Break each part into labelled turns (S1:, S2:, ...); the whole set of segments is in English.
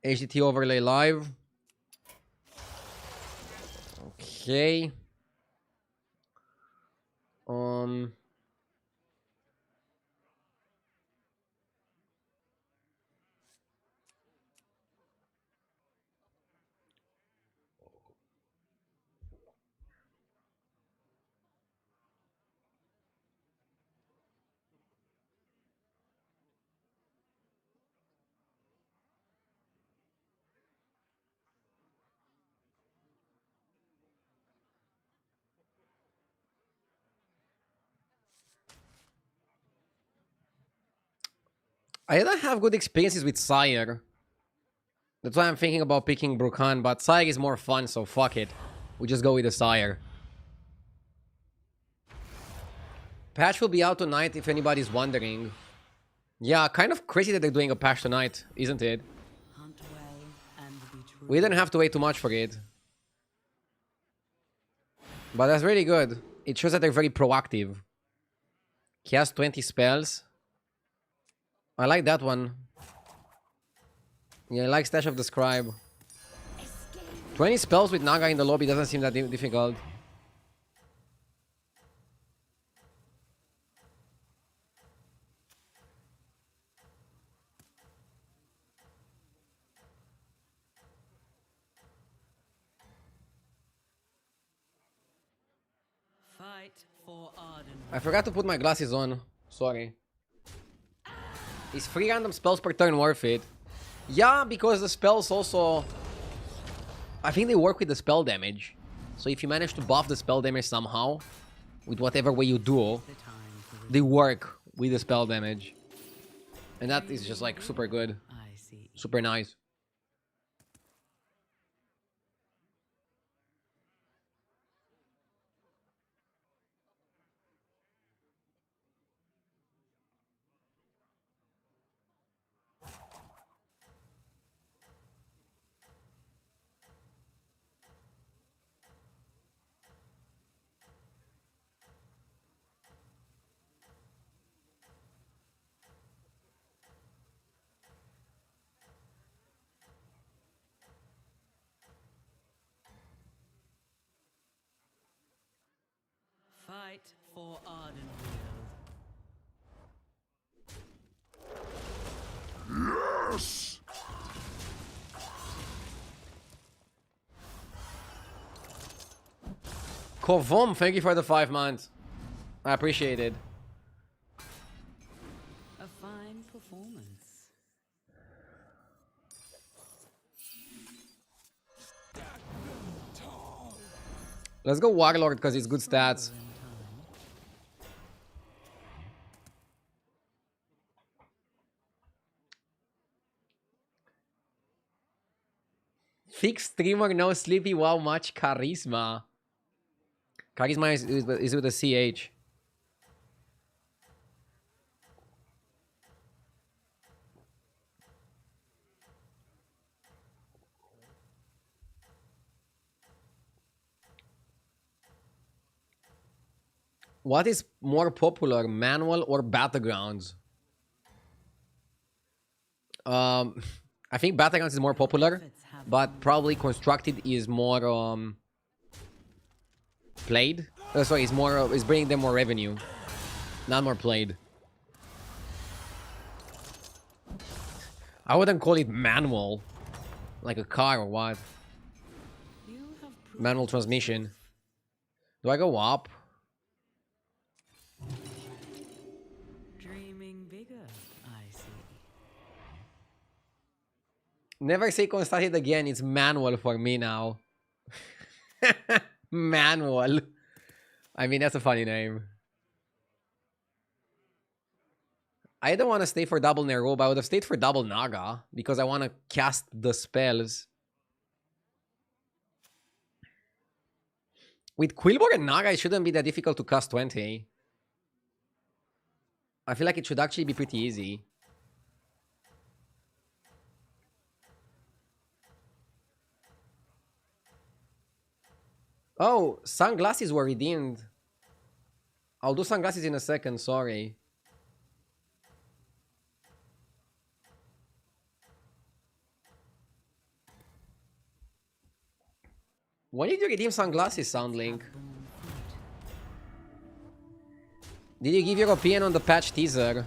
S1: HDT overlay live. Okay. I don't have good experiences with Sire. That's why I'm thinking about picking Brukan, but Sire is more fun, so fuck it. We just go with the Sire. Patch will be out tonight if anybody's wondering. Yeah, kind of crazy that they're doing a patch tonight, isn't it? We didn't have to wait too much for it. But that's really good. It shows that they're very proactive. He has 20 spells. I like that one. Yeah, I like Stash of the Scribe. 20 spells with Naga in the lobby doesn't seem that difficult. I forgot to put my glasses on. Sorry. Is 3 random spells per turn worth it? Yeah, because the spells also... I think they work with the spell damage. So if you manage to buff the spell damage somehow, with whatever way you do, they work with the spell damage. And that is just like super good. Super nice.
S2: Fight for Ardenfield.
S3: Yes!
S1: Kovom, thank you for the 5 months. I appreciate it.
S2: A fine performance.
S1: Let's go Warlord because it's good stats. Thick streamer, no sleepy, wow, much charisma. Charisma is with a CH. What is more popular, manual or battlegrounds? I think battlegrounds is more popular, but probably constructed is more played. Sorry, is bringing them more revenue, not more played. I wouldn't call it manual, like a car or what. Manual transmission. Do I go up?
S2: Dreaming bigger, I see.
S1: Never say constructed again. It's manual for me now. Manual. I mean, that's a funny name. I don't want to stay for double Neroba. I would have stayed for double Naga because I want to cast the spells. With Quillbor and Naga, it shouldn't be that difficult to cast 20. I feel like it should actually be pretty easy. Oh, sunglasses were redeemed. I'll do sunglasses in a second, sorry. When did you redeem sunglasses, Soundlink? Did you give your opinion on the patch teaser?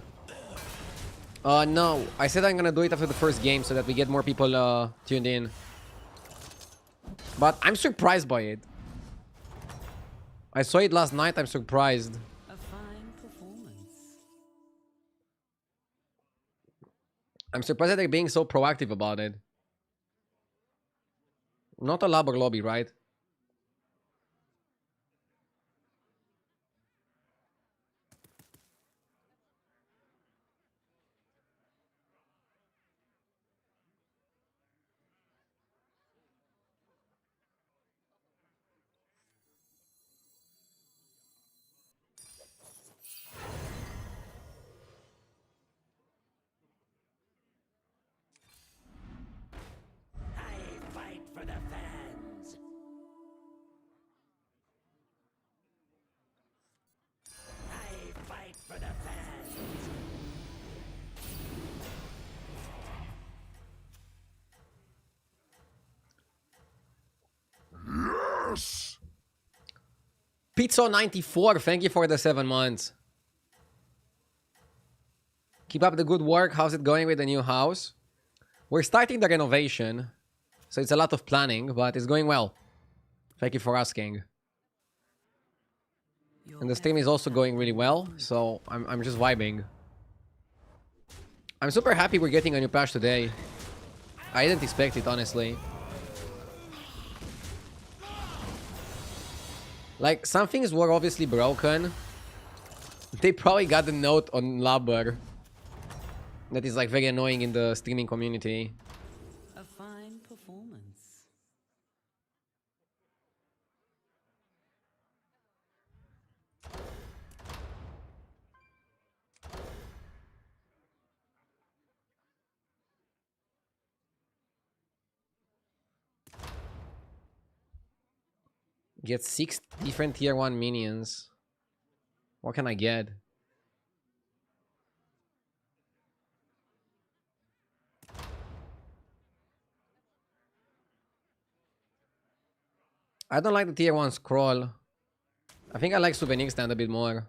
S1: No. I said I'm gonna do it after the first game so that we get more people tuned in. But I'm surprised by it. I saw it last night, I'm surprised.
S2: A fine performance.
S1: I'm surprised that they're being so proactive about it. Not a lab or lobby, right?
S3: Yes!
S1: Pizza94, thank you for the 7 months. Keep up the good work. How's it going with the new house? We're starting the renovation, so it's a lot of planning, but it's going well. Thank you for asking. And the stream is also going really well, so I'm just vibing. I'm super happy we're getting a new patch today. I didn't expect it, honestly. Like, some things were obviously broken. They probably got the note on Labber. That is, like, very annoying in the streaming community.
S2: A fine performance.
S1: Get 6 different tier 1 minions. What can I get? I don't like the tier 1 scroll. I think I like Souvenir Stand a bit more.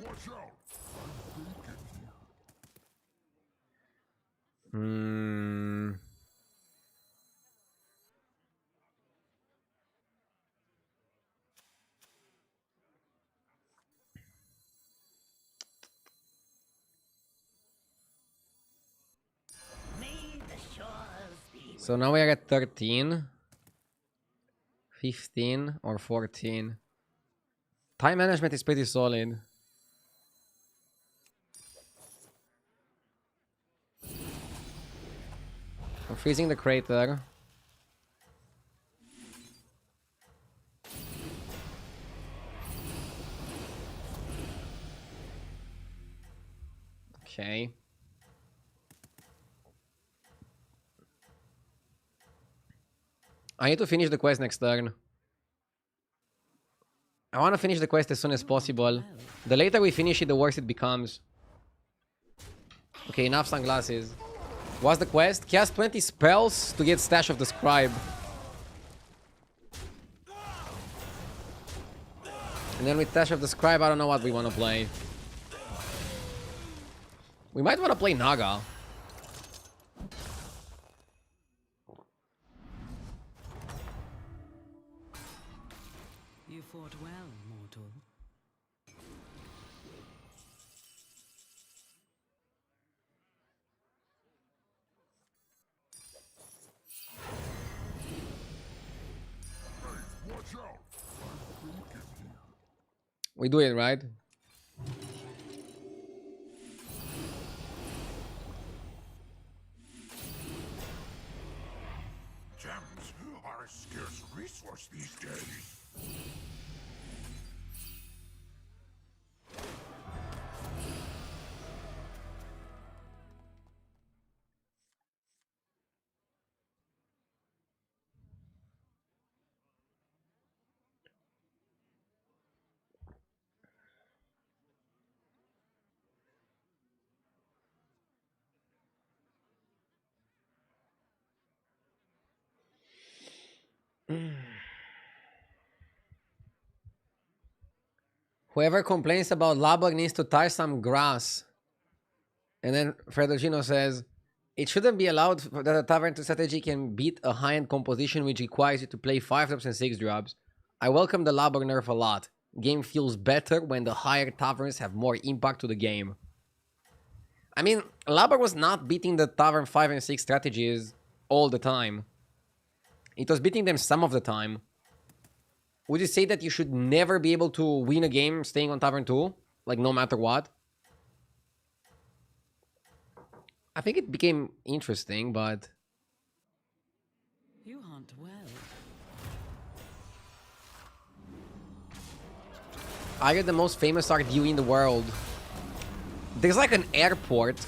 S3: Watch out!
S1: Hmm. So now we are at 13, 15, or 14. Time management is pretty solid. I'm freezing the crater. Okay. I need to finish the quest next turn. I want to finish the quest as soon as possible. The later we finish it, the worse it becomes. Okay, enough sunglasses. What's the quest? Cast 20 spells to get Stash of the Scribe. And then with Stash of the Scribe, I don't know what we want to play. We might want to play Naga.
S2: You fought well, mortal.
S3: Watch out!
S1: We do it, right?
S3: Gems are a scarce resource these days.
S1: Whoever complains about Labor needs to tie some grass. And then Fredogino says, it shouldn't be allowed that a tavern to strategy can beat a high-end composition which requires you to play 5 drops and 6 drops. I welcome the Labor nerf a lot. Game feels better when the higher taverns have more impact to the game. I mean, Labor was not beating the tavern 5 and 6 strategies all the time. It was beating them some of the time. Would you say that you should never be able to win a game staying on tavern 2? Like, no matter what? I think it became interesting, but...
S2: You hunt well.
S1: I get the most famous RDU in the world. There's like an airport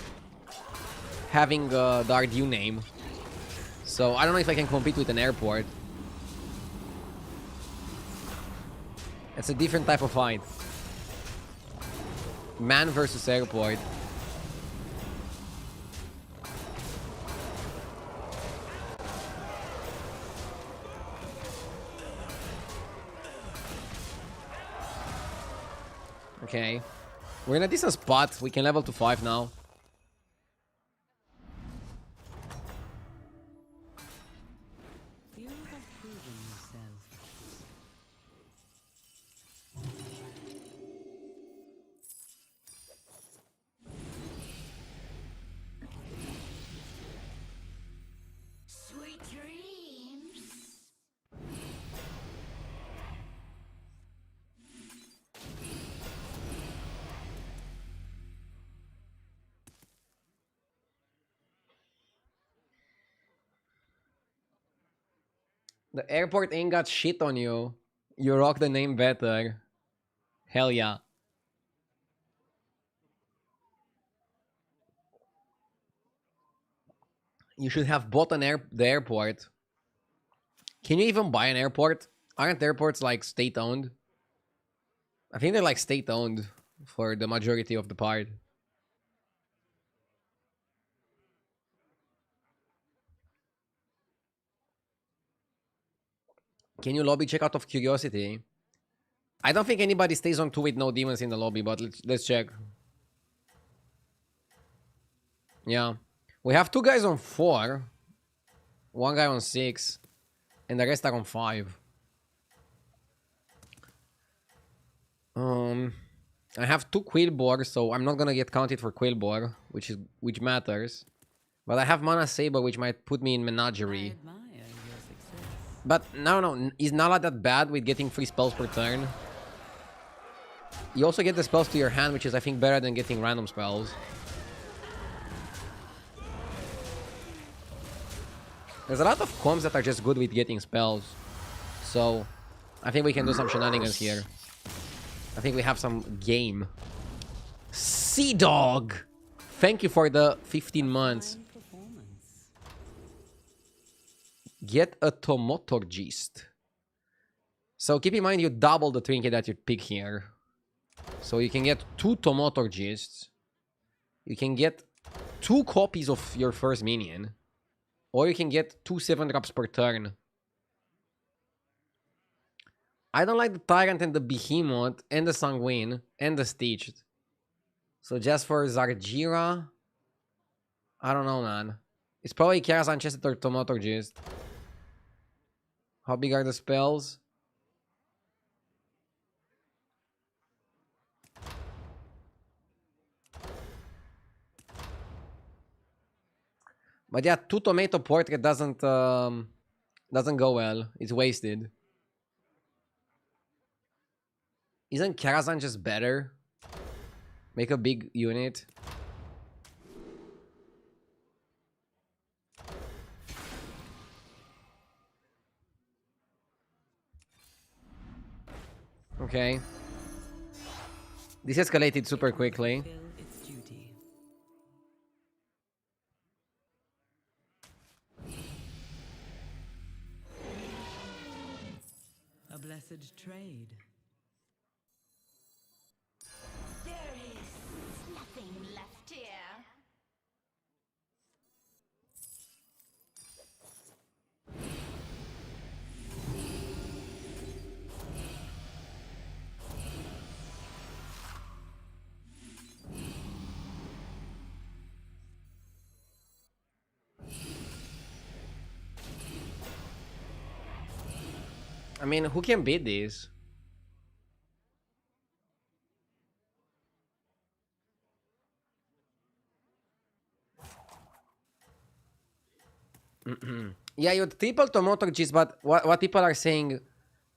S1: having the RDU name. So I don't know if I can compete with an airport. It's a different type of fight. Man versus airport. Okay. We're in a decent spot. We can level to 5 now.
S2: You have proven yourself.
S4: Sweet dreams.
S1: The airport ain't got shit on you. You rock the name better. Hell yeah. You should have bought the airport. Can you even buy an airport? Aren't airports like state-owned? I think they're like state-owned for the majority of the part. Can you lobby check out of curiosity? I don't think anybody stays on 2 with no demons in the lobby, but let's check. Yeah. We have 2 guys on 4. 1 guy on 6. And the rest are on 5. I have 2 Quillbore, so I'm not gonna get counted for Quillbore, which matters. But I have Mana Saber, which might put me in
S2: I
S1: Menagerie.
S2: admire your success.
S1: But no, is Nala that bad with getting 3 spells per turn? You also get the spells to your hand, which is, I think, better than getting random spells. There's a lot of comps that are just good with getting spells. So, I think we can do some shenanigans here. I think we have some game. Sea Dog! Thank you for the 15 months.
S2: Fine performance.
S1: Get a Tomotorgist. So keep in mind you double the trinket that you pick here. So you can get 2 Tomotorgists. You can get 2 copies of your first minion. Or you can get 2 7 drops per turn. I don't like the Tyrant and the Behemoth and the Sanguine and the Stitched. So just for Zargira, I don't know, man. It's probably Karazhan Chested or Tomotorgist. How big are the spells? But yeah, 2 Tomato Portrait doesn't go well. It's wasted. Isn't Karazhan just better? Make a big unit. Okay. This escalated super quickly.
S2: Fulfill its duty. A blessed trade.
S4: There is nothing left here.
S1: I mean, who can beat this? Yeah, you triple Tomotorgis, but what people are saying,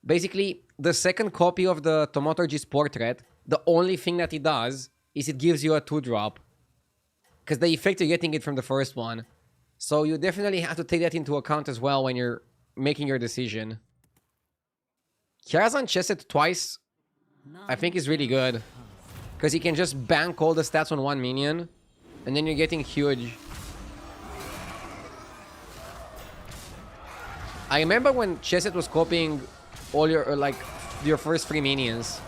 S1: basically, the second copy of the Tomotorgis portrait, the only thing that it does is it gives you a 2-drop. Because the effect you're getting it from the first one. So you definitely have to take that into account as well when you're making your decision. Kirazan Chesed twice, I think is really good. Because you can just bank all the stats on one minion. And then you're getting huge. I remember when Chesed was copying all your, like, your first 3 minions.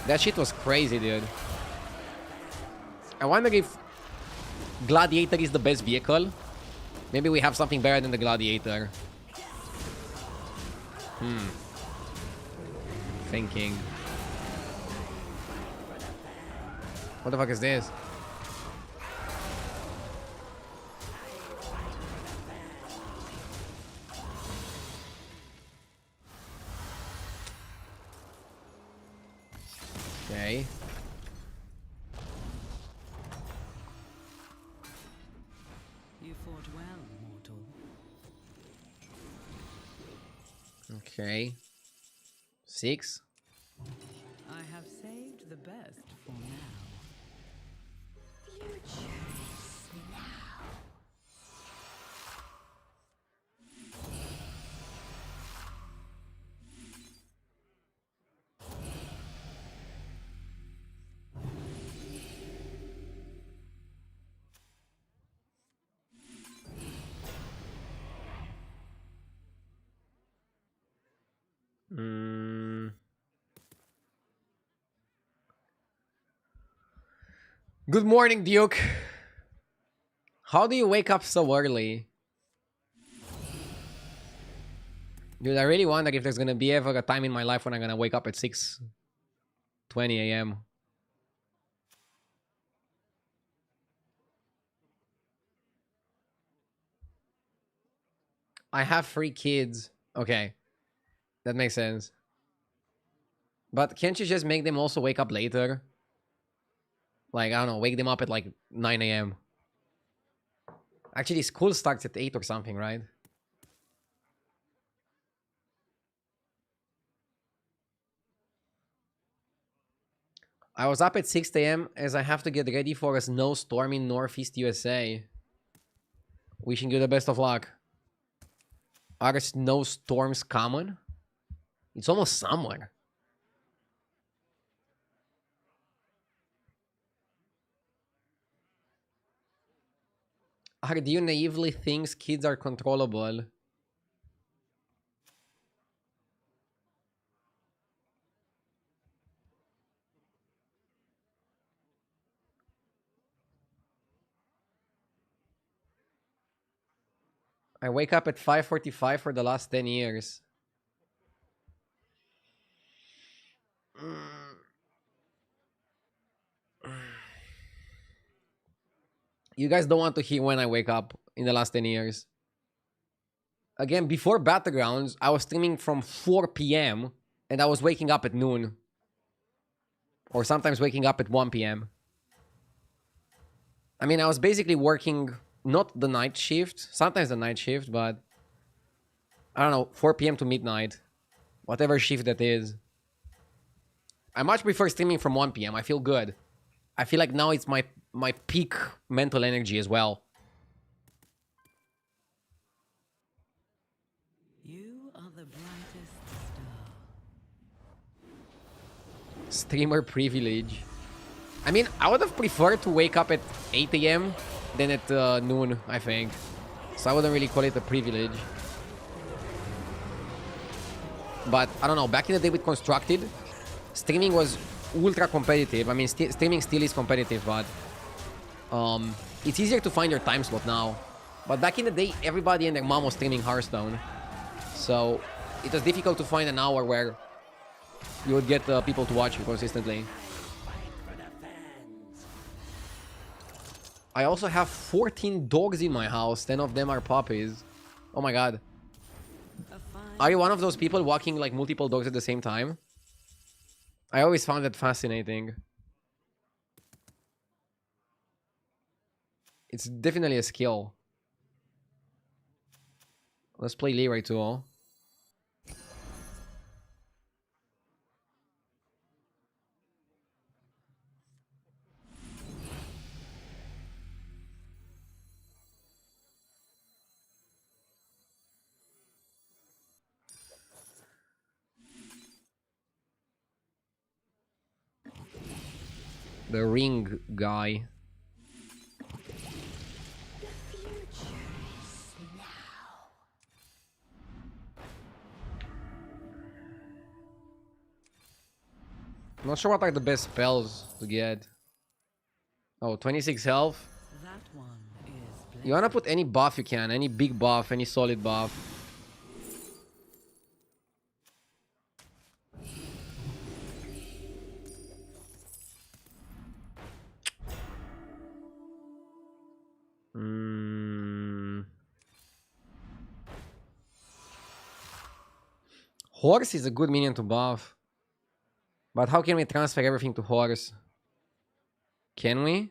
S1: That shit was crazy, dude. I wonder if Gladiator is the best vehicle. Maybe we have something better than the Gladiator. Thinking. What the fuck is this? Okay.
S2: You fought well, mortal.
S1: Okay. 6.
S2: I have saved the best for now.
S4: Futures now.
S1: Good morning, Duke. How do you wake up so early? Dude, I really wonder if there's gonna be ever a time in my life when I'm gonna wake up at 6:20 a.m. I have 3 kids. Okay. That makes sense. But can't you just make them also wake up later? Like, I don't know, wake them up at like 9 a.m. Actually, school starts at 8 or something, right? I was up at 6 a.m. as I have to get ready for a snowstorm in Northeast USA. Wishing you the best of luck. Are snowstorms common? It's almost summer. Do you naively think kids are controllable? I wake up at 5:45 for the last 10 years. You guys don't want to hear when I wake up in the last 10 years. Again, before Battlegrounds, I was streaming from 4 p.m. and I was waking up at noon. Or sometimes waking up at 1 p.m. I mean, I was basically working not the night shift, sometimes the night shift, but I don't know, 4 p.m. to midnight. Whatever shift that is. I much prefer streaming from 1 p.m. I feel good. I feel like now it's my peak mental energy as well.
S2: You are the brightest star.
S1: Streamer privilege. I mean, I would have preferred to wake up at 8 a.m. than at noon, I think. So I wouldn't really call it a privilege. But, I don't know, back in the day with Constructed, streaming was ultra competitive. I mean, streaming still is competitive, but it's easier to find your time slot now. But back in the day, everybody and their mom was streaming Hearthstone. So it was difficult to find an hour where you would get people to watch you consistently. I also have 14 dogs in my house. 10 of them are puppies. Oh my god.
S2: A fine
S1: Are you one of those people walking like multiple dogs at the same time? I always found that fascinating. It's definitely a skill. Let's play Leroy too. The ring guy.
S4: The future is now.
S1: I'm not sure what are the best spells to get. Oh, 26 health.
S2: That one is
S1: You wanna put any buff you can, any big buff, any solid buff. Horse is a good minion to buff. But how can we transfer everything to horse? Can we?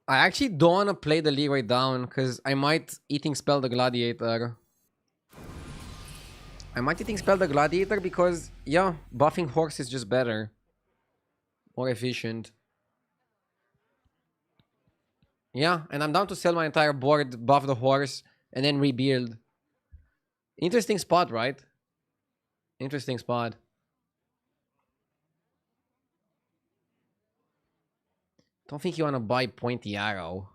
S1: I actually don't want to play the Leroy down because I might eating spell the Gladiator. I might eating spell the Gladiator because, yeah, buffing horse is just better. More efficient. Yeah, and I'm down to sell my entire board, buff the horse, and then rebuild. Interesting spot, right? Interesting spot. Don't think you want to buy Pointy Arrow.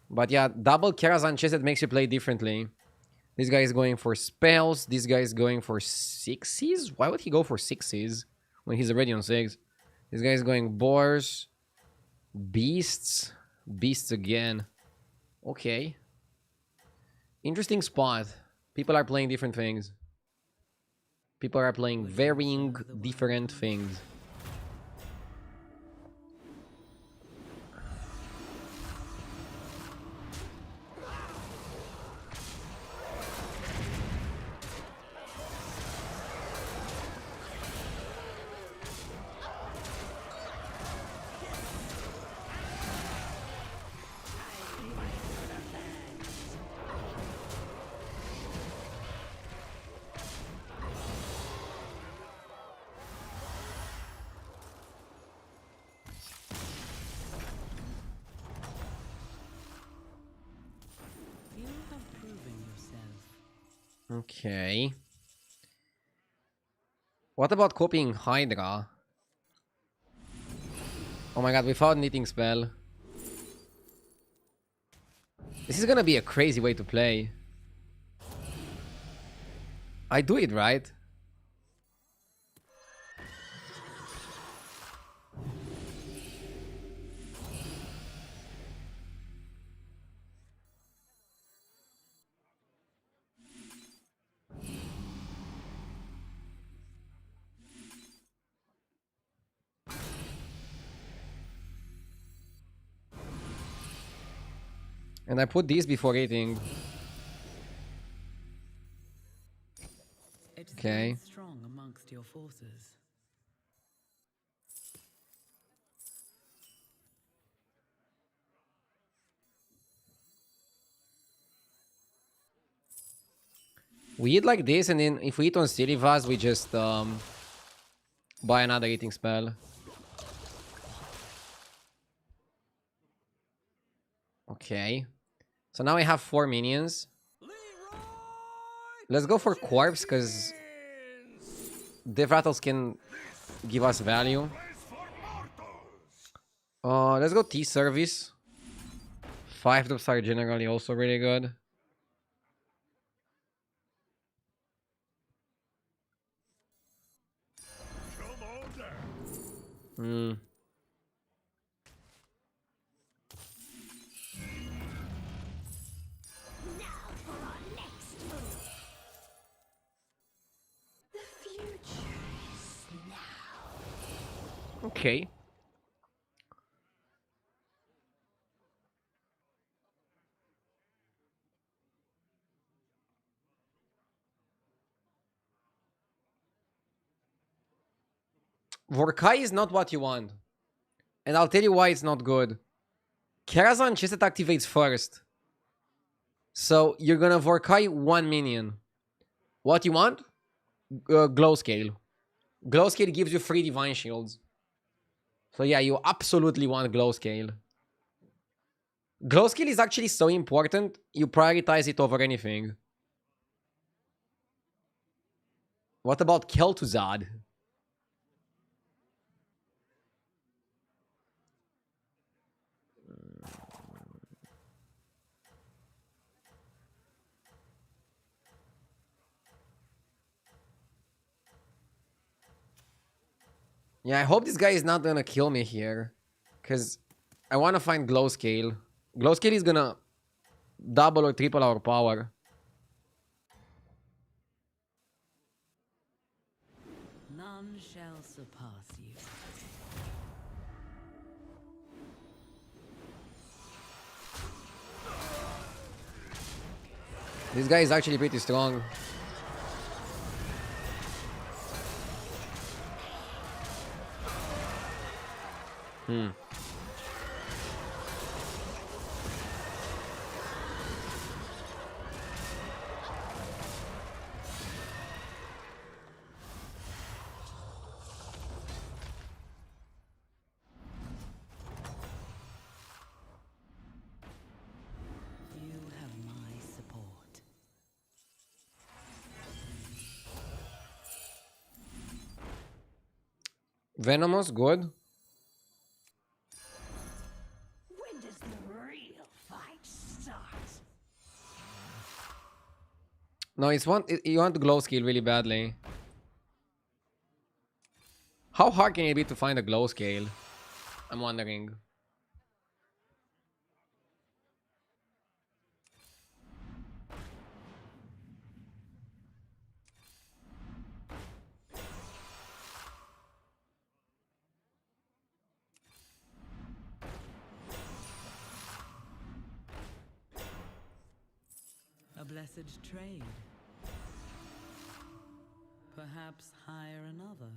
S1: But yeah, double Karazhan chest that makes you play differently. This guy is going for spells. This guy is going for sixes? Why would he go for sixes when he's already on 6? This guy is going boars. Beasts. Beasts again. Okay. Interesting spot. People are playing different things. People are playing varying different things.
S2: You have proven yourself.
S1: Okay. What about copying Hydra? Oh my god, we found knitting spell. This is gonna be a crazy way to play. I do it right. And I put these before eating.
S2: It
S1: Okay.
S2: stands strong amongst your forces.
S1: We eat like this, and then if we eat on City Vase, we just buy another eating spell. Okay. So now we have 4 minions. Let's go for Corpse, because Dev Rattles can give us value.
S3: Place for mortals.
S1: Let's go T service. 5 drops are generally also really good.
S3: Come on down.
S1: Hmm.
S4: Now for our next move. The future is now.
S1: Okay. Vorkai is not what you want. And I'll tell you why it's not good. Karazhan Chesed activates first. So you're gonna Vorkai 1 minion. What you want? Glow Scale. Glow Scale gives you 3 Divine Shields. So yeah, you absolutely want Glow Scale. Glow Scale is actually so important, you prioritize it over anything. What about Kel'Thuzad? Yeah, I hope this guy is not gonna kill me here. Because I want to find Glow Scale. Glow Scale is gonna double or triple our power.
S2: None shall surpass you.
S1: This guy is actually pretty strong.
S2: You have my support.
S1: Venomous, good.
S4: When does the real fight start?
S1: No, you want Glow Scale really badly. How hard can it be to find a Glow Scale? I'm wondering.
S2: A blessed trade. Perhaps hire another.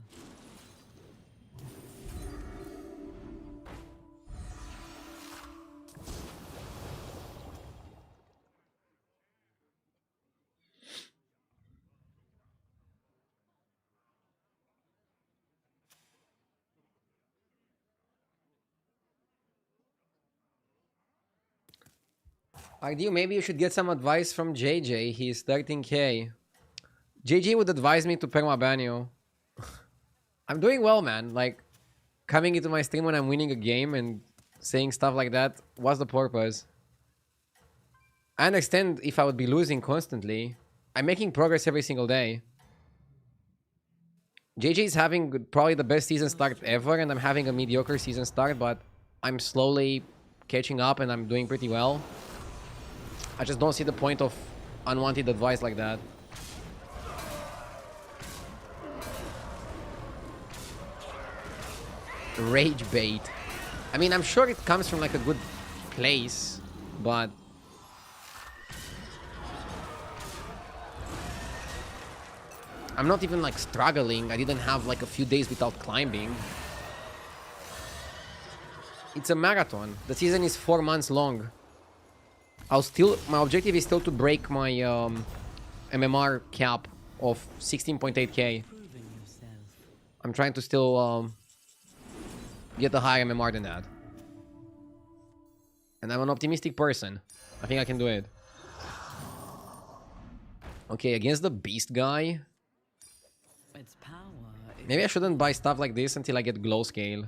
S1: Idea, maybe you should get some advice from JJ. He's 13k. JJ would advise me to permaban you. I'm doing well, man. Like, coming into my stream when I'm winning a game and saying stuff like that, what's the purpose? I understand if I would be losing constantly. I'm making progress every single day. JJ is having probably the best season start ever, and I'm having a mediocre season start, but I'm slowly catching up and I'm doing pretty well. I just don't see the point of unwanted advice like that. Rage bait. I mean, I'm sure it comes from like a good place, but I'm not even like struggling. I didn't have like a few days without climbing. It's a marathon. The season is 4 months long. My objective is still to break my MMR cap of 16.8k.
S2: Proving yourself.
S1: I'm trying to still get a higher MMR than that. And I'm an optimistic person. I think I can do it. Okay, against the beast guy.
S2: Its power is
S1: Maybe I shouldn't buy stuff like this until I get glow scale.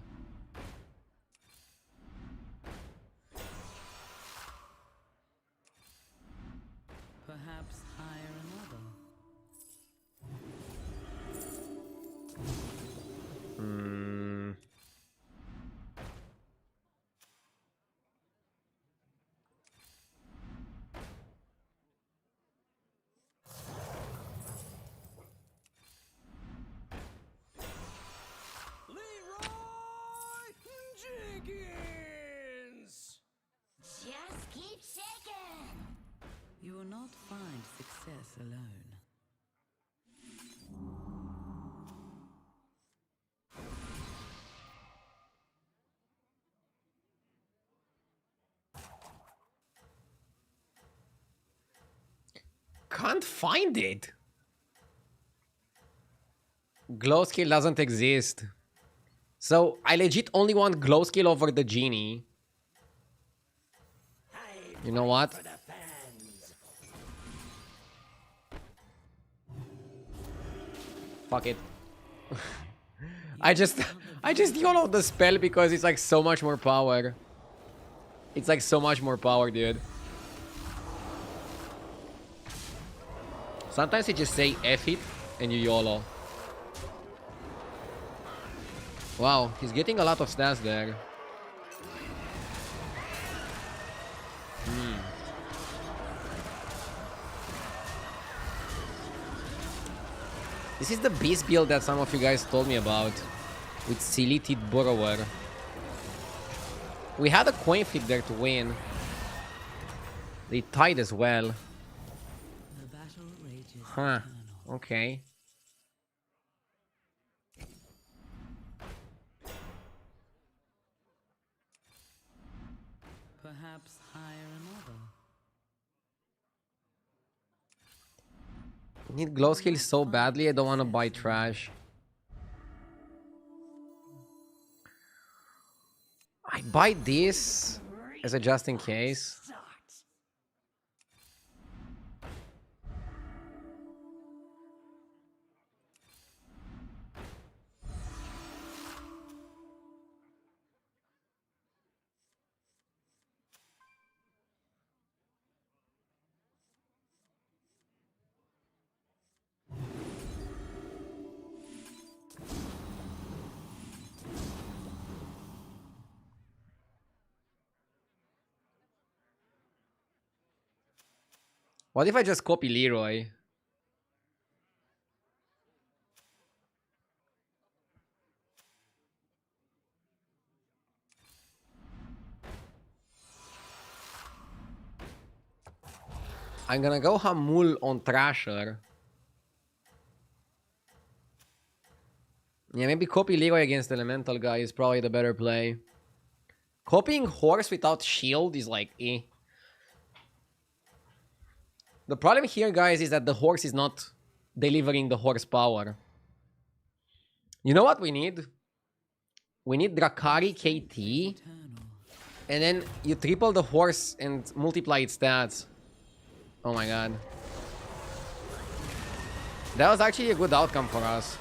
S1: can't find it. Glow skill doesn't exist. So I legit only want glow skill over the genie. You know what? Fuck it. I just YOLO'd the spell because it's like so much more power. It's like so much more power, dude. Sometimes you just say F it and you YOLO. Wow, he's getting a lot of stats there. This is the beast build that some of you guys told me about. With Silly Teeth Borrower. We had a coin flip there to win. They tied as well.
S2: The battle rages
S1: Huh.
S2: eternal.
S1: Okay.
S2: Perhaps hire another.
S1: I need glow skill so badly, I don't want to buy trash. I buy this as a just in case.
S4: Start.
S1: What if I just copy Leroy? I'm gonna go Hamul on Thrasher. Yeah, maybe copy Leroy against Elemental guy is probably the better play. Copying Horse without shield is like eh. The problem here, guys, is that the horse is not delivering the horsepower. You know what we need? We need Drakari KT,
S2: Eternal.
S1: and then you triple the horse and multiply its stats. Oh my god. That was actually a good outcome for us.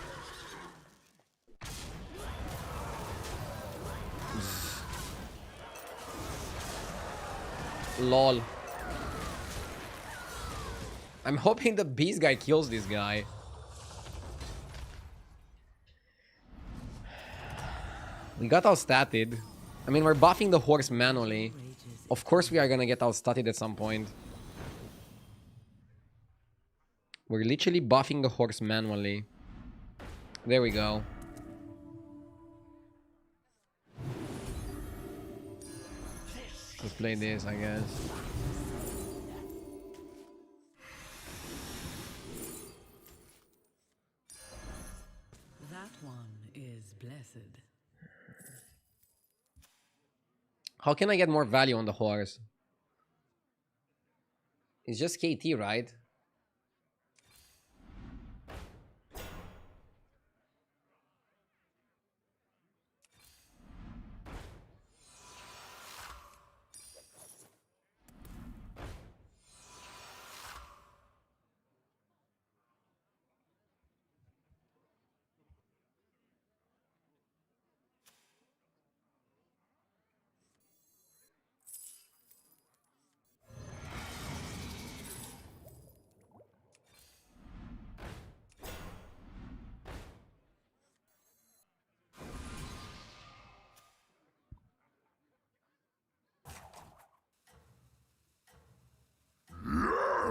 S1: Lol. I'm hoping the beast guy kills this guy. We got outstatted. I mean, we're buffing the horse manually.
S2: Rages
S1: Of course we are gonna get outstatted at some point. We're literally buffing the horse manually. There we go. Let's play this, I guess.
S2: That one is blessed.
S1: How can I get more value on the horse? It's just KT, right?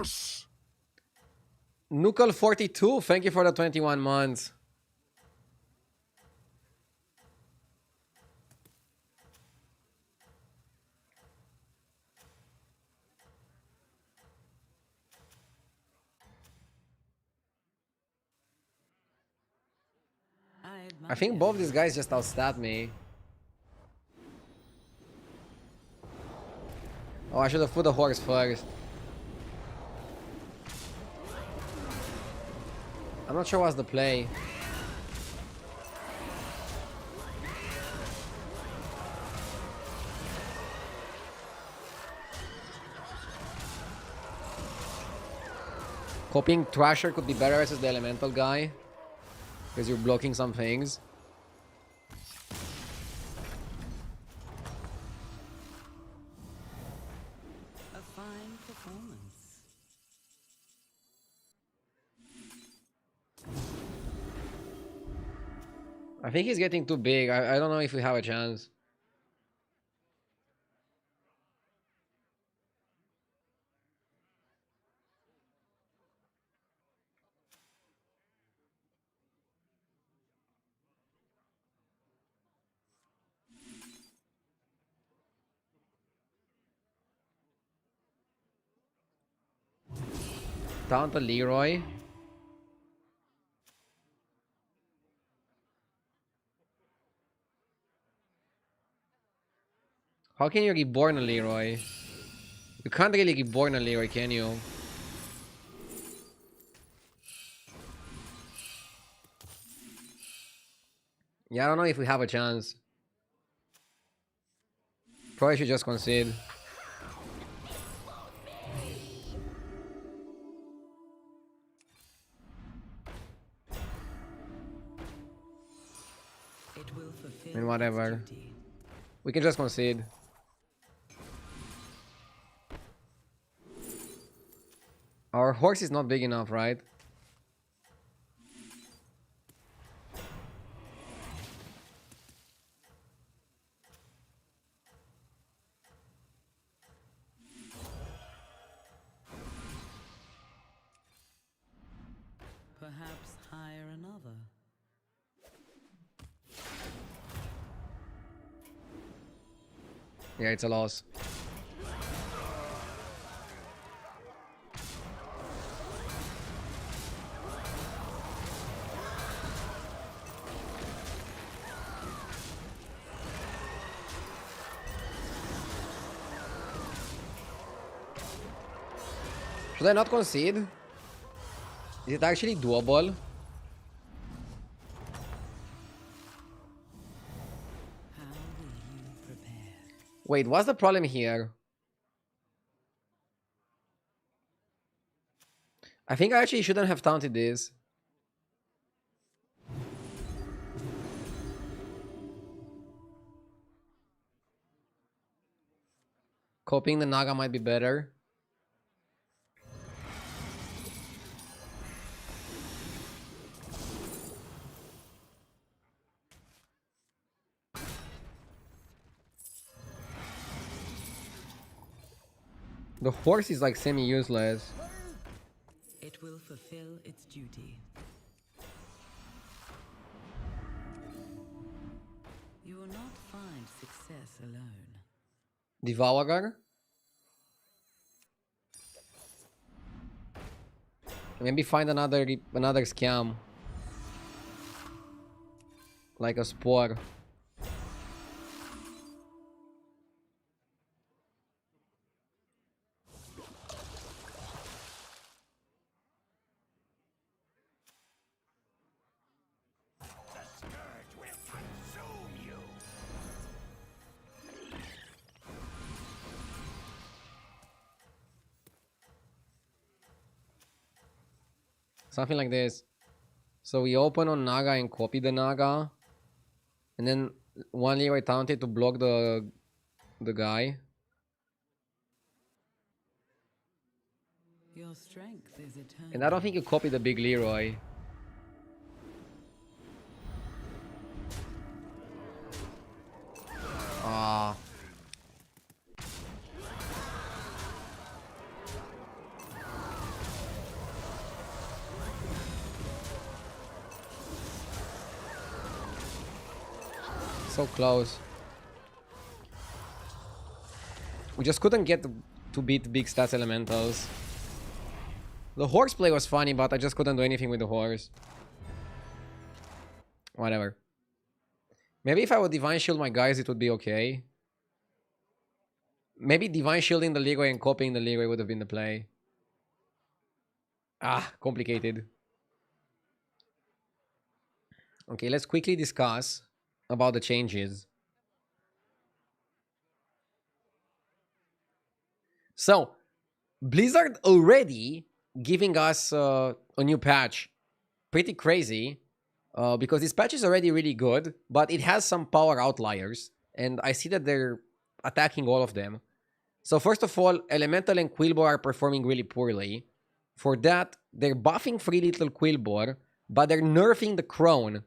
S3: Yes!
S1: Nukel42, thank you for the 21 months. I think both these guys just outstat me. Oh, I should have put the horse first. I'm not sure what's the play. Copying Thrasher could be better versus the elemental guy, because you're blocking some things.
S2: A fine performance.
S1: I think he's getting too big. I don't know if we have a chance. Down to Leroy. How can you reborn a Leroy? You can't really reborn a Leroy, can you? Yeah, I don't know if we have a chance. Probably should just concede.
S2: It will fulfill
S1: I mean, whatever.
S2: its duty.
S1: We can just concede. Our horse is not big enough, right?
S2: Perhaps hire another.
S1: Yeah, it's a loss. Should I not concede? Is it actually doable?
S2: How will you prepare?
S1: Wait, what's the problem here? I think I actually shouldn't have taunted this. Copying the Naga might be better. The horse is like semi-useless.
S2: It will fulfill its duty. You will not find success alone.
S1: Devourer? Maybe find another scam. Like a spore.
S3: The scourge will consume you.
S1: Something like this. So we open on Naga and copy the Naga. And then one Leroy taunted to block the guy.
S2: Your strength is eternal.
S1: And I don't think you copy the big Leroy. Ah. So close. We just couldn't get to beat big stats elementals. The horse play was funny, but I just couldn't do anything with the horse. Whatever. Maybe if I would Divine Shield my guys, it would be okay. Maybe Divine Shielding the Leroy and copying the Leroy would have been the play. Ah, complicated. Okay, let's quickly discuss about the changes. So, Blizzard already giving us a new patch. Pretty crazy. Because this patch is already really good, but it has some power outliers. And I see that they're attacking all of them. So first of all, Elemental and Quillbore are performing really poorly. For that, they're buffing Free Little Quillbore, but they're nerfing the Crone.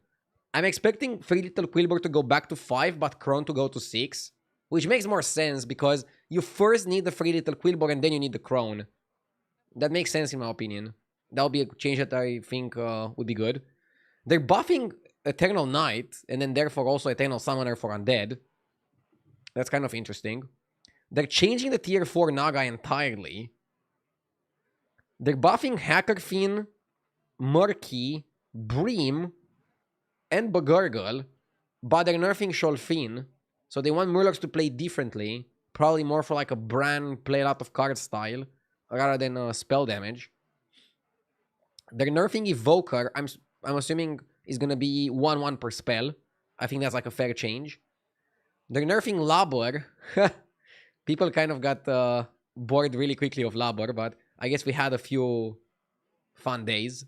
S1: I'm expecting Free Little Quillbore to go back to 5, but Crone to go to 6. Which makes more sense, because you first need the Free Little Quillbore and then you need the Crone. That makes sense in my opinion. That'll be a change that I think would be good. They're buffing Eternal Knight, and then therefore also Eternal Summoner for Undead. That's kind of interesting. They're changing the tier 4 Naga entirely. They're buffing Hacker Fiend, Murky, Bream, and Bagurgle, but they're nerfing Sholfin. So they want Murlocs to play differently, probably more for like a Bran play a lot of card style, rather than spell damage. They're nerfing Evoker. I'm assuming is gonna be 1/1 per spell. I think that's like a fair change. They're nerfing Labor. People kind of got bored really quickly of Labor, but I guess we had a few fun days.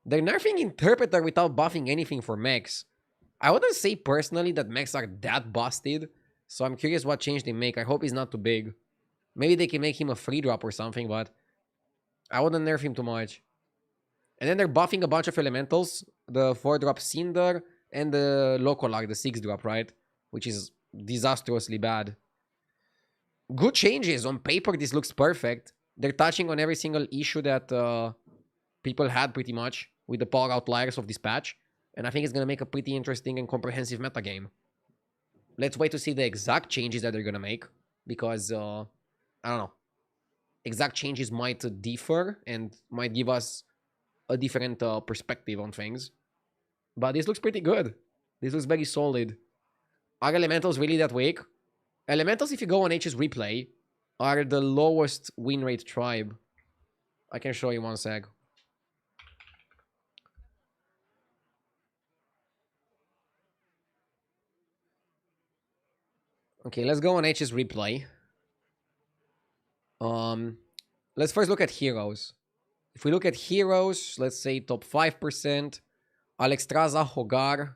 S1: They're nerfing Interpreter without buffing anything for mechs. I wouldn't say personally that mechs are that busted, so I'm curious what change they make. I hope he's not too big. Maybe they can make him a free drop or something, but I wouldn't nerf him too much. And then they're buffing a bunch of elementals. The 4-drop Cinder and the Locolark, the 6-drop, right? Which is disastrously bad. Good changes. On paper, this looks perfect. They're touching on every single issue that people had pretty much with the power outliers of this patch. And I think it's going to make a pretty interesting and comprehensive metagame. Let's wait to see the exact changes that they're going to make. Because, I don't know. Exact changes might differ and might give us a different perspective on things. But this looks pretty good. This looks very solid. Are elementals really that weak? Elementals, if you go on H's replay, are the lowest win rate tribe. I can show you one sec. Okay, let's go on H's replay. Let's first look at heroes. If we look at heroes, let's say top 5%, Alexstrasza, Hogar,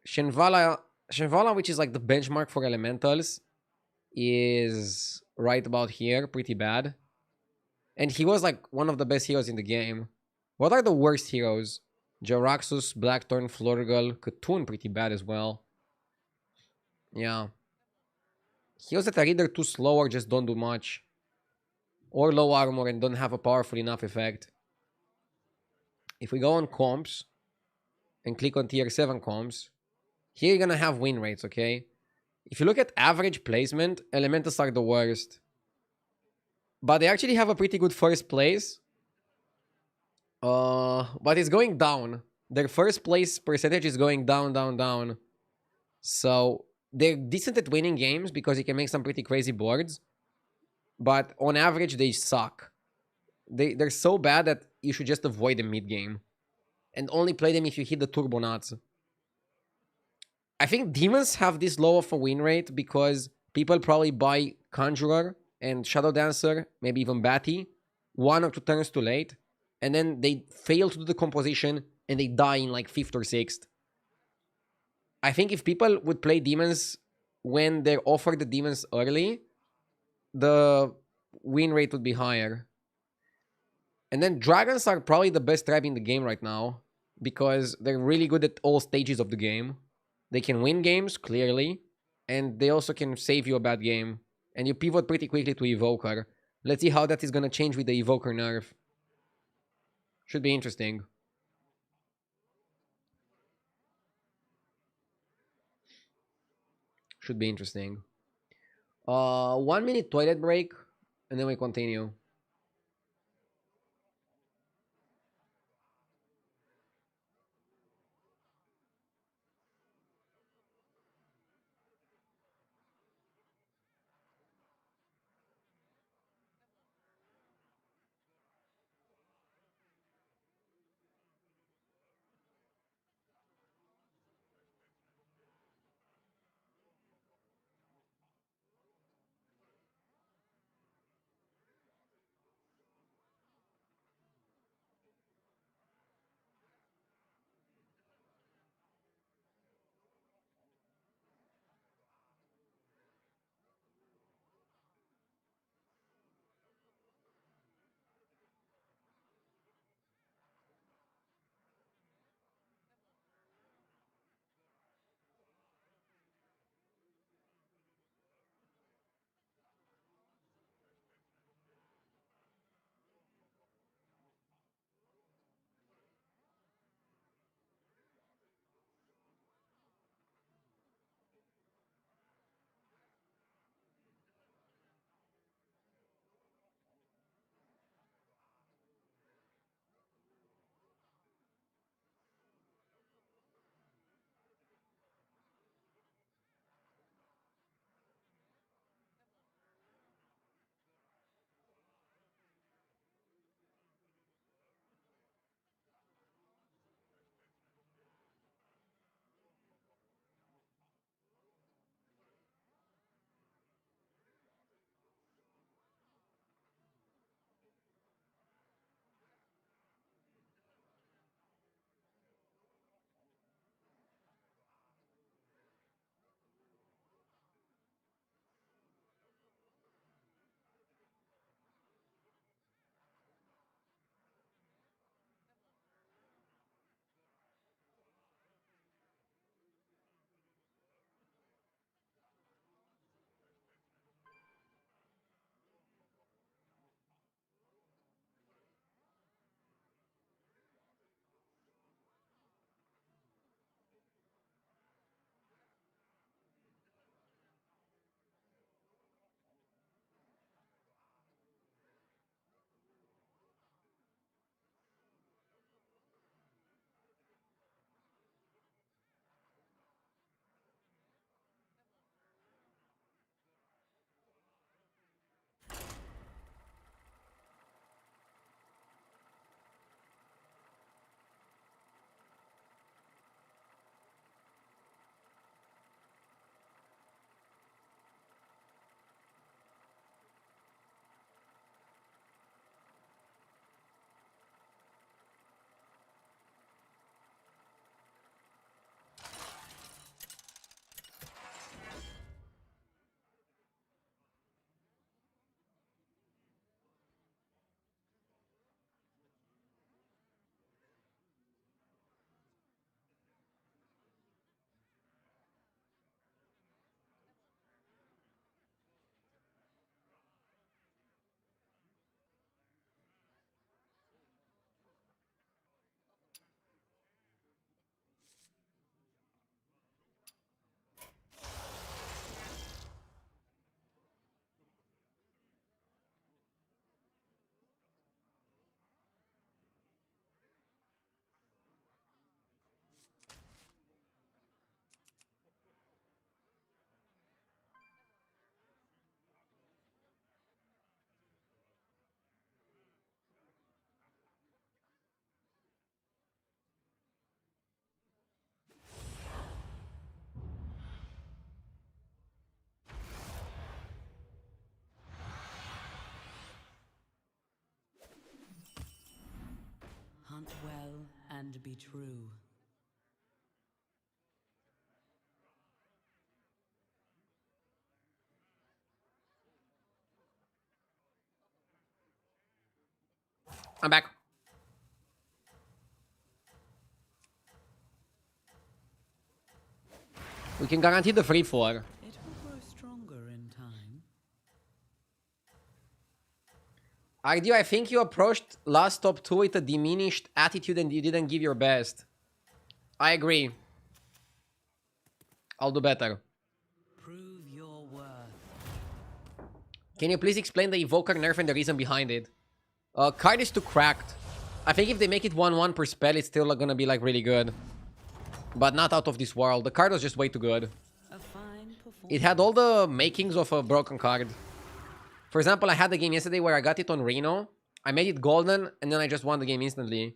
S1: Shenvala, which is like the benchmark for elementals, is right about here, pretty bad. And he was like one of the best heroes in the game. What are the worst heroes? Jaraxxus, Blackthorn, Florgal, Khotun, pretty bad as well. Yeah. Heroes that are either too slow or just don't do much. Or low armor and don't have a powerful enough effect. If we go on comps and click on tier 7 comps, here you're gonna have win rates, okay? If you look at average placement, elementals are the worst. But they actually have a pretty good first place. But it's going down. Their first place percentage is going down, down, down. So they're decent at winning games because you can make some pretty crazy boards. But on average, they suck. They're so bad that you should just avoid them mid-game. And only play them if you hit the turbo nuts. I think demons have this low of a win rate because people probably buy Conjurer and Shadow Dancer, maybe even Batty, 1 or 2 turns too late. And then they fail to do the composition and they die in like 5th or 6th. I think if people would play demons when they're offered the demons early, the win rate would be higher. And then dragons are probably the best tribe in the game right now because they're really good at all stages of the game. They can win games, clearly, and they also can save you a bad game. And you pivot pretty quickly to Evoker. Let's see how that is going to change with the Evoker nerf. Should be interesting. Should be interesting. 1 minute toilet break, and then we continue.
S2: be true.
S1: I'm back. We can guarantee the free 4.
S2: It will grow stronger in time.
S1: Idea, I think you approached last top 2 with a diminished attitude and you didn't give your best. I agree. I'll do better.
S2: Prove your worth.
S1: Can you please explain the Evoker nerf and the reason behind it? Card is too cracked. I think if they make it 1/1 per spell, it's still gonna be like really good. But not out of this world. The card was just way too good.
S2: A fine performance.
S1: It had all the makings of a broken card. For example, I had a game yesterday where I got it on Reno. I made it golden, and then I just won the game instantly.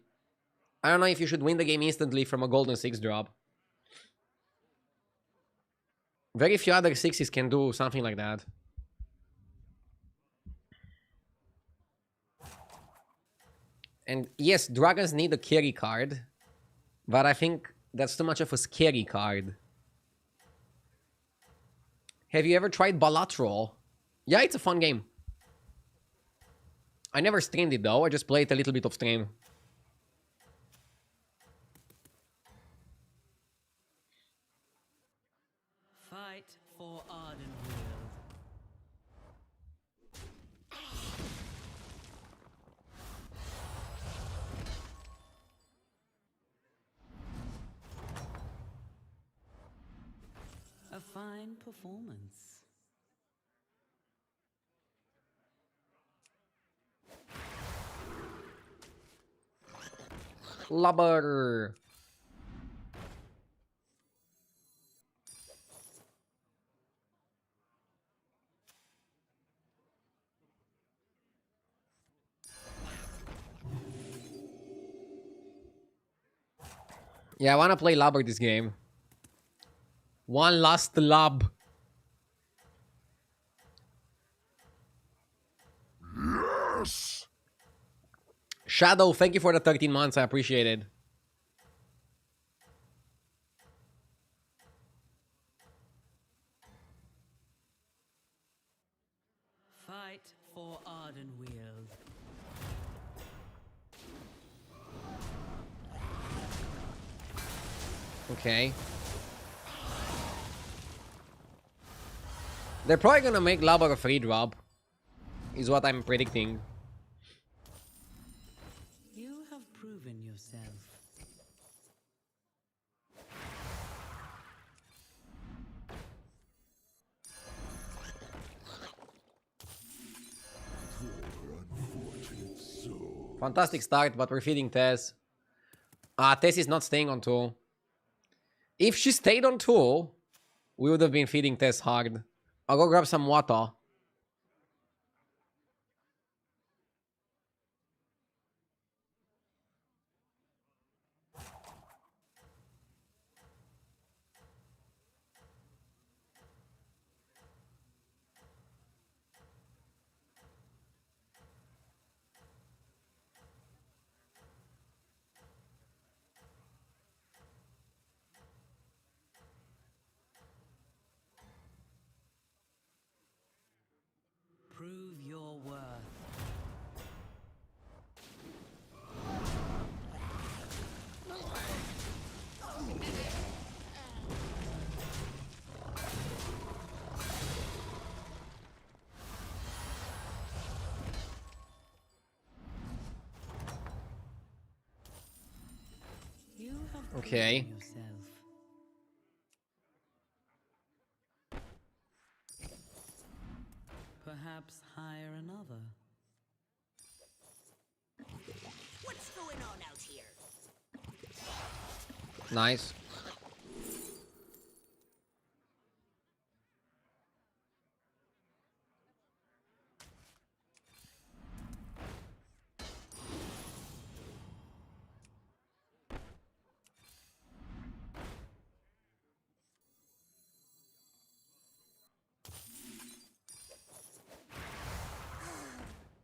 S1: I don't know if you should win the game instantly from a golden 6 drop. Very few other 6s can do something like that. And yes, dragons need a carry card. But I think that's too much of a scary card. Have you ever tried Balatro? Yeah, it's a fun game. I never streamed it though, I just played a little bit of stream.
S2: Fight for Ardenweald. A fine performance.
S1: Lubber. Yeah, I want to play Lubber this game. One last lub.
S3: Yes!
S1: Shadow, thank you for the 13 months. I appreciate it.
S2: Fight for Ardenweald.
S1: Okay. They're probably gonna make Lubber a free drop. Is what I'm predicting.
S2: You have proven yourself.
S1: Fantastic start, but we're feeding Tess. Tess is not staying on 2. If she stayed on 2, we would have been feeding Tess hard. I'll go grab some water.
S2: Prove your worth. You have
S1: Okay.
S2: proven yourself. Perhaps hire another.
S4: What's going on out here?
S1: Nice.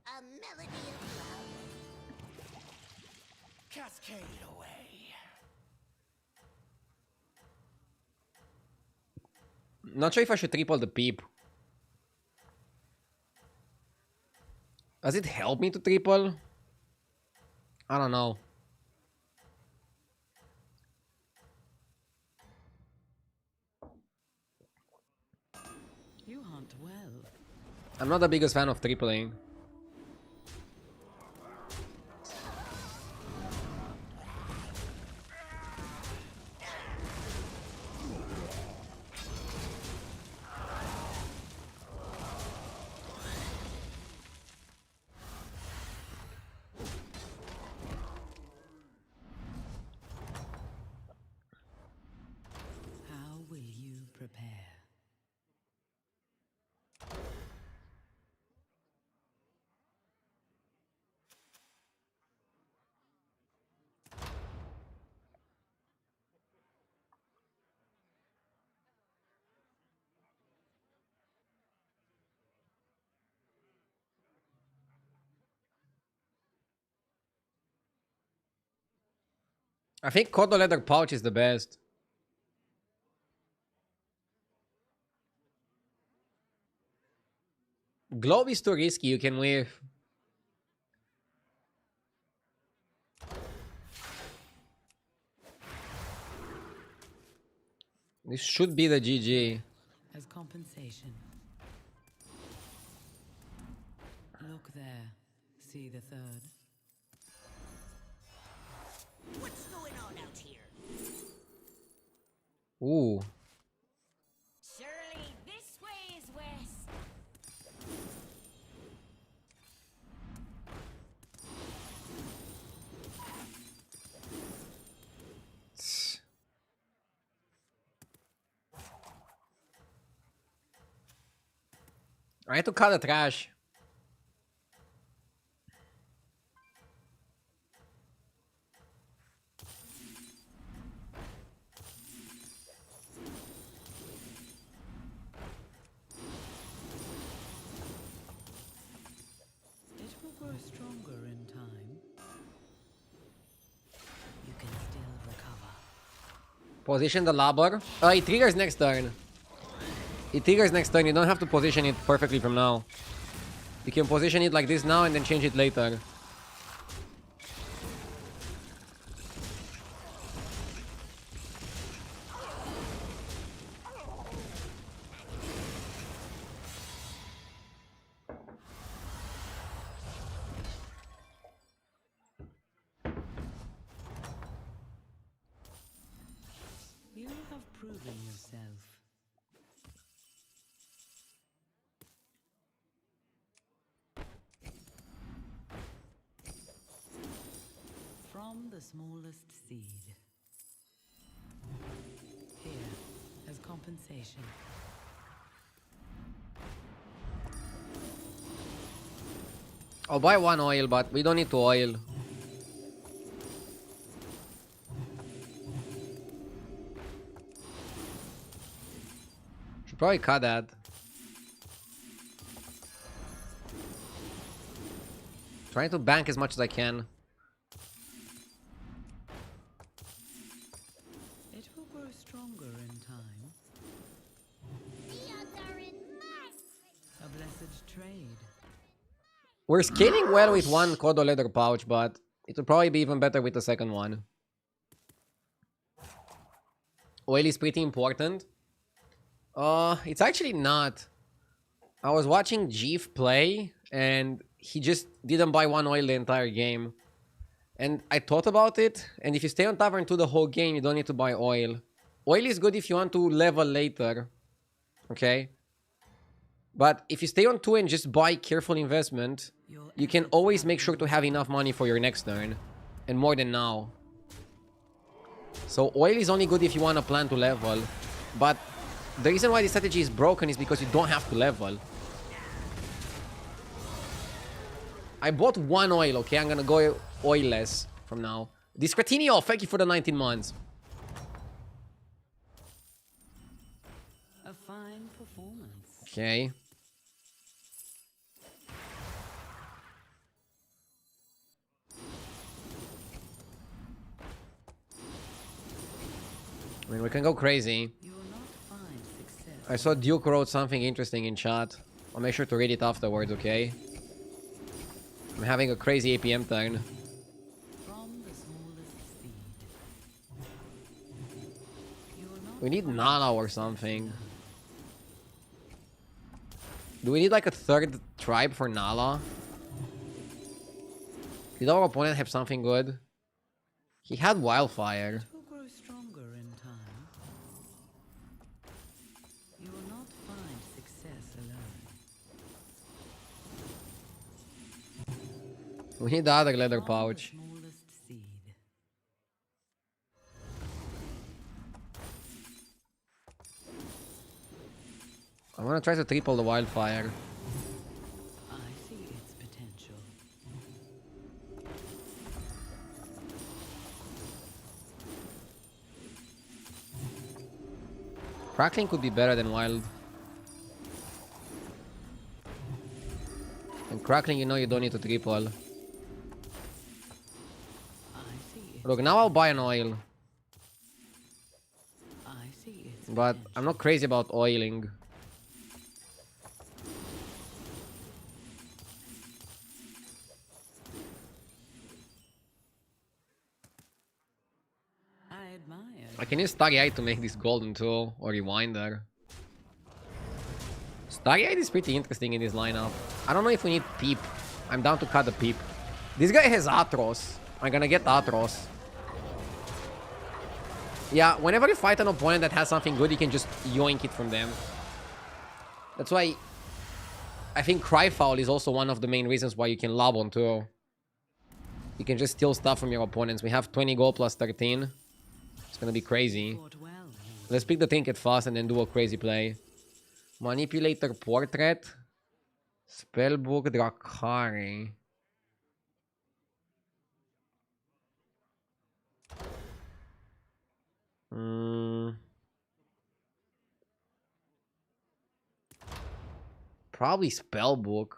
S4: A melody of love.
S3: Cascade away.
S1: Not sure if I should triple the peep. Does it help me to triple? I don't know.
S2: You hunt well.
S1: I'm not the biggest fan of tripling.
S2: How will you prepare?
S1: I think Kodo leather pouch is the best. Globe is too risky, you can whiff. This should be the GG.
S2: As compensation. Look there. See the third.
S4: What's going on out here?
S1: Ooh.
S4: Surely this way is west.
S1: I had to cut the trash.
S2: It will grow stronger in time. You can still recover.
S1: Position the labor. It triggers next turn. It triggers next turn. You don't have to position it perfectly from now. You can position it like this now and then change it later.
S2: You have proven yourself. From the smallest seed. Here, as compensation.
S1: I'll buy one oil, but we don't need to oil. Should probably cut that. Trying to bank as much as I can.
S2: It will grow stronger in time.
S4: The odds are in my
S2: A blessed trade.
S1: We're scaling well with one Kodo leather pouch, but it will probably be even better with the second one. Oil is pretty important. It's actually not. I was watching Jeef play, and he just didn't buy one oil the entire game. And I thought about it, and if you stay on Tavern 2 the whole game, you don't need to buy oil. Oil is good if you want to level later. Okay? But if you stay on 2 and just buy careful investment, you can always make sure to have enough money for your next turn. And more than now. So oil is only good if you want to plan to level. But the reason why this strategy is broken is because you don't have to level. I bought one oil, okay? I'm gonna go oilless from now. Discretinio, thank you for the 19 months.
S2: A fine performance.
S1: Okay. I mean, we can go crazy.
S2: You will not find success
S1: I saw Duke wrote something interesting in chat. I'll make sure to read it afterwards, okay? I'm having a crazy APM turn.
S2: From the smallest seed. You will not
S1: We need
S2: find
S1: Nala or
S2: success
S1: something.
S2: alone.
S1: Do we need like a third tribe for Nala? Did our opponent have something good? He had Wildfire.
S2: It will grow stronger in time. You will not find success alone.
S1: We need the other leather
S2: From
S1: pouch.
S2: the smallest seed.
S1: I wanna try to triple the Wildfire.
S2: I see its potential.
S1: Crackling could be better than Wild. And Crackling, you know you don't need to triple.
S2: I see its
S1: Look, now I'll buy an oil.
S2: I see its
S1: But I'm not crazy about oiling.
S2: I admire.
S1: I can use Starry Eye to make this golden tool or rewinder. Starry Eye is pretty interesting in this lineup. I don't know if we need Peep. I'm down to cut the Peep. This guy has Atros. I'm gonna get Atros. Yeah, whenever you fight an opponent that has something good, you can just yoink it from them. That's why I think Cryfoul is also one of the main reasons why you can lob on too. You can just steal stuff from your opponents. We have 20 gold plus 13. It's gonna be crazy.
S2: Fought well.
S1: Let's pick the trinket fast and then do a crazy play. Manipulator Portrait. Spellbook Drakari. Probably Spellbook.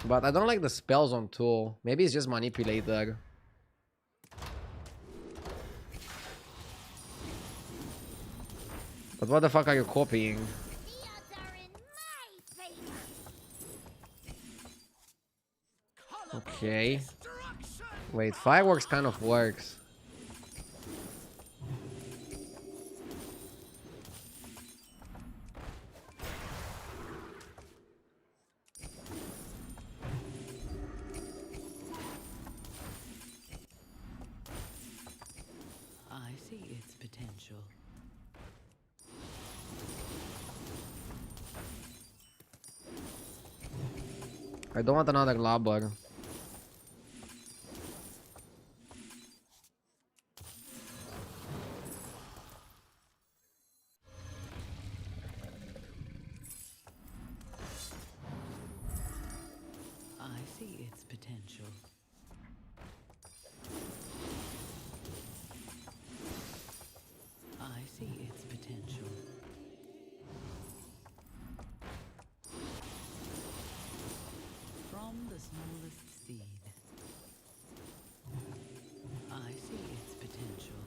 S1: But I don't like the spells on tool. Maybe it's just Manipulator. But what the fuck are you copying?
S4: The odds are in my favor.
S1: Okay. Wait, fireworks kind of works.
S2: I see its potential.
S1: I don't want another lobber.
S2: I see its potential. I see its potential. From the smallest seed. I see its potential.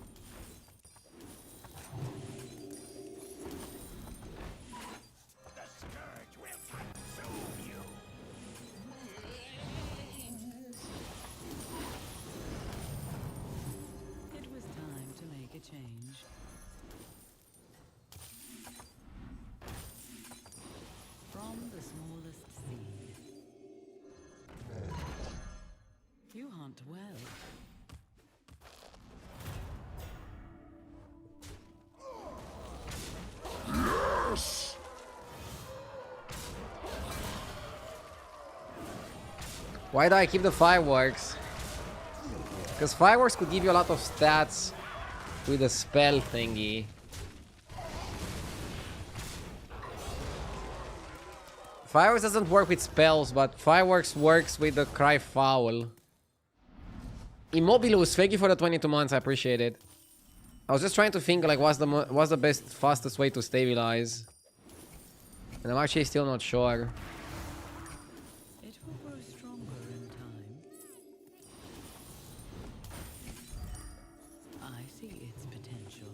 S3: The scourge will consume you.
S2: It was time to make a change. From the smallest seed. You hunt well.
S1: Why do I keep the fireworks? Because fireworks could give you a lot of stats with the spell thingy. Fireworks doesn't work with spells, but fireworks works with the cry foul. Immobilus, thank you for the 22 months, I appreciate it. I was just trying to think like what's the best, fastest way to stabilize. And I'm actually still not sure.
S2: It will grow stronger in time. I see its potential.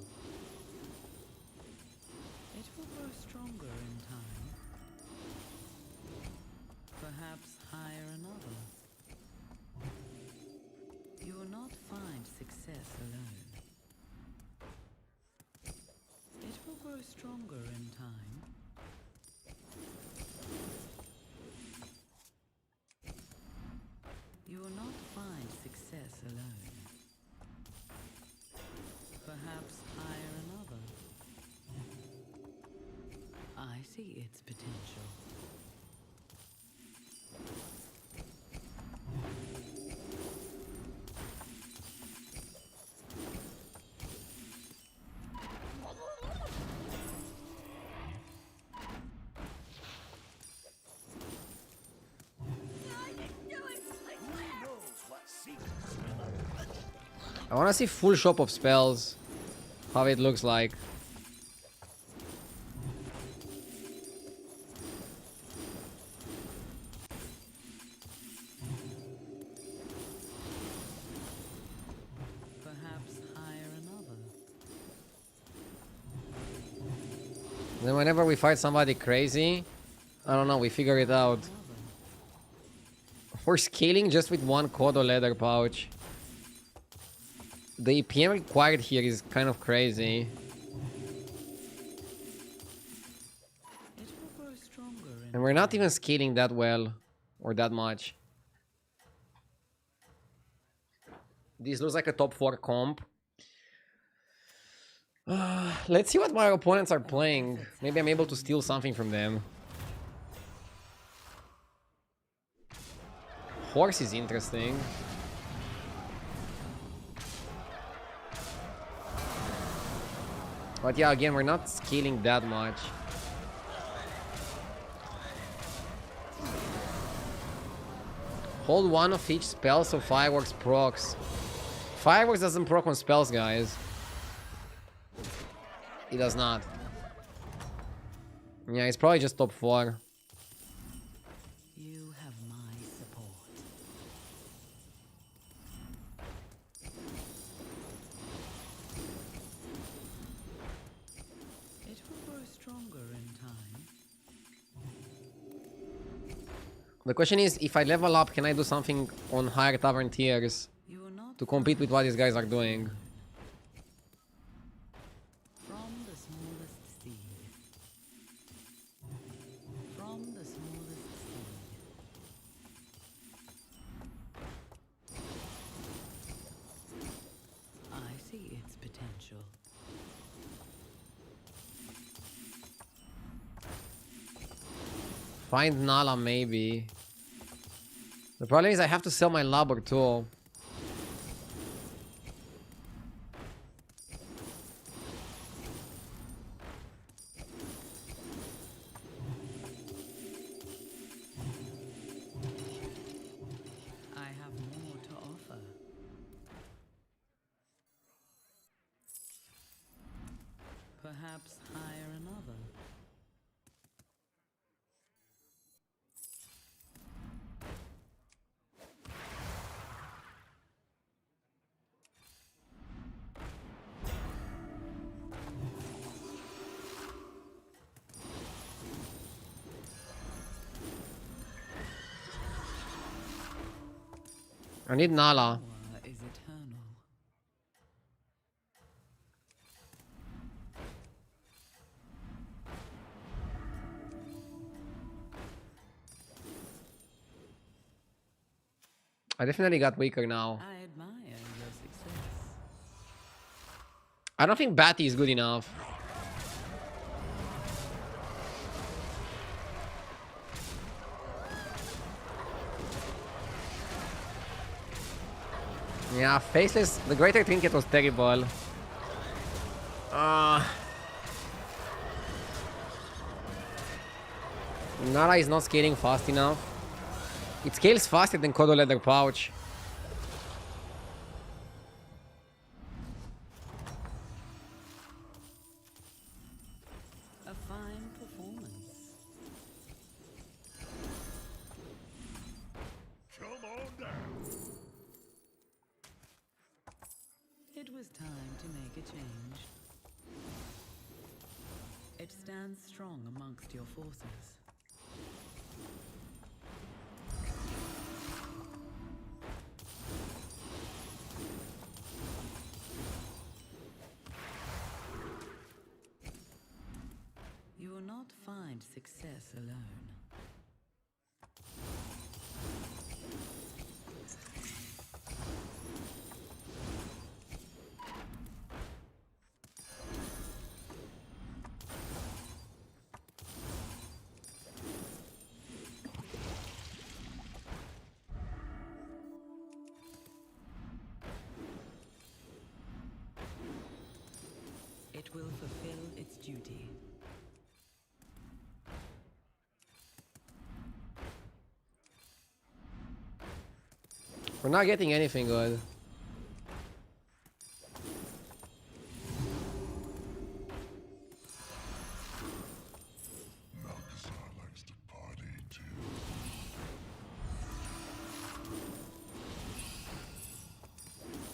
S2: It will grow stronger in time. Perhaps hire another. You will not find success alone. It will grow stronger in time. You will not find success alone. Perhaps hire another. I see its potential.
S1: I wanna see full shop of spells. How it looks like.
S2: Perhaps hire another.
S1: Then whenever we fight somebody crazy, I don't know, we figure it out. We're scaling just with one Kodo leather pouch. The EPM required here is kind of crazy.
S2: It will grow stronger in
S1: And we're not even scaling that well. Or that much. This looks like a top 4 comp. Let's see what my opponents are playing. Maybe I'm able to steal something from them. Horse is interesting. But yeah, again, we're not scaling that much. Hold one of each spell so fireworks procs. Fireworks doesn't proc on spells, guys. It does not. Yeah, it's probably just top 4.
S2: You have my support. It will grow stronger in time.
S1: The question is, if I level up, can I do something on higher tavern tiers
S2: You will not
S1: to compete with what these guys are doing?
S2: from the smallest seed. From the smallest seed. I see its potential.
S1: Find Nala, maybe. The problem is I have to sell my Labor too.
S2: I have more to offer. Perhaps hire another.
S1: I need Nala.
S2: Power is eternal.
S1: I definitely got weaker now.
S2: I admire your success.
S1: I don't think Batty is good enough. Yeah, Faceless, the Greater Trinket was terrible. Nara is not scaling fast enough. It scales faster than Kodo Leather Pouch.
S2: A fine performance.
S3: Come on down.
S2: It was time to make a change. It It stands strong amongst your forces. You will not find success alone. It will fulfill its duty.
S1: We're not getting anything good.
S3: Malkazar likes to party too.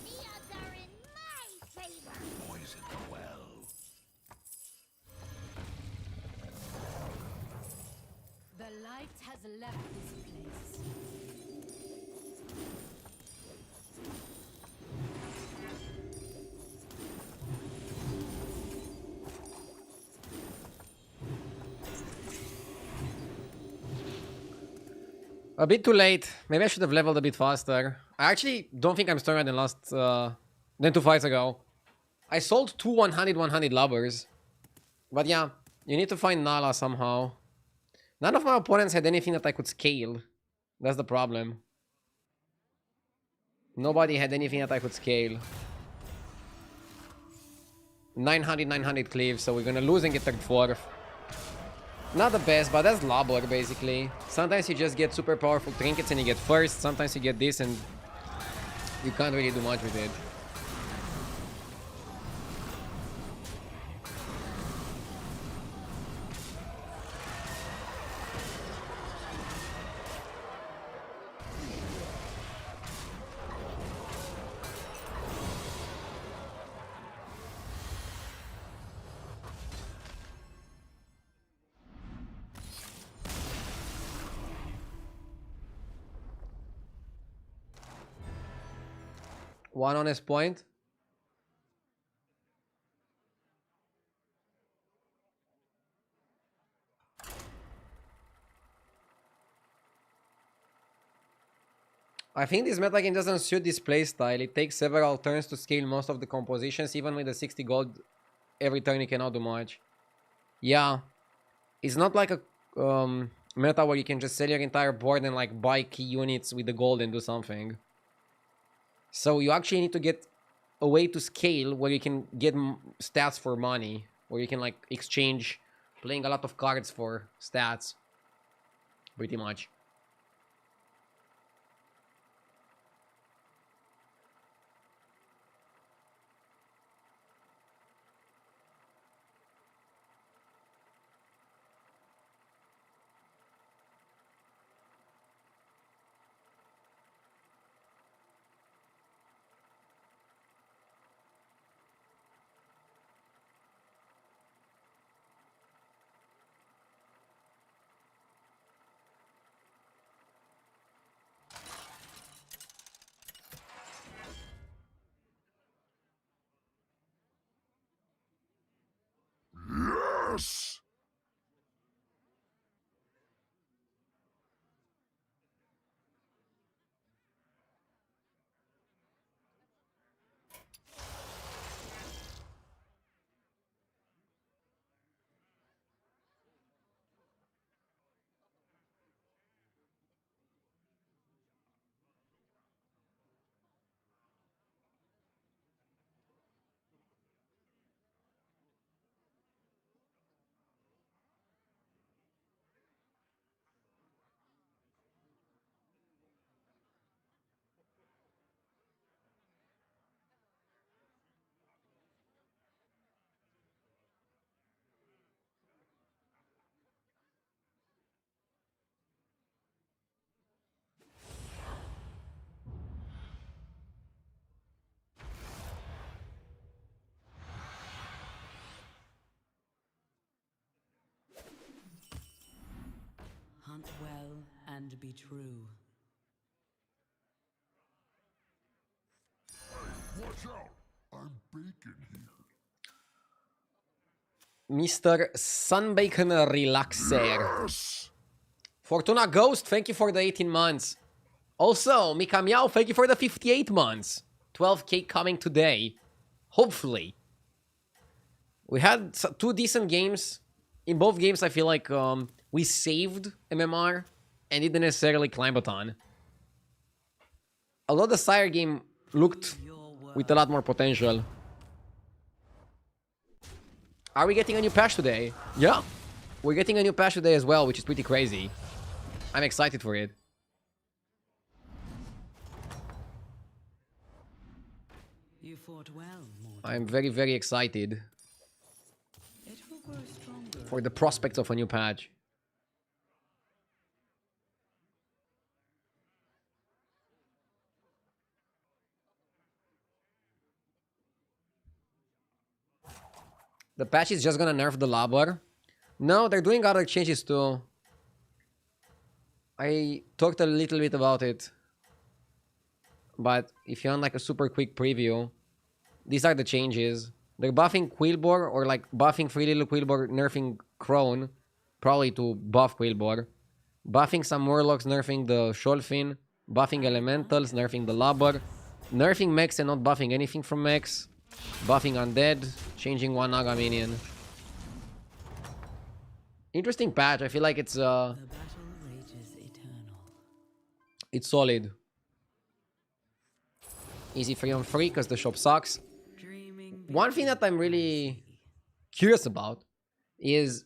S4: The odds are in my favor.
S3: Poison the well.
S4: The light has left this place.
S1: A bit too late. Maybe I should have leveled a bit faster. I actually don't think I'm stronger than 2 fights ago. I sold two 100 lubbers. But yeah, you need to find Nala somehow. None of my opponents had anything that I could scale. That's the problem. Nobody had anything that I could scale. 900 cleave, so we're gonna lose and get 4th. Not the best, but that's lobber basically. Sometimes you just get super powerful trinkets and you get first. Sometimes you get this and you can't really do much with it. One honest point. I think this metagame doesn't suit this playstyle. It takes several turns to scale most of the compositions. Even with the 60 gold, every turn you cannot do much. Yeah. It's not like a meta where you can just sell your entire board and like buy key units with the gold and do something. So you actually need to get a way to scale where you can get stats for money, where you can like exchange playing a lot of cards for stats, pretty much.
S3: Yes!
S2: be true.
S3: Watch out! I'm baking here.
S1: Mr. Sunbacon Relaxer.
S3: Yes!
S1: Fortuna Ghost, thank you for the 18 months. Also, Mika Meow, thank you for the 58 months. 12k coming today. Hopefully. We had two decent games. In both games, I feel like we saved MMR and didn't necessarily climb a ton. Although the Sire game looked with a lot more potential. Are we getting a new patch today? Yeah. We're getting a new patch today as well, which is pretty crazy. I'm excited for it.
S2: You fought well, Mortal.
S1: I'm very, very excited
S2: It will grow stronger.
S1: for the prospect of a new patch. The patch is just gonna nerf the Labor. No, they're doing other changes too. I talked a little bit about it. But if you want like a super quick preview, these are the changes. They're buffing Quillbor, or like buffing Free Little Quillbor, nerfing Crone, probably to buff Quillbor. Buffing some Murlocs, nerfing the Sholfin. Buffing Elementals, nerfing the Labor. Nerfing mechs and not buffing anything from mechs. Buffing Undead, changing one Naga minion. Interesting patch. I feel like it's
S2: The battle rages eternal.
S1: it's solid. Easy free on free because the shop sucks.
S2: Dreaming
S1: One thing that I'm really curious about is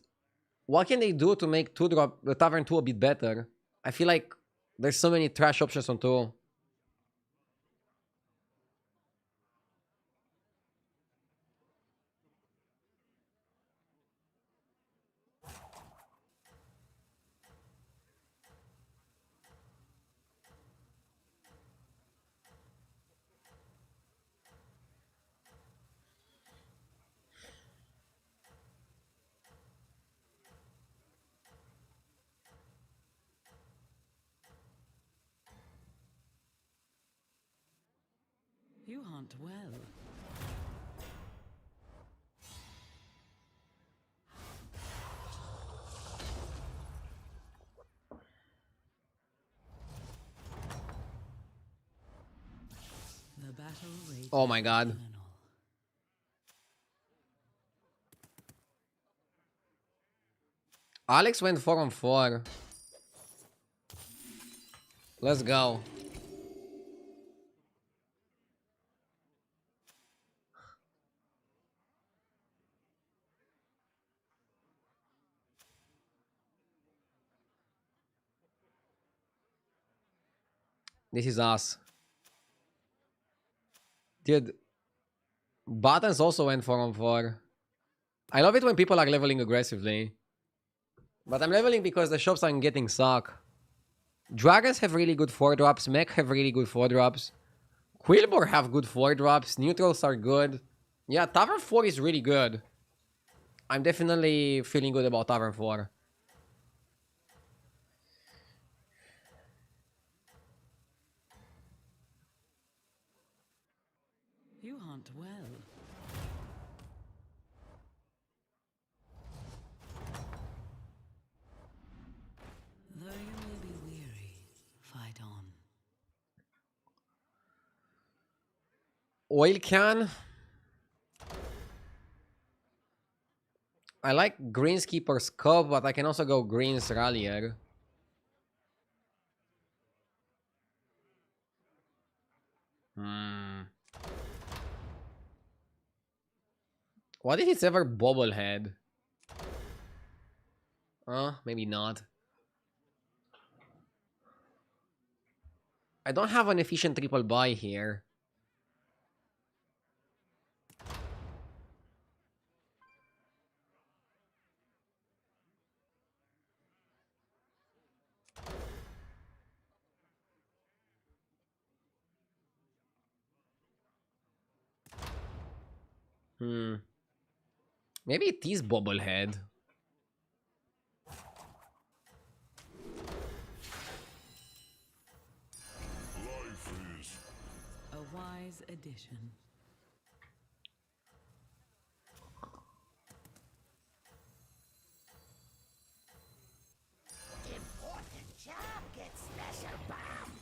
S1: what can they do to make the Tavern 2 a bit better? I feel like there's so many trash options on 2.
S2: You hunt well. The battle rages
S1: Oh my god.
S2: eternal.
S1: Alex went 4 on 4. Let's go. This is us. Dude, Buttons also went 4 on 4. I love it when people are leveling aggressively. But I'm leveling because the shops I'm getting suck. Dragons have really good 4-drops. Mech have really good 4-drops. Quillbor have good 4-drops. Neutrals are good. Yeah, Tavern 4 is really good. I'm definitely feeling good about Tavern 4.
S2: You hunt well. Though you may be weary, fight on.
S1: Oil can. I like Greenskeeper's Cup, but I can also go Green's Rallier. What if it's ever Bobblehead? Maybe not. I don't have an efficient triple buy here. Maybe it is Bobblehead.
S2: wise addition.
S4: Important job gets special bomb.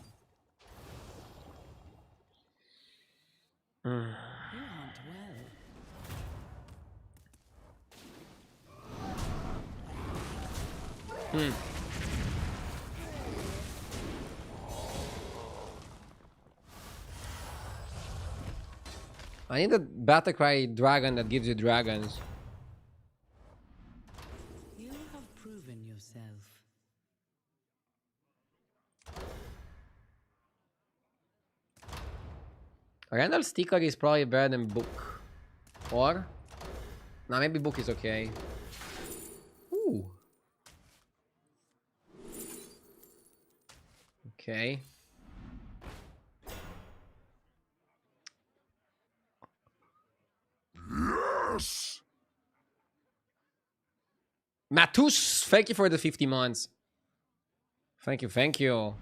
S2: You hunt well.
S1: I need a Battlecry dragon that gives you dragons.
S2: You have proven yourself.
S1: Randall Sticker is probably better than Book. Or? Nah, maybe Book is okay. Ooh. Okay.
S3: Yes!
S1: Matus, thank you for the 50 months. Thank you, thank you.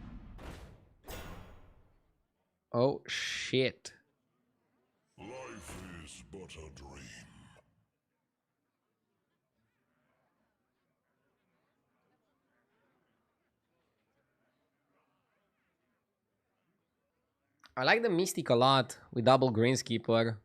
S1: Oh, shit.
S3: Life is but a dream.
S1: I like the Mystic a lot with double Greenskeeper.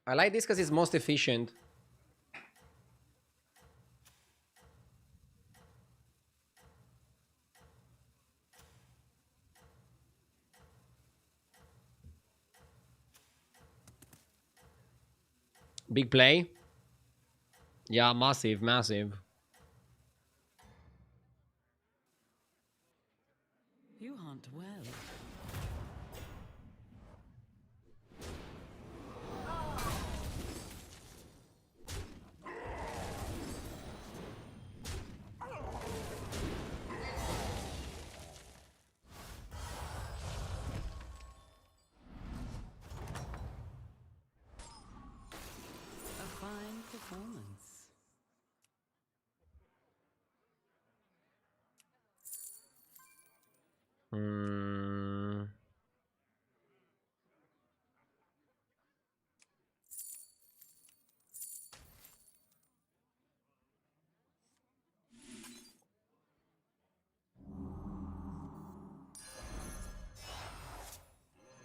S1: I like this because it's most efficient. Big play. Yeah, massive, massive.
S2: You hunt well. A fine performance.
S1: Hmm.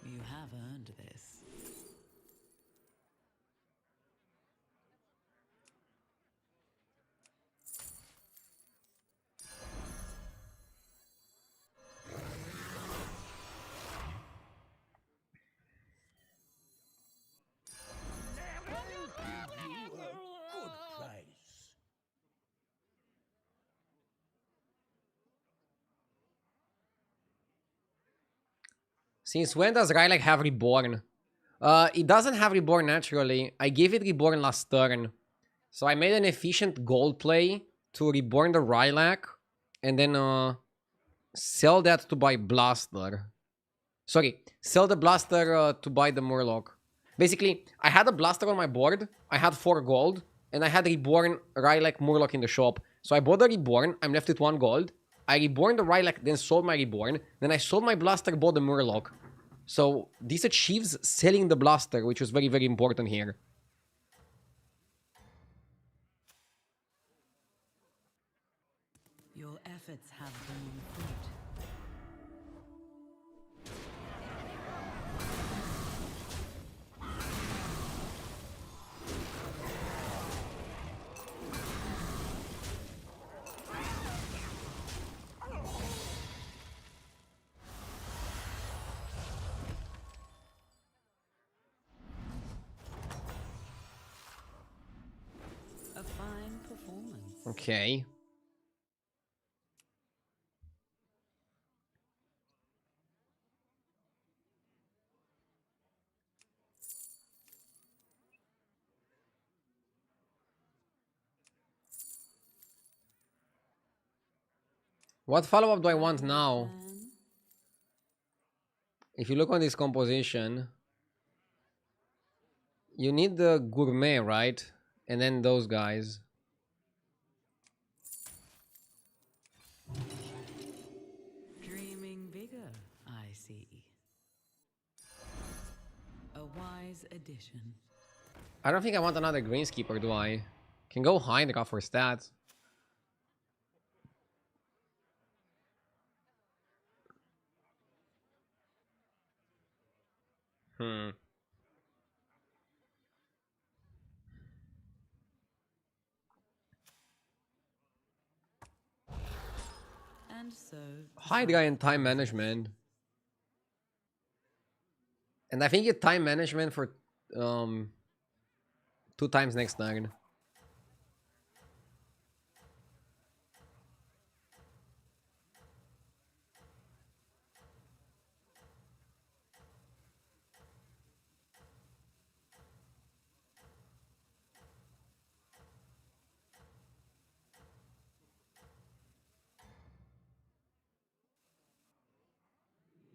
S2: You have earned this.
S3: Good price.
S1: Since when does Rylak have Reborn? It doesn't have Reborn naturally. I gave it Reborn last turn. So I made an efficient gold play to Reborn the Rylak and then sell that to buy Blaster. Sorry, sell the Blaster to buy the Murloc. Basically, I had a Blaster on my board, I had 4 gold, and I had Reborn Rylak Murloc in the shop. So I bought the Reborn, I'm left with 1 gold. I Reborn the Rylak, then sold my Reborn. Then I sold my Blaster, bought the Murloc. So this achieves selling the Blaster, which was very, very important here.
S2: Your efforts have borne fruit. A fine performance.
S1: Okay. What follow-up do I want now?
S2: Plan?
S1: If you look on this composition, you need the gourmet, right? And then those guys.
S2: Dreaming bigger, I see. A wise addition.
S1: I don't think I want another greenskeeper, do I? Can go Hydra for stats. Hmm.
S2: And so
S1: Hydra and time management. And I think it's time management for 2 times next turn.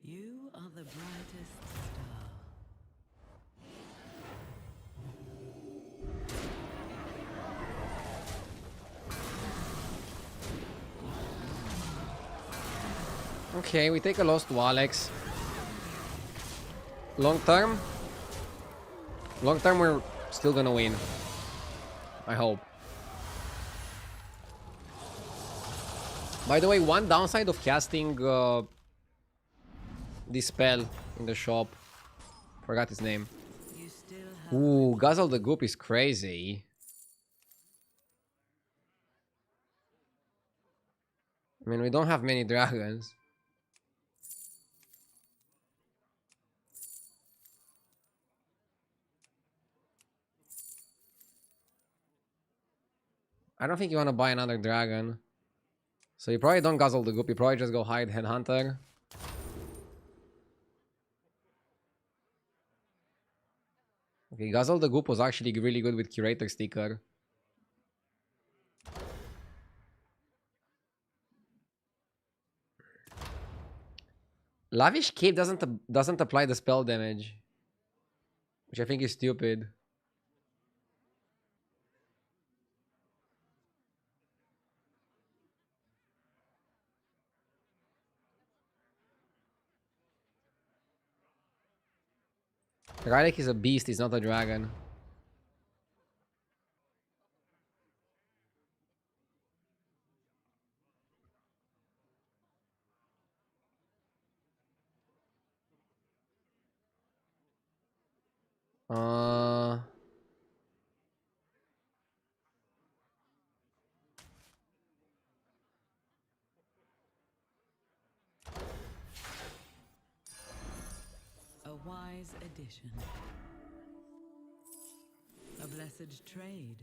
S2: you are the brightest star.
S1: Okay, we take a loss to Alex. Long term? Long term, we're still gonna win. I hope. By the way, one downside of casting this spell in the shop. Forgot his name.
S2: You still have
S1: Ooh, Guzzle the Goop is crazy. I mean, we don't have many dragons. I don't think you want to buy another dragon. So you probably don't Guzzle the Goop. You probably just go hide Headhunter. Okay, Guzzle the Goop was actually really good with Curator Sticker. Lavish Cape doesn't apply the spell damage, which I think is stupid. Rylek is a beast, he's not a dragon. Uh,
S2: a wise addition. A blessed trade.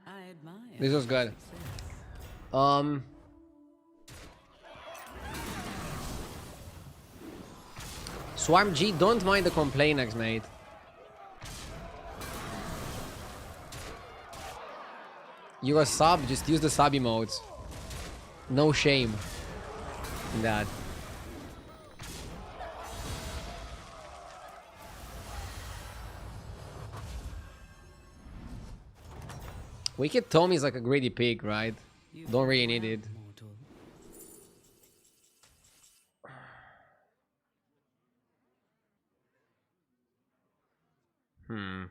S2: I admire.
S1: this was good.
S2: success.
S1: Swarm G, don't mind the complainers, mate. You're a sub, just use the sub emotes. No shame in that. Wicked Tommy is like a greedy pig, right?
S2: You
S1: Don't really need it.
S2: mortal.
S1: Hmm.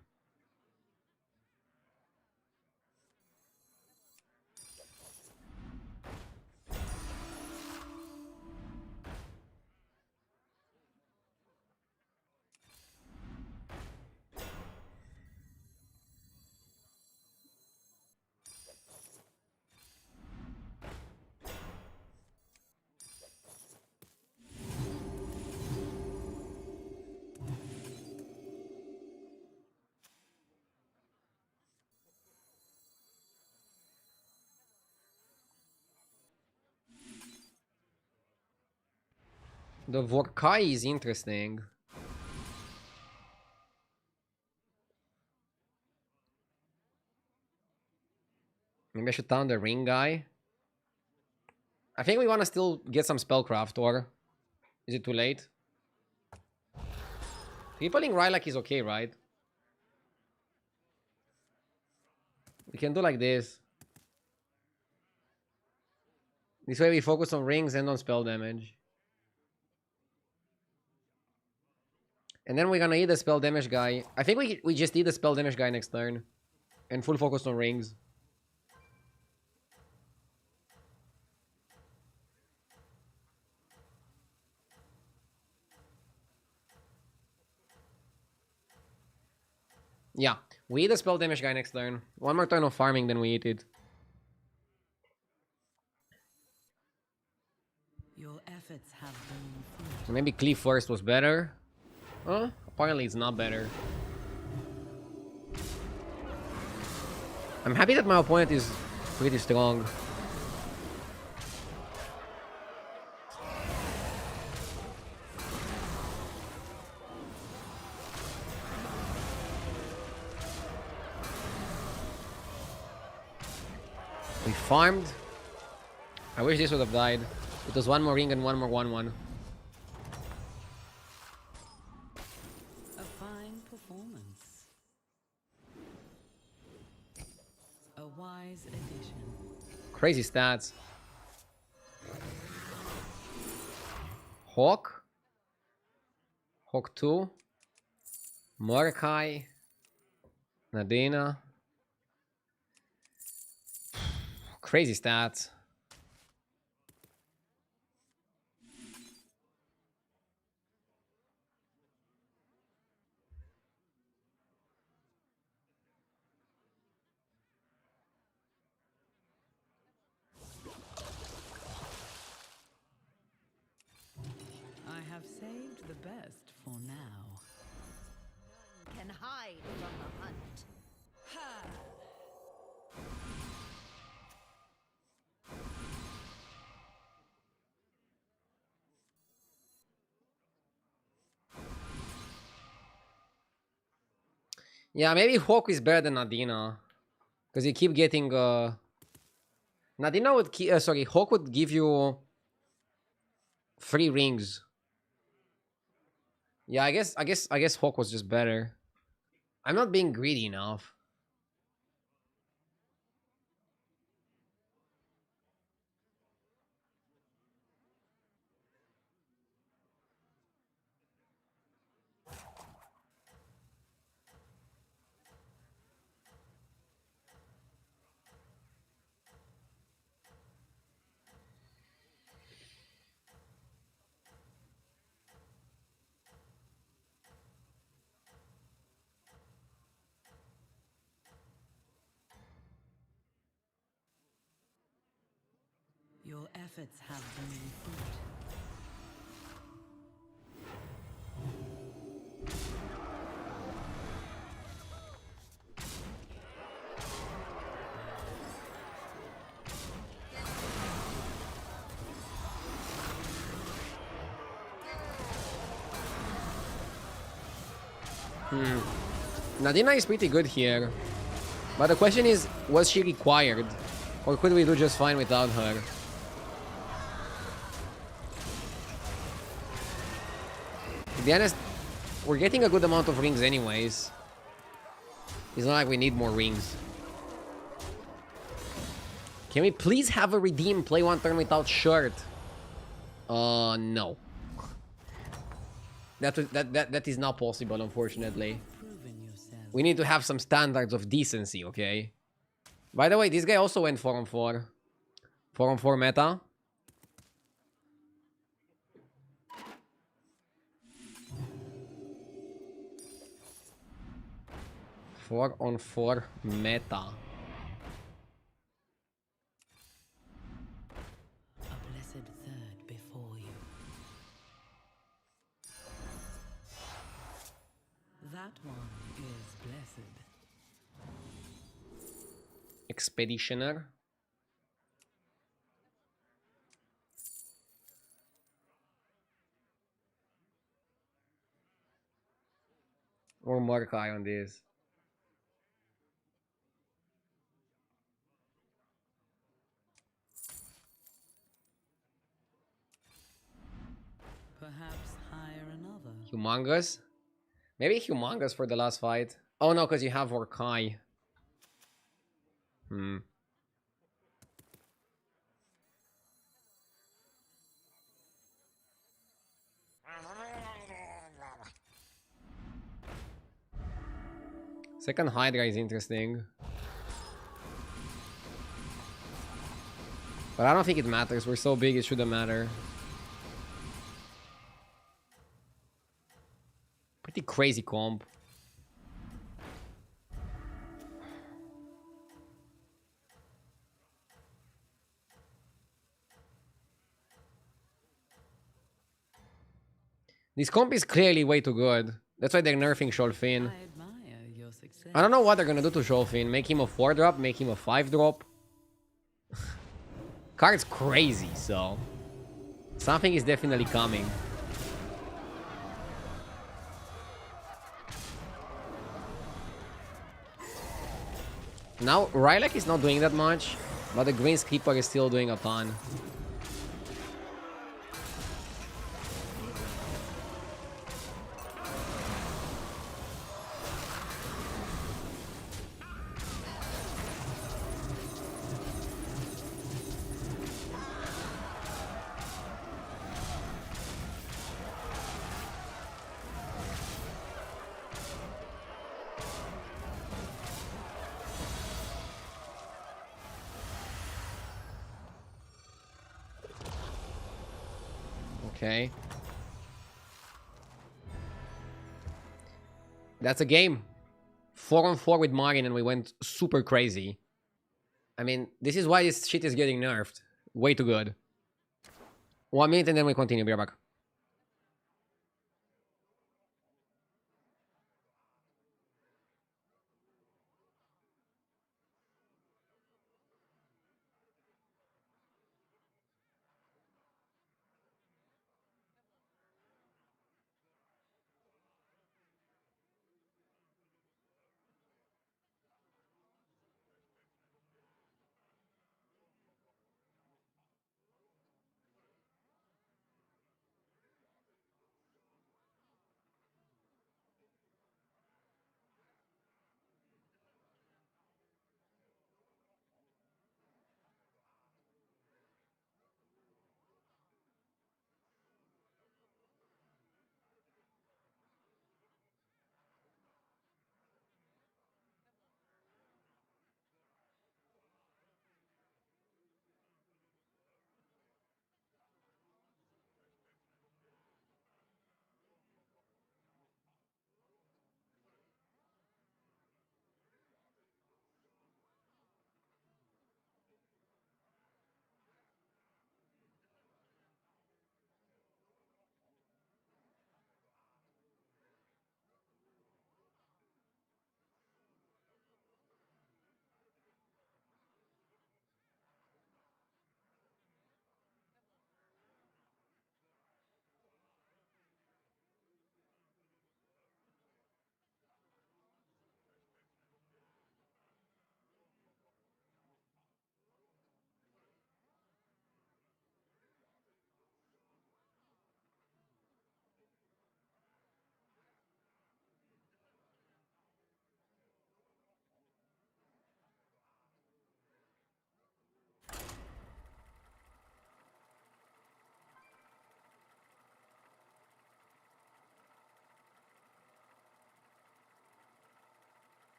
S1: The Vorkai is interesting. Maybe I should town the ring guy. I think we want to still get some spellcraft, or is it too late? Peopling Rylak is okay, right? We can do like this. This way we focus on rings and on spell damage. And then we're gonna eat the spell damage guy. I think we just eat the spell damage guy next turn. And full focus on rings. Yeah, we eat the spell damage guy next turn. One more turn of farming, then we eat it.
S2: Your efforts have borne fruit.
S1: So maybe Cleave first was better. Huh? Apparently it's not better. I'm happy that my opponent is pretty strong. We farmed. I wish this would have died. It was one more ring and one more 1/1.
S2: A fine performance. A wise addition.
S1: Crazy stats. Hawk. Hawk 2. Mordecai. Nadina. Crazy stats.
S2: I have saved the best for now.
S4: Can hide from the hunt.
S1: Yeah, maybe Hawk is better than Nadina. Because you keep getting... Nadina would... sorry, Hawk would give you... 3 rings. Yeah, I guess Hawk was just better. I'm not being greedy enough.
S2: Your efforts have borne fruit.
S1: Nadina is pretty good here. But the question is, was she required? Or could we do just fine without her? To be honest, we're getting a good amount of rings anyways. It's not like we need more rings. Can we please have a redeem play one turn without shirt? No. That is not possible, unfortunately.
S2: Proven yourself.
S1: We need to have some standards of decency, okay? By the way, this guy also went 4-on-4. 4-on-4 meta. Four-on-4 meta.
S2: A blessed third before you. That one is blessed.
S1: Expeditioner. Or Mordecai on this.
S2: Perhaps hire another.
S1: Humongous? Maybe Humongous for the last fight. Oh no, because you have Orkai. Hmm. Second Hydra is interesting. But I don't think it matters. We're so big, it shouldn't matter. Pretty crazy comp. This comp is clearly way too good. That's why they're nerfing Sholfin.
S2: I admire your success.
S1: I don't know what they're gonna do to Sholfin. Make him a 4-drop, make him a 5-drop. Card's crazy, so... something is definitely coming. Now, Rylak is not doing that much, but the Green Skipper is still doing a ton. Okay. That's a game. 4-on-4 with Marin and we went super crazy. I mean, this is why this shit is getting nerfed. Way too good. 1 minute and then we continue. Be right back.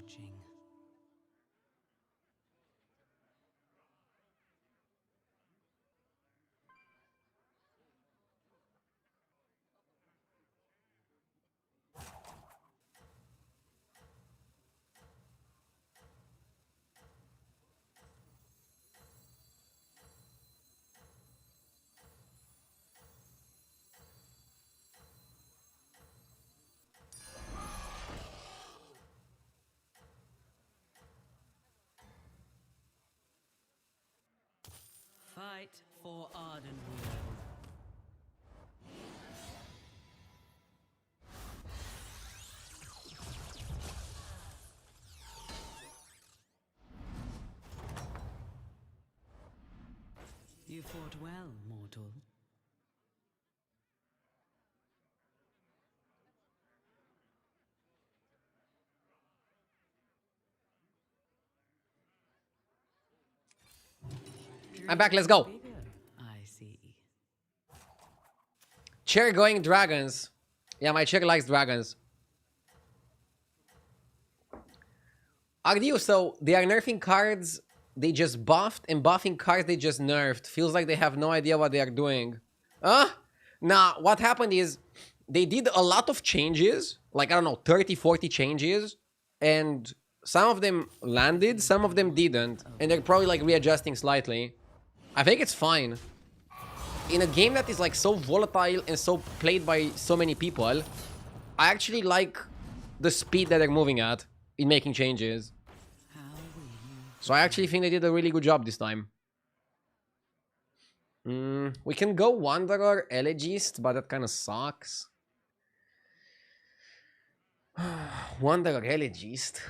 S2: watching. Fight for Ardenweald. You fought well, mortal.
S1: I'm back, let's go.
S2: Bigger, I see.
S1: Chair going dragons. Yeah, my chair likes dragons. Argue, so they are nerfing cards they just buffed and buffing cards they just nerfed. Feels like they have no idea what they are doing. Huh? Nah, what happened is they did a lot of changes, like, I don't know, 30, 40 changes, and some of them landed, some of them didn't, and they're probably like readjusting slightly. I think it's fine. In a game that is like so volatile and so played by so many people, I actually like the speed that they're moving at in making changes. So I actually think they did a really good job this time. We can go Wanderer, Elegist, but that kind of sucks. Wanderer, Elegist.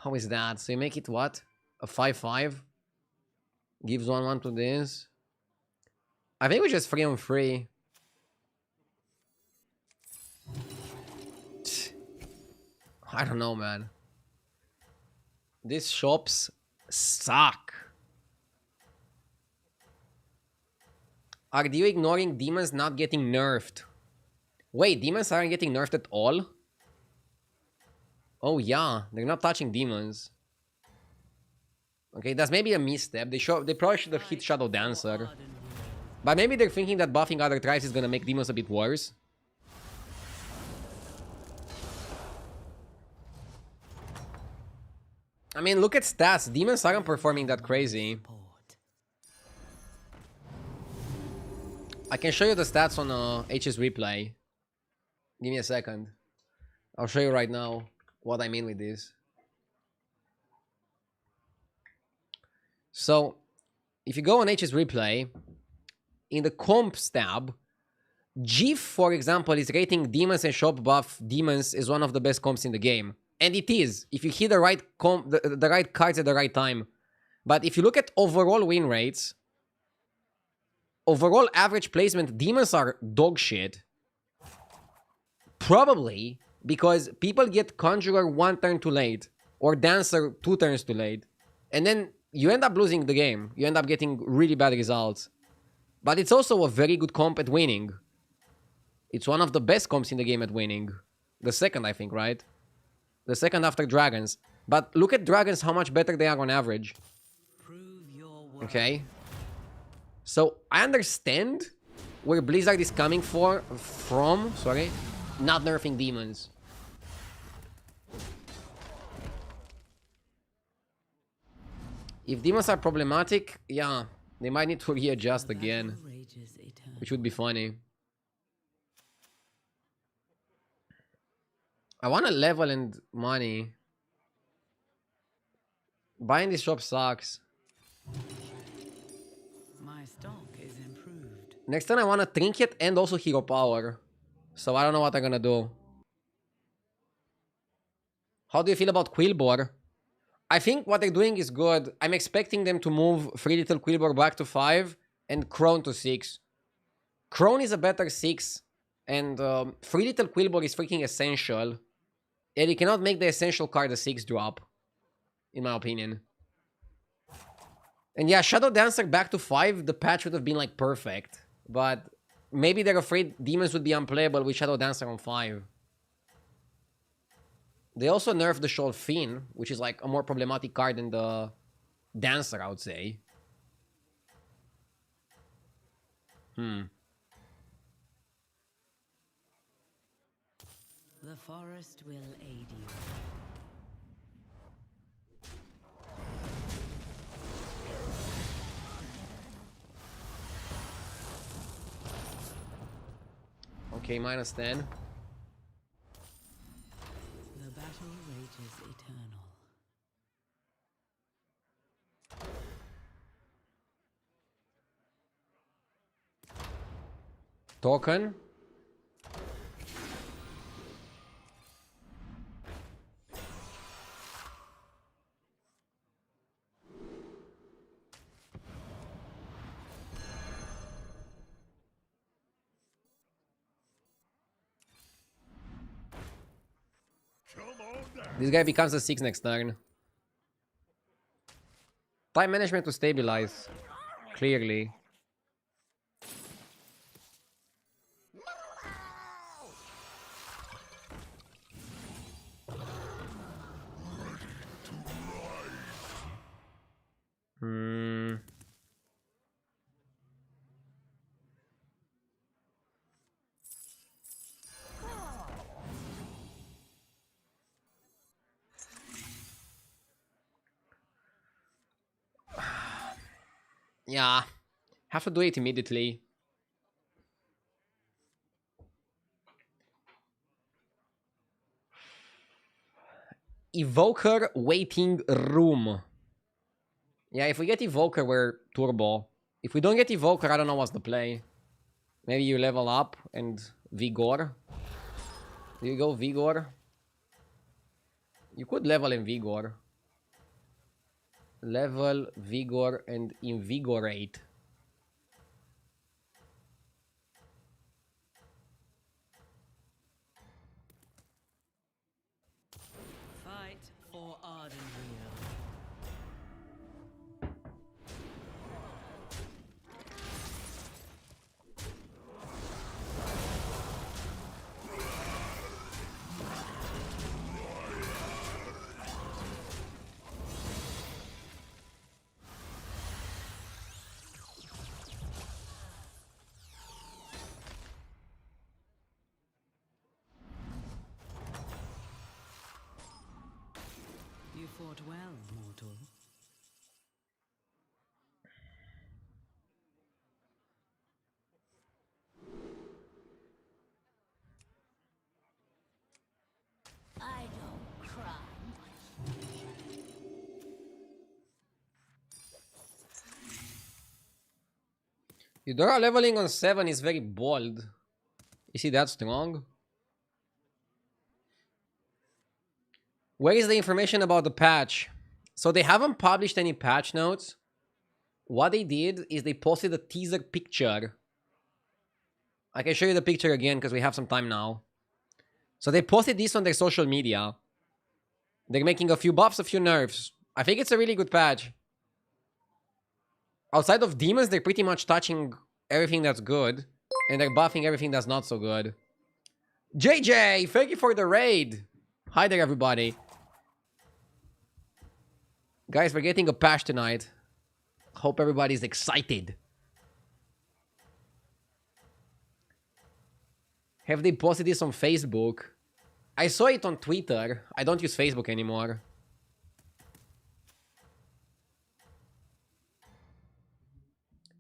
S1: How is that? So you make it what? A 5/5? Gives 1/1 to this. I think we just 3-on-3. I don't know, man. These shops suck. Are you ignoring demons not getting nerfed? Wait, demons aren't getting nerfed at all? Oh yeah, they're not touching demons. Okay, that's maybe a misstep. They probably should have hit Shadow Dancer. But maybe they're thinking that buffing other tribes is gonna make demons a bit worse. I mean, look at stats. Demons aren't performing that crazy. I can show you the stats on HS replay. Give me a second. I'll show you right now what I mean with this. So, if you go on HS replay, in the comps tab, GIF, for example, is rating demons and shop buff demons is one of the best comps in the game. And it is, if you hit the right the right cards at the right time. But if you look at overall win rates, overall average placement, demons are dog shit. Probably because people get Conjurer 1 turn too late, or Dancer 2 turns too late. And then you end up losing the game. You end up getting really bad results. But it's also a very good comp at winning. It's one of the best comps in the game at winning. The second, I think, right? The second after Dragons. But look at Dragons, how much better they are on average. Okay. So, I understand where Blizzard is coming from, not nerfing demons. If demons are problematic, yeah, they might need to readjust again, which would be funny. I want a level and money. Buying this shop sucks.
S2: My stock is improved.
S1: Next time I want a trinket and also hero power. So I don't know what I'm gonna do. How do you feel about Quillbor? I think what they're doing is good. I'm expecting them to move Free Little Quillbor back to 5 and Crone to 6. Crone is a better 6 and Free Little Quillbor is freaking essential. And you cannot make the essential card a 6 drop, in my opinion. And yeah, Shadow Dancer back to 5, the patch would have been like perfect. But maybe they're afraid demons would be unplayable with Shadow Dancer on 5. They also nerfed the Sholfin, which is like a more problematic card than the Dancer, I would say.
S2: The forest will aid you.
S1: Okay, -10.
S2: The battle rages eternal.
S1: Token. This guy becomes a 6 next turn. Time management to stabilize. Clearly. Yeah. Have to do it immediately. Evoker waiting room. Yeah, if we get Evoker, we're turbo. If we don't get Evoker, I don't know what's the play. Maybe you level up and Vigor. Do you go Vigor? You could level in Vigor. Level, Vigor, and Invigorate.
S2: Fight for Ardenweald. You fought well, mortal.
S4: I don't cry.
S1: Eudora leveling on 7 is very bold. Is he that strong? Where is the information about the patch? So they haven't published any patch notes. What they did is they posted a teaser picture. I can show you the picture again because we have some time now. So they posted this on their social media. They're making a few buffs, a few nerfs. I think it's a really good patch. Outside of demons, they're pretty much touching everything that's good. And they're buffing everything that's not so good. JJ, thank you for the raid. Hi there, everybody. Guys, we're getting a patch tonight. Hope everybody's excited. Have they posted this on Facebook? I saw it on Twitter. I don't use Facebook anymore.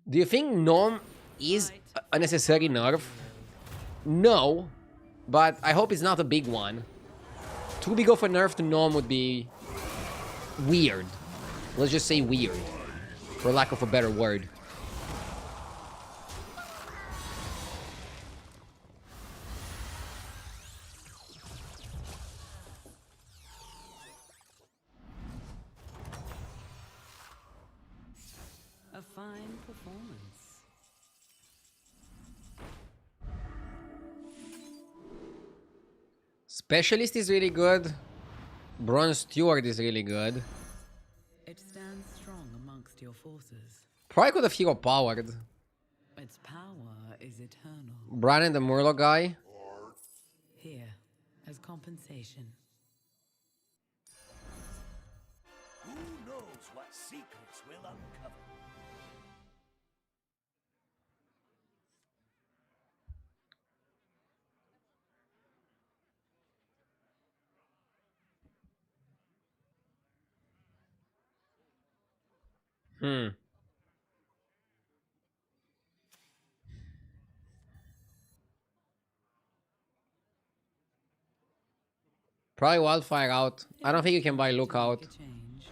S1: Do you think Gnome is a necessary nerf? No, but I hope it's not a big one. Too big of a nerf to Gnome would be weird. Let's just say weird, for lack of a better word.
S2: A fine performance.
S1: Specialist is really good. Bronze Steward is really good.
S2: It stands strong amongst your forces.
S1: Probably could have hero powered.
S2: Its power is eternal.
S1: Bran and the Murloc guy.
S2: Here, as compensation.
S5: secrets will uncover.
S1: Probably wildfire out. I don't think you can buy lookout.
S2: Make a change.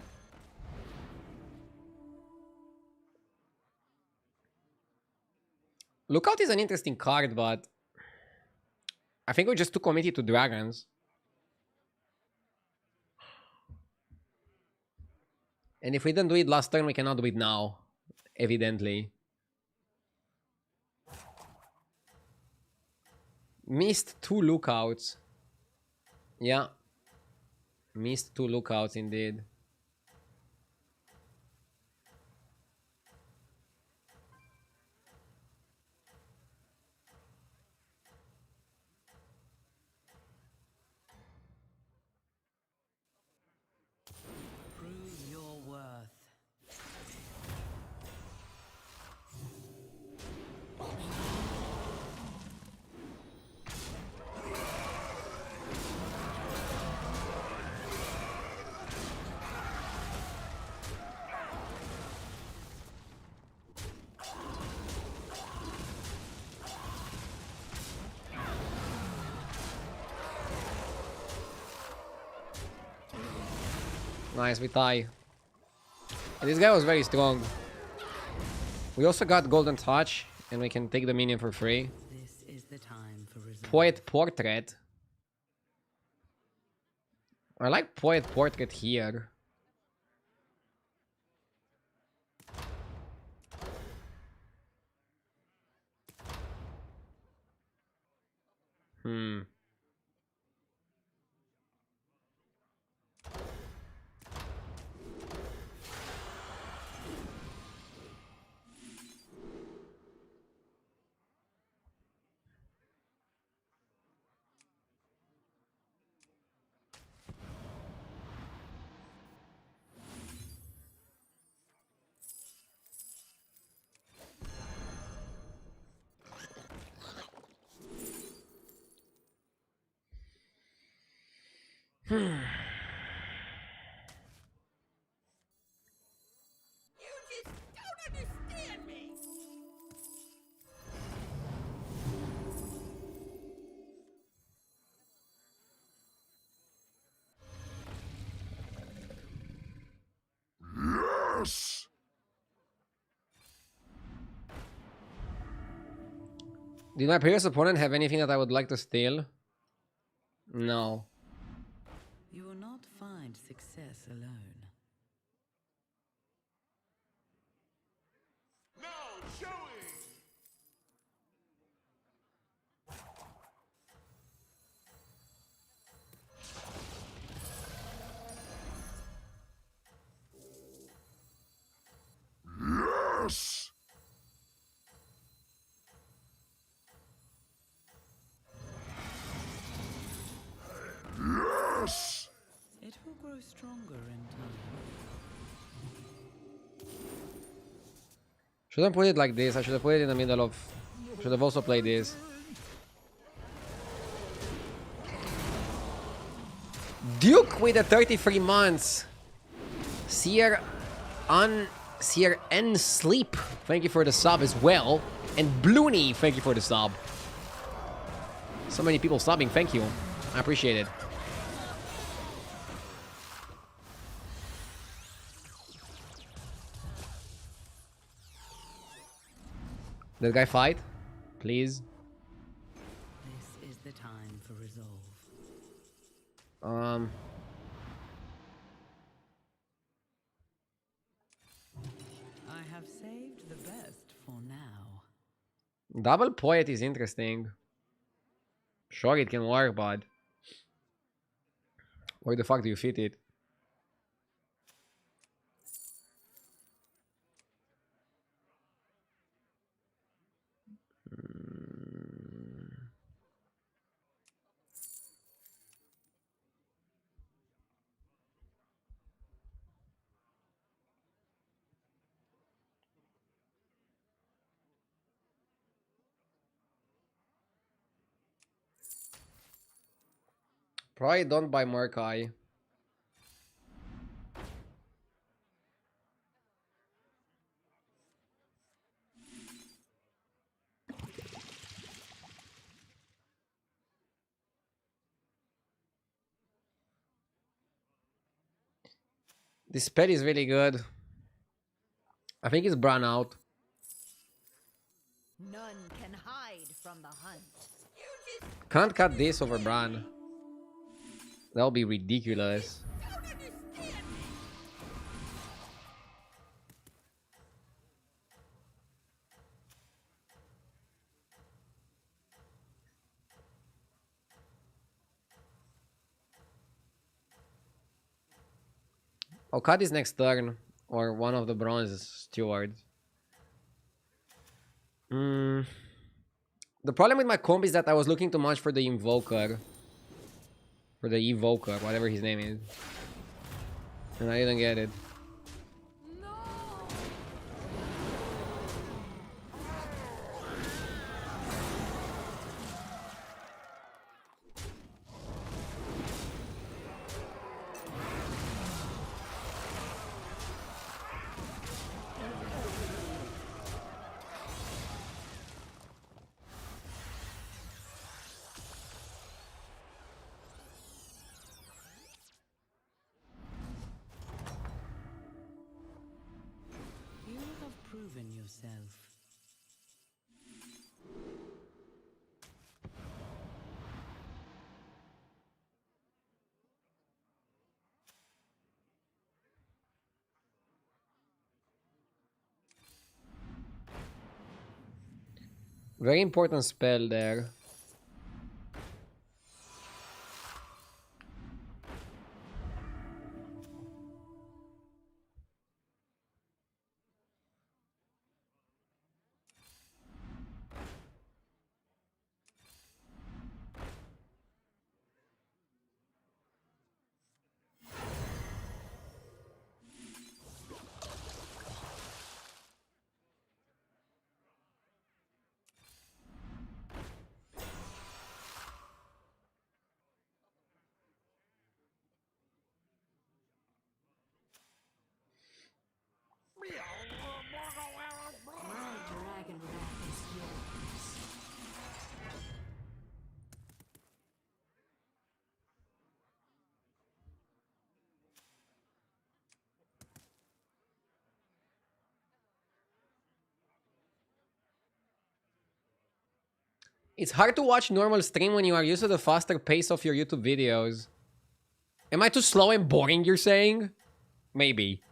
S1: Lookout is an interesting card, but I think we're just too committed to dragons. And if we didn't do it last turn, we cannot do it now. Evidently. Missed 2 lookouts. Yeah. Missed 2 lookouts indeed.
S2: Prove your worth.
S1: Nice, we tie. And this guy was very strong. We also got Golden Touch, and we can take the minion for free.
S2: This is the time for resolve.
S1: Poet Portrait. I like Poet Portrait here.
S4: You just don't understand me!
S3: Yes!
S1: Did my previous opponent have anything that I would like to steal? No.
S2: You will not find success alone.
S3: Now showing! Yes! Yes!
S2: It will grow stronger in time.
S1: Shouldn't put it like this. I should have put it in the middle of... Should have also played this. Duke with the 33 months. Seer N Sleep, thank you for the sub as well. And Bloony, thank you for the sub. So many people subbing, thank you. I appreciate it. That guy fight? Please.
S2: This is the time for resolve. I have saved the best for now.
S1: Double Poet is interesting. Sure, it can work, but... Where the fuck do you fit it? Probably don't buy Murkai. This pet is really good. I think it's Brown out.
S4: None can hide from the hunt.
S1: Can't cut this over Bran. That'll be ridiculous. I'll cut this next turn, or one of the bronze stewards. The problem with my comp is that I was looking too much for the invoker. For the evoker, whatever his name is. And I didn't get it.
S2: You have proven yourself.
S1: Very important spell there.
S4: My dragon wrath is yours.
S1: It's hard to watch normal stream when you are used to the faster pace of your YouTube videos. Am I too slow and boring, you're saying? Maybe.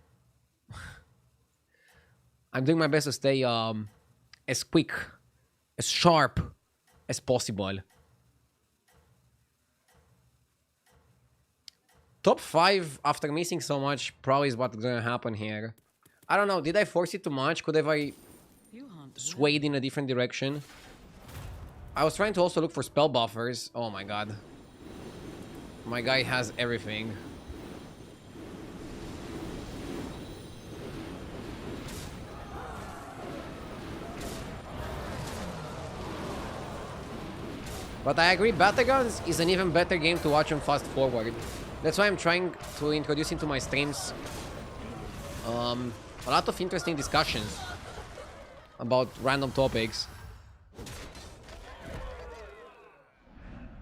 S1: I'm doing my best to stay as quick, as sharp as possible. Top 5 after missing so much probably is what's gonna happen here. I don't know, did I force it too much? Could have I
S2: You hunt
S1: swayed in a different direction? I was trying to also look for spell buffers. Oh my god. My guy has everything. But I agree, battlegrounds is an even better game to watch on fast forward. That's why I'm trying to introduce into my streams a lot of interesting discussions about random topics,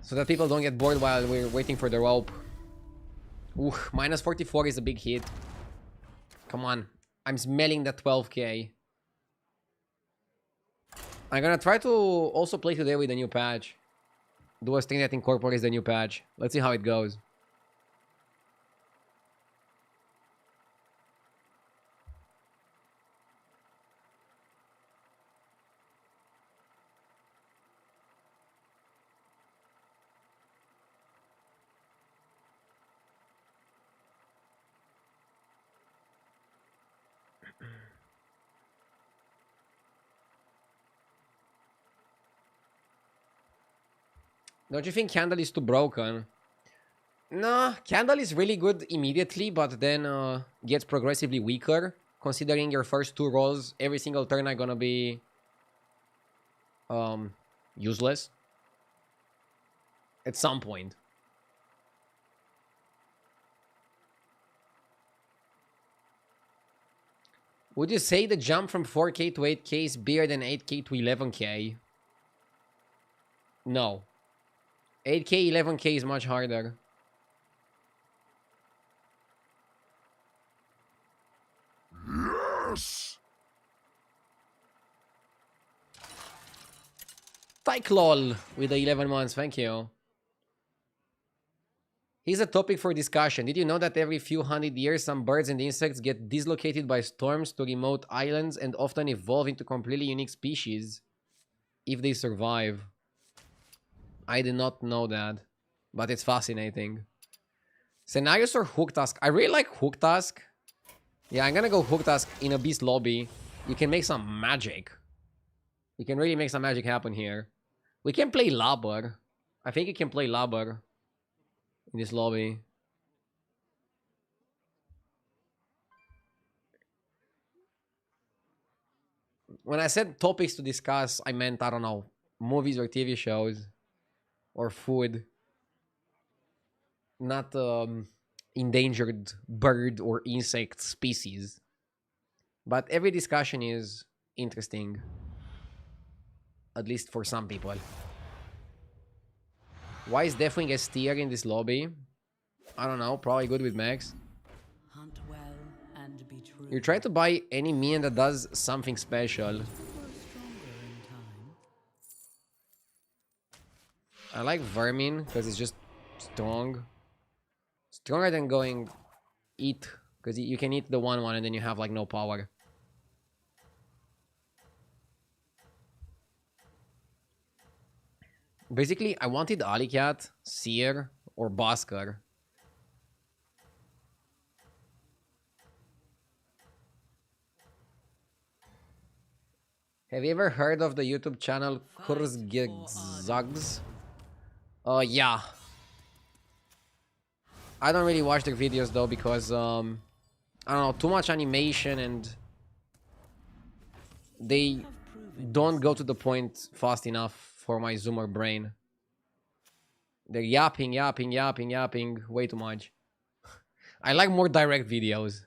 S1: so that people don't get bored while we're waiting for the rope. Ooh, minus 44 is a big hit. Come on, I'm smelling that 12k. I'm gonna try to also play today with the new patch. Do a stream that incorporates the new patch. Let's see how it goes. Don't you think Candle is too broken? Nah, Candle is really good immediately, but then gets progressively weaker. Considering your first 2 rolls, every single turn are gonna be useless. At some point. Would you say the jump from 4K to 8K is bigger than 8K to 11K? No. 8K, 11K is much harder.
S3: Yes!
S1: Tyclol with the 11 months, thank you. Here's a topic for discussion. Did you know that every few hundred years some birds and insects get dislocated by storms to remote islands and often evolve into completely unique species if they survive? I did not know that, but it's fascinating. Scenarios or Hook Task? I really like Hook Task. Yeah, I'm gonna go Hook Task in a Beast lobby. You can make some magic. You can really make some magic happen here. We can play Labor. I think you can play Labor in this lobby. When I said topics to discuss, I meant, I don't know, movies or TV shows or food. Not endangered bird or insect species. But every discussion is interesting. At least for some people. Why is Deathwing S tier in this lobby? I don't know, probably good with Max.
S2: Hunt well and be true.
S1: You're trying to buy any minion that does something special.
S2: Grow stronger in time.
S1: I like Vermin because it's just strong. Stronger than going eat, because you can eat the 1/1 and then you have like no power. Basically, I wanted Alicat, Seer, or Basker. Have you ever heard of the YouTube channel Kurzgezags? Yeah. I don't really watch their videos though because I don't know, too much animation and they don't go to the point fast enough for my zoomer brain. They're yapping way too much. I like more direct videos.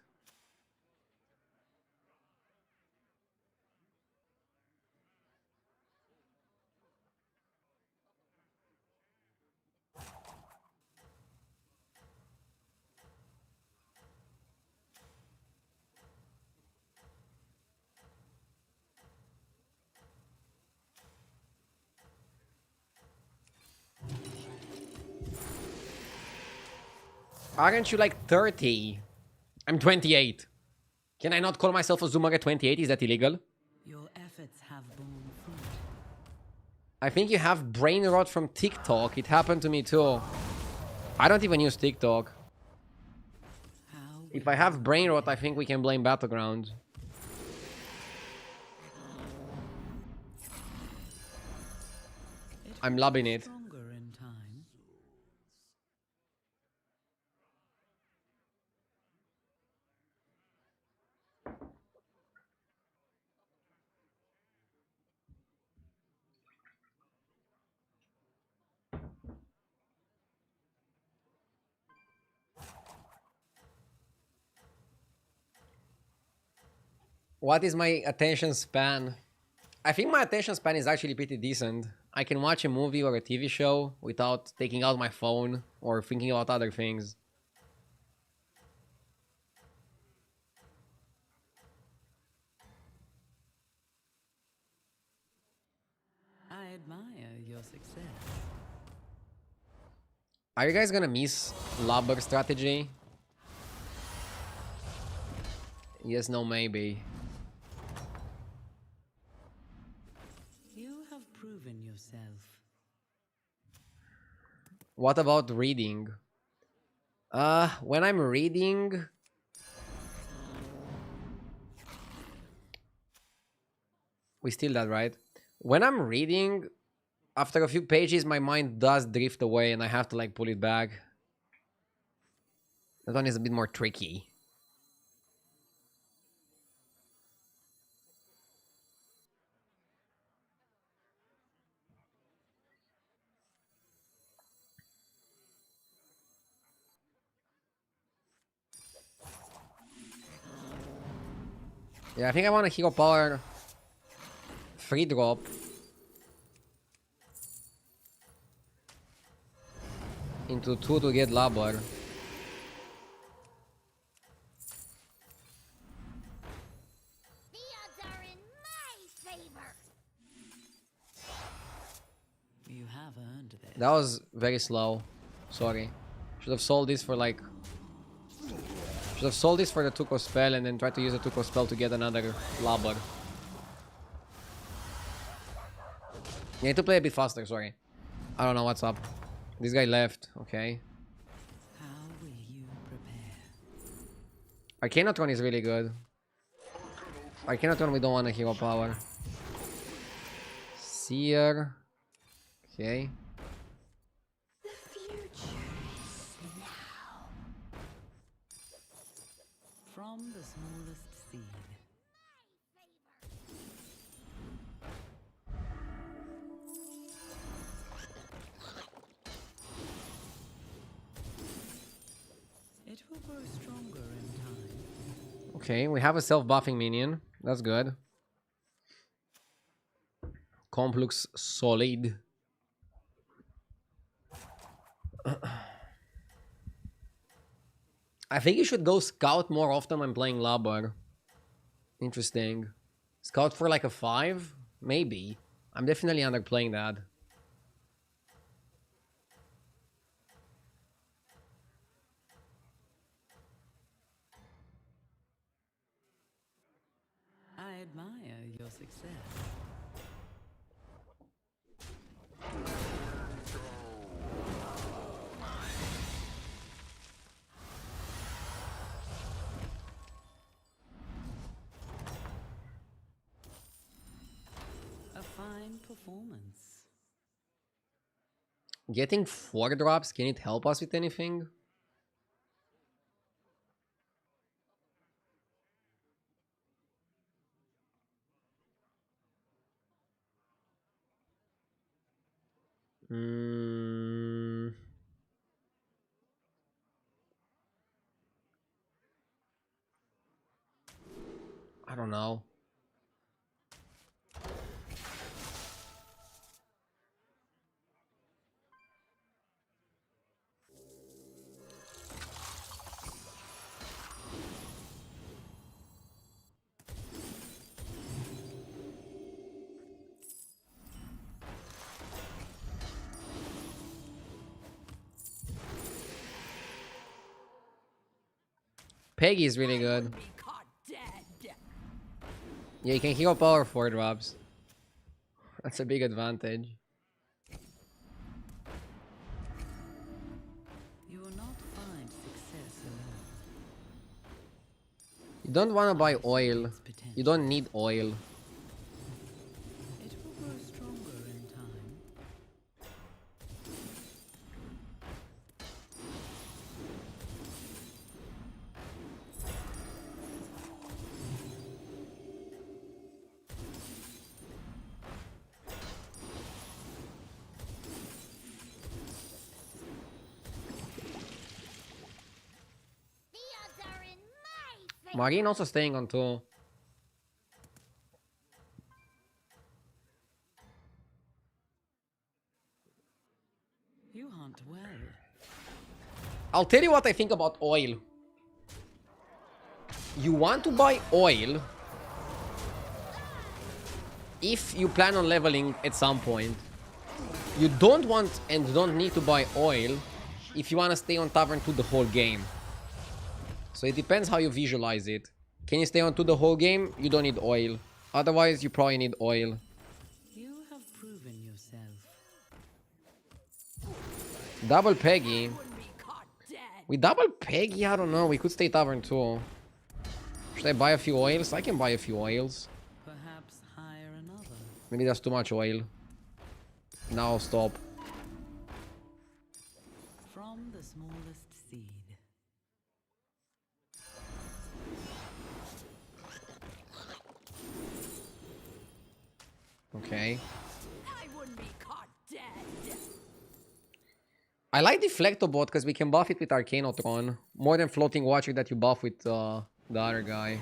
S1: Aren't you like 30? I'm 28. Can I not call myself a zoomer at 28? Is that illegal?
S2: Your efforts have borne fruit.
S1: I think you have brain rot from TikTok. It happened to me too. I don't even use TikTok.
S2: How
S1: If I have brain rot, I think we can blame battlegrounds. I'm loving it.
S2: stronger in time.
S1: What is my attention span? I think my attention span is actually pretty decent. I can watch a movie or a TV show without taking out my phone or thinking about other things.
S2: I admire your success.
S1: Are you guys gonna miss Labber strategy? Yes, no, maybe.
S2: You have proven yourself.
S1: What about reading? When I'm reading... We steal that, right? When I'm reading, after a few pages, my mind does drift away and I have to like pull it back. That one is a bit more tricky. Yeah, I think I want a hero power free drop. Into 2 to get Labor.
S4: The odds are in my favor.
S2: You have earned this.
S1: That was very slow. Sorry. Should have sold this for like... Should have sold this for the Tuko spell and then tried to use the Tuko spell to get another Labor. You need to play a bit faster, sorry. I don't know what's up. This guy left, okay.
S2: How will you prepare?
S1: Arcanotron is really good. Arcanotron we don't want a hero power. Seer. Okay.
S4: The future is now.
S2: From the smallest seed. It will grow stronger in time.
S1: Okay, we have a self-buffing minion. That's good. Comp looks solid. I think you should go scout more often when playing Labor. Interesting. Scout for like a 5? Maybe. I'm definitely underplaying that.
S2: I admire your success. A fine performance.
S1: Getting 4 drops, can it help us with anything? I don't know. Peggy is really good.
S4: Be caught dead.
S1: Yeah, you can hero power 4 drops. That's a big advantage.
S2: You will not find success alone.
S1: You don't want to buy oil. You don't need oil.
S2: It will grow stronger in time.
S4: The odds are in my favor.
S1: Marine also staying on 2.
S2: You hunt well.
S1: I'll tell you what I think about oil. You want to buy oil if you plan on leveling at some point. You don't want and don't need to buy oil if you want to stay on Tavern 2 the whole game. So it depends how you visualize it. Can you stay on 2 the whole game? You don't need oil. Otherwise, you probably need oil.
S2: You have proven yourself.
S1: Double Peggy.
S4: Be caught dead.
S1: We double Peggy? I don't know. We could stay Tavern 2. Should I buy a few oils? I can buy a few oils.
S2: Perhaps hire another.
S1: Maybe that's too much oil. Now I'll stop.
S2: From the smallest seed.
S1: Okay.
S4: I wouldn't be caught dead.
S1: I like Deflectobot because we can buff it with Arcanotron. More than Floating Watcher that you buff with the other guy.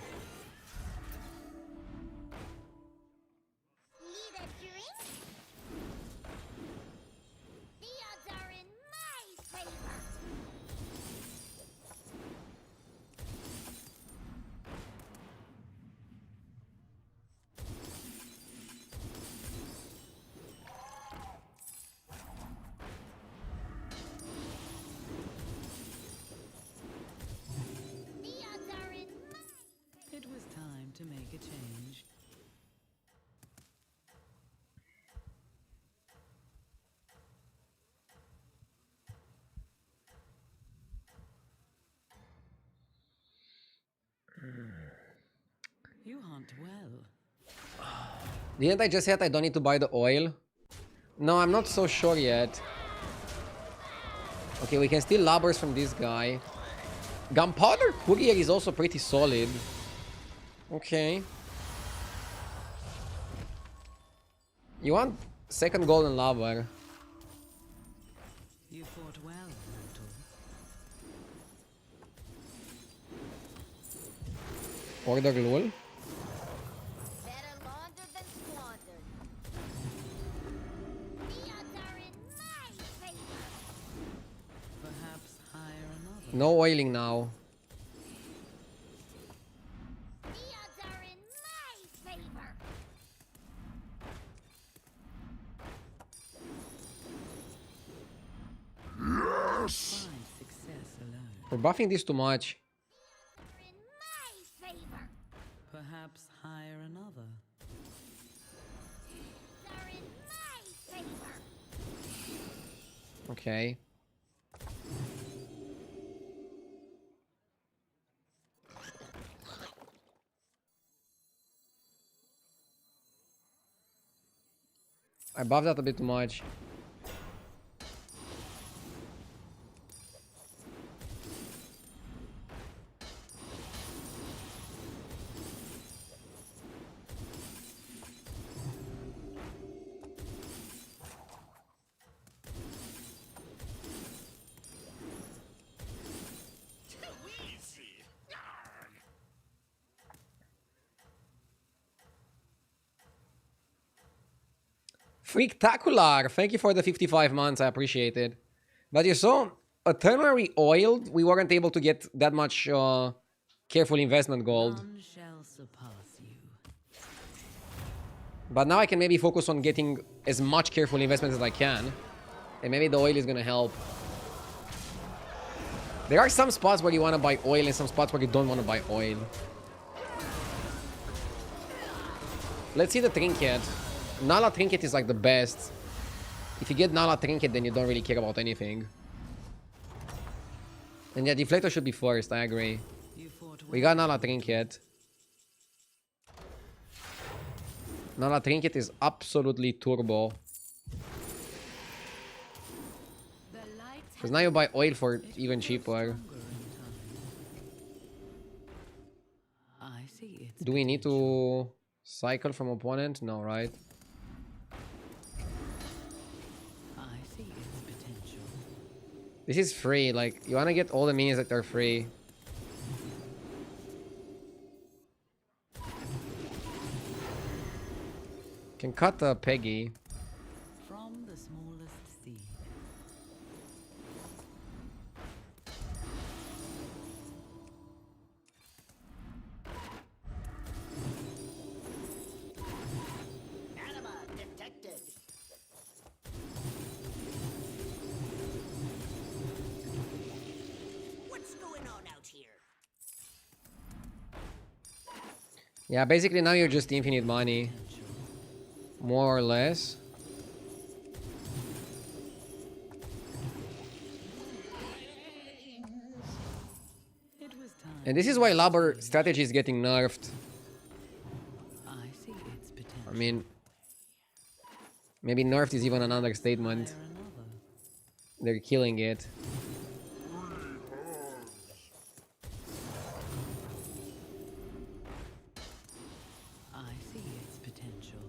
S2: hunt well.
S1: Didn't I just say that I don't need to buy the oil? No, I'm not so sure yet. Okay, we can steal labbers from this guy. Gunpowder Courier is also pretty solid. Okay. You want second golden labber?
S2: You fought well, mortal.
S1: Order Lul.
S4: Better laundered than squandered. The odds are in my favor.
S2: Perhaps hire another.
S1: No oiling now.
S4: The odds are in my favor.
S2: Find success alone.
S1: We're buffing this too much.
S4: They're in my favor.
S2: Perhaps hire another.
S4: They're in my favor.
S1: Okay. I buffed that a bit too much. Freaktacular! Thank you for the 55 months, I appreciate it. But you saw, a turn where we oiled, we weren't able to get that much careful investment gold.
S2: None shall surpass you.
S1: But now I can maybe focus on getting as much careful investment as I can. And maybe the oil is gonna help. There are some spots where you want to buy oil and some spots where you don't want to buy oil. Let's see the trinket. Nala trinket is like the best. If you get Nala trinket, then you don't really care about anything. And yeah, deflector should be first, I agree.
S2: You fought well.
S1: We got Nala trinket. Nala trinket is absolutely turbo.
S4: The lights
S1: Because now you buy oil for even cheaper.
S2: Stronger in time. I see its
S1: Do we need to cycle from opponent? No, right?
S2: I see its potential.
S1: This is free, like, you wanna get all the minions that are free. Can cut Peggy.
S2: From the smallest seed.
S4: Anima detected. What's going on out here?
S1: Yeah, basically now you're just infinite money. More or less.
S2: It was time.
S1: And this is why Labor strategy is getting nerfed.
S2: I see its potential.
S1: I mean, maybe nerfed is even an understatement.
S2: Hire another.
S1: They're killing it.
S2: I see its potential.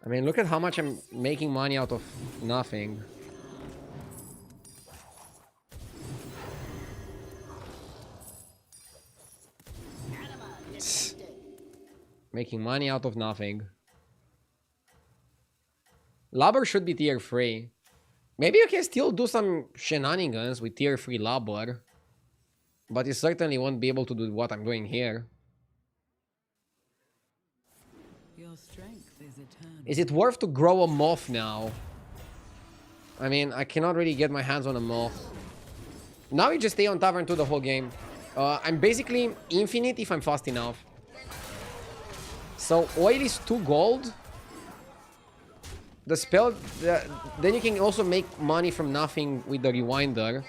S1: I mean, look at how much I'm making money out of nothing.
S4: Anima detected.
S1: Making money out of nothing. Labor should be tier 3. Maybe you can still do some shenanigans with tier 3 Labor. But you certainly won't be able to do what I'm doing here.
S2: Your strength is eternal.
S1: Is it worth to grow a moth now? I mean, I cannot really get my hands on a moth. Now you just stay on Tavern 2 the whole game. I'm basically infinite if I'm fast enough. So oil is 2 gold. The spell... then you can also make money from nothing with the rewinder.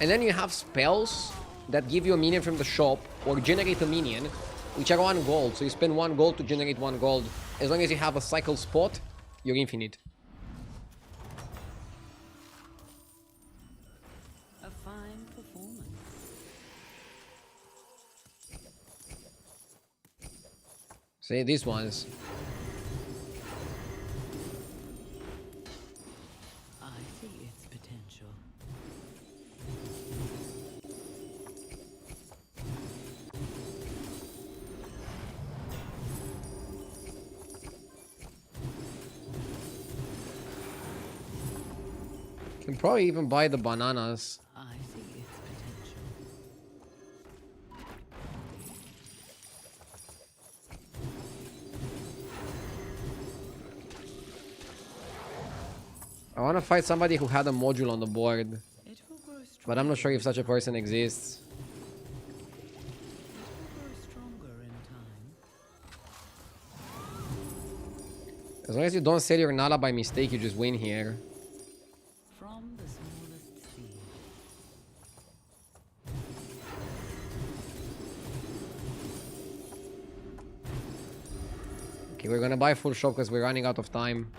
S1: And then you have spells that give you a minion from the shop or generate a minion, which are 1 gold. So you spend 1 gold to generate 1 gold. As long as you have a cycle spot, you're infinite.
S2: A fine performance.
S1: Say these ones.
S2: I see its potential.
S1: Can probably even buy the bananas.
S2: I see its potential.
S1: I want to fight somebody who had a module on the board,
S2: It will grow stronger.
S1: but I'm not sure if such a person exists.
S2: It will grow stronger in time.
S1: As long as you don't sell your Nala by mistake, you just win here.
S2: From the smallest seed.
S1: Okay, we're gonna buy full shop because we're running out of time.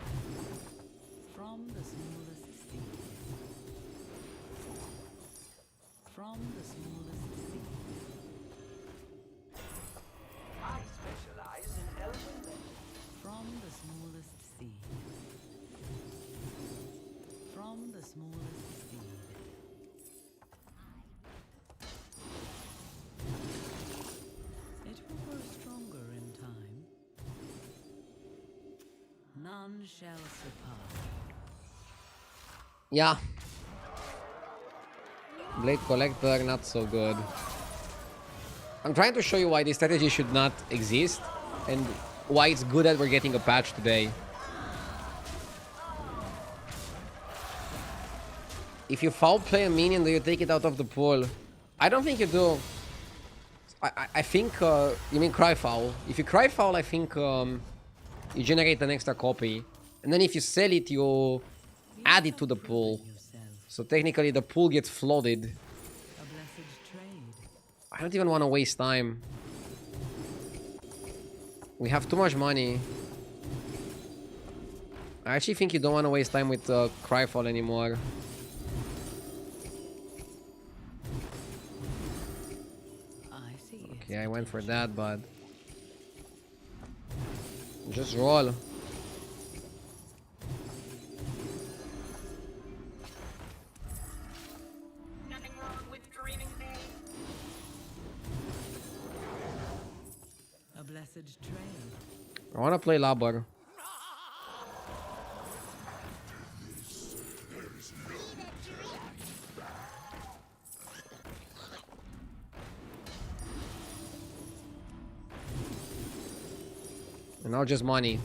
S2: From the smallest seed. From the smallest seed.
S5: I specialize in elephant.
S2: From the smallest seed. From the smallest seed. It will grow stronger in time. None shall surpass.
S1: Yeah. Blade Collector, not so good. I'm trying to show you why this strategy should not exist and why it's good that we're getting a patch today. If you foul play a minion, do you take it out of the pool? I don't think you do. I think you mean cry foul. If you cry foul, I think you generate an extra copy, and then if you sell it, you add it to the pool.
S2: Yourself.
S1: So technically, the pool gets flooded.
S2: A blessed trade.
S1: I don't even want to waste time. We have too much money. I actually think you don't want to waste time with Cryfall anymore.
S2: I see its
S1: Okay, I went for that, but... just roll.
S4: Nothing wrong with dreaming big.
S2: a blessed trade.
S1: I want to play Labor. And now just money.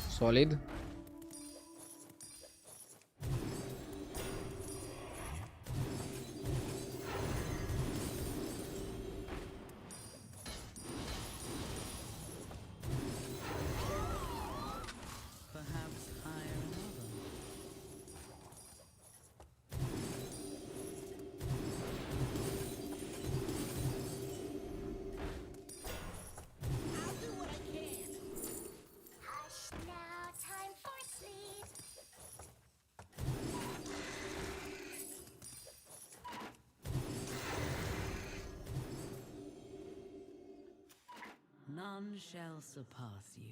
S1: Solid.
S2: Perhaps hire another.
S4: I'll do what I can. Hush now, time for sleep.
S2: None shall surpass you.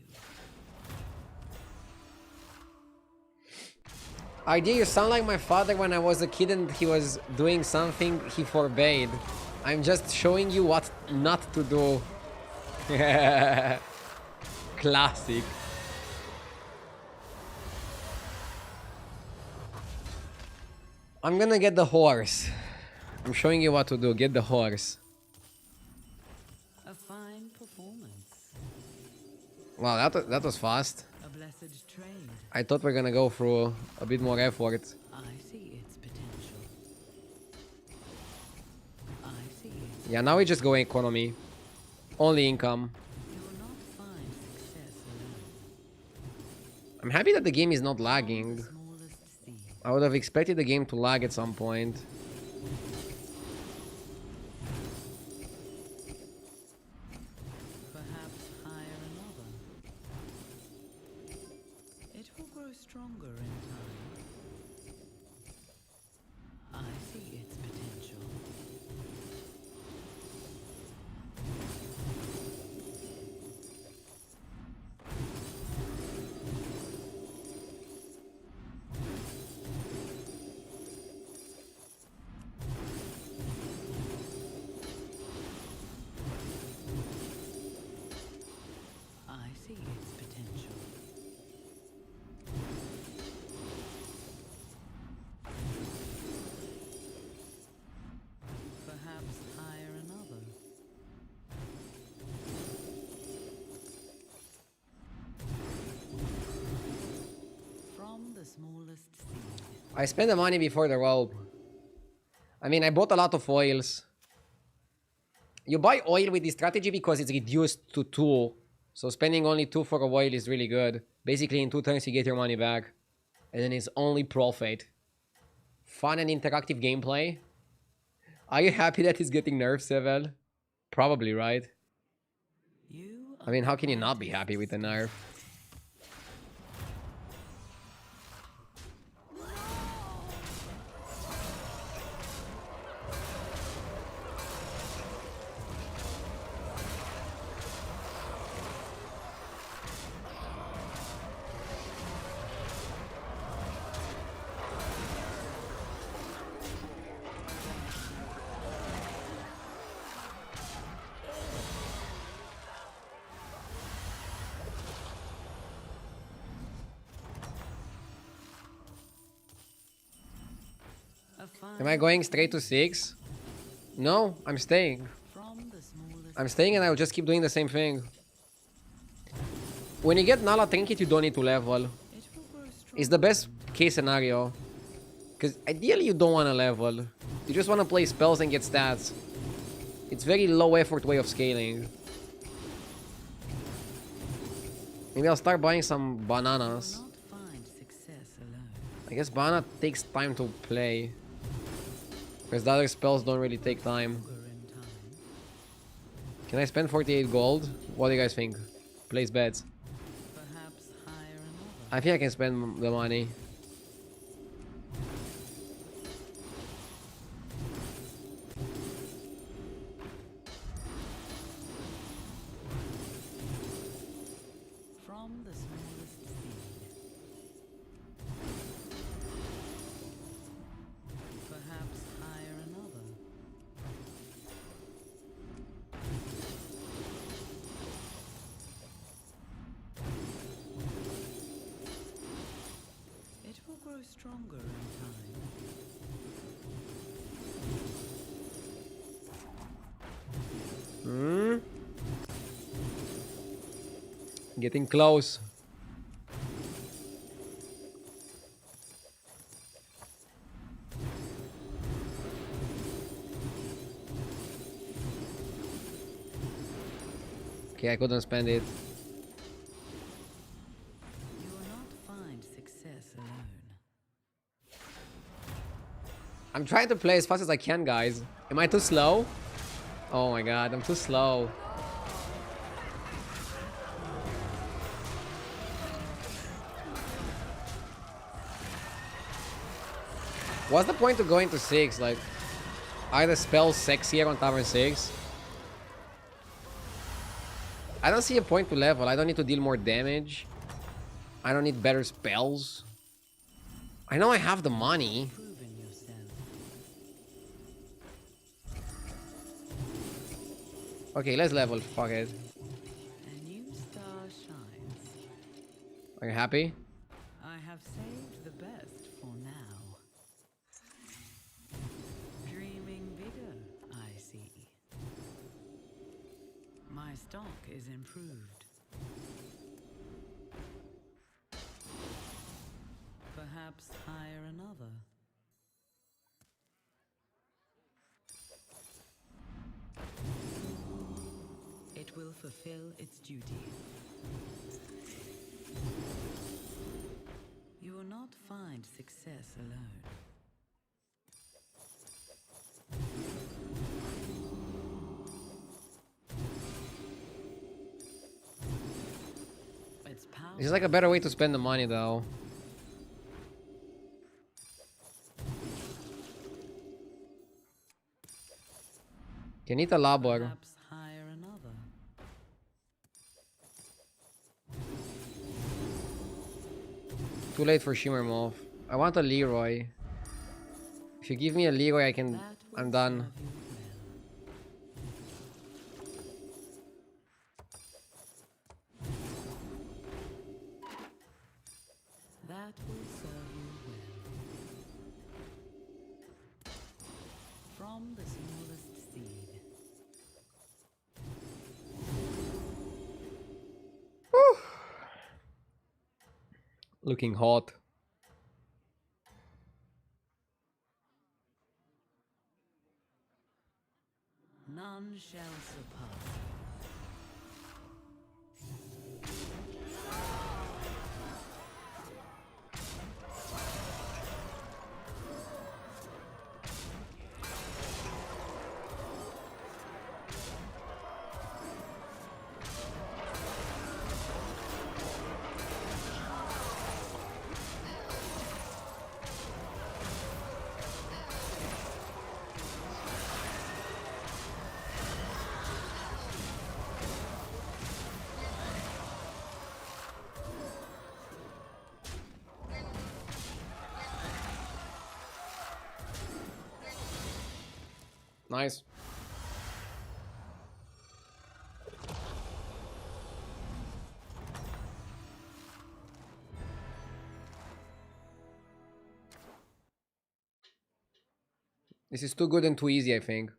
S1: Idea, you sound like my father when I was a kid and he was doing something he forbade. I'm just showing you what not to do. Classic. I'm gonna get the horse. I'm showing you what to do. Get the horse.
S2: A fine performance.
S1: Wow, that was fast.
S2: A blessed trade.
S1: I thought we're gonna go through a bit more effort.
S2: I see its potential. I see its.
S1: Yeah, now we just go economy. Only income.
S2: Your
S1: I'm happy that the game is not lagging.
S2: Smallest seed.
S1: I would have expected the game to lag at some point.
S2: Perhaps hire another. It will grow stronger in time. I see its potential. I see its potential. Perhaps hire another. From the smallest seed.
S1: I spent the money before the rope. I mean, I bought a lot of oils. You buy oil with this strategy because it's reduced to 2. So spending only 2 for a oil is really good. Basically, in 2 turns you get your money back. And then it's only profit. Fun and interactive gameplay. Are you happy that it's getting nerfed, Sevel? Probably, right?
S2: You
S1: I mean, how can you not be happy with the nerf? Am I going straight to 6? No, I'm staying.
S2: from the smallest
S1: I'm staying and I'll just keep doing the same thing. When you get Nala Trinket, you don't need to level.
S2: it will grow stronger.
S1: It's the best case scenario. Because ideally you don't want to level. You just want to play spells and get stats. It's very low effort way of scaling. Maybe I'll start buying some bananas.
S2: Not find success alone.
S1: I guess banana takes time to play. Because the other spells don't really take time.
S2: Stronger in time.
S1: Can I spend 48 gold? What do you guys think? Place bets.
S2: Perhaps hire another.
S1: I think I can spend the money.
S2: From the smallest seed. Perhaps hire another. It will grow stronger in time.
S1: Hmm? Getting close. Okay, I couldn't spend it.
S2: You will not find success alone.
S1: I'm trying to play as fast as I can, guys. Am I too slow? Oh my god, I'm too slow. What's the point of going to 6? Like, are the spells sexier on Tavern 6? I don't see a point to level. I don't need to deal more damage. I don't need better spells. I know I have the money.
S2: Proven yourself.
S1: Okay, let's level. Fuck it.
S2: A new star shines.
S1: Are you happy?
S2: I have saved the best for now. Dreaming bigger, I see. My stock is improved. Perhaps hire another. It will fulfill its duty. Do not find success alone. Its power.
S1: This is like a better way to spend the money, though. Can eat a labor.
S2: Perhaps hire another.
S1: Too late for Shimmer Moth. I want a Leroy. If you give me a Leroy, I can.
S2: That will
S1: I'm done.
S2: serve you well. That will serve you well. From the smallest seed.
S1: Looking hot.
S2: None shall surpass.
S1: Nice. This is too good and too easy, I think.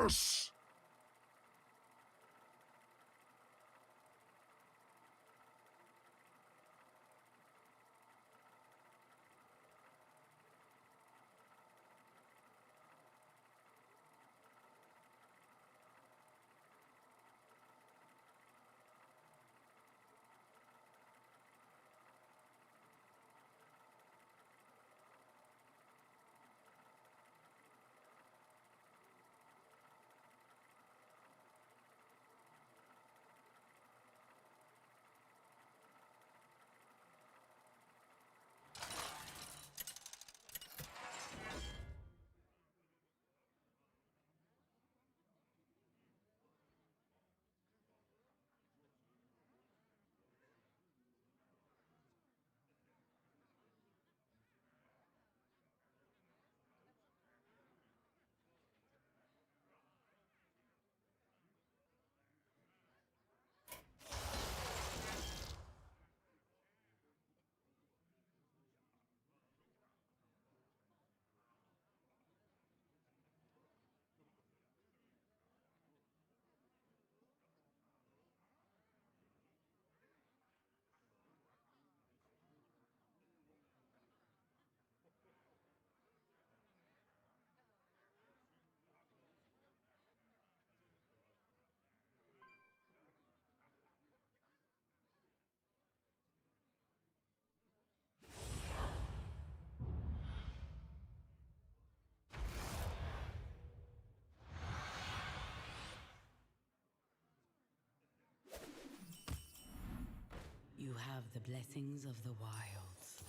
S3: Yes!
S2: You have the blessings of the wilds.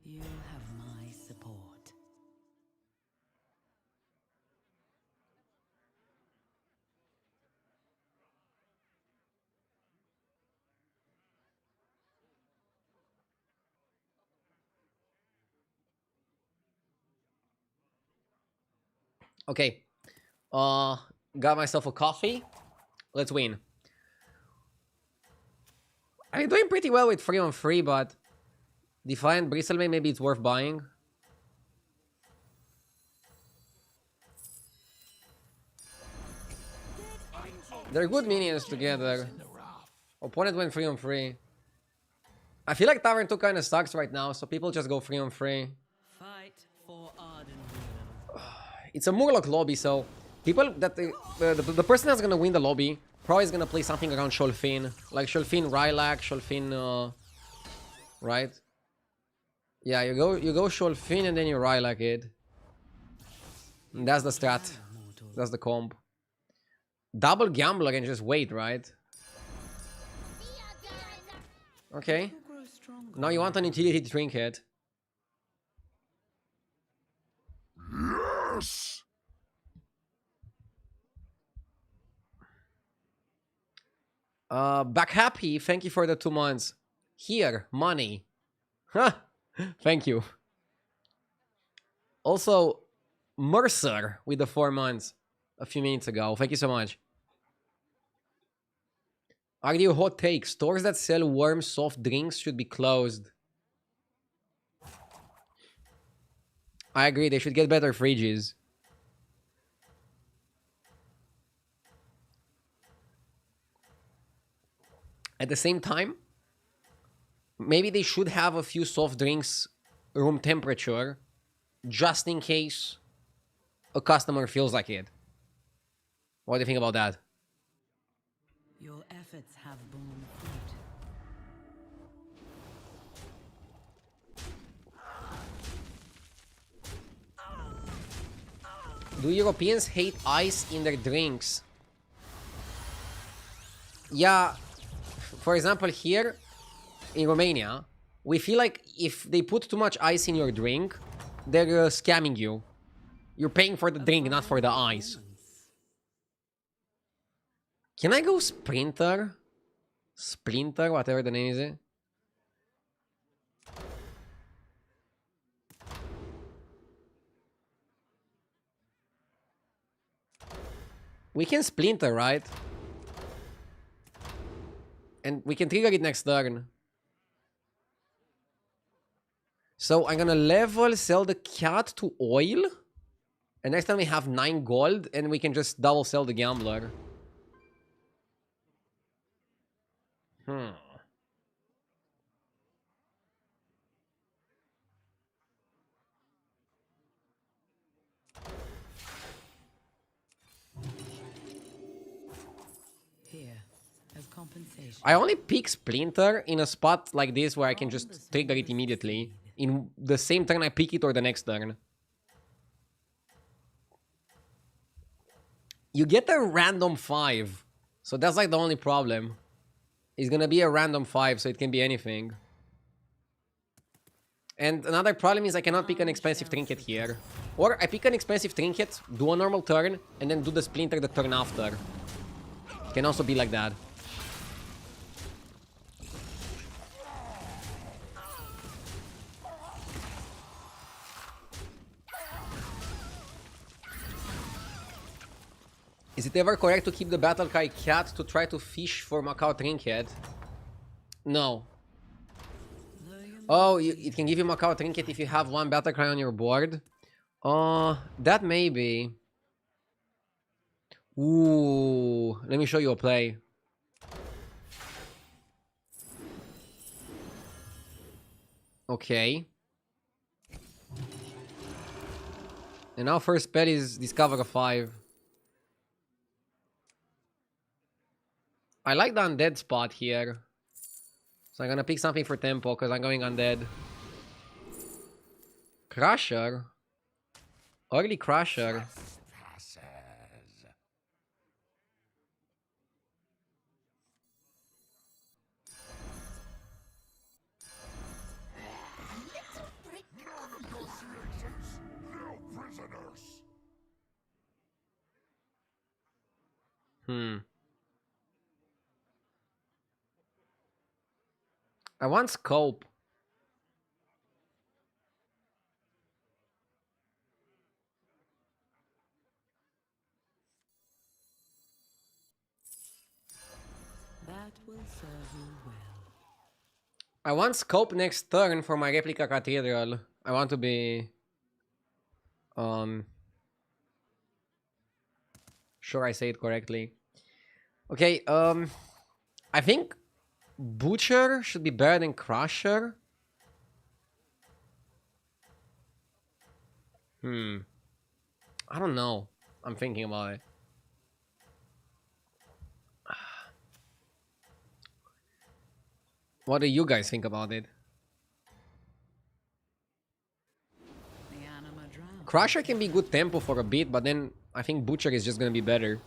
S2: You have my support.
S1: Okay. Got myself a coffee. Let's win. I'm doing pretty well with 3 on 3, but Defiant Bristlemate, maybe it's worth buying. They're good minions together. Opponent went 3 on 3. I feel like Tavern 2 kind of sucks right now, so people just go 3 on 3.
S2: Fight for Arden.
S1: It's a Murloc lobby, so people that the person that's gonna win the lobby probably is gonna play something around Sholfin, like Sholfin Rylak, Sholfin, right? Yeah, you go Sholfin and then you Rylak it. And that's the strat. That's the comp. Double Gambler and just wait, right? Okay. Now you want an utility trinket.
S3: Yes!
S1: Back happy. Thank you for the 2 months. Here, money. Huh. Thank you. Also, Mercer with the 4 months a few minutes ago. Thank you so much. Argue hot take. Stores that sell warm soft drinks should be closed. I agree. They should get better fridges. At the same time, maybe they should have a few soft drinks room temperature just in case a customer feels like it. What do you think about that?
S2: Your efforts have borne fruit.
S1: Do Europeans hate ice in their drinks? Yeah, for example, here in Romania, we feel like if they put too much ice in your drink, they're scamming you. You're paying for the drink, not for the ice. Can I go Sprinter? Splinter, whatever the name is. We can Splinter, right? And we can trigger it next turn. So I'm gonna level, sell the cat to oil. And next time we have 9 gold and we can just double sell the gambler.
S2: Here, as compensation.
S1: I only pick Splinter in a spot like this where I can just trigger it immediately. In the same turn I pick it or the next turn. You get a random 5. So that's like the only problem. It's gonna be a random 5, so it can be anything. And another problem is I cannot pick an expensive trinket here. Or I pick an expensive trinket, do a normal turn, and then do the Splinter the turn after. It can also be like that. Is it ever correct to keep the Battlecry cat to try to fish for Macau Trinket? No. Oh, it can give you Macau Trinket if you have 1 Battlecry on your board? That may be. Ooh, let me show you a play. Okay. And now first bet is discover a 5. I like the Undead spot here. So I'm gonna pick something for tempo because I'm going Undead. Crusher? Early Crusher.
S3: Passes.
S4: A little prick
S1: I want scope.
S2: That will serve you well.
S1: I want scope next turn for my replica cathedral. I want to be sure I say it correctly. Okay, I think Butcher should be better than Crusher. I don't know. I'm thinking about it. What do you guys think about it?
S2: The anima drowned.
S1: Crusher can be good tempo for a bit, but then I think Butcher is just gonna be better.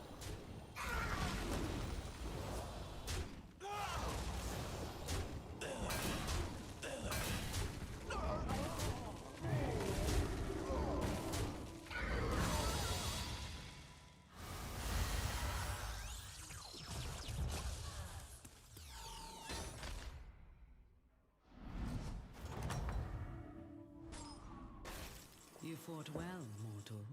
S2: You fought well, mortal.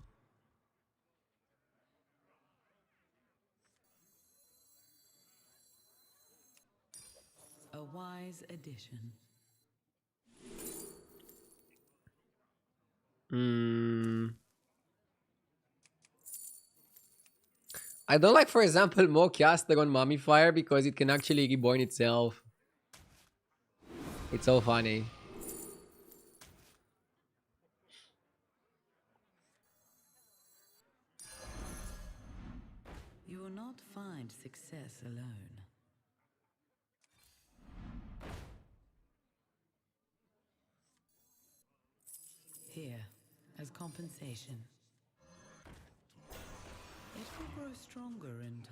S2: A wise addition.
S1: I don't like, for example, Mo caster on Mummifier because it can actually reborn itself. It's so funny.
S2: You will not find success alone. Here, as compensation. It will grow stronger in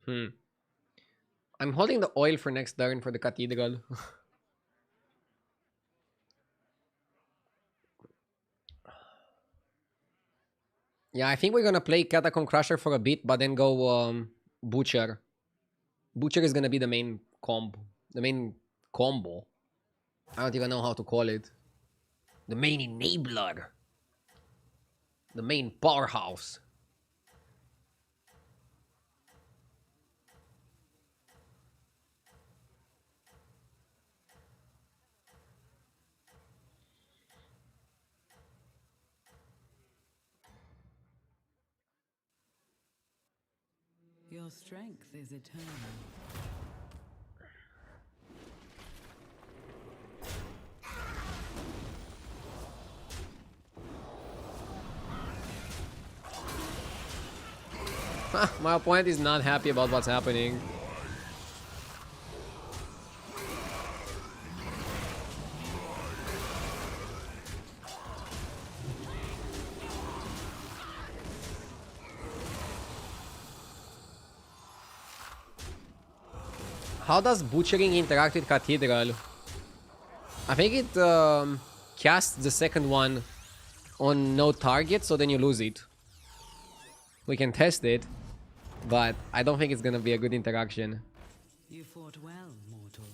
S2: time.
S1: I'm holding the oil for next turn for the cathedral. Yeah, I think we're gonna play Catacomb Crusher for a bit, but then go Butcher. Butcher is gonna be the main combo. The main combo. I don't even know how to call it. The main enabler. The main powerhouse.
S2: Your strength is eternal.
S1: My opponent is not happy about what's happening. How does butchering interact with Cathedral? I think it casts the second one on no target, so then you lose it. We can test it, but I don't think it's gonna be a good interaction.
S2: You fought well, mortal.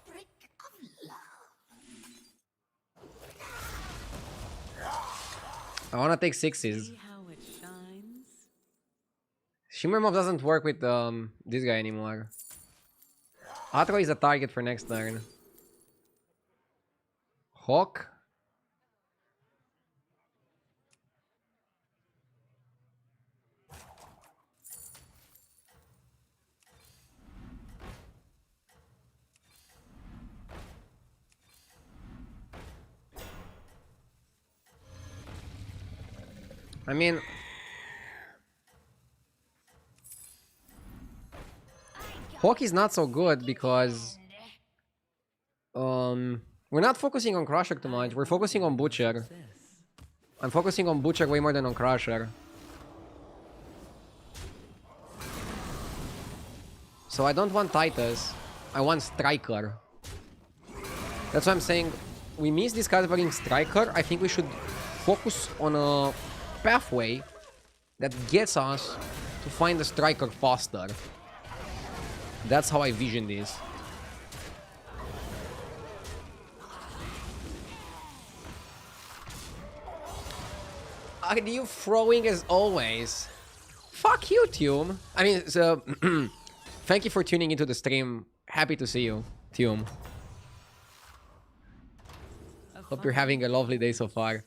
S4: Brick of love.
S1: I wanna take sixes.
S2: See how it shines?
S1: Shimmer Mob doesn't work with this guy anymore. Atro is a target for next turn. Hawk. I mean, Hawk is not so good because we're not focusing on Crusher too much. We're focusing on Butcher. I'm focusing on Butcher way more than on Crusher. So I don't want Titus. I want Striker. That's why I'm saying we miss discovering Striker. I think we should focus on a pathway that gets us to find the Striker faster. That's how I vision this. Are you throwing as always? Fuck you, Tume. I mean, so thank you for tuning into the stream. Happy to see you, Tume. Hope you're having a lovely day so far.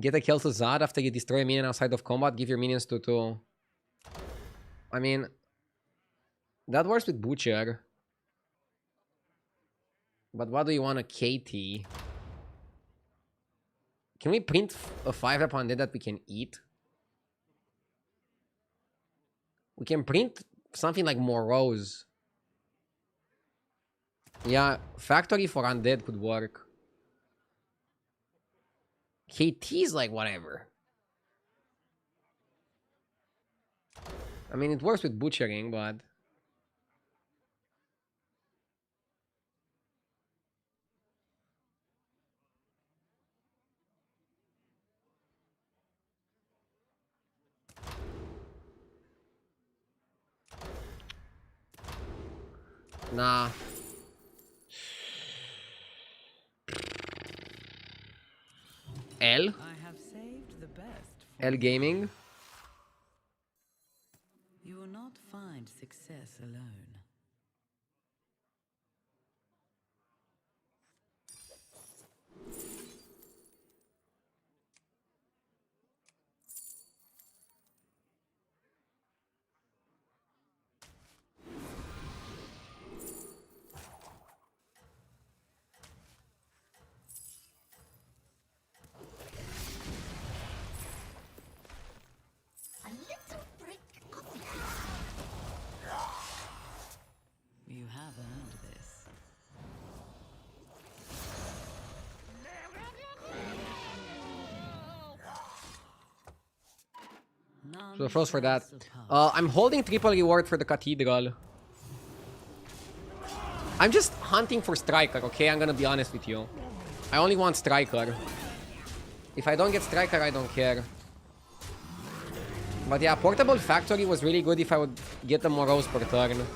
S1: Get a kill to Zad after you destroy a minion outside of combat. Give your minions to 2. I mean, that works with Butcher. But what do you want a KT? Can we print a 5 upon Undead that we can eat? We can print something like Morose. Yeah, factory for Undead could work. KT is like whatever. I mean, it works with butchering, but... Nah. L?
S2: I have saved the best.
S1: L Gaming?
S2: You will not find success alone.
S4: A little brick of
S2: You have earned this. None
S1: So first for
S2: shall
S1: that.
S2: surpass.
S1: I'm holding triple reward for the Cathedral. I'm just hunting for Striker, okay? I'm gonna be honest with you. I only want Striker. If I don't get Striker, I don't care. But yeah, Portable Factory was really good if I would get the Morose per turn.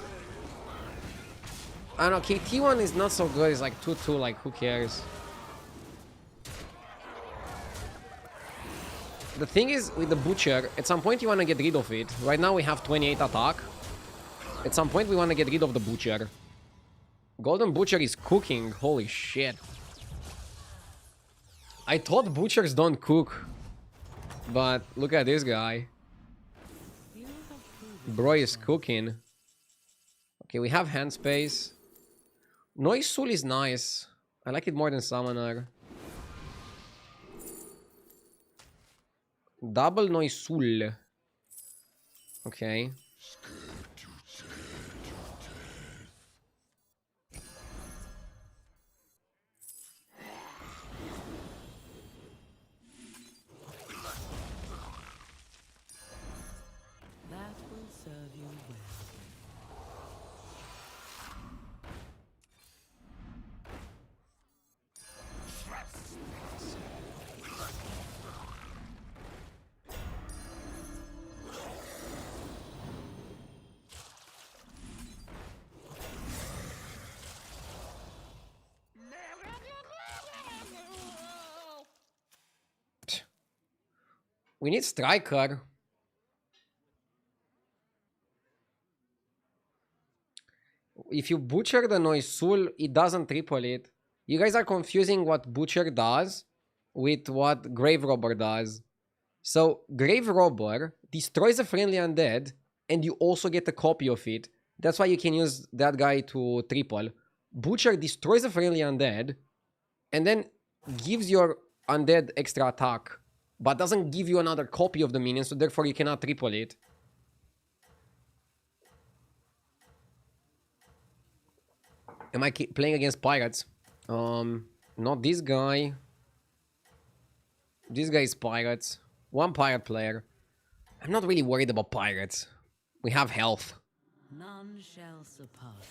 S1: I don't know, KT1 is not so good. It's like 2-2, like who cares? The thing is, with the Butcher, at some point you want to get rid of it. Right now we have 28 attack. At some point we want to get rid of the Butcher. Golden Butcher is cooking, holy shit. I thought Butchers don't cook. But look at this guy.
S2: You have proven
S1: Bro is cooking. Okay, we have hand space. Noise Soul is nice. I like it more than Summoner. Double Noise Soul. Okay.
S2: that will serve you well.
S1: We need Striker. If you Butcher the Noise Soul, it doesn't triple it. You guys are confusing what Butcher does with what Grave Robber does. So, Grave Robber destroys a friendly undead, and you also get a copy of it. That's why you can use that guy to triple. Butcher destroys a friendly undead, and then gives your undead extra attack, but doesn't give you another copy of the minion, so therefore you cannot triple it. Am I playing against pirates? Not this guy. This guy is pirates. One pirate player. I'm not really worried about pirates. We have health.
S2: None shall surpass.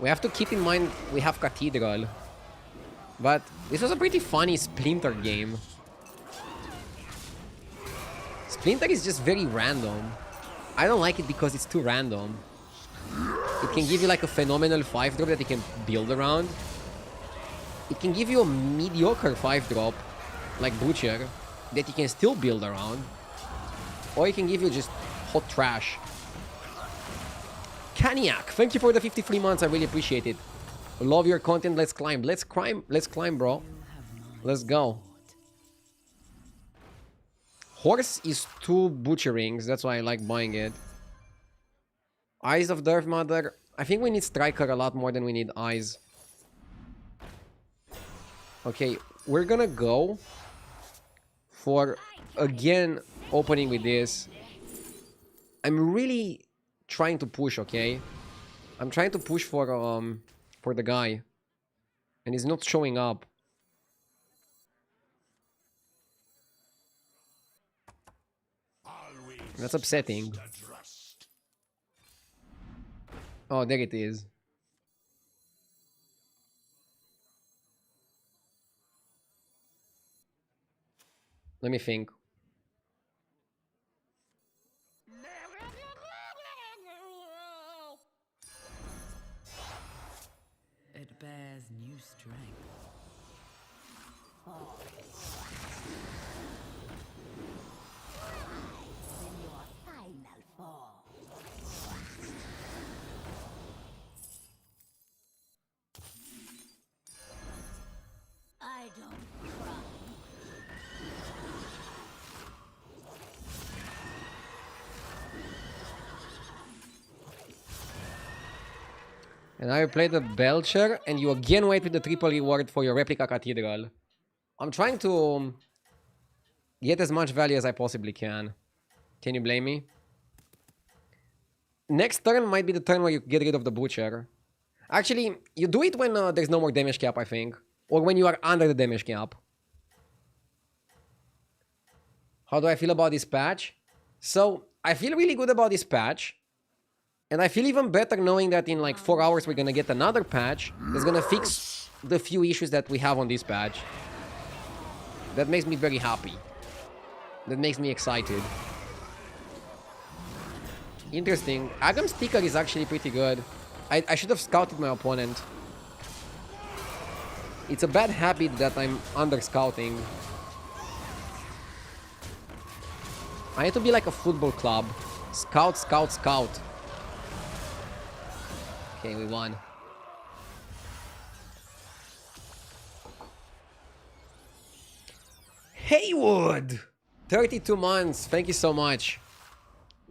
S1: We have to keep in mind we have Cathedral. But this was a pretty funny Splinter game. Splinter is just very random. I don't like it because it's too random. It can give you like a phenomenal 5-drop that you can build around. It can give you a mediocre 5-drop, like Butcher, that you can still build around. Or it can give you just hot trash. Caniac, thank you for the 53 months, I really appreciate it. Love your content, let's climb. Let's climb, bro. Let's go. Horse is 2 butcherings, that's why I like buying it. Eyes of the Earth Mother. I think we need Striker a lot more than we need Eyes. Okay, we're gonna go for, again, opening with this. I'm really trying to push, okay? I'm trying to push for the guy. And he's not showing up. That's upsetting. Oh, there it is. Let me think.
S2: It bears new strength.
S4: In your final form. I don't cry.
S1: And now you play the Belcher, and you again wait with the triple reward for your replica Cathedral. I'm trying to get as much value as I possibly can. Can you blame me? Next turn might be the turn where you get rid of the Butcher. Actually, you do it when there's no more damage cap, I think. Or when you are under the damage cap. How do I feel about this patch? So, I feel really good about this patch. And I feel even better knowing that in like 4 hours we're gonna get another patch that's gonna fix the few issues that we have on this patch. That makes me very happy. That makes me excited. Interesting. Agam's Sticker is actually pretty good. I should have scouted my opponent. It's a bad habit that I'm under scouting. I need to be like a football club. Scout, scout, scout. Okay, we won. Haywood! 32 months. Thank you so much.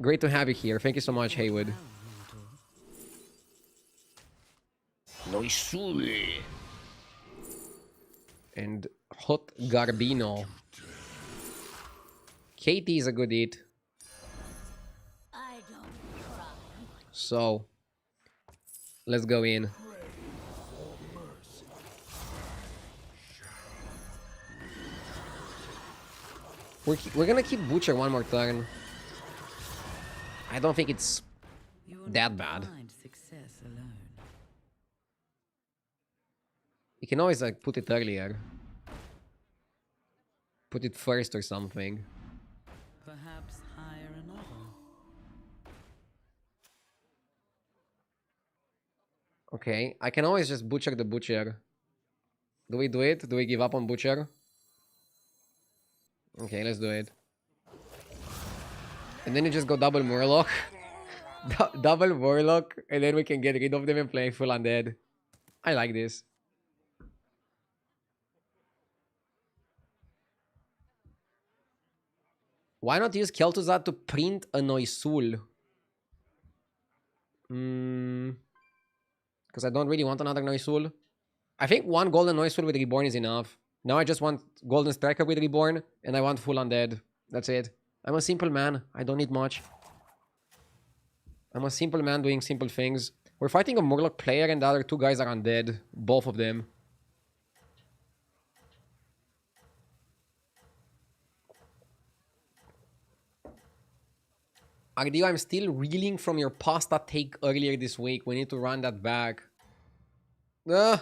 S1: Great to have you here. Thank you so much, Haywood. Noisule. And Hot Garbino. Katie is a good hit.
S4: I don't cry.
S1: So, let's go in. We're gonna keep Butcher one more turn. I don't think it's
S2: You will
S1: that
S2: not
S1: bad.
S2: find success alone.
S1: You can always like put it earlier. Put it first or something.
S2: Perhaps hire another.
S1: Okay, I can always just Butcher the Butcher. Do we do it? Do we give up on Butcher? Okay, let's do it. And then you just go double Murloc. Double Murloc, and then we can get rid of them and play full Undead. I like this. Why not use Kel'Thuzad to print a Noisul? because I don't really want another Noisul. I think one golden Noisul with Reborn is enough. Now I just want Golden Striker with Reborn, and I want full Undead. That's it. I'm a simple man. I don't need much. I'm a simple man doing simple things. We're fighting a Murloc player, and the other two guys are Undead. Both of them. Ardio, I'm still reeling from your pasta take earlier this week. We need to run that back.
S2: How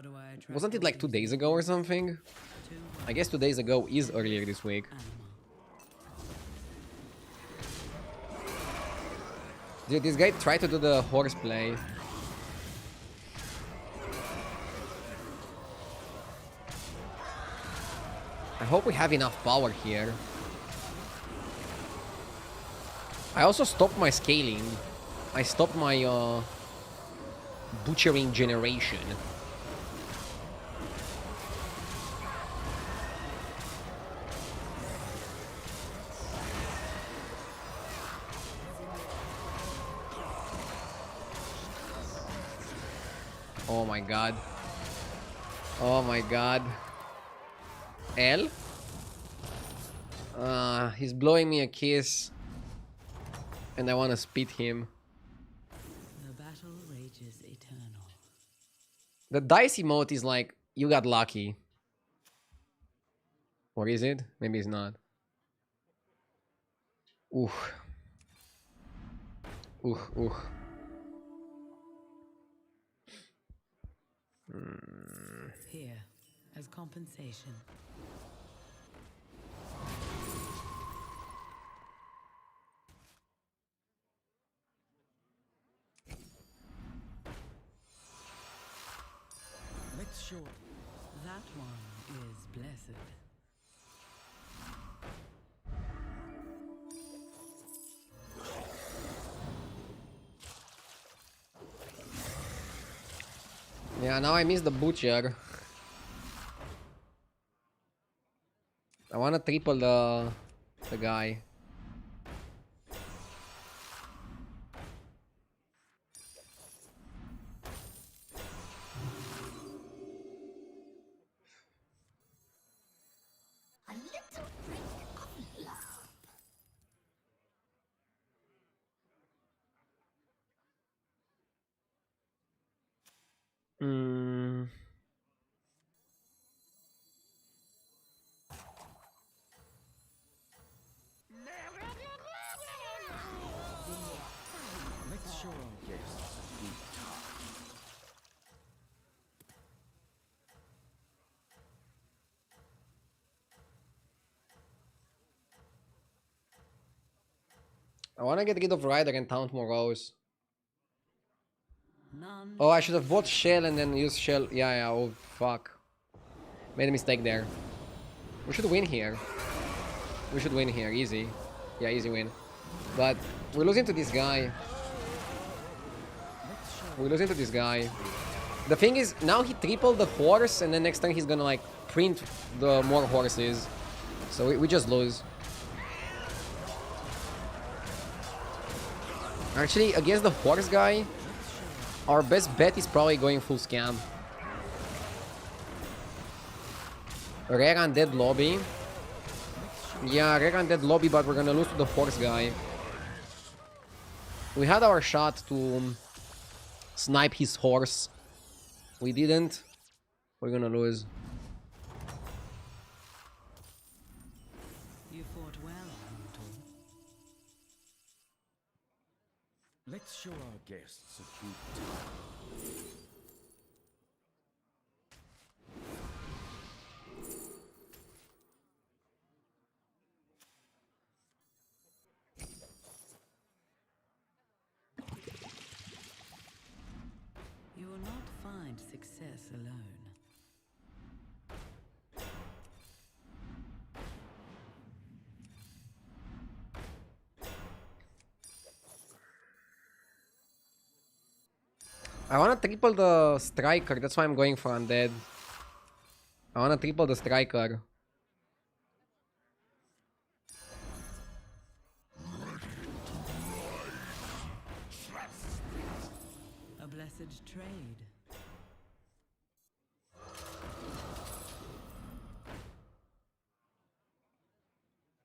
S2: do I attract
S1: Wasn't it like 2 days ago or something? I guess 2 days ago is earlier this week. Dude, this guy tried to do the horse play. I hope we have enough power here. I also stopped my scaling. I stopped my butchering generation. Oh my god. Oh my god. L? He's blowing me a kiss. And I want to spit him.
S2: The battle rages eternal.
S1: The dice emote is like, you got lucky. Or is it? Maybe it's not. Ooh. Ooh, ooh.
S2: Here, as compensation. Let's show. That one is blessed.
S1: Yeah, now I miss the butcher. I wanna triple the guy.
S4: A little drink of love.
S5: Let's show our guests a good time.
S1: I wanna get rid of Ryder and taunt Morose.
S2: None.
S1: Oh, I should have bought Shell and then used Shell. Yeah, oh fuck. Made a mistake there. We should win here. We should win here, easy. Yeah, easy win. But we're losing to this guy. We're losing to this guy. The thing is, now he tripled the horse, and then next time he's gonna like print the more horses. So we just lose. Actually, against the horse guy, our best bet is probably going full scam. Rare Undead lobby. Yeah, Rare Undead lobby, but we're gonna lose to the horse guy. We had our shot to snipe his horse. We didn't. We're gonna lose.
S2: You fought well, mortal.
S5: Let's show our guests a good time.
S2: You will not find success alone.
S1: I wanna triple the striker, that's why I'm going for Undead. I wanna triple the striker.
S2: blessed trade.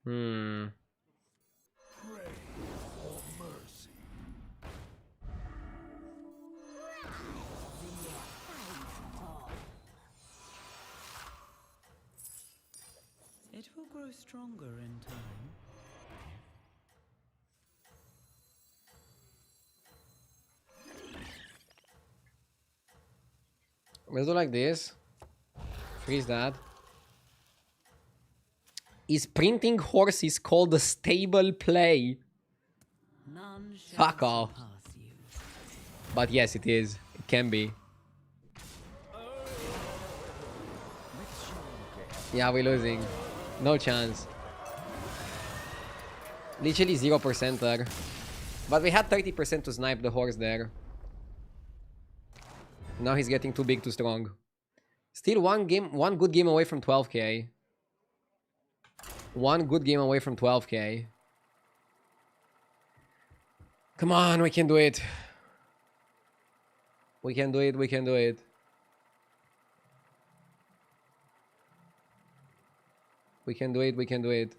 S1: Hmm.
S3: Pray for mercy.
S2: It will grow stronger in time.
S1: Let's do like this. Freeze that. Is printing horses called a stable play?
S2: None shall
S1: Fuck off.
S2: surpass you.
S1: But yes, it is. It can be. Yeah, we're losing. No chance. Literally 0% there. But we had 30% to snipe the horse there. Now he's getting too big, too strong. Still one good game away from 12k. One good game away from 12k. Come on, we can do it. We can do it, we can do it. We can do it, we can do it.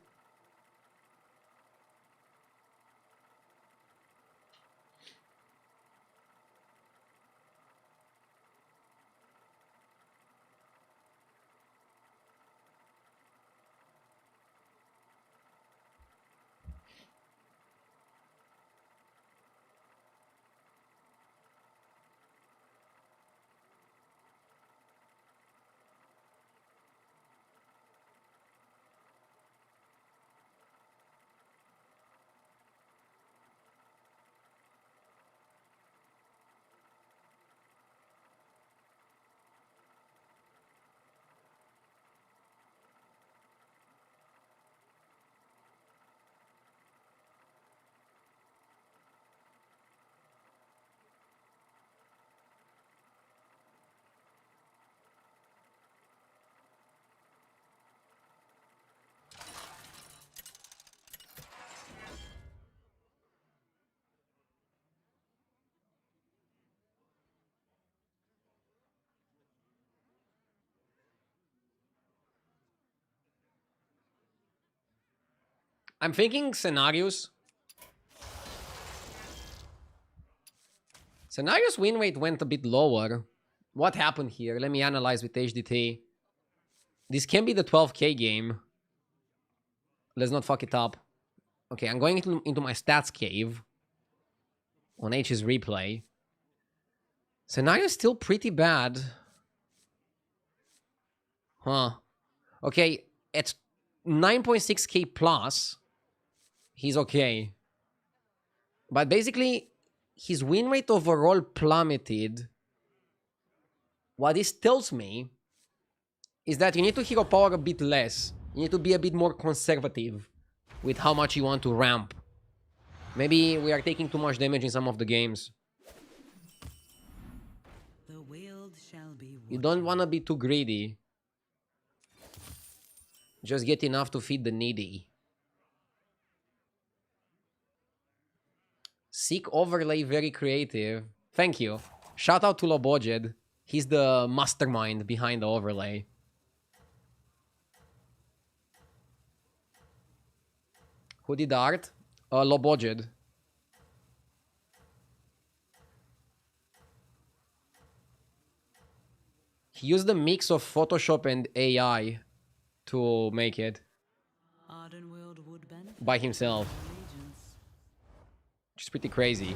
S1: I'm thinking scenarios. Scenarios win rate went a bit lower. What happened here? Let me analyze with HDT. This can be the 12k game. Let's not fuck it up. Okay, I'm going into my stats cave. On H's replay. Scenario is still pretty bad. Huh. Okay, at 9.6k plus, he's okay. But basically, his win rate overall plummeted. What this tells me is that you need to hero power a bit less. You need to be a bit more conservative with how much you want to ramp. Maybe we are taking too much damage in some of the games.
S2: The wield shall be
S1: You don't want to be too greedy. Just get enough to feed the needy. Seek overlay, very creative. Thank you. Shout out to Lobojed. He's the mastermind behind the overlay. Who did the art? Lobojed. He used a mix of Photoshop and AI to make it
S2: Ardenweald would benefit
S1: by himself.
S2: from allegiance.
S1: Which is pretty crazy.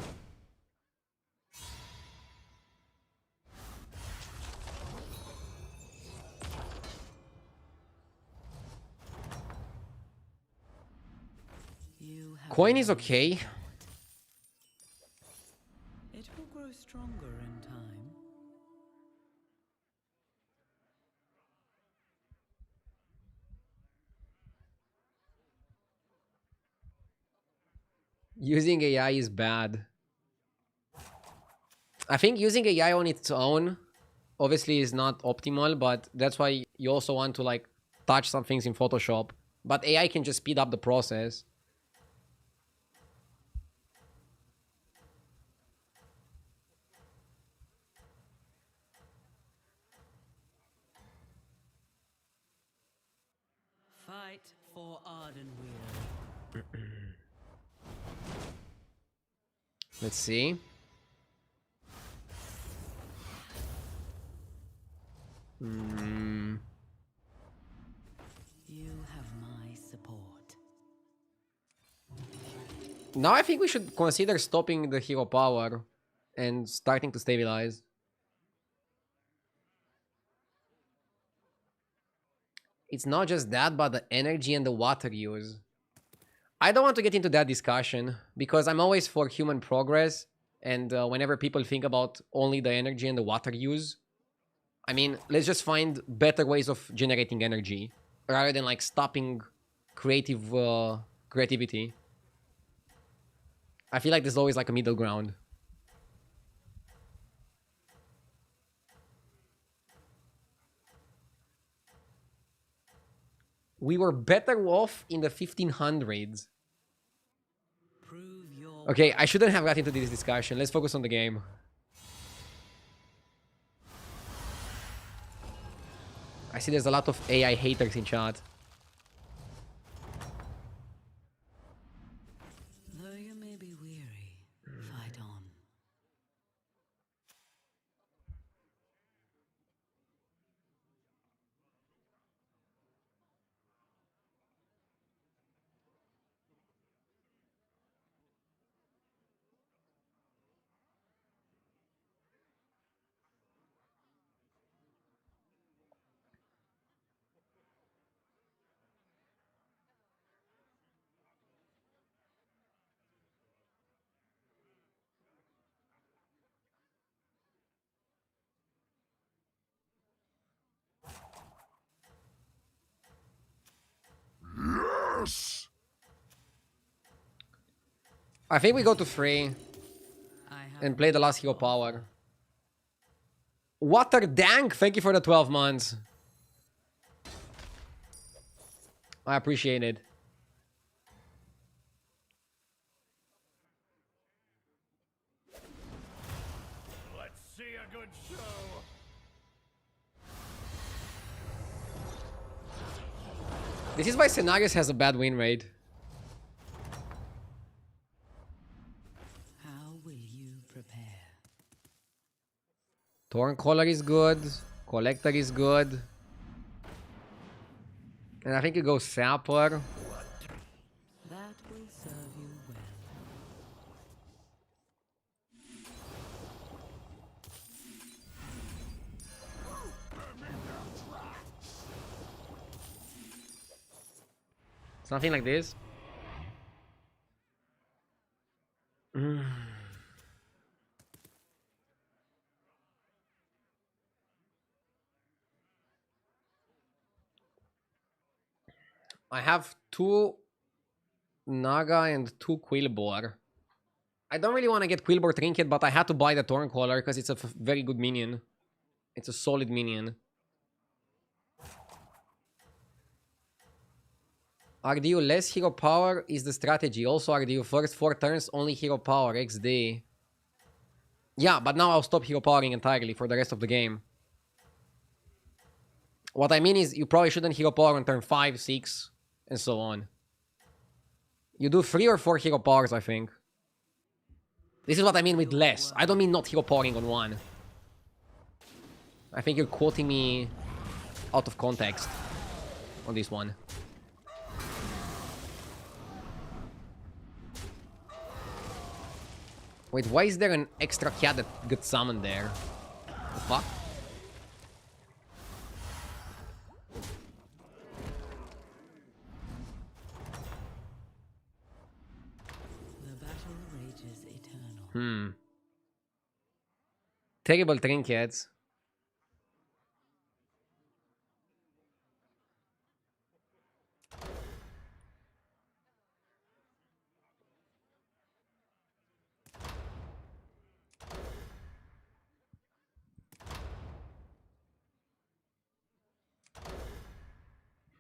S2: You have
S1: Coin is
S2: won.
S1: okay.
S2: It will grow stronger in time.
S1: Using AI is bad. I think using AI on its own obviously is not optimal, but that's why you also want to like touch some things in Photoshop. But AI can just speed up the process.
S2: Fight for Ardenweir.
S1: Let's see.
S2: You have my support.
S1: Now I think we should consider stopping the hero power and starting to stabilize. It's not just that, but the energy and the water use. I don't want to get into that discussion because I'm always for human progress. And whenever people think about only the energy and the water use, I mean, let's just find better ways of generating energy rather than like stopping creativity. I feel like there's always like a middle ground. We were better off in the 1500s.
S2: Prove your
S1: Okay, I shouldn't have got into this discussion. Let's focus on the game. I see there's a lot of AI haters in chat.
S2: Though you may be weary, fight on.
S3: Yes!
S1: I think we go to 3
S2: I have
S1: and play the last hero power. Water Dank, thank you for the 12 months. I appreciate it.
S3: Let's see a good show.
S1: This is why Scenarios has a bad win rate.
S2: How will you prepare?
S1: Thorncaller is good. Collector is good. And I think it goes Sapper.
S2: That will serve you well.
S1: Something like this. I have 2 Naga and 2 Quillbore. I don't really want to get Quillbore Trinket, but I had to buy the Thorncaller because it's a very good minion. It's a solid minion. RDU less hero power is the strategy. Also RDU first 4 turns only hero power XD. Yeah, but now I'll stop hero powering entirely for the rest of the game. What I mean is you probably shouldn't hero power on turn 5, 6, and so on. You do 3 or 4 hero powers, I think. This is what I mean with less. I don't mean not hero powering on 1. I think you're quoting me out of context on this one. Wait, why is there an extra cat that gets summoned there? The fuck?
S2: The battle rages eternal.
S1: Terrible trinkets.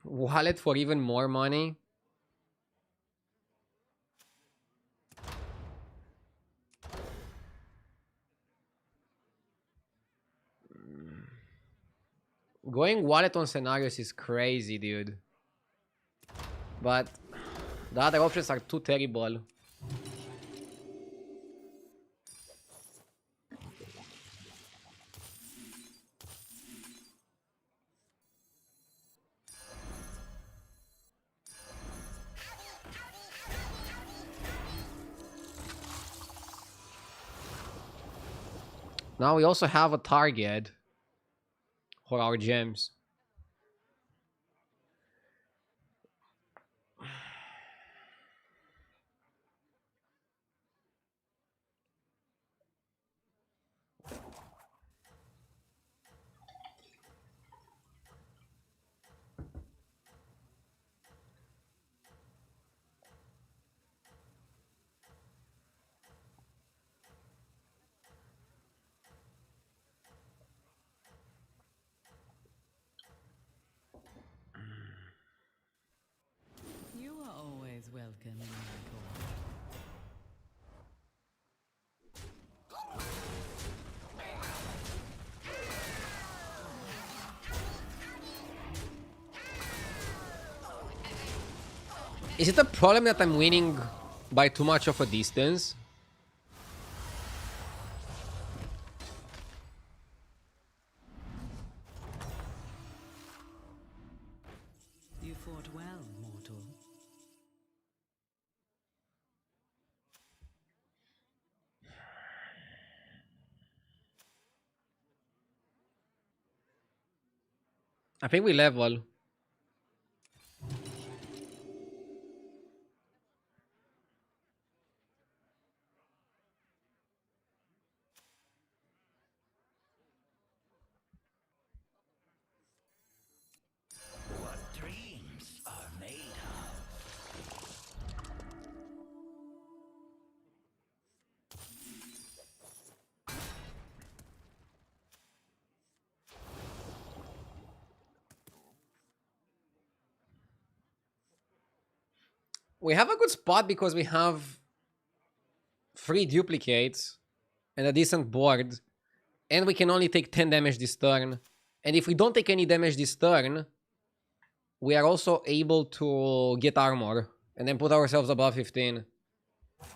S1: Wallet for even more money? Going wallet on scenarios is crazy, dude. But the other options are too terrible. Now we also have a target for our gems.
S2: You are always welcome in my court.
S1: Is it a problem that I'm winning by too much of a distance?
S2: You fought well, mortal.
S1: I think we level.
S5: What dreams are made of?
S1: We have a good spot because we have 3 duplicates and a decent board. And we can only take 10 damage this turn. And if we don't take any damage this turn, we are also able to get armor and then put ourselves above 15.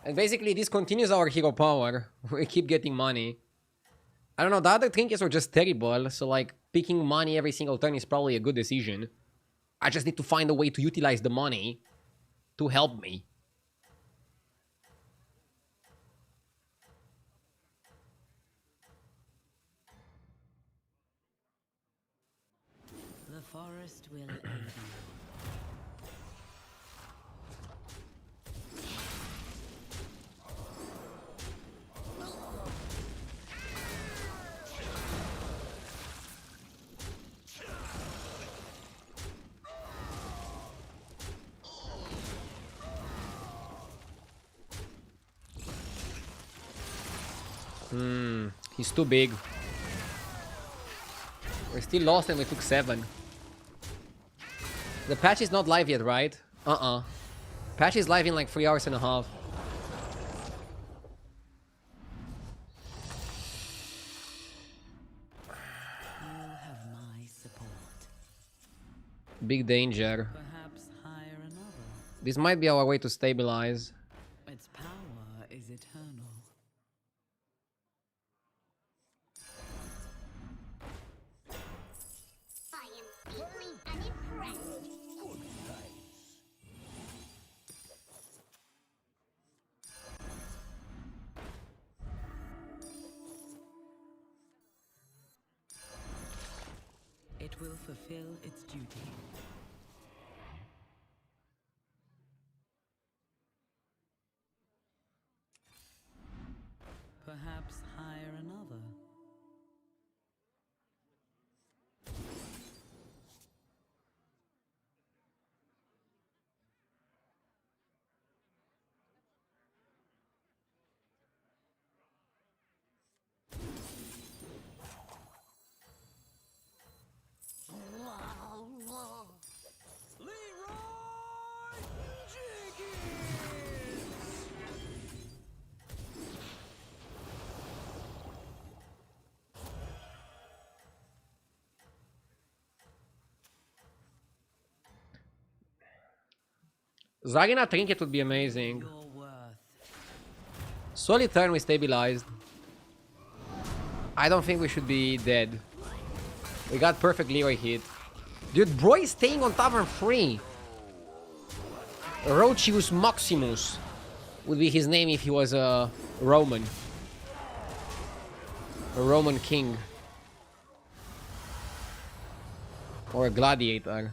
S1: And basically this continues our hero power. We keep getting money. I don't know, the other trinkets were just terrible, so like picking money every single turn is probably a good decision. I just need to find a way to utilize the money to help me.
S2: The forest will aid you.
S1: He's too big. We're still lost and we took 7. The patch is not live yet, right? Patch is live in like 3 hours and a half.
S2: You'll have my support.
S1: Big danger.
S2: Perhaps hire another.
S1: This might be our way to stabilize.
S2: Its power is eternal.
S4: I am deeply unimpressed.
S2: It will fulfill its duty. Perhaps hire another.
S1: Zarina Trinket would be amazing.
S2: Your worth.
S1: Solid turn we stabilized. I don't think we should be dead. We got perfect Leroy hit. Dude, bro is staying on Tavern 3. Rochius Maximus would be his name if he was a Roman. A Roman king. Or a gladiator.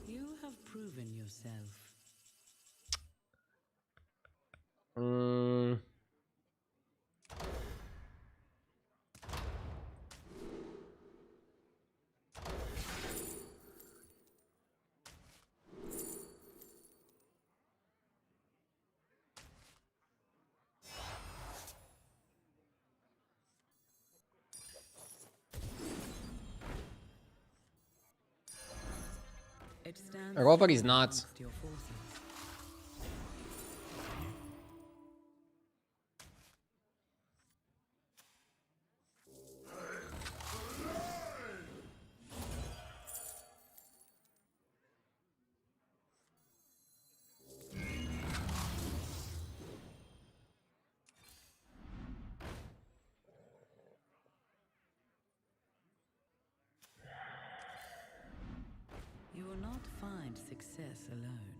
S2: You have proven yourself.
S1: Mm.
S2: It stands
S1: Robert is
S2: strong
S1: nuts.
S2: amongst your forces. You will not find success alone.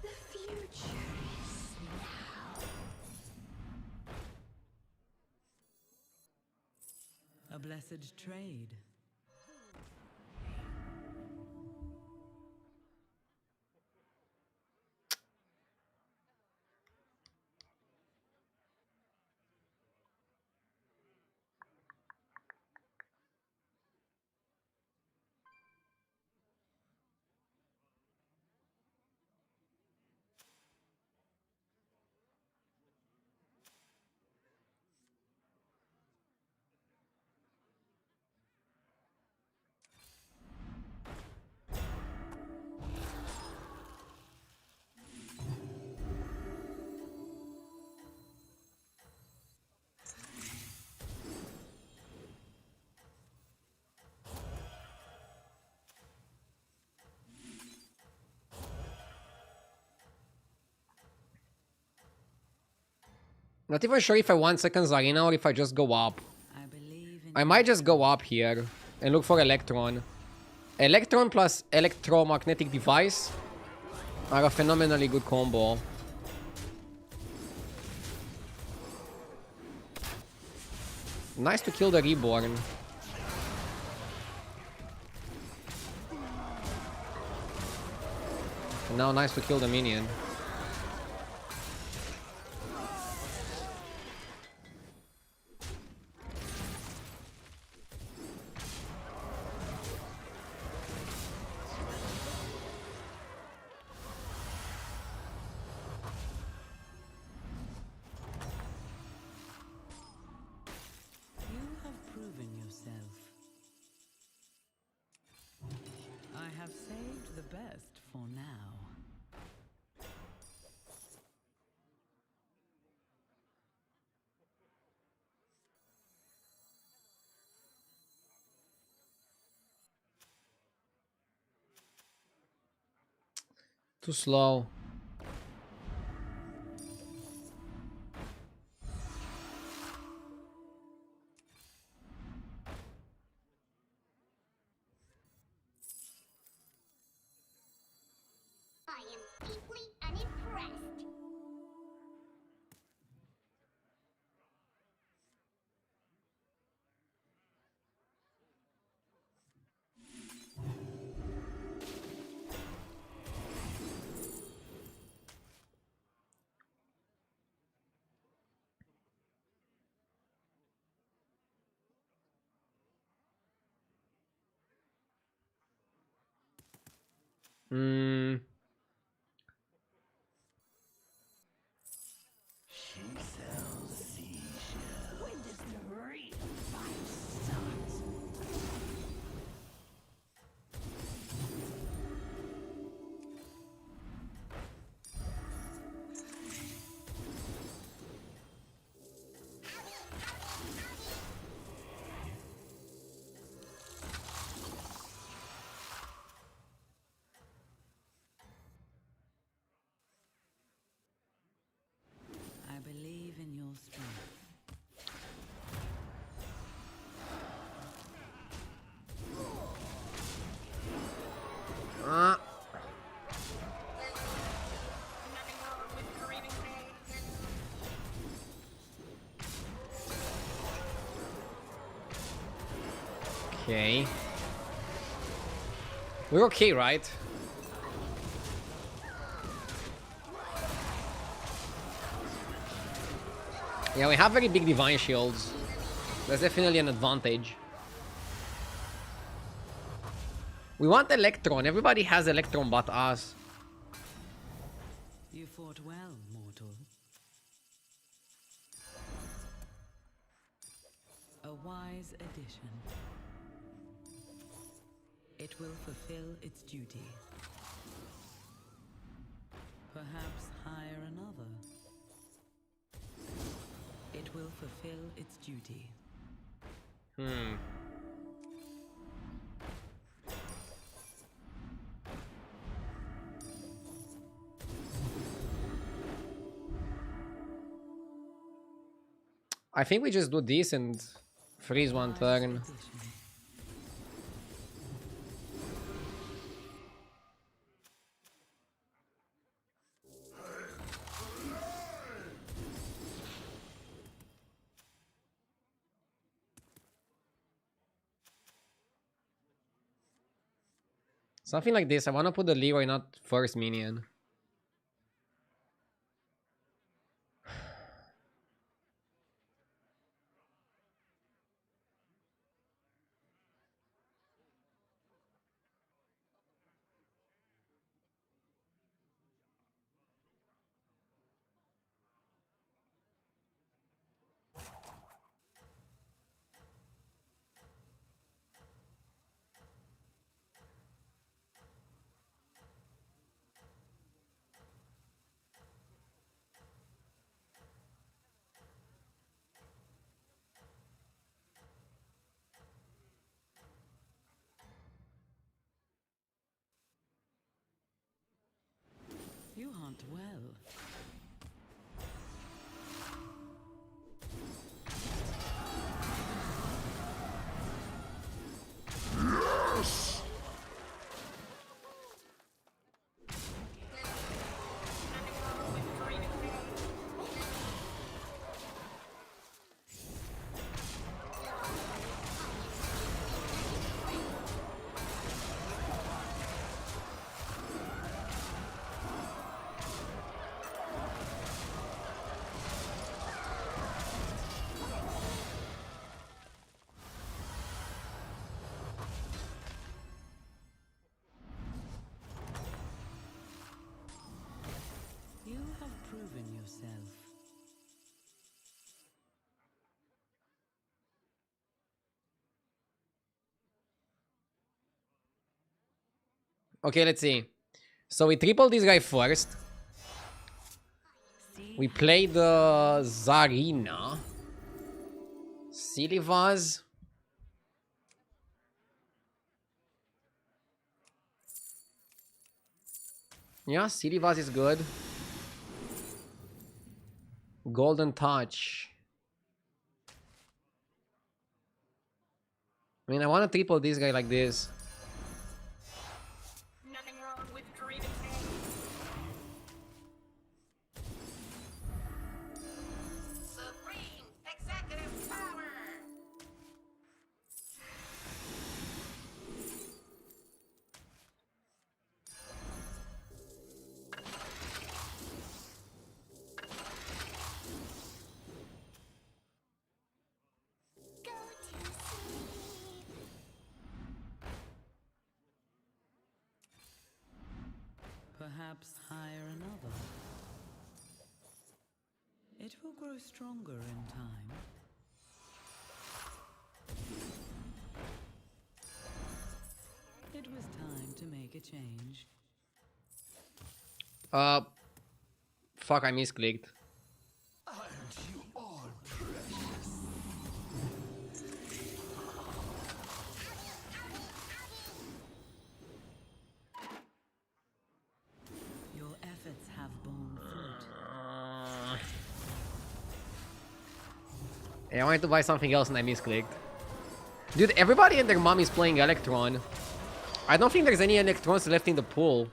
S4: The future is now.
S2: A blessed trade.
S1: Not even sure if I want second Zarina or if I just go up.
S2: I believe in
S1: I might just go up here and look for Electron. Electron plus electromagnetic device are a phenomenally good combo. Nice to kill the Reborn. And now nice to kill the minion.
S2: You have proven yourself. I have saved the best for now.
S1: Too slow.
S4: I am deeply unimpressed.
S1: Hmm.
S4: When does the real fight start?
S1: Okay. We're okay, right? Yeah, we have very big divine shields. That's definitely an advantage. We want Electron. Everybody has Electron but us.
S2: You fought well, mortal. A wise addition. It will fulfill its duty. Perhaps hire another. It will fulfill its duty.
S1: I think we just do this and freeze one
S2: Wise
S1: turn.
S2: addition.
S1: Something like this. I want to put the Leroy, not first minion.
S2: You hunt well. You have proven yourself.
S1: Okay, let's see. So we triple this guy first. We play the Zarina. Silly Vase. Yeah, Silly Vase is good. Golden Touch. I mean, I want to triple this guy like this.
S4: Nothing wrong with dreaming. Supreme executive power. Go to sleep.
S2: Perhaps hire another. It will grow stronger in time. It was time to make a change.
S1: Fuck, I misclicked.
S2: Your efforts have borne fruit.
S1: Yeah, I wanted to buy something else and I misclicked. Dude, everybody and their mom is playing Electron. I don't think there's any Electrons left in the pool.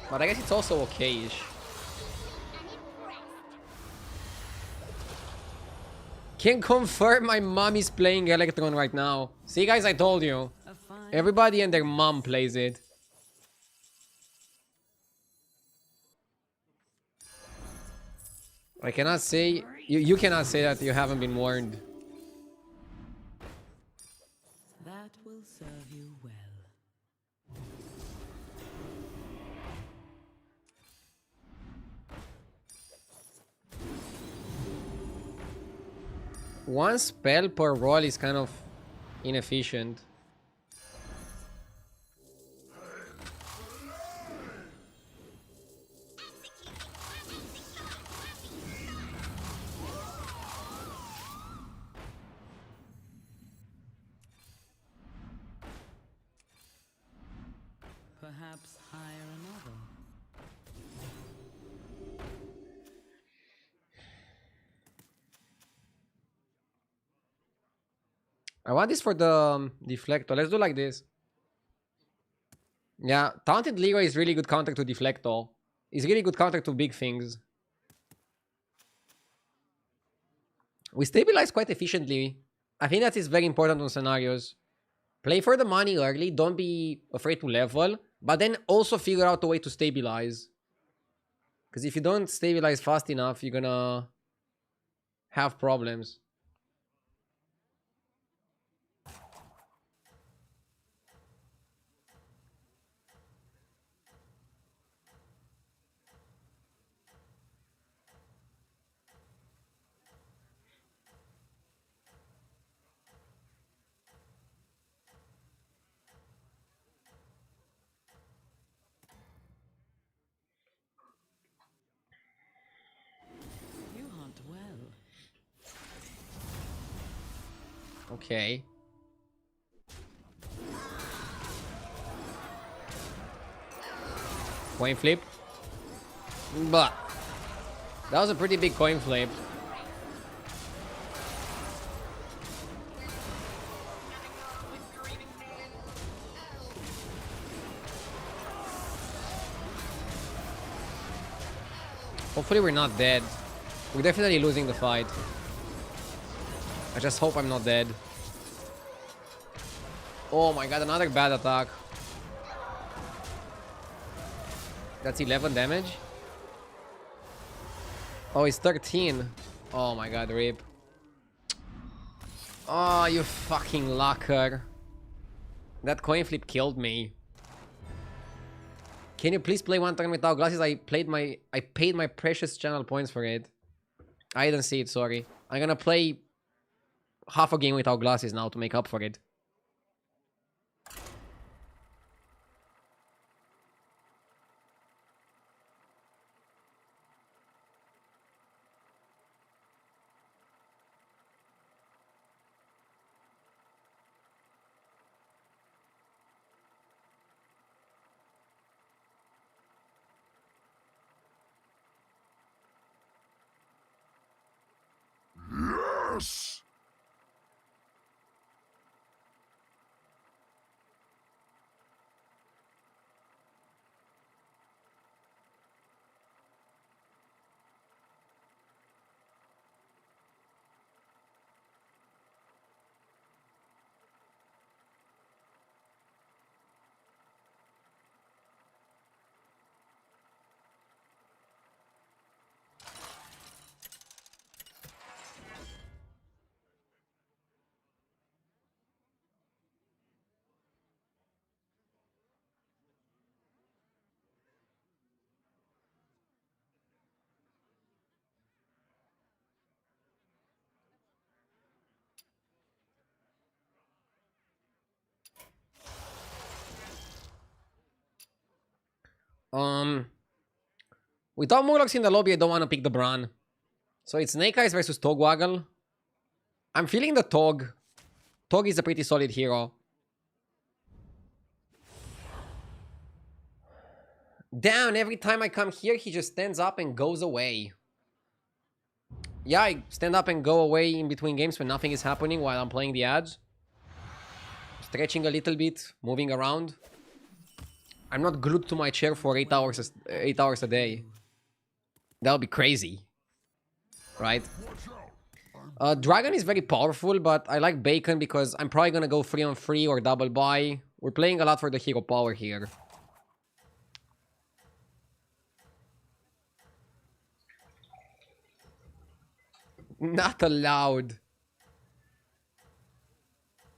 S1: But I guess it's also okay-ish. Can confirm my mom is playing Electron right now. See guys, I told you.
S2: A fine
S1: Everybody and their mom plays it. I cannot say... You cannot say that you haven't been warned.
S2: that will serve you well.
S1: One spell per roll is kind of inefficient.
S2: Perhaps hire another.
S1: I want this for the Deflector. Let's do like this. Yeah, Taunted Leroy is really good counter to Deflector. It's really good counter to big things. We stabilize quite efficiently. I think that is very important on scenarios. Play for the money early. Don't be afraid to level. But then also figure out a way to stabilize. Because if you don't stabilize fast enough, you're gonna have problems.
S2: You hunt well.
S1: Okay. Coin flip. But that was a pretty big coin flip. Hopefully we're not dead. We're definitely losing the fight. I just hope I'm not dead. Oh my god, another bad attack. That's 11 damage. Oh, it's 13. Oh my god, rip. Oh, you fucking lucker. That coin flip killed me. Can you please play one turn without glasses? I paid my precious channel points for it. I didn't see it, sorry. I'm gonna play half a game without glasses now to make up for it.
S3: Yes!
S1: Without Murlocs in the lobby, I don't want to pick the Bran. So it's Snake Eyes versus Togwaggle. I'm feeling the Tog. Tog is a pretty solid hero. Damn, every time I come here, he just stands up and goes away. Yeah, I stand up and go away in between games when nothing is happening while I'm playing the ads. Stretching a little bit, moving around. I'm not glued to my chair for 8 hours a day. That would be crazy. Right? Dragon is very powerful, but I like Bacon because I'm probably gonna go 3-on-3 or double buy. We're playing a lot for the hero power here. Not allowed.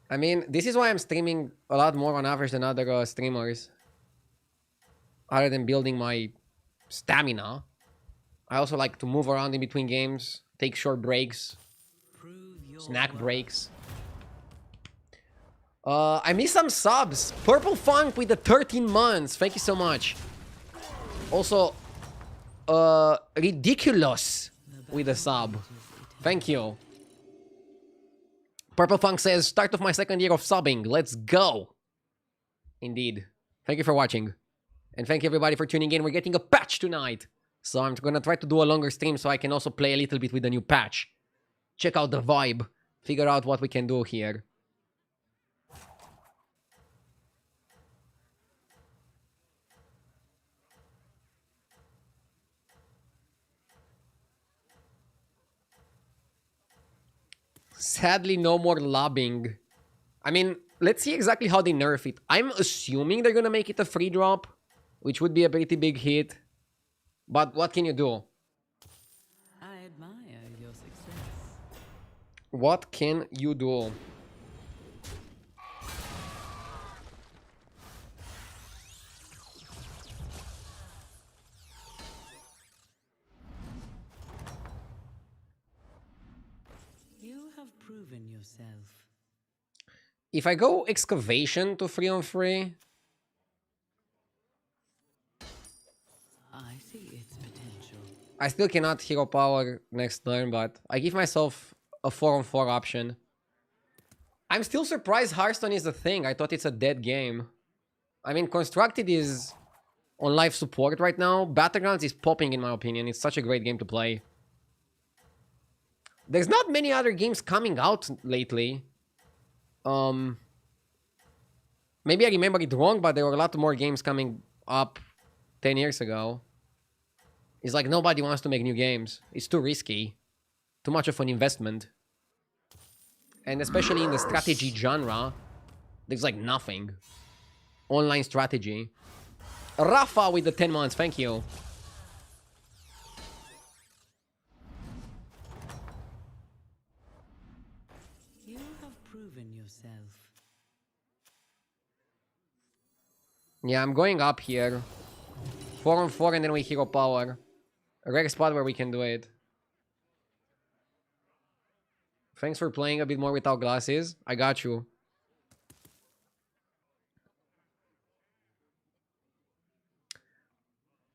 S1: I mean, this is why I'm streaming a lot more on average than other streamers. Other than building my stamina. I also like to move around in between games, take short breaks, snack breaks. I missed some subs. Purple Funk with the 13 months. Thank you so much. Also, Ridiculous with a sub. Thank you. Purple Funk says, start of my second year of subbing. Let's go. Indeed. Thank you for watching. And thank you everybody for tuning in. We're getting a patch tonight. So I'm gonna try to do a longer stream so I can also play a little bit with the new patch. Check out the vibe. Figure out what we can do here. Sadly, no more lobbing. I mean, let's see exactly how they nerf it. I'm assuming they're gonna make it a free drop, which would be a pretty big hit. But what can you do?
S2: I admire your success.
S1: What can you do?
S2: You have proven yourself.
S1: If I go excavation to 3-on-3,
S2: I see its potential.
S1: I still cannot hero power next turn, but I give myself a 4-on-4 option. I'm still surprised Hearthstone is a thing. I thought it's a dead game. I mean, Constructed is on live support right now. Battlegrounds is popping in my opinion. It's such a great game to play. There's not many other games coming out lately. Maybe I remember it wrong, but there were a lot more games coming up 10 years ago. It's like nobody wants to make new games. It's too risky. Too much of an investment. And especially in the strategy genre, there's like nothing. Online strategy. Rafa with the 10 months, thank you.
S2: You have proven yourself.
S1: Yeah, I'm going up here. 4-on-4 and then we hero power. A rare spot where we can do it. Thanks for playing a bit more without glasses. I got you.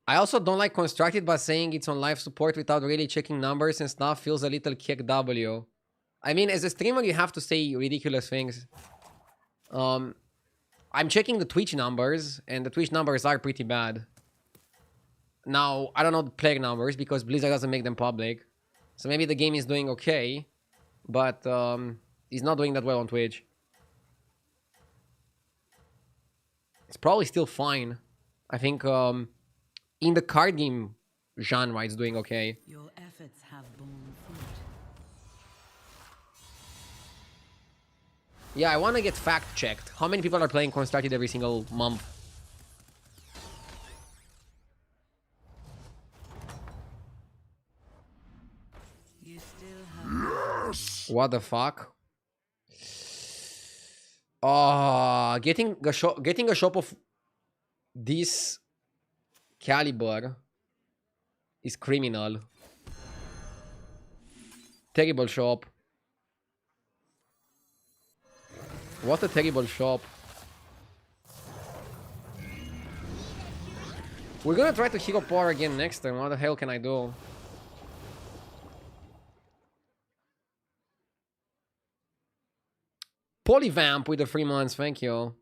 S1: I also don't like Constructed, but saying it's on live support without really checking numbers and stuff feels a little kick W. I mean, as a streamer, you have to say ridiculous things. I'm checking the Twitch numbers, and the Twitch numbers are pretty bad. Now, I don't know the player numbers because Blizzard doesn't make them public. So maybe the game is doing okay, but it's not doing that well on Twitch. It's probably still fine. I think in the card game genre, it's doing okay.
S2: Your efforts have borne fruit.
S1: Yeah, I want to get fact-checked. How many people are playing Constructed every single month?
S2: You still have.
S1: What the fuck? Oh, getting a shop of this caliber is criminal. Terrible shop. What a terrible shop. We're gonna try to hero power again next time. What the hell can I do? Polyvamp with the 3 months, thank you.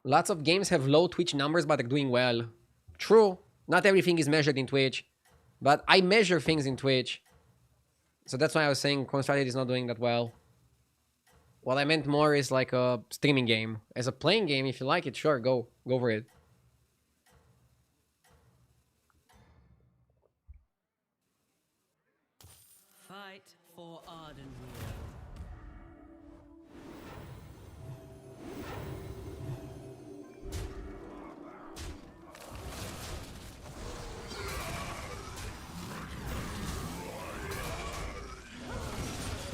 S1: Lots of games have low Twitch numbers, but they're doing well. True. Not everything is measured in Twitch, but I measure things in Twitch. So that's why I was saying Strategy is not doing that well. What I meant more is like a streaming game. As a playing game, if you like it, sure, go for it.
S2: Fight for Ardenweald.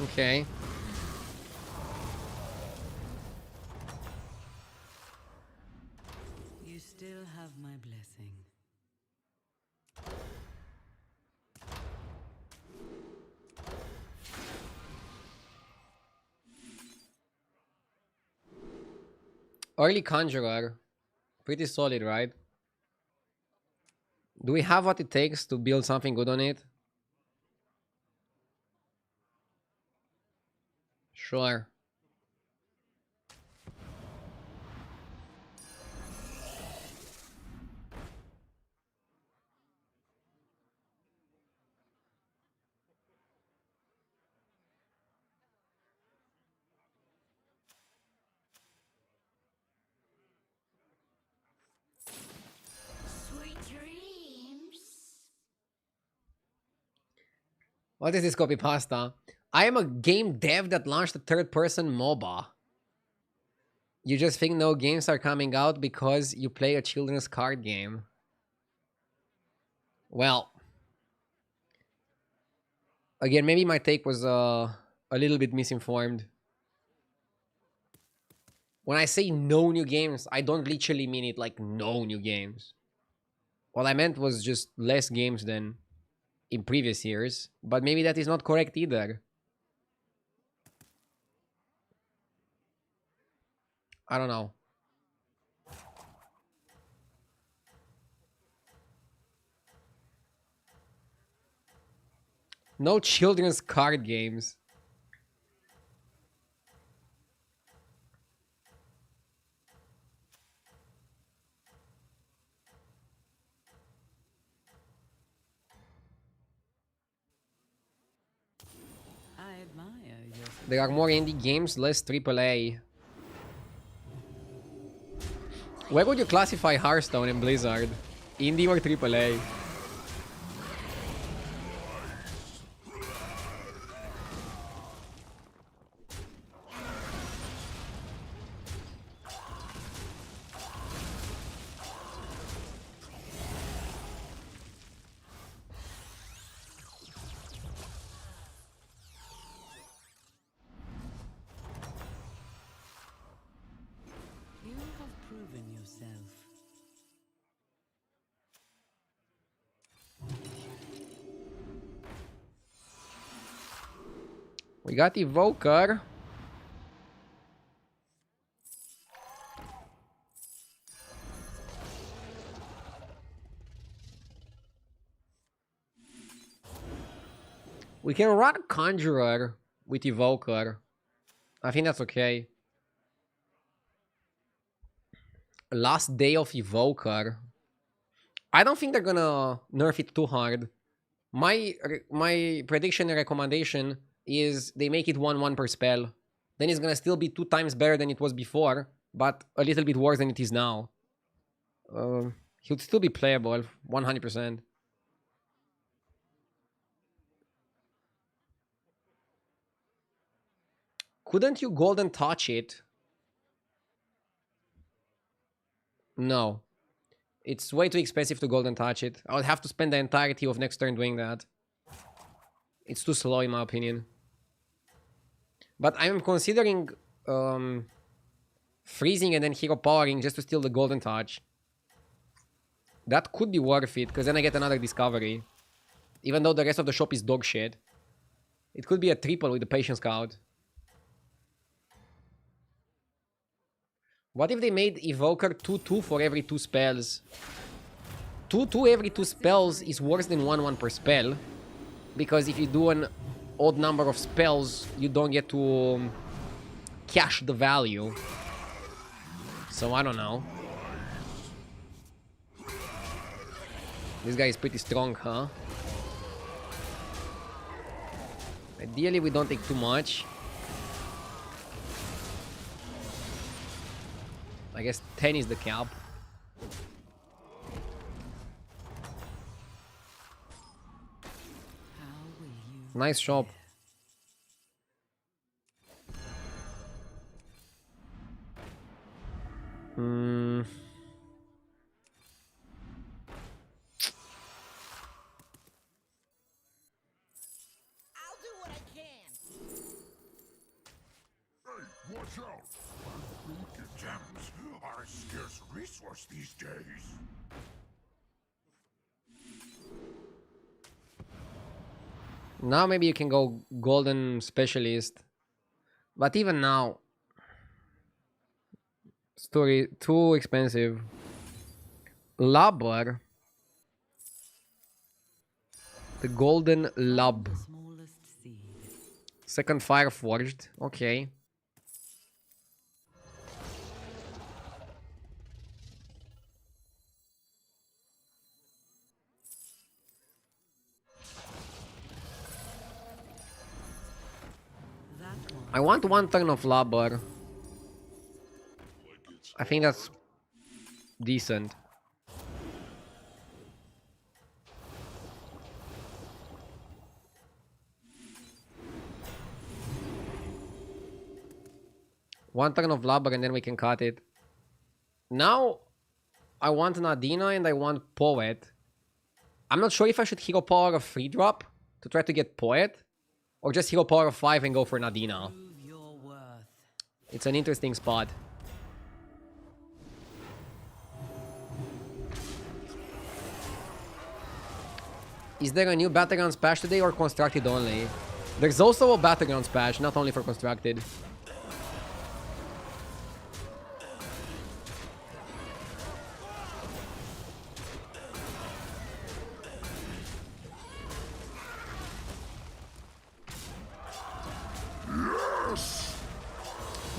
S1: Okay.
S2: You still have my blessing.
S1: Early Conjurer. Pretty solid, right? Do we have what it takes to build something good on it? Sure.
S4: Sweet dreams.
S1: What is this copy pasta? I am a game dev that launched a third-person MOBA. You just think no games are coming out because you play a children's card game. Well, again, maybe my take was a little bit misinformed. When I say no new games, I don't literally mean it like no new games. What I meant was just less games than in previous years, but maybe that is not correct either. I don't know. No children's card games.
S2: I admire your...
S1: There are more indie games, less AAA. Where would you classify Hearthstone and Blizzard? Indie or AAA?
S2: You have proven yourself.
S1: We got Evoker. We can run Conjurer with Evoker. I think that's okay. Last day of Evoker. I don't think they're gonna nerf it too hard. My prediction and recommendation is they make it 1/1 per spell. Then it's gonna still be 2 times better than it was before, but a little bit worse than it is now. He'll still be playable, 100%. Couldn't you golden touch it? No. It's way too expensive to golden touch it. I would have to spend the entirety of next turn doing that. It's too slow in my opinion. But I'm considering freezing and then hero powering just to steal the golden touch. That could be worth it, because then I get another discovery. Even though the rest of the shop is dog shit. It could be a triple with the Patient Scout. What if they made Evoker 2/2 for every 2 spells? 2/2 every 2 spells is worse than 1/1 per spell. Because if you do an odd number of spells, you don't get to cash the value. So I don't know. This guy is pretty strong, huh? Ideally, we don't take too much. I guess 10 is the cap.
S2: How will you
S1: Nice shop. Hmm.
S6: I'll do what I can.
S3: Hey, watch out! Gems are a scarce resource these days.
S1: Now maybe you can go golden specialist. But even now, it's too expensive. Labber. The golden lab.
S2: the smallest seed?
S1: Second fire forged. Okay.
S2: That one.
S1: I want one turn of labor. I think that's decent. One turn of labor and then we can cut it. Now I want Nadina and I want Poet. I'm not sure if I should hero power a free drop to try to get Poet, or just hero power of 5 and go for Nadina.
S2: Prove your worth.
S1: It's an interesting spot. Is there a new battlegrounds patch today or constructed only? There's also a battlegrounds patch, not only for constructed.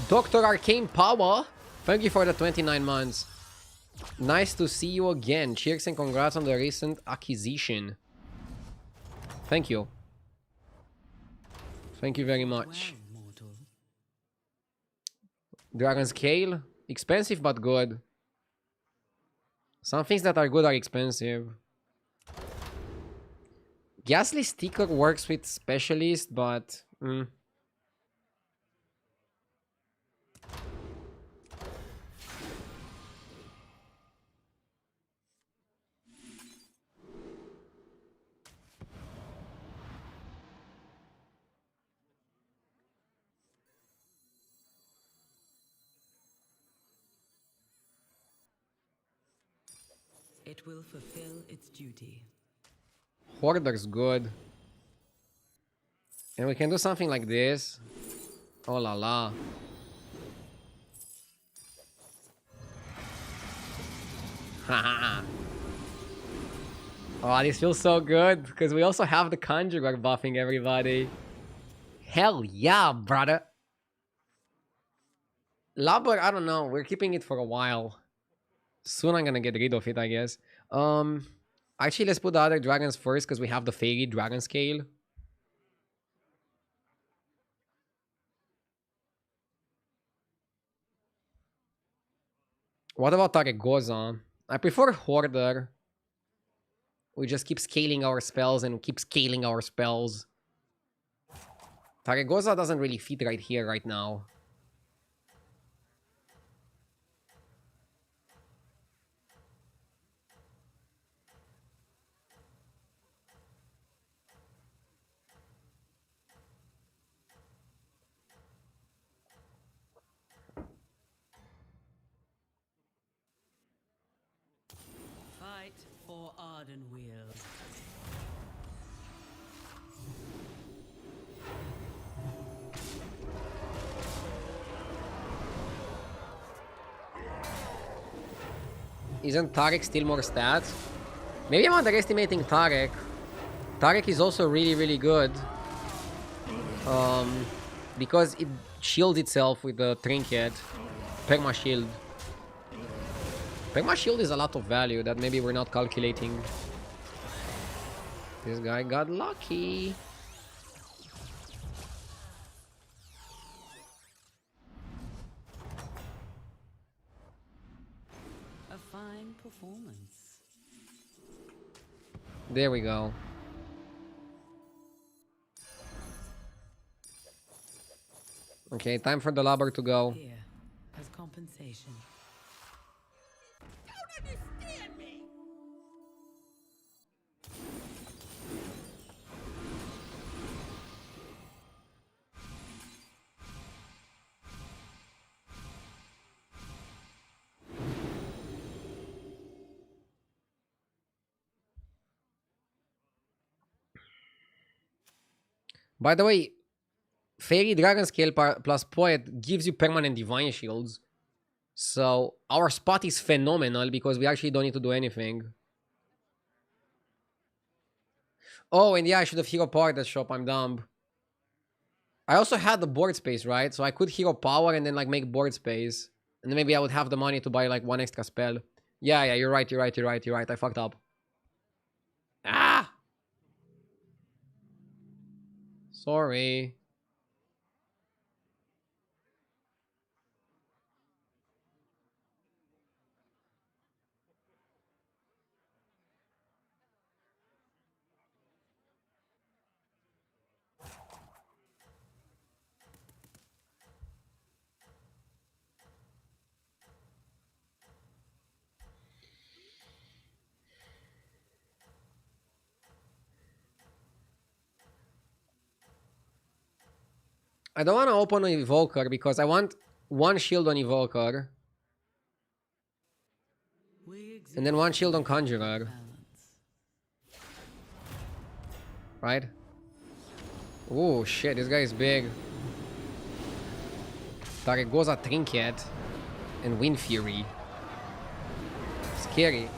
S1: Dr. Arcane Power, thank you for the 29 months. Nice to see you again. Cheers and congrats on the recent acquisition. Thank you. Thank you very much.
S2: Well, mortal.
S1: Dragon Scale, expensive but good. Some things that are good are expensive. Ghastly Sticker works with Specialist, but...
S2: It will fulfill its duty.
S1: Hoarder's good. And we can do something like this. Oh la la. Haha. Oh, this feels so good because we also have the Conjurer buffing everybody. Hell yeah, brother. Labor, I don't know. We're keeping it for a while. Soon I'm gonna get rid of it, I guess. Actually, let's put the other dragons first because we have the Fairy Dragon Scale. What about Taregoza? I prefer Hoarder. We just keep scaling our spells and keep scaling our spells. Taregoza doesn't really fit right here, right now.
S2: Fight for Arden Wheel.
S1: Isn't Tarek still more stats? Maybe I'm underestimating Tarek. Tarek is also really, really good. Because it shields itself with the trinket. Perma shield. Perma shield is a lot of value that maybe we're not calculating. This guy got lucky.
S2: A fine performance.
S1: There we go. Okay, time for the lobber to go.
S2: Here, as compensation.
S6: Don't understand me.
S1: By the way, Fairy Dragon Scale plus Poet gives you permanent Divine Shields. So our spot is phenomenal because we actually don't need to do anything. Oh, and yeah, I should have hero powered that shop. I'm dumb. I also had the board space, right? So I could hero power and then like make board space. And then maybe I would have the money to buy like one extra spell. Yeah, you're right. I fucked up. Ah! Sorry. I don't want to open an Evoker because I want one shield on Evoker. And then one shield on Conjurer.
S2: Balance.
S1: Right? Oh shit, this guy is big. Taregoza Trinket and Wind Fury. Scary.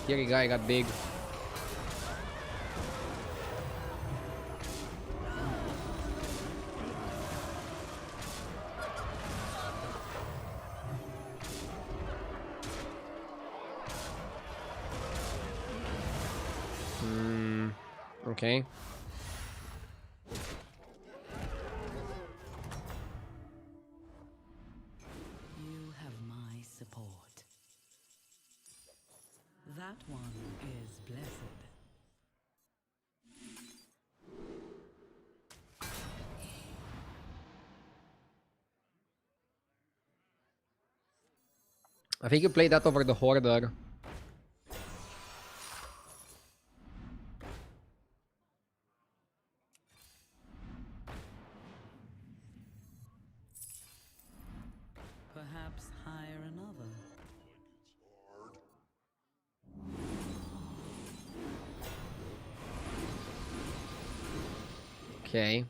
S1: Scary guy got big. Okay.
S2: You have my support. That one is blessed.
S1: I think you played that over the Hoarder.
S2: Perhaps hire another.
S1: Okay.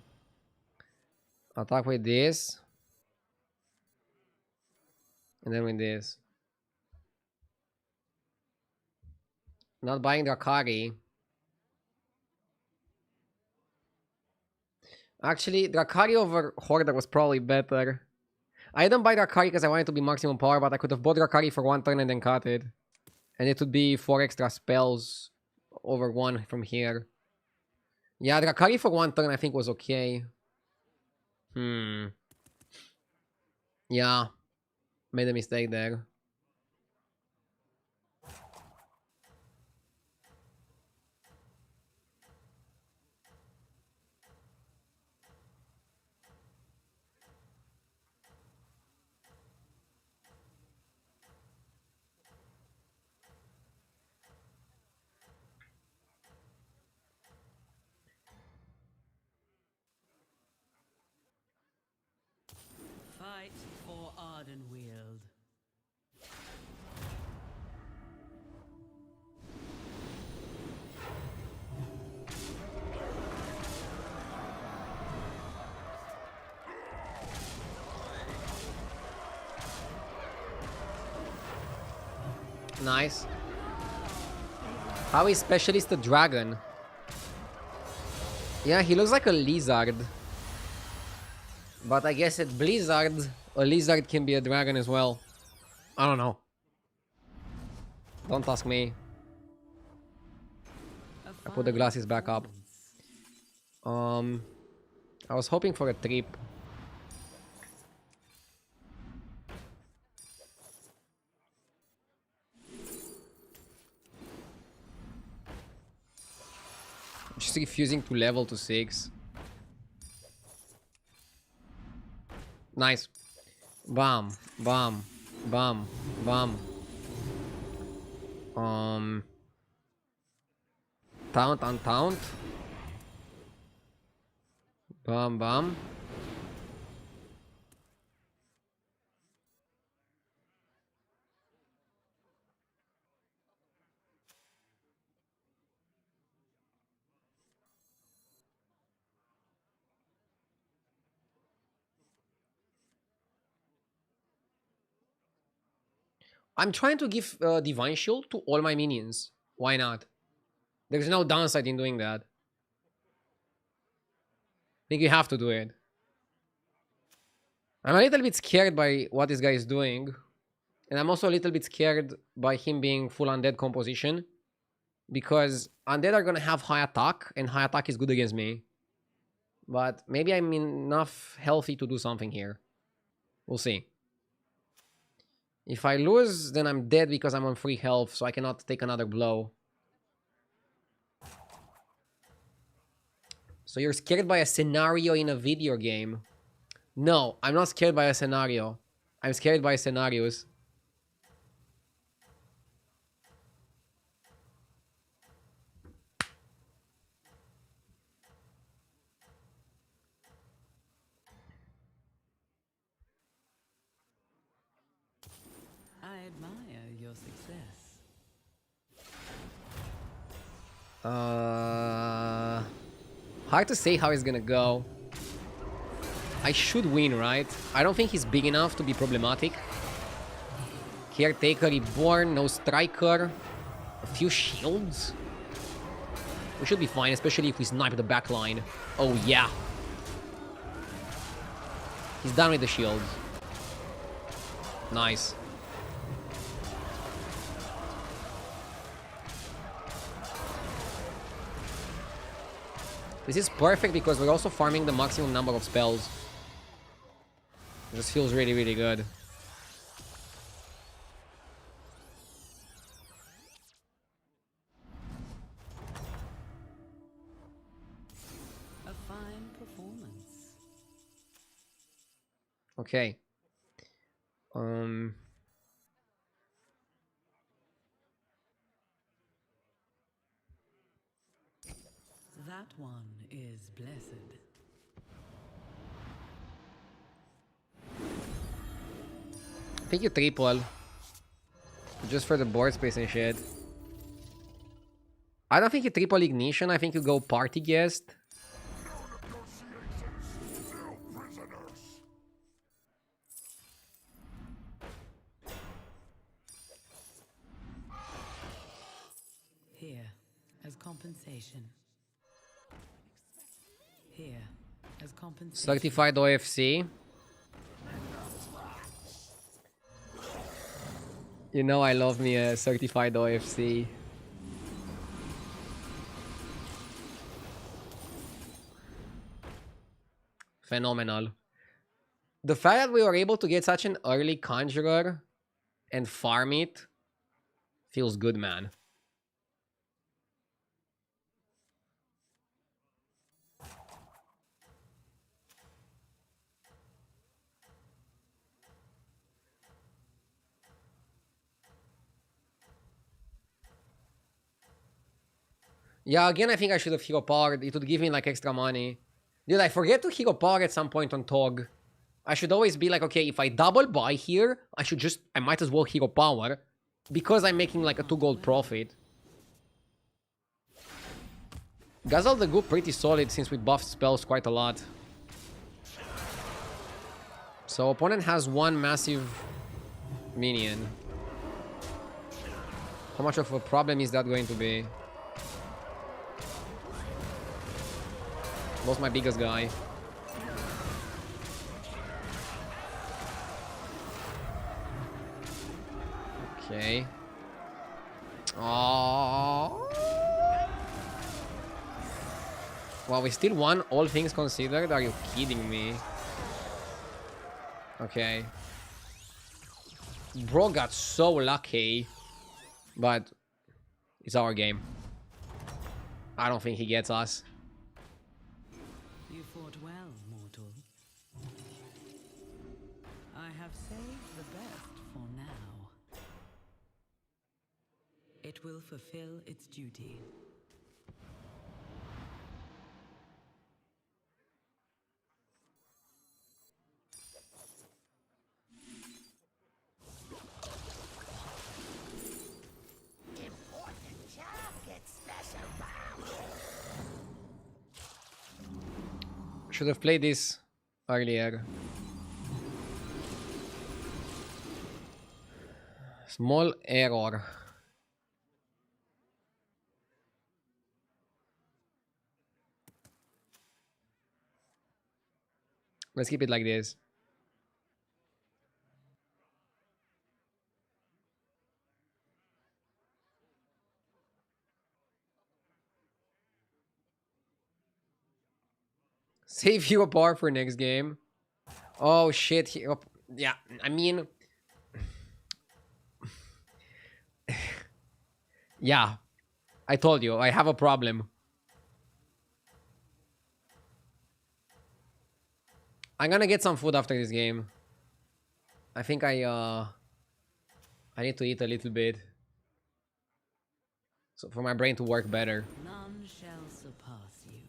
S1: Attack with this. And then with this. Not buying Drakari. Actually, Drakari over Hoarder was probably better. I didn't buy Drakari because I wanted to be maximum power, but I could have bought Drakari for one turn and then cut it. And it would be 4 extra spells over 1 from here. Yeah, Drakari for one turn I think was okay. Yeah. Made a mistake there.
S2: Fight for Ardenweald.
S1: Nice. How is Specialist a dragon? Yeah, he looks like a lizard. But I guess at Blizzard, a lizard can be a dragon as well. I don't know. Don't ask me. I put the glasses back up. I was hoping for a trip. Just refusing to level to 6. Nice. Bam, bam, bam, bam. Taunt on taunt. Bam, bam. I'm trying to give Divine Shield to all my minions. Why not? There's no downside in doing that. I think you have to do it. I'm a little bit scared by what this guy is doing. And I'm also a little bit scared by him being full undead composition. Because undead are gonna have high attack, and high attack is good against me. But maybe I'm enough healthy to do something here. We'll see. If I lose, then I'm dead because I'm on free health, so I cannot take another blow. So you're scared by a scenario in a video game? No, I'm not scared by a scenario. I'm scared by scenarios.
S2: I admire your success.
S1: Hard to say how it's gonna go. I should win, right? I don't think he's big enough to be problematic. Caretaker, Reborn, no Striker. A few shields. We should be fine, especially if we snipe the backline. Oh, yeah. He's done with the shields. Nice. This is perfect because we're also farming the maximum number of spells. This feels really, really good.
S2: A fine performance.
S1: Okay.
S2: That one is blessed.
S1: I think you triple. Just for the board space and shit. I don't think you triple Ignition. I think you go Party Guest.
S3: No prisoners.
S2: Here, as compensation. Here, as compensation.
S1: Certified OFC. You know I love me a certified OFC. Phenomenal. The fact that we were able to get such an early Conjurer and farm it feels good, man. Yeah, again, I think I should have hero powered. It would give me like extra money. Dude, I forget to hero power at some point on Tog. I should always be like, okay, if I double buy here, I might as well hero power. Because I'm making like a 2 gold profit. Guzzle the Goop pretty solid since we buffed spells quite a lot. So opponent has one massive minion. How much of a problem is that going to be? Lost my biggest guy. Okay. Oh. Well, we still won, all things considered. Are you kidding me? Okay. Bro got so lucky. But it's our game. I don't think he gets us.
S2: You fought well, mortal. I have saved the best for now. It will fulfill its duty.
S4: Important job gets special bounce.
S1: Should have played this earlier. Small error. Let's keep it like this. Save hero power for next game. Oh shit, hero. Yeah, I mean. Yeah, I told you, I have a problem. I'm gonna get some food after this game. I think I need to eat a little bit. So for my brain to work better.
S2: None shall surpass you.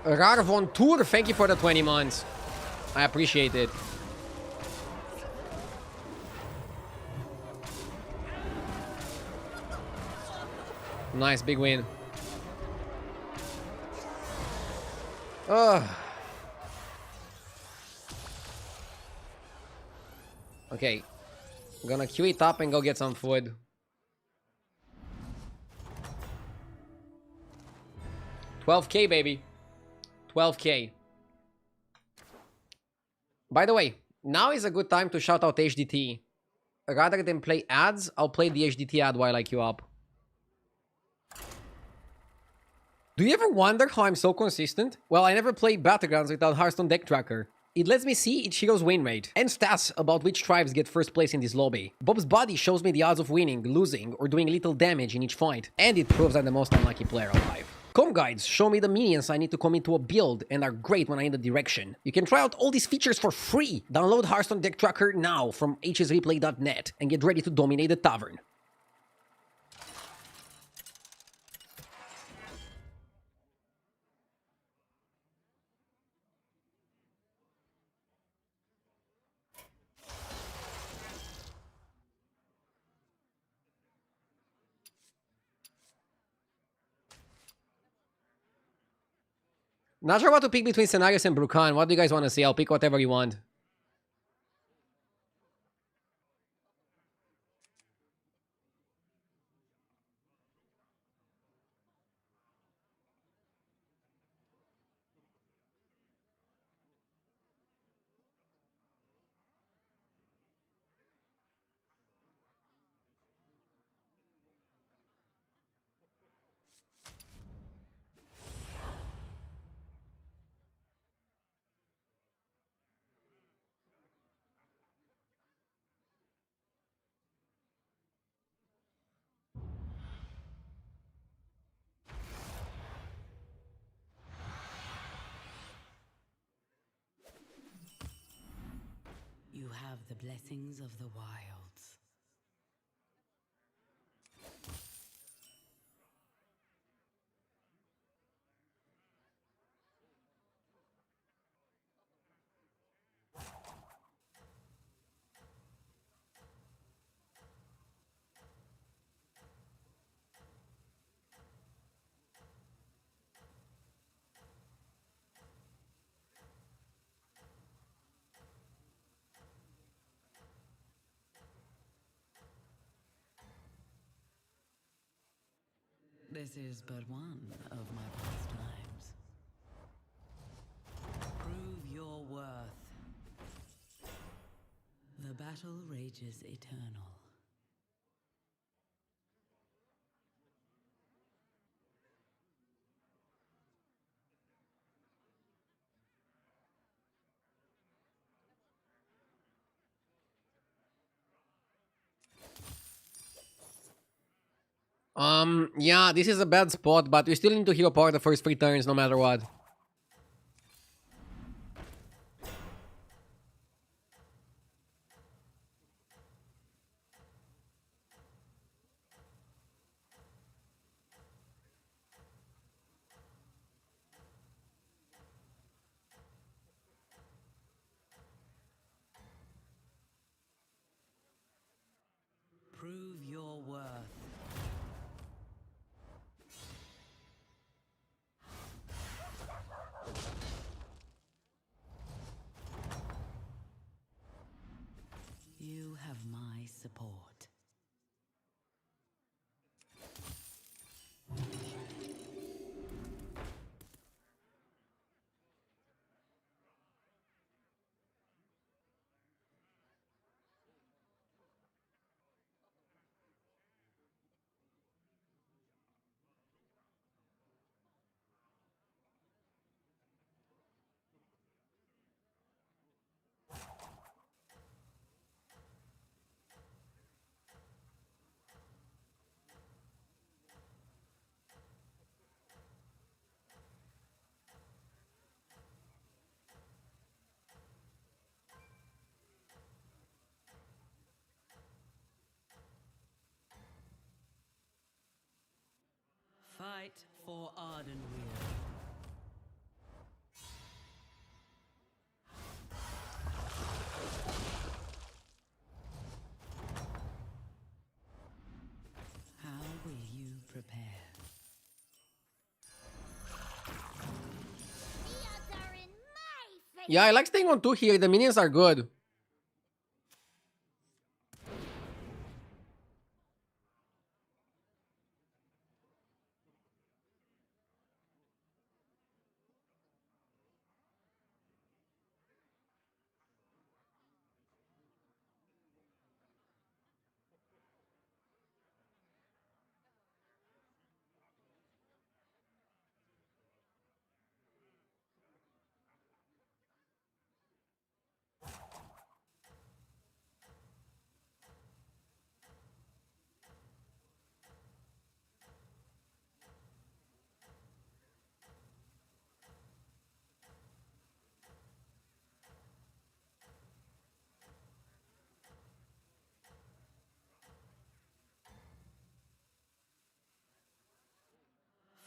S1: Rar von Tour, thank you for the 20 months. I appreciate it. Nice, big win. Ugh. Okay. I'm gonna queue it up and go get some food. $12K, baby. 12K. By the way, now is a good time to shout out HDT. Rather than play ads, I'll play the HDT ad while I queue up. Do you ever wonder how I'm so consistent? Well, I never played battlegrounds without Hearthstone deck tracker. It lets me see each hero's win rate, and stats about which tribes get first place in this lobby. Bob's body shows me the odds of winning, losing, or doing little damage in each fight, and it proves I'm the most unlucky player alive. Com guides show me the minions I need to commit to a build and are great when I need a direction. You can try out all these features for free! Download Hearthstone Deck Tracker now from hsreplay.net and get ready to dominate the tavern. Not sure what to pick between Scenarios and Brukan. What do you guys want to see? I'll pick whatever you want.
S2: You have the blessings of the wilds. This is but one of my pastimes. Prove your worth. The battle rages eternal.
S1: Yeah, this is a bad spot, but we still need to hero power the first 3 turns no matter what.
S2: Prove your worth. You have my support. Fight for Ardenweir. How will you prepare?
S4: The odds are in my favor.
S1: Yeah, I like staying on 2 here. The minions are good.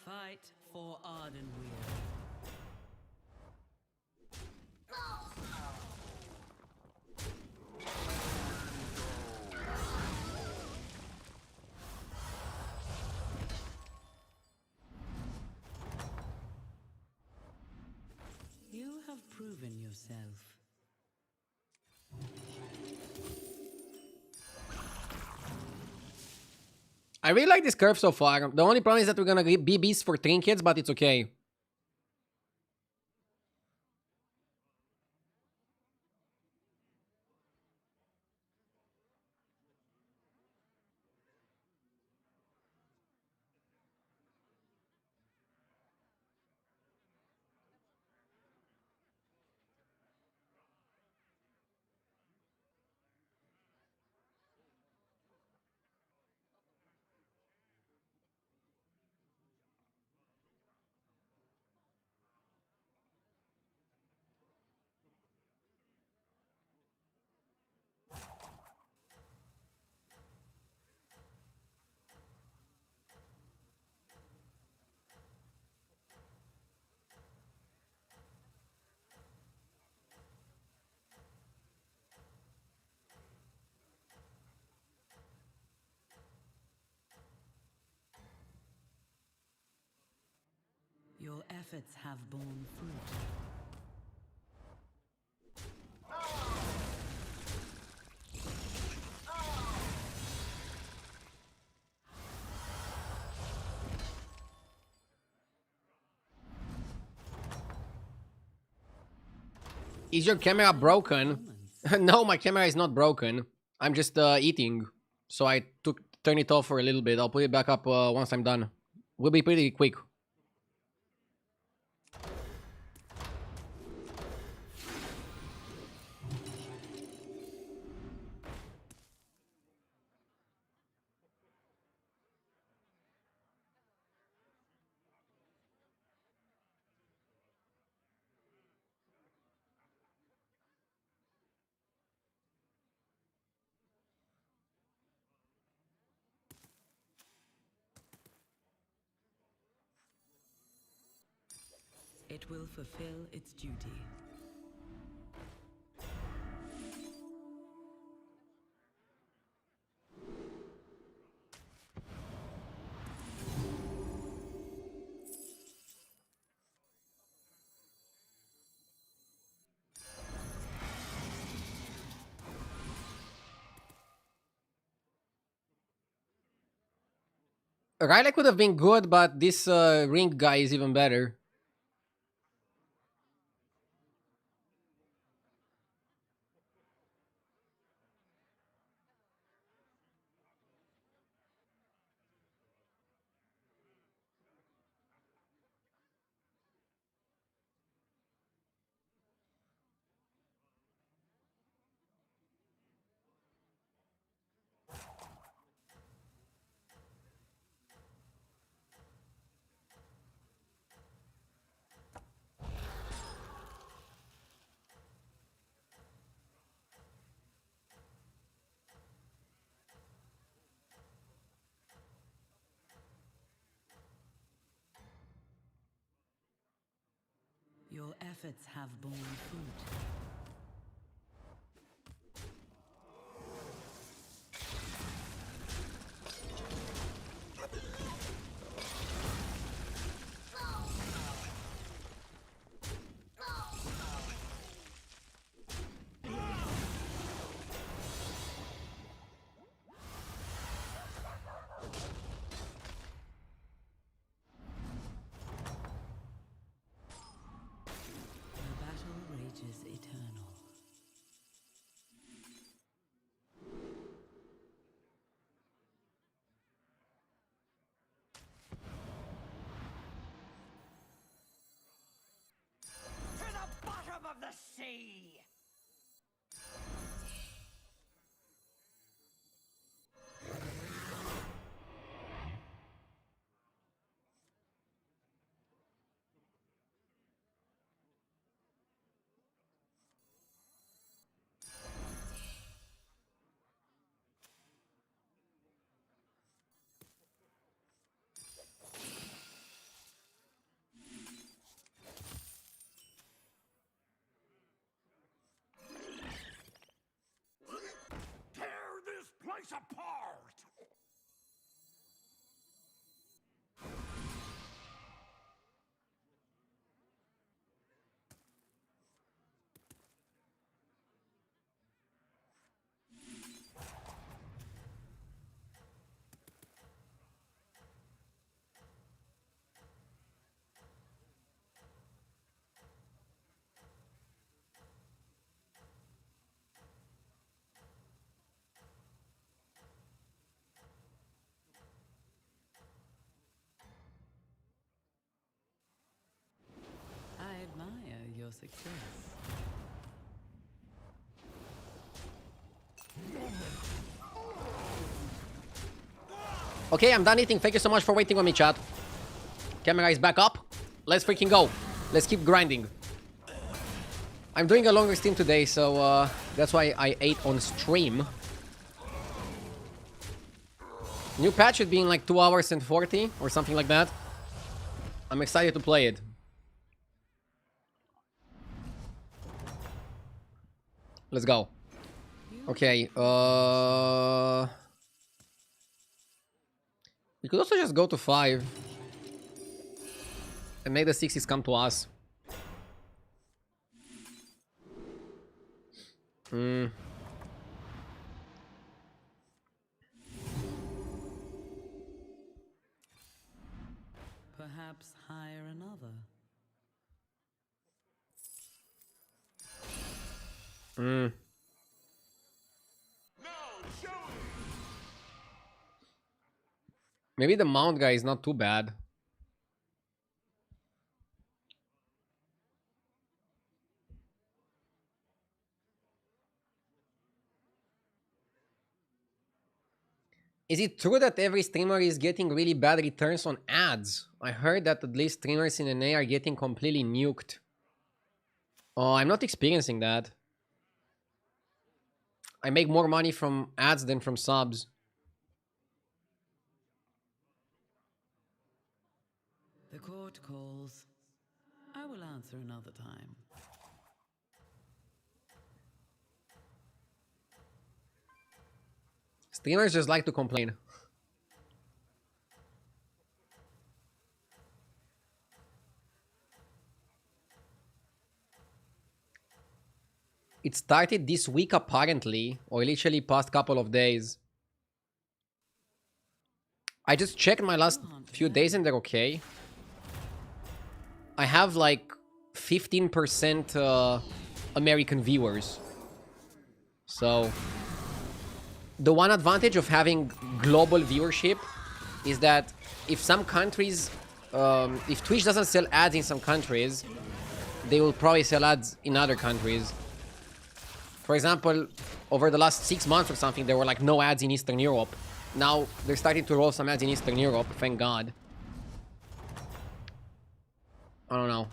S2: Fight for Ardenweir. You have proven yourself.
S1: I really like this curve so far. The only problem is that we're gonna be beasts for trinkets, but it's okay.
S2: Your efforts have borne fruit.
S1: Is your camera broken? No, my camera is not broken. I'm just eating. So I turn it off for a little bit. I'll put it back up once I'm done. We'll be pretty quick.
S2: It will fulfill its duty.
S1: Rylak would have been good, but this ring guy is even better.
S2: Your efforts have borne fruit. The battle rages eternal.
S6: To the bottom of the sea!
S3: Tear this place apart!
S2: I admire your success.
S1: Okay, I'm done eating. Thank you so much for waiting on me, chat. Camera is back up. Let's freaking go. Let's keep grinding. I'm doing a longer stream today, so that's why I ate on stream. New patch should be in like 2 hours and 40 or something like that. I'm excited to play it. Let's go. Okay, we could also just go to 5 and make the 60s come to us.
S2: Perhaps hire another.
S1: Mm. Maybe the mount guy is not too bad. Is it true that every streamer is getting really bad returns on ads? I heard that at least streamers in NA are getting completely nuked. Oh, I'm not experiencing that. I make more money from ads than from subs.
S2: The court calls. I will answer another time.
S1: Streamers just like to complain. It started this week apparently, or literally past couple of days. I just checked my last few days and they're okay. I have like 15% American viewers. So the one advantage of having global viewership is that if some countries, if Twitch doesn't sell ads in some countries, they will probably sell ads in other countries. For example, over the last 6 months or something, there were like no ads in Eastern Europe. Now they're starting to roll some ads in Eastern Europe, thank God. I don't know.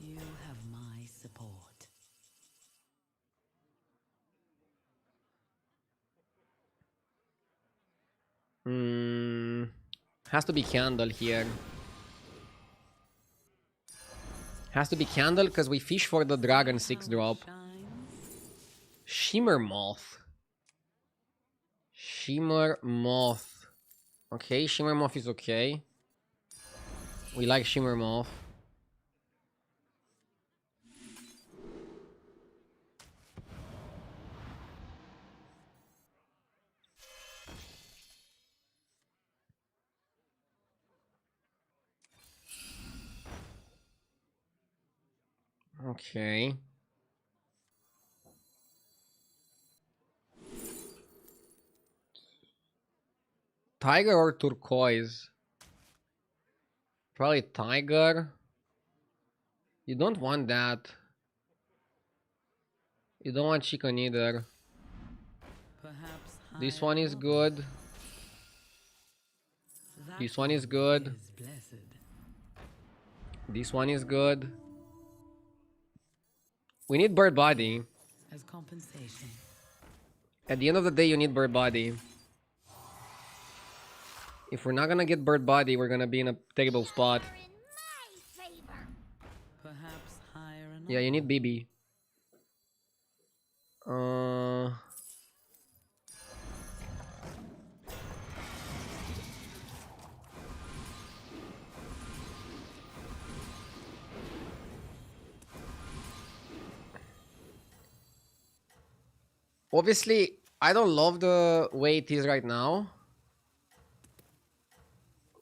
S2: You have my support.
S1: Has to be Candle here. Has to be Candle because we fish for the Dragon 6 drop. Shimmer Moth. Shimmer Moth. Okay, Shimmer Moth is okay. We like Shimmer Moth. Okay. Tiger or turquoise? Probably tiger. You don't want that. You don't want chicken either.
S2: Perhaps
S1: This one is good. This one is good. This one is good. We need bird body.
S2: As compensation.
S1: At the end of the day, you need bird body. If we're not gonna get bird body, we're gonna be in a terrible spot.
S2: Perhaps hire an
S1: Yeah, you need BB. Obviously, I don't love the way it is right now.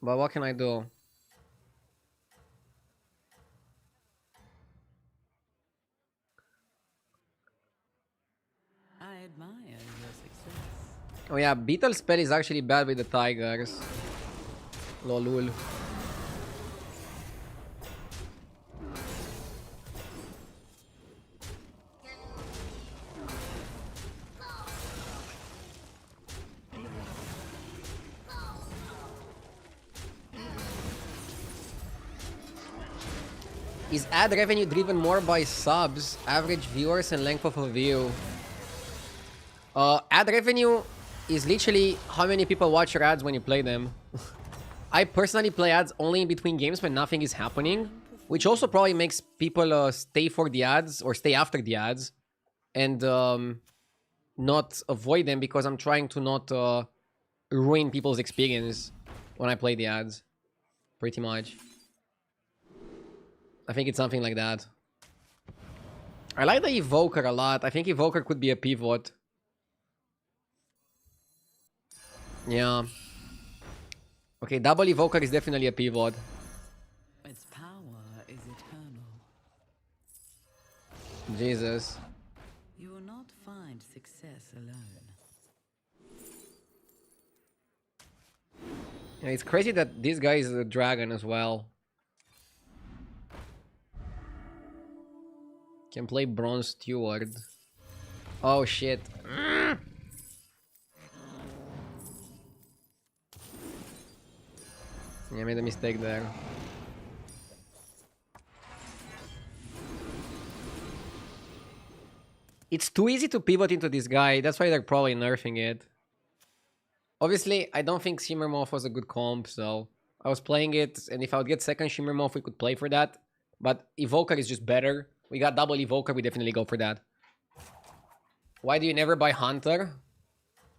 S1: But what can I do?
S2: I admire your success.
S1: Oh yeah, Beetle spell is actually bad with the tigers. Lolul. Is ad revenue driven more by subs, average viewers, and length of a view? Ad revenue is literally how many people watch your ads when you play them. I personally play ads only in between games when nothing is happening, which also probably makes people stay for the ads or stay after the ads and not avoid them because I'm trying to not ruin people's experience when I play the ads, pretty much. I think it's something like that. I like the Evoker a lot. I think Evoker could be a pivot. Yeah. Okay, double Evoker is definitely a pivot.
S2: Its power is eternal.
S1: Jesus.
S2: You are not not find success alone.
S1: Yeah, it's crazy that this guy is a dragon as well. Can play Bronze Steward. Oh shit. Yeah, I made a mistake there. It's too easy to pivot into this guy. That's why they're probably nerfing it. Obviously, I don't think Shimmer Moth was a good comp, so I was playing it, and if I would get second Shimmer Moth, we could play for that. But Evoker is just better. We got double Evoker, we definitely go for that. Why do you never buy Hunter?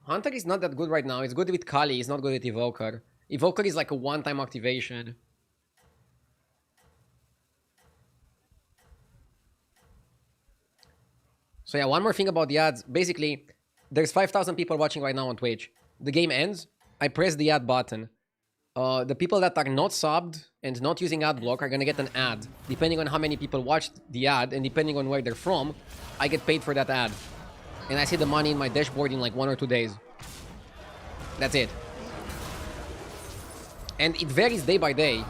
S1: Hunter is not that good right now. It's good with Kali, it's not good with Evoker. Evoker is like a one-time activation. So yeah, one more thing about the ads. Basically, there's 5,000 people watching right now on Twitch. The game ends, I press the ad button. The people that are not subbed and not using ad block are gonna get an ad. Depending on how many people watched the ad and depending on where they're from, I get paid for that ad. And I see the money in my dashboard in like 1 or 2 days. That's it. And it varies day by day.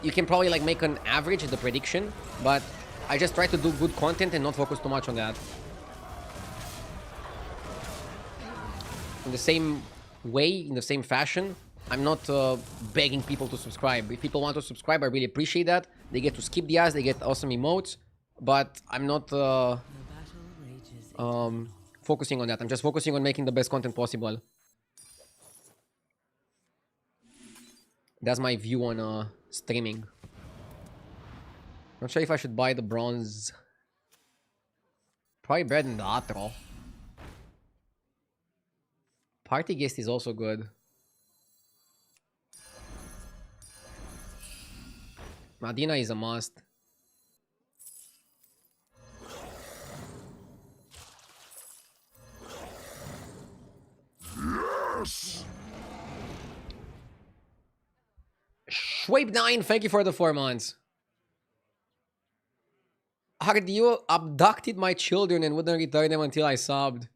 S1: You can probably like make an average of the prediction, but I just try to do good content and not focus too much on that. In the same way, in the same fashion, I'm not begging people to subscribe. If people want to subscribe, I really appreciate that. They get to skip the ads, they get awesome emotes, but I'm not
S2: The battle rages
S1: focusing on that. I'm just focusing on making the best content possible. That's my view on streaming. Not sure if I should buy the bronze. Probably bread and the outro. Party guest is also good. Medina is a must.
S3: Yes!
S1: Schwape9, thank you for the 4 months. Ardeo abducted my children and wouldn't return them until I subbed.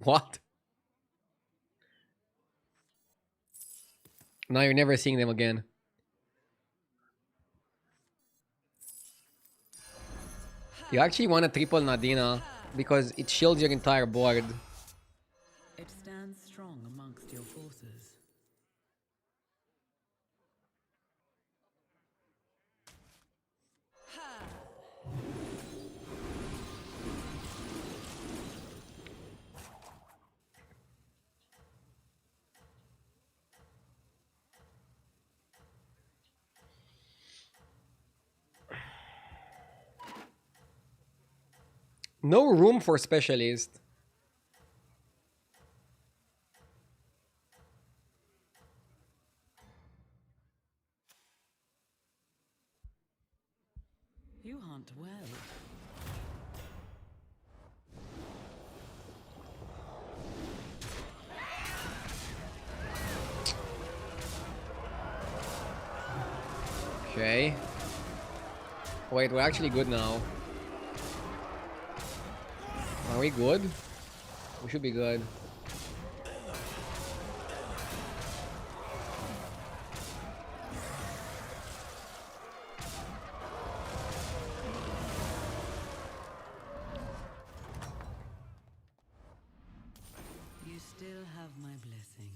S1: What? Now you're never seeing them again. You actually want a triple Nadina because it shields your entire board.
S2: It stands strong amongst your forces.
S1: No room for specialist.
S2: You hunt well.
S1: Okay. Wait, we're actually good now. Are we good? We should be good.
S2: You still have my blessing.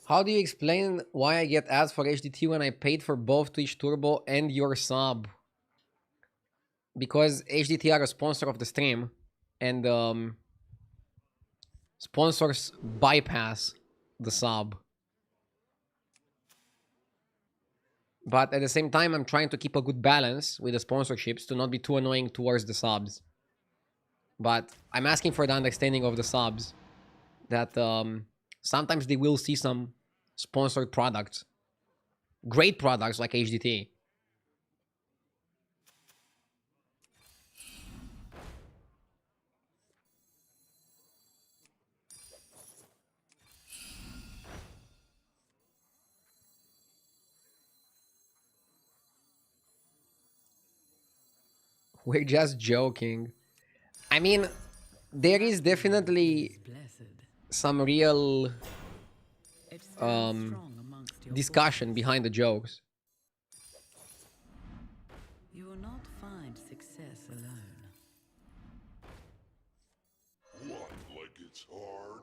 S1: How do you explain why I get ads for HDT when I paid for both Twitch Turbo and your sub? Because HDT are a sponsor of the stream, and sponsors bypass the sub. But at the same time, I'm trying to keep a good balance with the sponsorships to not be too annoying towards the subs. But I'm asking for the understanding of the subs that sometimes they will see some sponsored products. Great products like HDT. We're just joking. I mean, there is definitely
S2: Blessed.
S1: some real
S2: It stands strong amongst your
S1: discussion behind the jokes.
S2: You will not find success alone.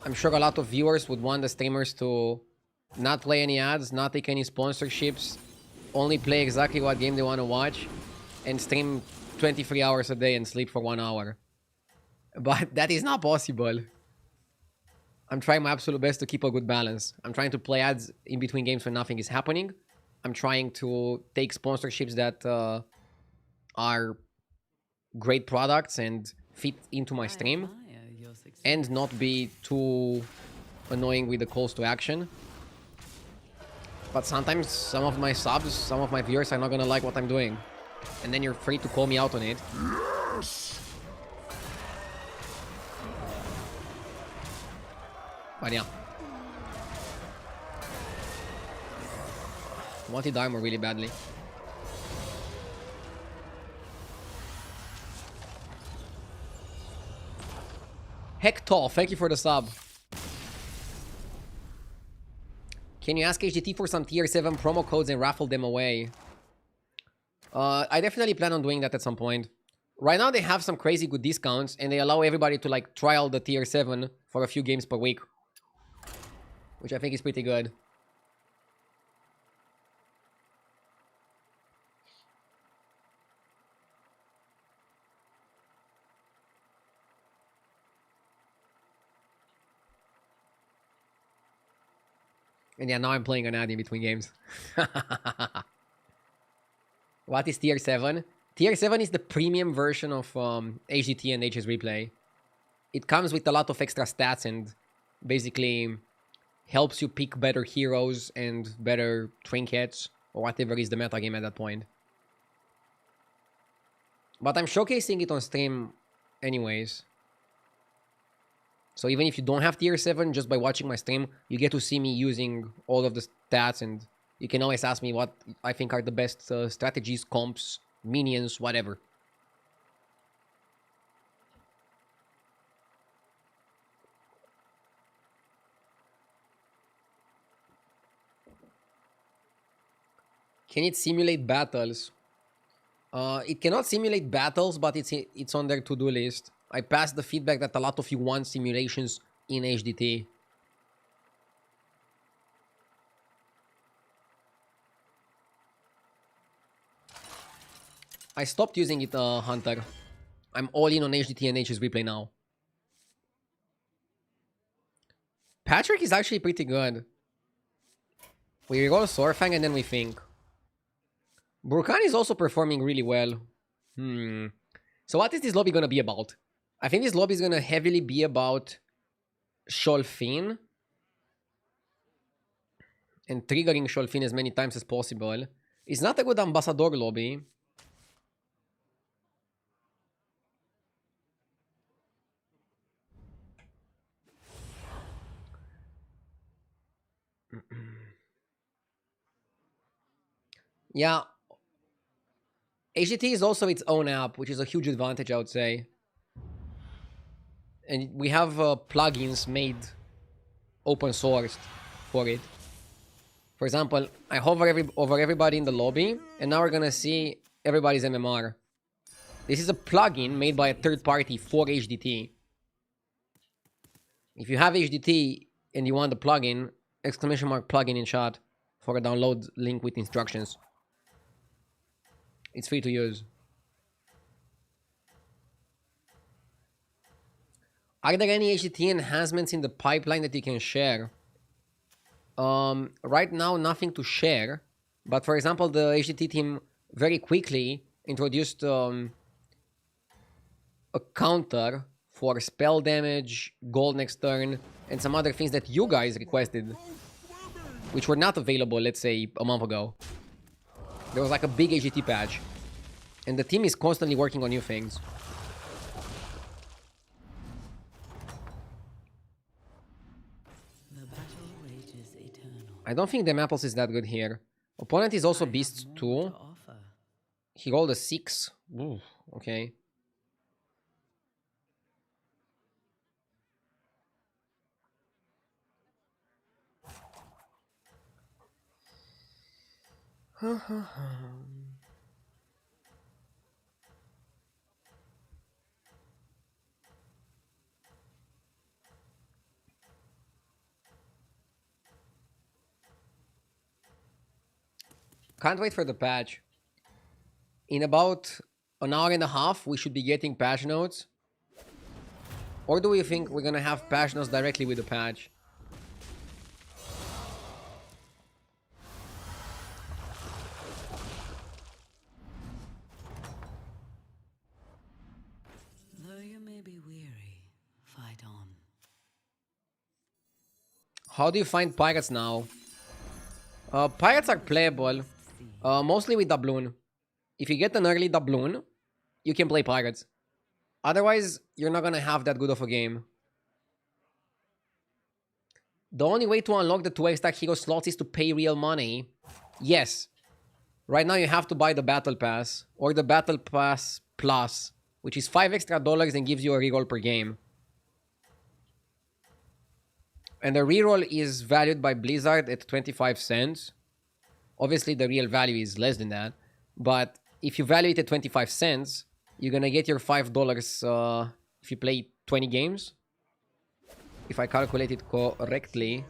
S1: I'm sure a lot of viewers would want the streamers to not play any ads, not take any sponsorships, only play exactly what game they want to watch, and stream 23 hours a day and sleep for 1 hour. But that is not possible. I'm trying my absolute best to keep a good balance. I'm trying to play ads in between games when nothing is happening. I'm trying to take sponsorships that are great products and fit into my stream,
S2: Admire your success.
S1: and not be too annoying with the calls to action. But sometimes some of my subs, some of my viewers are not gonna like what I'm doing. And then you're free to call me out on it. But yeah. I wanted armor really badly. Hector, thank you for the sub. Can you ask HDT for some tier 7 promo codes and raffle them away? I definitely plan on doing that at some point. Right now they have some crazy good discounts and they allow everybody to like trial the tier 7 for a few games per week, which I think is pretty good. And yeah, now I'm playing an ad in between games. What is tier 7? Tier 7 is the premium version of HDT and HS Replay. It comes with a lot of extra stats and basically helps you pick better heroes and better trinkets or whatever is the meta game at that point. But I'm showcasing it on stream anyways. So even if you don't have tier 7, just by watching my stream, you get to see me using all of the stats, and you can always ask me what I think are the best strategies, comps, minions, whatever. Can it simulate battles? It cannot simulate battles, but it's on their to-do list. I passed the feedback that a lot of you want simulations in HDT. I stopped using it, Hunter. I'm all in on HDT and HS Replay now. Patrick is actually pretty good. We roll Sorfang and then we think. Burkan is also performing really well. So what is this lobby gonna be about? I think this lobby is gonna heavily be about Sholfin and triggering Sholfin as many times as possible. It's not a good ambassador lobby. Yeah. HDT is also its own app, which is a huge advantage, I would say. And we have plugins made open sourced for it. For example, I hover over everybody in the lobby, and now we're gonna see everybody's MMR. This is a plugin made by a third party for HDT. If you have HDT and you want the plugin, exclamation mark plugin in chat for a download link with instructions. It's free to use. Are there any HDT enhancements in the pipeline that you can share? Right now, nothing to share. But for example, the HDT team very quickly introduced a counter for spell damage, gold next turn, and some other things that you guys requested, which were not available, let's say, a month ago. There was like a big HDT patch. And the team is constantly working on new things.
S2: The battle rages eternal.
S1: I don't think the Apples is that good here. Opponent is also Beast
S2: More
S1: 2.
S2: to offer.
S1: He rolled a 6. Ooh, okay. Can't wait for the patch. In about an hour and a half, we should be getting patch notes. Or do we think we're gonna have patch notes directly with the patch?
S2: Though you may be weary, fight on.
S1: How do you find pirates now? Pirates are playable, mostly with doubloon. If you get an early doubloon, you can play pirates. Otherwise, you're not gonna have that good of a game. The only way to unlock the 2x-stack hero slots is to pay real money. Yes. Right now you have to buy the Battle Pass, or the Battle Pass Plus, which is $5 extra and gives you a reroll per game. And the reroll is valued by Blizzard at 25 cents. Obviously, the real value is less than that. But if you value it at 25 cents, you're gonna get your $5 if you play 20 games. If I calculate it correctly.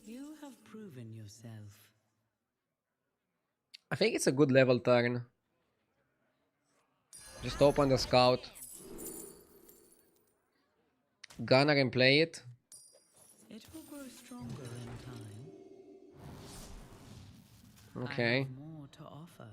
S2: You have proven yourself.
S1: I think it's a good level turn. Just open the scout. Gunner and play it.
S2: It will grow stronger in time.
S1: Okay.
S2: I have more to offer.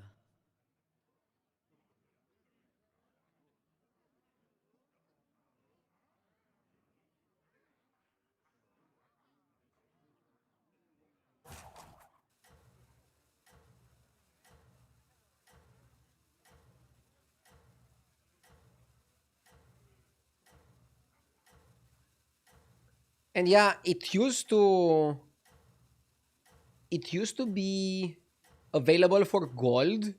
S1: And yeah, it used to be available for gold,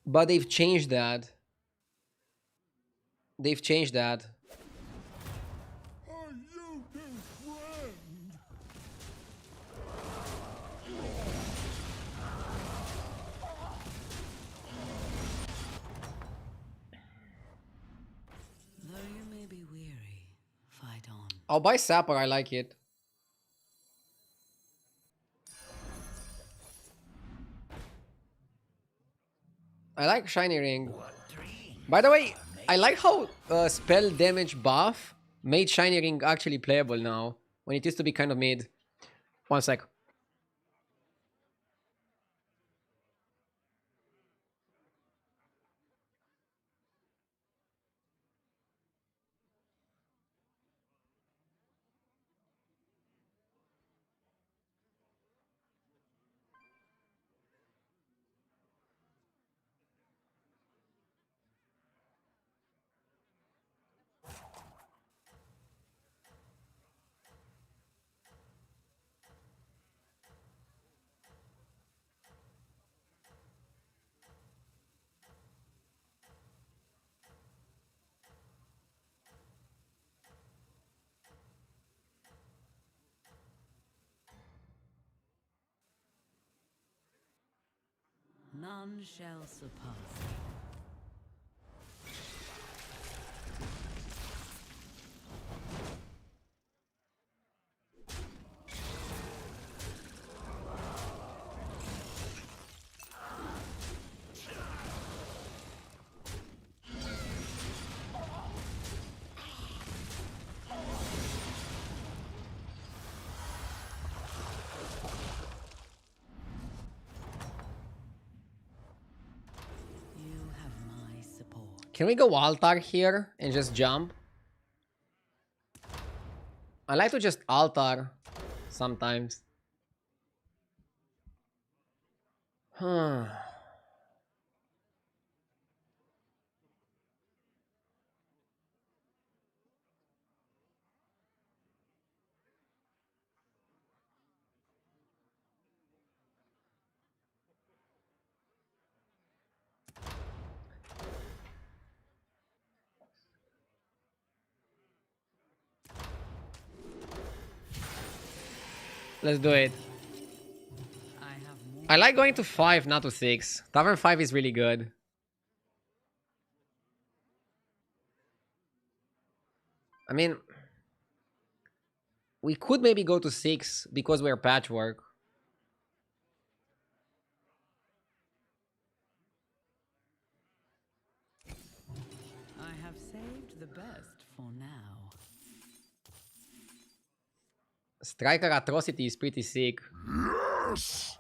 S1: but they've changed that. They've changed that.
S3: Are you new friend?
S2: Though you may be weary, fight on.
S1: I'll buy Sapper, I like it. I like Shiny Ring. By the way, I like how spell damage buff made Shiny Ring actually playable now, when it used to be kind of mid. One sec.
S2: None shall surpass. You have my support.
S1: Can we go altar here and just jump? I like to just altar sometimes. Let's do it.
S2: I have more.
S1: I like going to 5, not to 6. Tavern 5 is really good. I mean, we could maybe go to 6 because we're patchwork.
S2: I have saved the best for now.
S1: Striker Atrocity is pretty sick.
S3: Yes!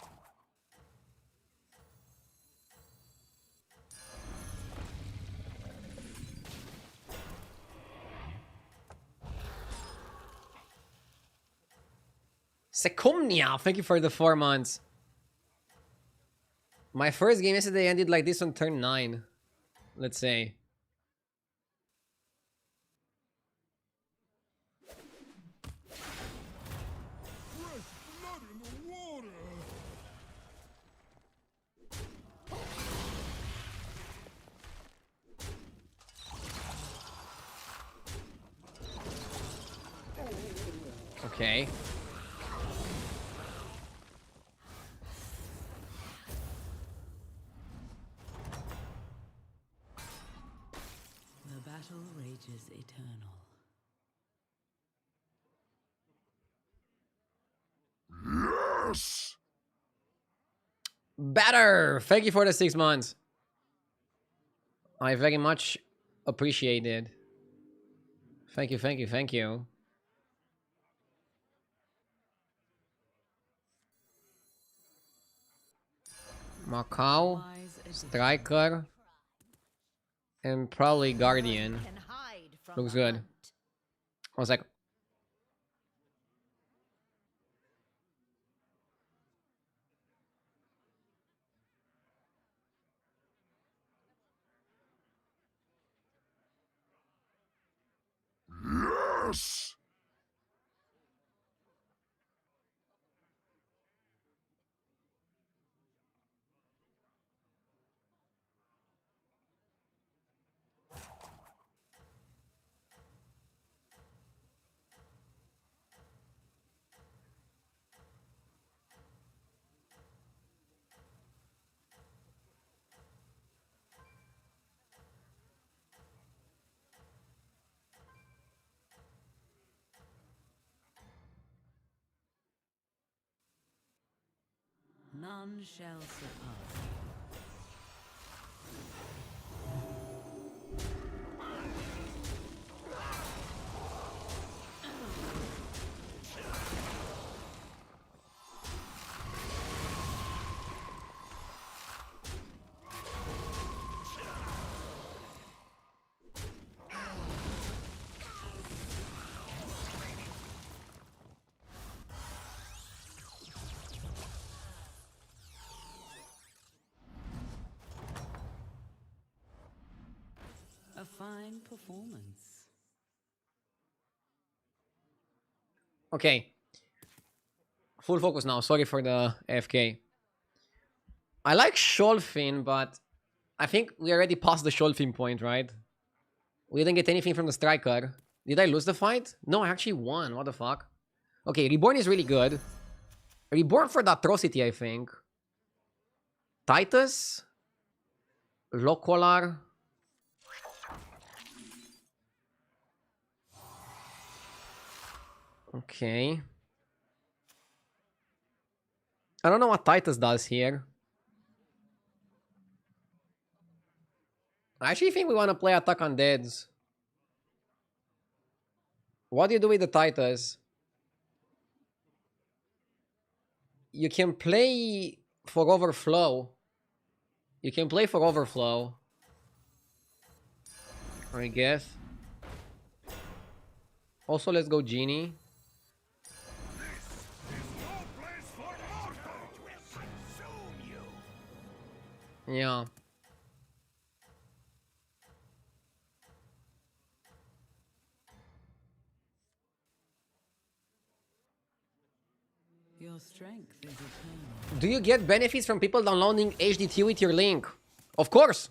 S1: Secomnia, thank you for the 4 months. My first game yesterday ended like this on turn 9. Let's say.
S3: Fresh blood in the water!
S1: Okay.
S2: The battle rages eternal.
S3: Yes!
S1: Better! Thank you for the 6 months. I very much appreciate it. Thank you, thank you, thank you. Macau,
S2: Wise addition.
S1: Striker, and probably Guardian.
S4: Can hide from
S1: Looks
S4: the
S1: good.
S4: hunt.
S1: I was like,
S3: Yes!
S2: None shall surpass. A fine performance.
S1: okay. Full focus now. Sorry for the AFK. I like Sholfin, but I think we already passed the Sholfin point, right? We didn't get anything from the Striker. Did I lose the fight? No, I actually won. What the fuck? Okay, Reborn is really good. Reborn for the Atrocity, I think. Titus? Locolar? Okay. I don't know what Titus does here. I actually think we want to play Attack on Deads. What do you do with the Titus? You can play for Overflow. You can play for Overflow, I guess. Also, let's go Genie.
S3: No place for mortals! Will consume you!
S1: Yeah.
S2: Your strength is eternal.
S1: Do you get benefits from people downloading HDT with your link? Of course.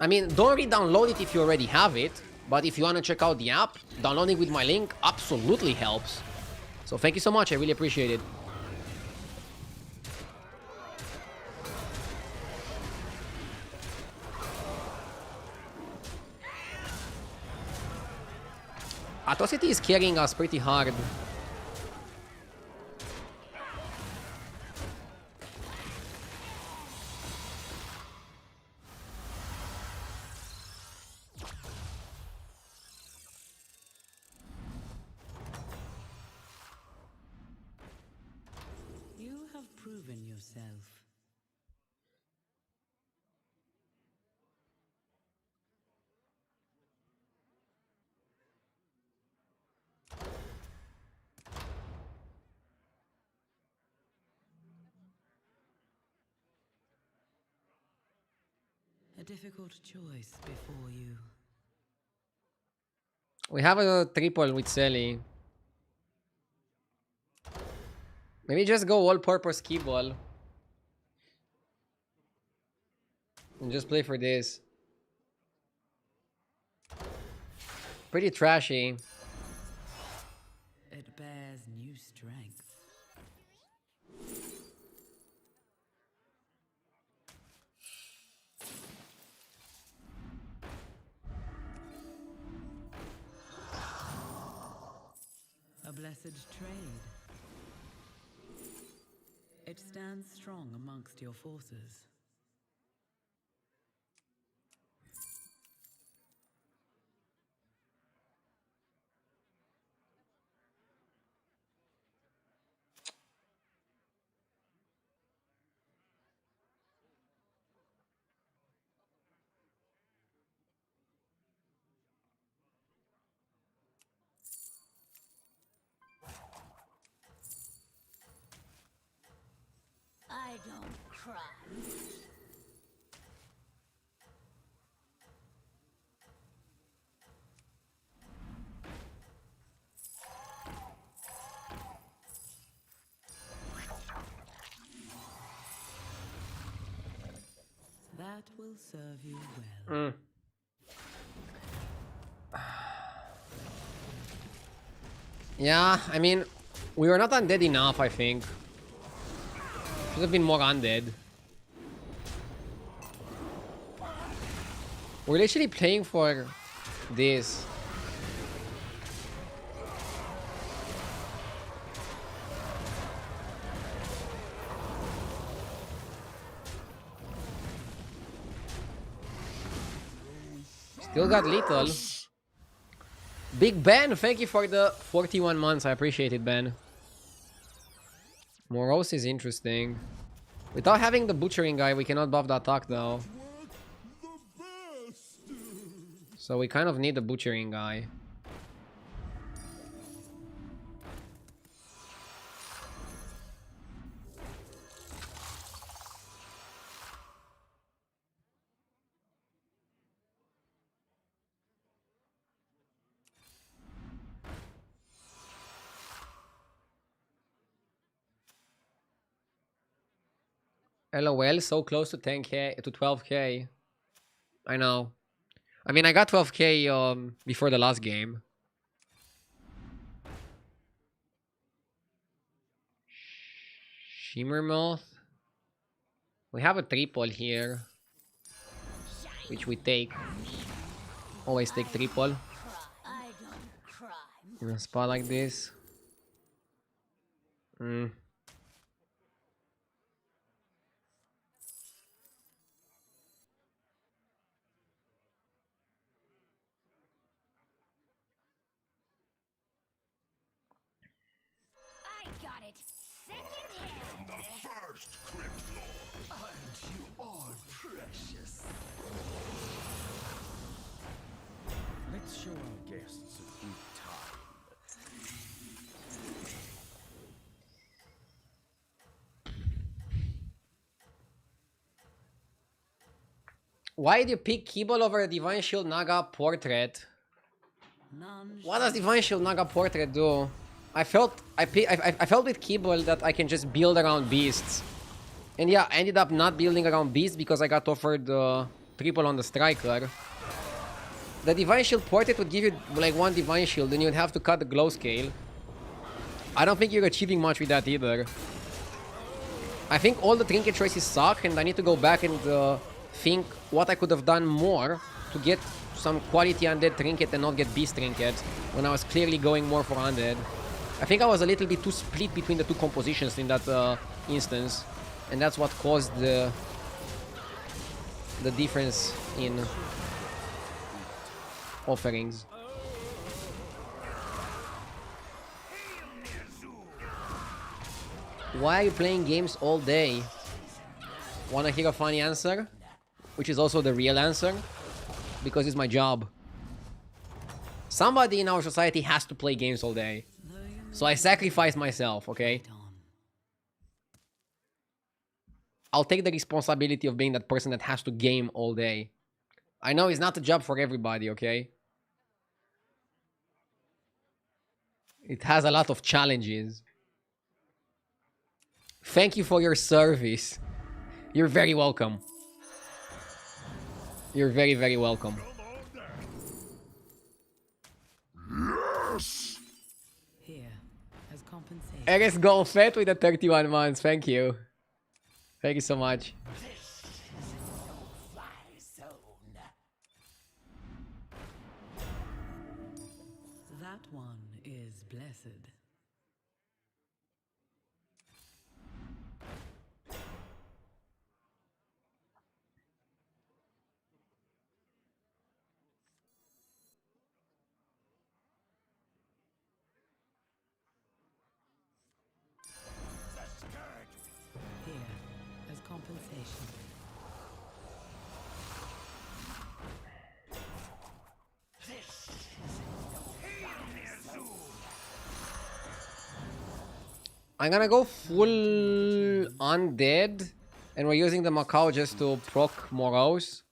S1: I mean, don't re-download it if you already have it. But if you want to check out the app, downloading with my link absolutely helps. So thank you so much. I really appreciate it. Atrocity is carrying us pretty hard.
S2: You have proven yourself. A difficult choice before you.
S1: We have a triple with Selly. Maybe just go all-purpose key ball. And just play for this. Pretty trashy.
S2: It bears new strength. A blessed trade. It stands strong amongst your forces.
S4: I don't cry.
S2: That will serve you well.
S1: Yeah, I mean, we were not undead enough, I think. Should have been more undead. We're literally playing for this. Still got lethal. Big Ben, thank you for the 41 months. I appreciate it, Ben. Morose is interesting. Without having the butchering guy, we cannot buff the attack though. So we kind of need the butchering guy. LOL, so close to 10k, to 12k. I know. I mean, I got 12k before the last game. Shimmer Moth. We have a triple here, which we take. Always take triple
S4: I don't cry.
S1: in a spot like this.
S4: I got it. Second hand.
S3: The first crypt lord. And you are precious.
S5: Let's show our guests a good time.
S1: Why did you pick Keyball over Divine Shield Naga Portrait?
S2: None
S1: What does Divine Shield Naga Portrait do? I felt with Keyball that I can just build around beasts. And yeah, I ended up not building around beasts because I got offered the triple on the striker. The Divine Shield Portrait would give you like one Divine Shield, then you'd have to cut the glow scale. I don't think you're achieving much with that either. I think all the trinket choices suck, and I need to go back and think what I could have done more to get some quality undead trinket and not get beast trinket when I was clearly going more for undead. I think I was a little bit too split between the two compositions in that instance, and that's what caused the difference in offerings. Why are you playing games all day? Wanna hear a funny answer? Which is also the real answer. Because it's my job. Somebody in our society has to play games all day. So I sacrifice myself, okay? I'll take the responsibility of being that person that has to game all day. I know it's not a job for everybody, okay? It has a lot of challenges. Thank you for your service. You're very welcome. You're very, very welcome.
S3: Yes!
S2: Here, as compensation.
S1: Eres Golfet with the 31 months. Thank you. Thank you so much.
S2: That one is blessed. Here, as compensation.
S1: I'm gonna go full undead, and we're using the Macau just to proc Moros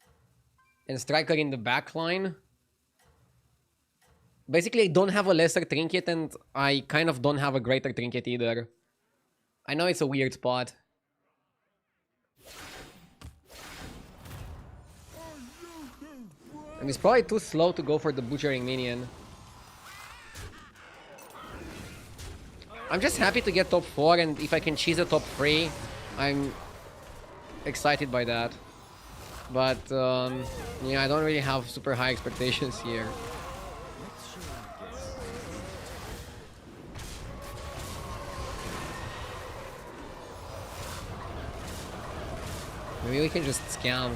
S1: and Striker in the backline. Basically, I don't have a lesser trinket, and I kind of don't have a greater trinket either. I know it's a weird spot. And it's probably too slow to go for the butchering minion. I'm just happy to get top 4, and if I can cheese the top 3, I'm excited by that. But, yeah, I don't really have super high expectations here. Maybe we can just scam.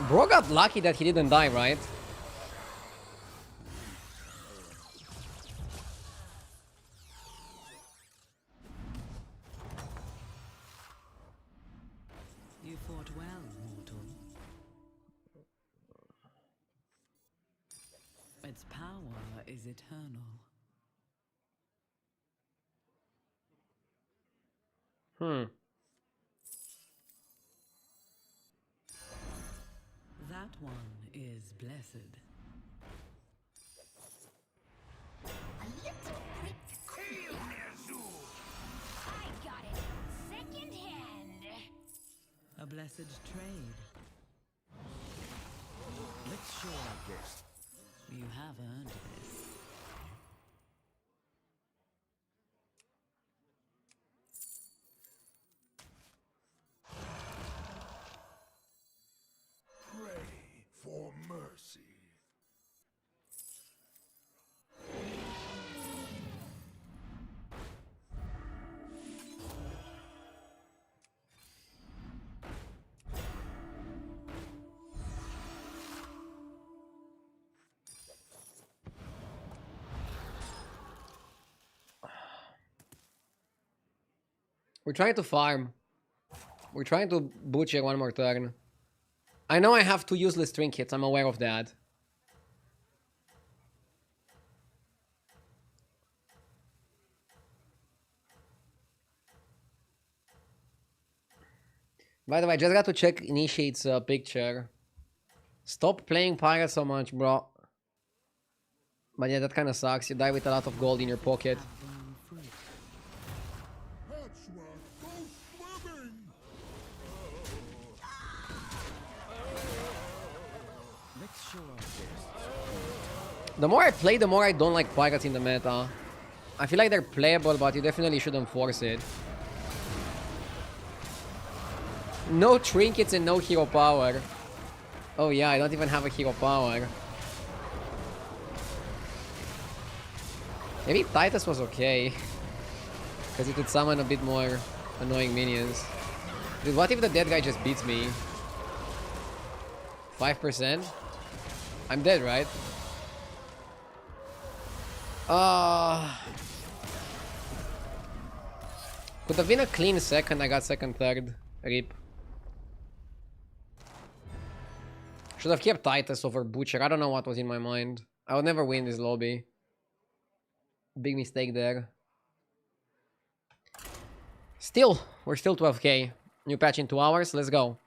S1: Bro got lucky that he didn't die, right?
S2: You fought well, mortal. Its power is eternal. That one is blessed.
S4: A little bit cool. I got it second hand.
S2: A blessed trade.
S5: Let's show our guests.
S2: You have earned this.
S3: Pray for mercy.
S1: We're trying to farm. We're trying to butcher one more turn. I know I have 2 useless trinkets, I'm aware of that. By the way, I just got to check Initiate's picture. Stop playing pirate so much, bro. But yeah, that kind of sucks. You die with a lot of gold in your pocket.
S3: That's what
S5: Let's show our guests.
S1: The more I play, the more I don't like pirates in the meta. I feel like they're playable, but you definitely shouldn't force it. No trinkets and no hero power. Oh yeah, I don't even have a hero power. Maybe Titus was okay. Because he could summon a bit more annoying minions. Dude, what if the dead guy just beats me? 5%? I'm dead, right? Could have been a clean second. I got second, third. RIP. Should have kept Titus over Butcher. I don't know what was in my mind. I would never win this lobby. Big mistake there. Still, we're still 12k. New patch in 2 hours. Let's go.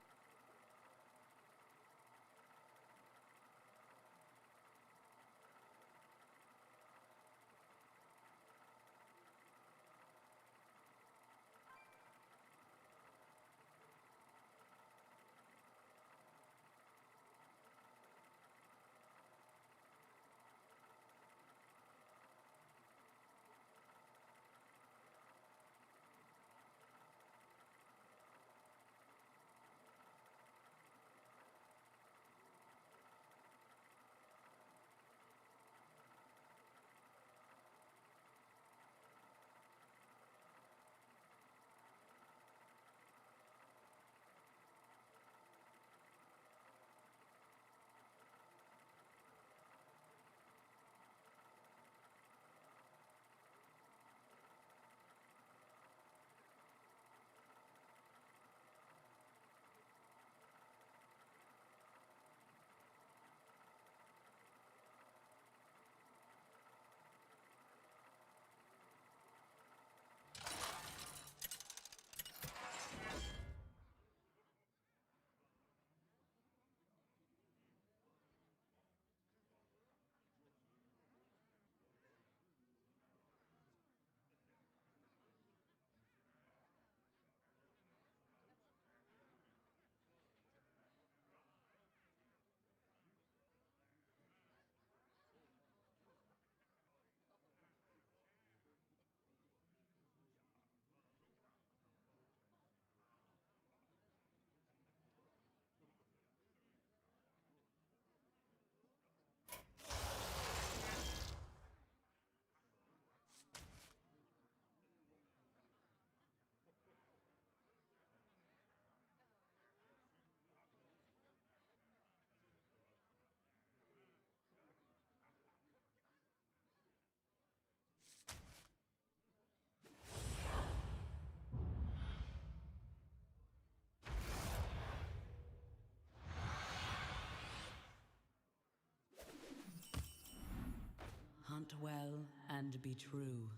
S2: Hunt well and be true.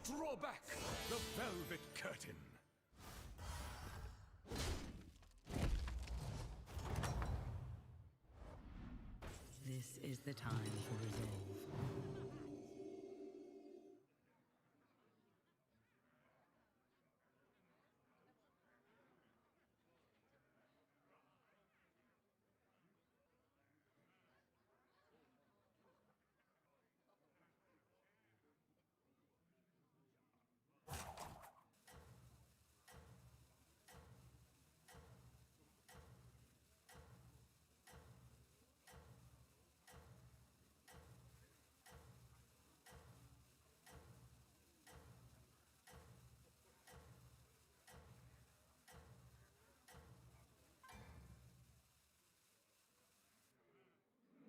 S5: Draw back the velvet curtain.
S2: This is the time for resolve.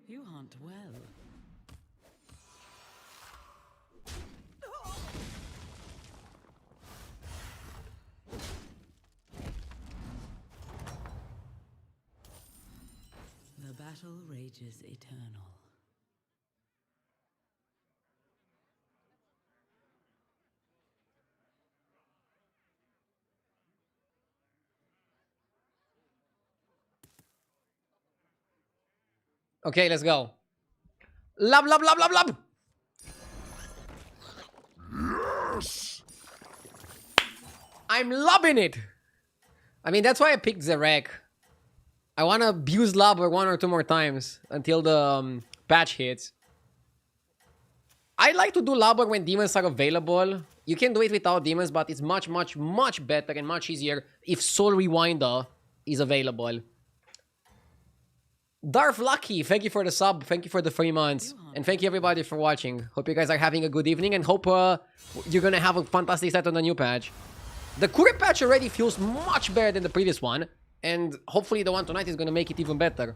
S2: You hunt well. battle rages eternal.
S1: Okay, let's go. Love, love, love, love, love. I'm loving it. I mean, that's why I picked Zarek. I want to abuse Lobber 1 or 2 more times until the patch hits. I like to do Lobber when demons are available. You can do it without demons, but it's much, much, much better and much easier if Soul Rewinder is available. Darth Lucky, thank you for the sub, thank you for the 3 months, and thank you everybody for watching. Hope you guys are having a good evening, and hope you're gonna have a fantastic set on the new patch. The current patch already feels much better than the previous one, and hopefully the one tonight is gonna make it even better.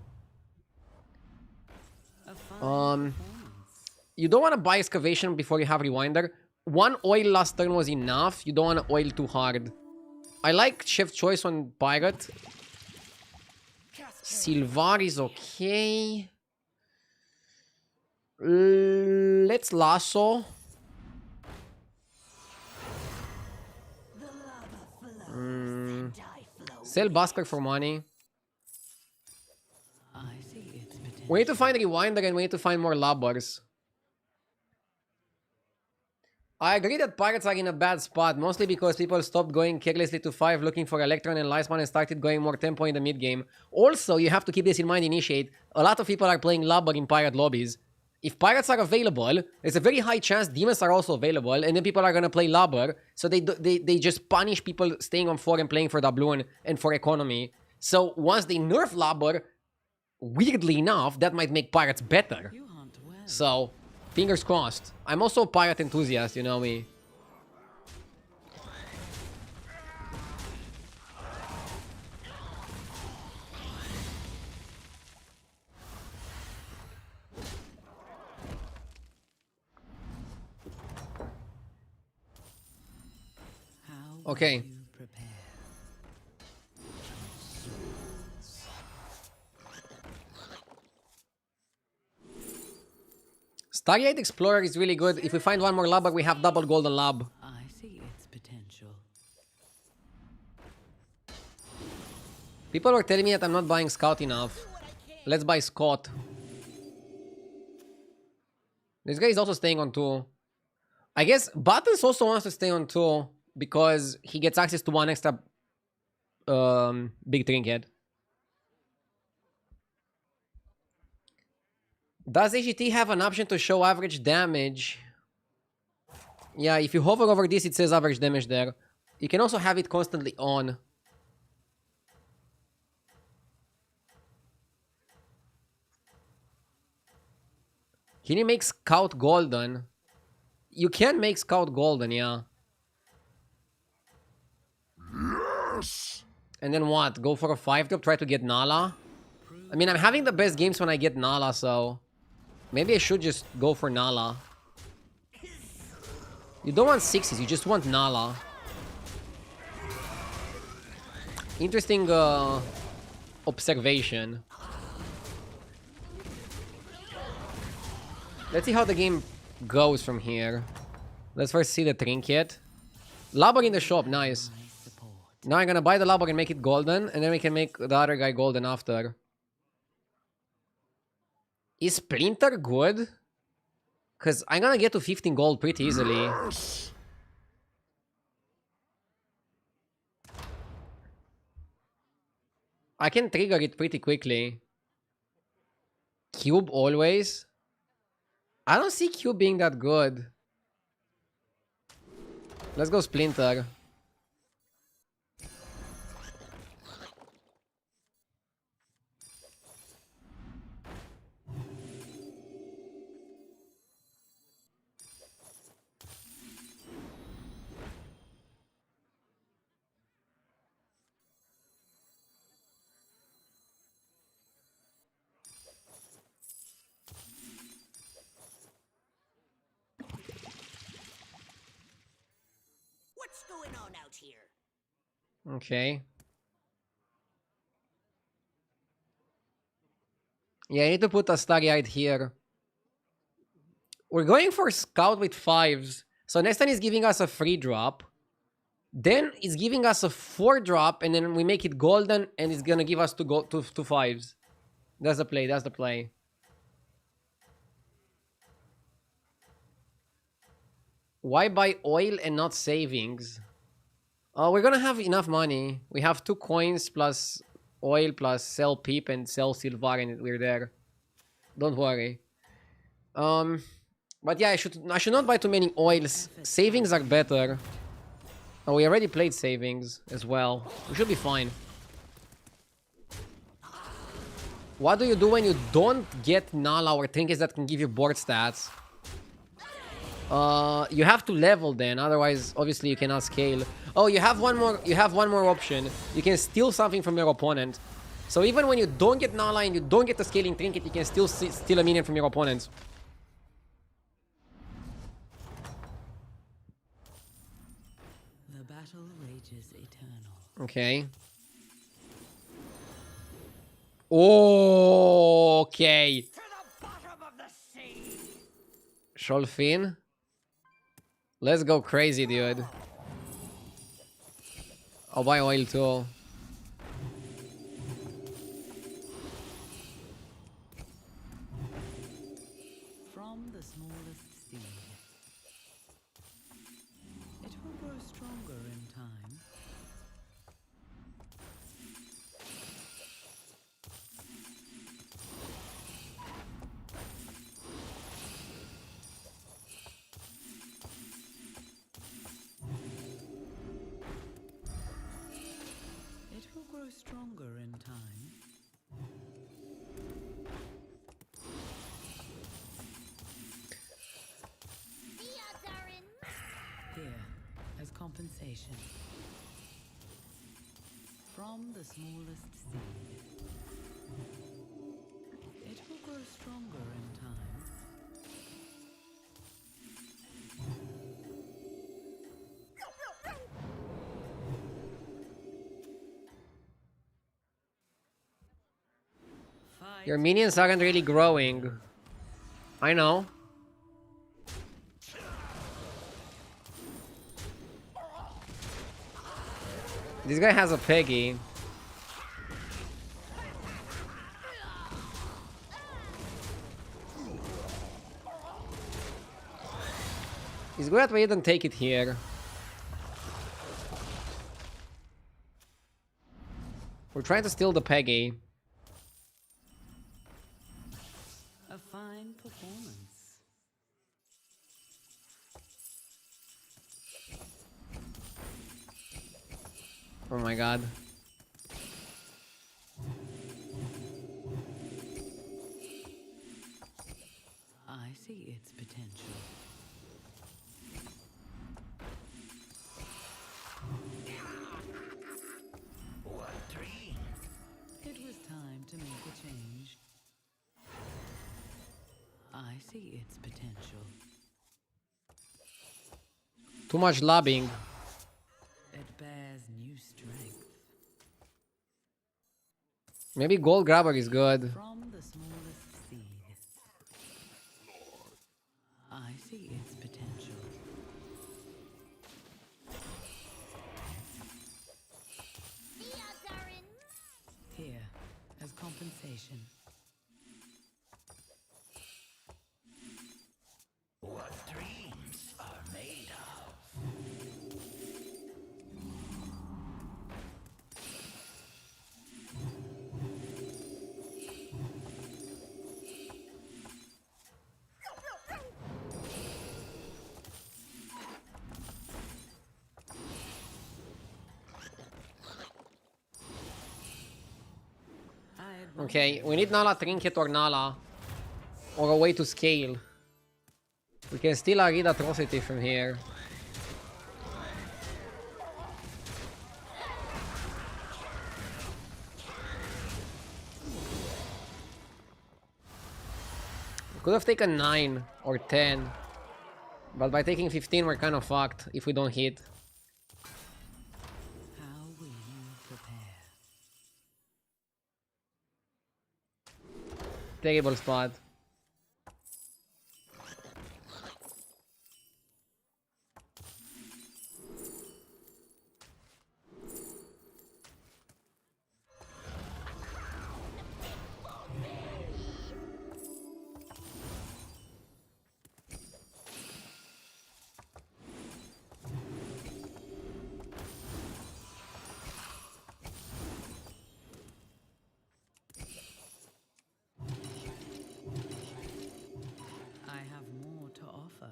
S1: You don't want to buy Excavation before you have Rewinder. 1 oil last turn was enough, you don't want to oil too hard. I like Chef's Choice on Pirate. Silvar is okay. Let's Lasso. Sell Busker for money.
S2: I see its potential.
S1: We need to find Rewinder and we need to find more Lubbers. I agree that Pirates are in a bad spot, mostly because people stopped going carelessly to 5 looking for Electron and Lightspan and started going more tempo in the mid game. Also, you have to keep this in mind, Initiate. A lot of people are playing Lubber in Pirate lobbies. If Pirates are available, there's a very high chance Demons are also available, and then people are gonna play Lubber, so they just punish people staying on 4 and playing for Doubloon and for economy. So once they nerf Lubber, weirdly enough, that might make Pirates better.
S2: You hunt well.
S1: So, fingers crossed. I'm also a pirate enthusiast, you know me.
S2: How
S1: Okay.
S2: will you prepare?
S1: Stargate Explorer is really good. If we find 1 more Lubber, we have double golden lab.
S2: I see its potential.
S1: People were telling me that I'm not buying Scout enough. Let's buy Scott. This guy is also staying on 2. I guess Buttons also wants to stay on 2 because he gets access to 1 extra big trinket. Does AGT have an option to show average damage? Yeah, if you hover over this, it says average damage there. You can also have it constantly on. Can you make Scout golden? You can make Scout golden, yeah.
S3: Yes!
S1: And then what? Go for a 5-drop, try to get Nala? I mean, I'm having the best games when I get Nala, so... maybe I should just go for Nala. You don't want 6s, you just want Nala. Interesting observation. Let's see how the game goes from here. Let's first see the trinket. Lubber in the shop, nice. Now I'm gonna buy the Lubber and make it golden, and then we can make the other guy golden after. Is Splinter good? Because I'm gonna get to 15 gold pretty easily.
S3: Yes!
S1: I can trigger it pretty quickly. Cube always? I don't see Cube being that good. Let's go Splinter.
S6: What's going on out here?
S1: Okay. Yeah, I need to put a Starry Eyed here. We're going for Scout with 5s. So next time he's giving us a free drop. Then it's giving us a 4 drop, and then we make it golden, and it's gonna give us two 5s. That's the play, that's the play. Why buy oil and not savings? We're gonna have enough money. We have 2 coins plus oil plus sell peep and sell silver, and we're there. Don't worry. But yeah, I should not buy too many oils. Savings are better. Oh, we already played savings as well. We should be fine. What do you do when you don't get Nala or trinkets that can give you board stats? You have to level then, otherwise obviously you cannot scale. Oh, you have one more option. You can steal something from your opponent. So even when you don't get Nala and you don't get the scaling trinket, you can still steal a minion from your opponent.
S2: The battle rages eternal.
S1: Okay. Okay.
S6: To the bottom of the sea.
S1: Sholfin. Let's go crazy, dude. I'll buy oil too.
S2: From the smallest seed, it will grow stronger in time. It will grow stronger in time.
S4: The odds are in
S2: Here, as compensation. From the smallest seed, it will grow stronger in time. Fight.
S1: Your minions aren't really growing. I know. This guy has a Peggy. It's good that we didn't take it here. We're trying to steal the Peggy.
S2: A fine performance.
S1: Oh my god.
S2: I see its potential.
S6: What dream?
S2: It was time to make a change. I see its potential.
S1: Too much lobbing.
S2: It bears new strength.
S1: Maybe gold grabber is good.
S2: From the smallest seed, I see its potential.
S4: the odds are in
S2: Here, as compensation.
S6: What dreams are made of?
S2: I admire
S1: Okay, we need Nala Trinket or Nala. Or a way to scale. We can steal a Read Atrocity from here. We could have taken 9 or 10. But by taking 15 we're kind of fucked if we don't hit.
S2: How will you prepare?
S1: Terrible spot.
S2: I have more to offer.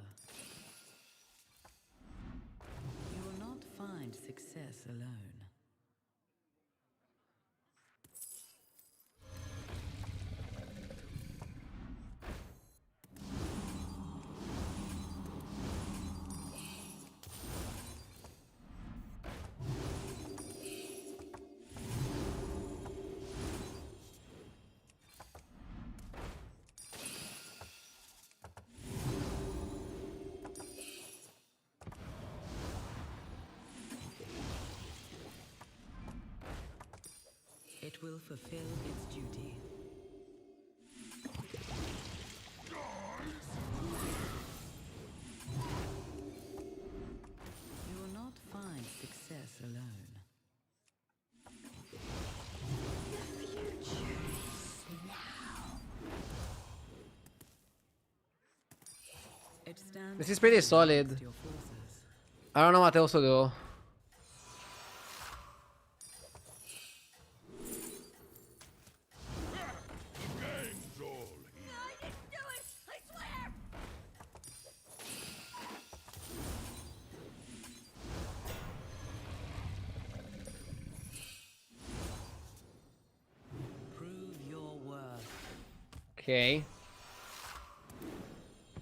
S2: You will not find success alone. It will fulfill its duty. You will not find success alone. It stands
S1: This is pretty
S2: strong
S1: solid.
S2: against your forces.
S1: I don't know what else to do.
S3: Gang's all here.
S4: I didn't do it! I swear!
S2: Prove your worth.
S1: Okay.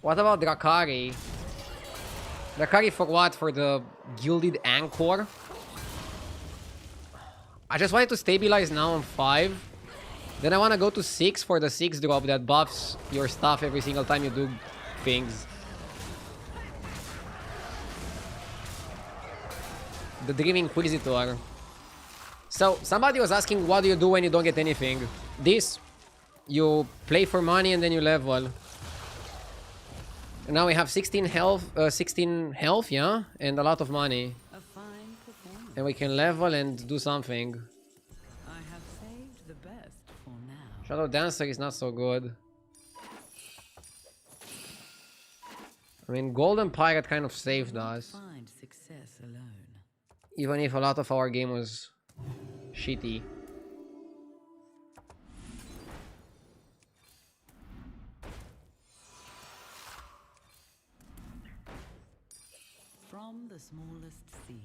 S1: What about Drakari? Drakari for what? For the Gilded Anchor? I just wanted to stabilize now on 5. Then I want to go to 6 for the 6 drop that buffs your stuff every single time you do things. The Dream Inquisitor. So, somebody was asking what do you do when you don't get anything. This, you play for money and then you level. And now we have 16 health, yeah? And a lot of money.
S2: A fine performance.
S1: And we can level and do something.
S2: I have saved the best for now.
S1: Shadow Dancer is not so good. I mean, Golden Pirate kind of saved us.
S2: Find success alone.
S1: Even if a lot of our game was shitty.
S2: From the smallest seed.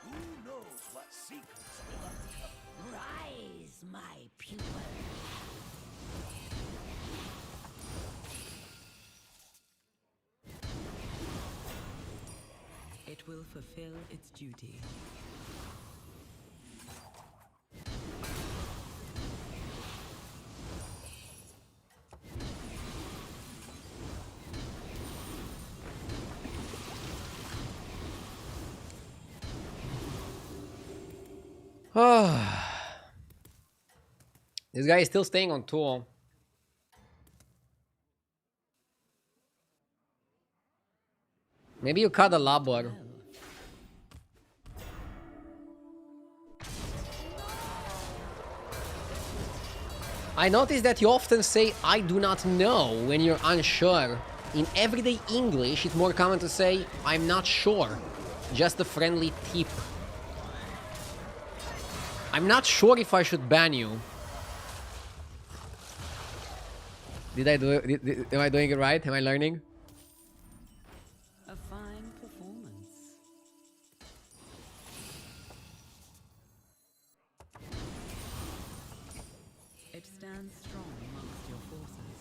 S6: Who knows what secrets will uncover?
S4: Rise, my pupil.
S2: It will fulfill its duty.
S1: This guy is still staying on 2. Maybe you cut a labor. I noticed that you often say I do not know when you're unsure. In everyday English, it's more common to say I'm not sure. Just a friendly tip. I'm not sure if I should ban you. Did I do it? Am I doing it right? Am I learning?
S2: A fine performance. It stands strong amongst your forces.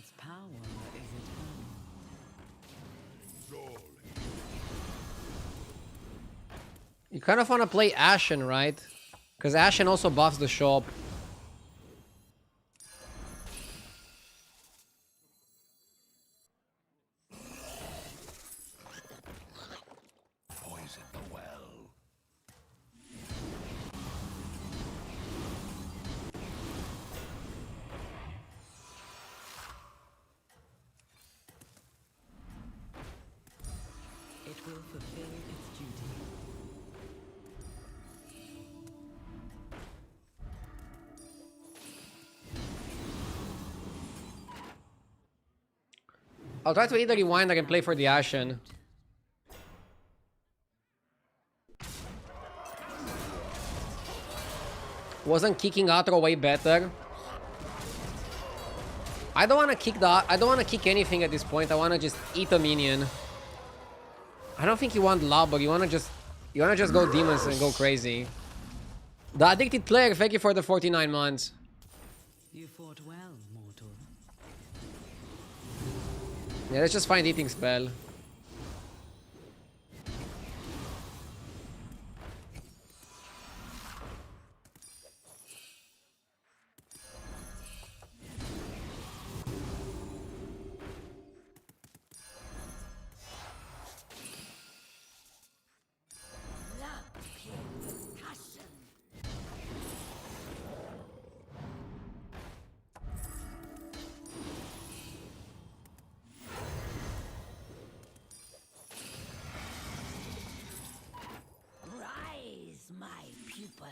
S2: Its power is eternal.
S1: You kind of want to play Ashen, right? Because Ashen also buffs the shop.
S6: Poison the well.
S2: It will fulfill its duty.
S1: I'll try to either rewind or can play for the Ashen. Wasn't kicking Atro way better? I don't want to kick that. I don't want to kick anything at this point. I want to just eat a minion. I don't think you want Labor. You want to just go demons and go crazy. The addicted player, thank you for the 49 months.
S2: You fought well, mortal.
S1: Yeah, let's just find eating spell.
S4: Rise, my pupil.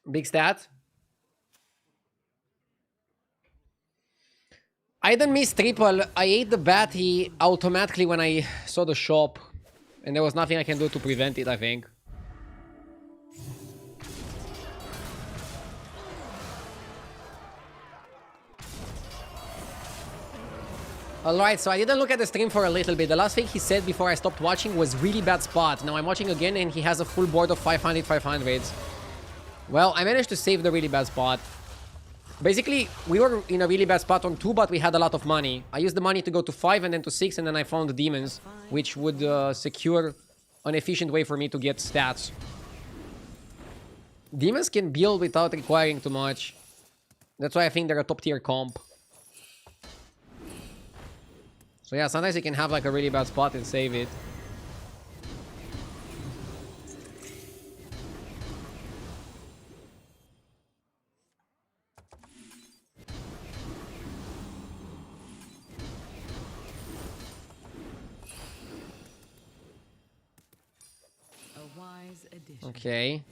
S1: Big stat. I didn't miss triple. I ate the batty automatically when I saw the shop. And there was nothing I can do to prevent it, I think. Alright, so I didn't look at the stream for a little bit. The last thing he said before I stopped watching was really bad spot. Now I'm watching again and he has a full board of 500 500s. Well, I managed to save the really bad spot. Basically, we were in a really bad spot on 2, but we had a lot of money. I used the money to go to 5 and then to 6, and then I found the demons, which would secure an efficient way for me to get stats. Demons can build without requiring too much. That's why I think they're a top tier comp. So yeah, sometimes you can have like a really bad spot and save it.
S2: A wise addition.
S1: Okay.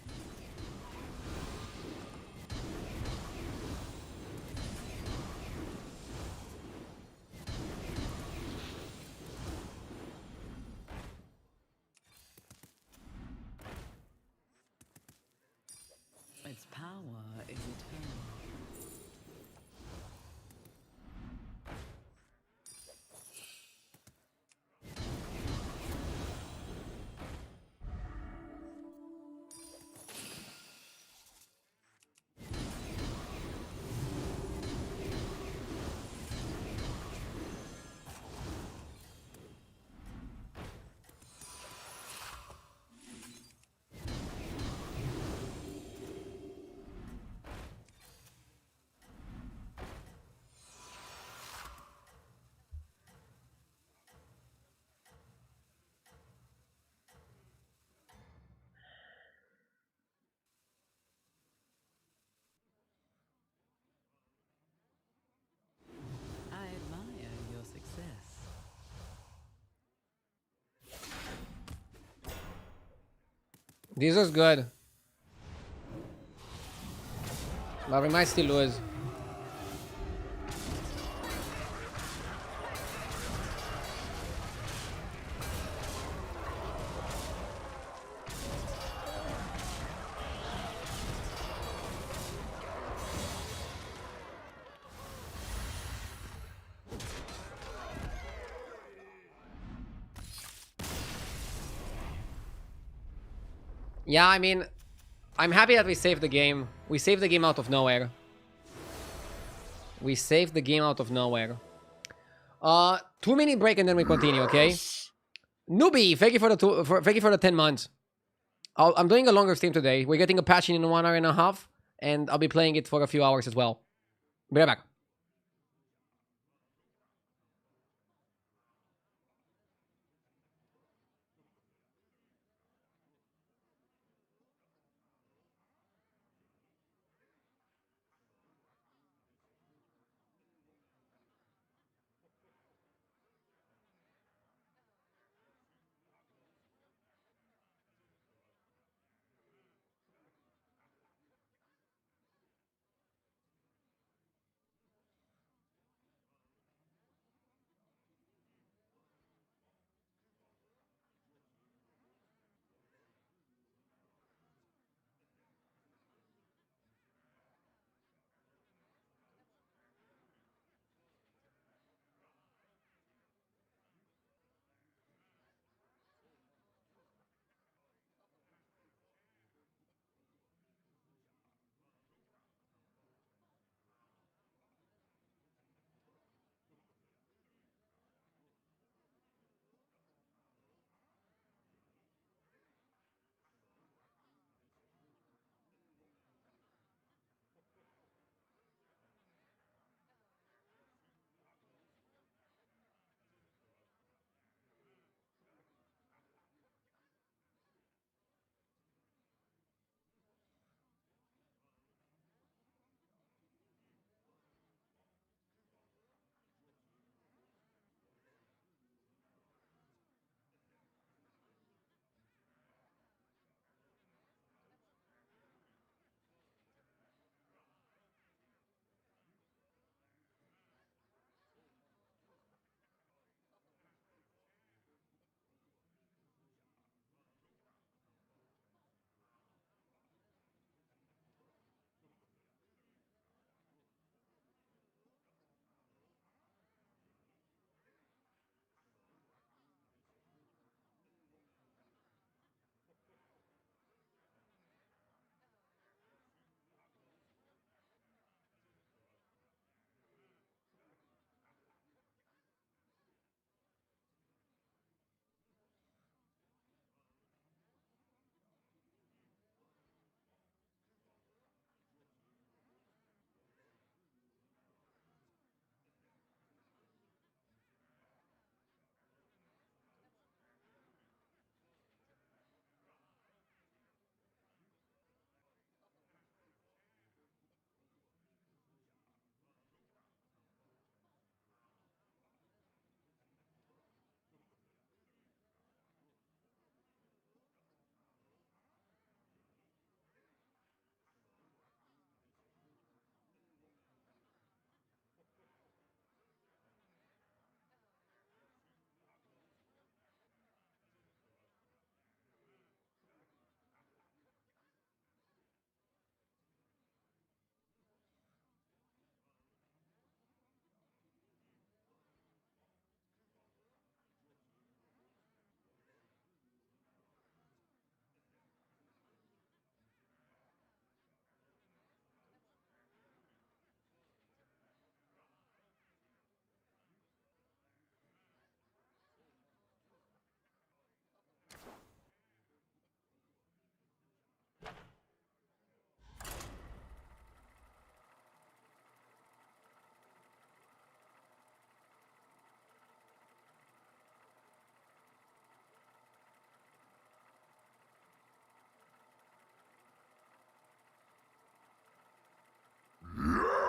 S2: Its power is eternal.
S1: This was good. But we might still lose. Yeah, I mean, I'm happy that we saved the game. We saved the game out of nowhere. We saved the game out of nowhere. 2-minute break and then we continue, okay? Newbie, thank you for the thank you for the 10 months. I'm doing a longer stream today. We're getting a patch in 1 hour and a half, and I'll be playing it for a few hours as well. Be right back.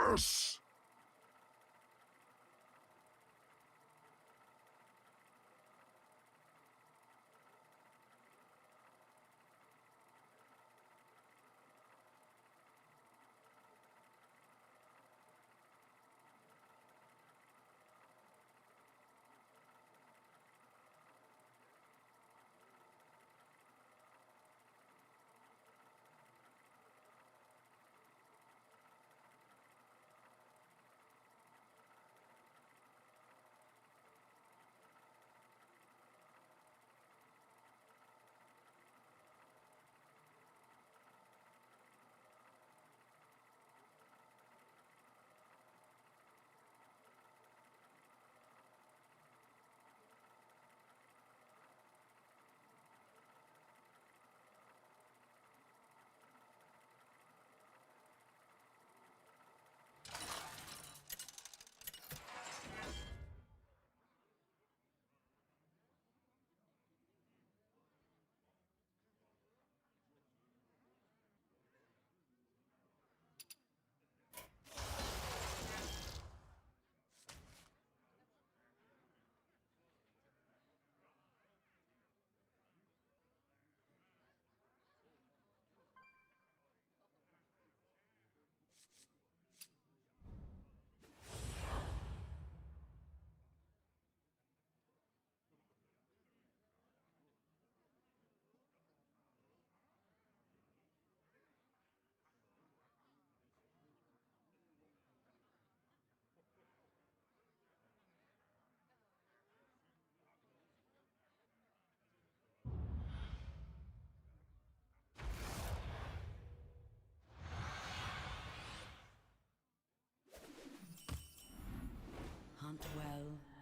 S3: Yes!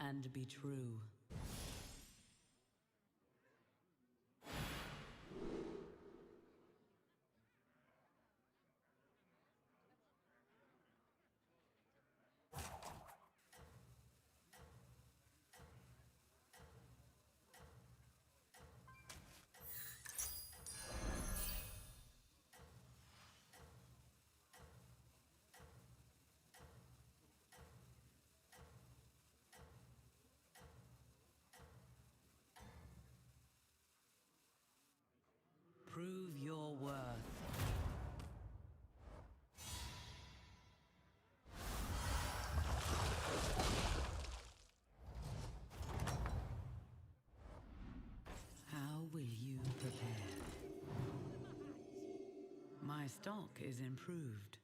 S2: and be true. Prove your worth. How will you prepare? My stock is improved.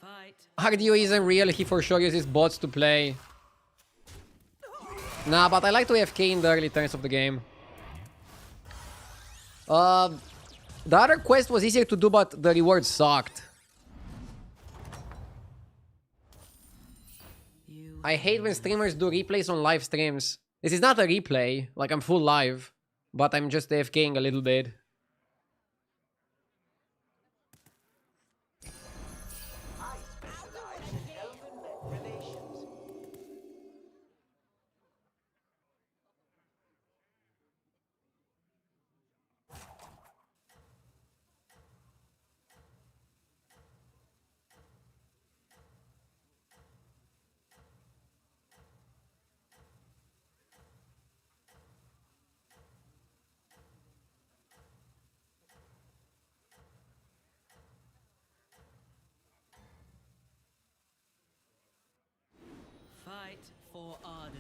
S2: Fight.
S1: Hardeo isn't real, he for sure uses bots to play. Nah, but I like to AFK in the early turns of the game. The other quest was easier to do, but the rewards sucked. I hate when streamers do replays on live streams. This is not a replay, like I'm full live, but I'm just AFKing a little bit.
S2: Fight for Ardenweald.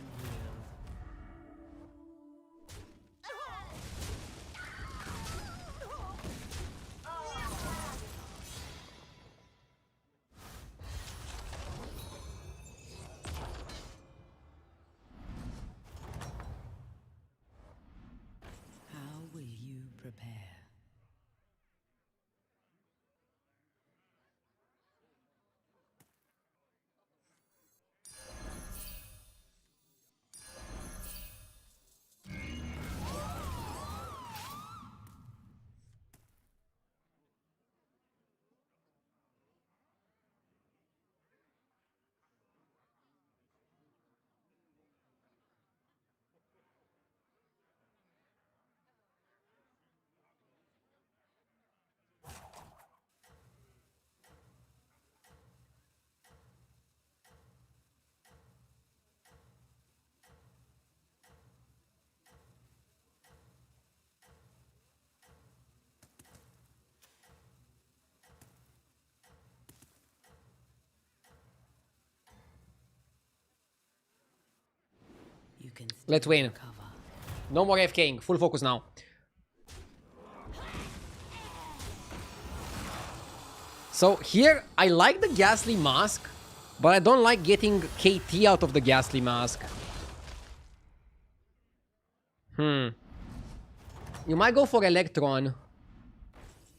S2: How will you prepare? You can still
S1: Let's win.
S2: recover.
S1: No more AFKing, full focus now. So here, I like the Ghastly Mask, but I don't like getting KT out of the Ghastly Mask. You might go for Electron.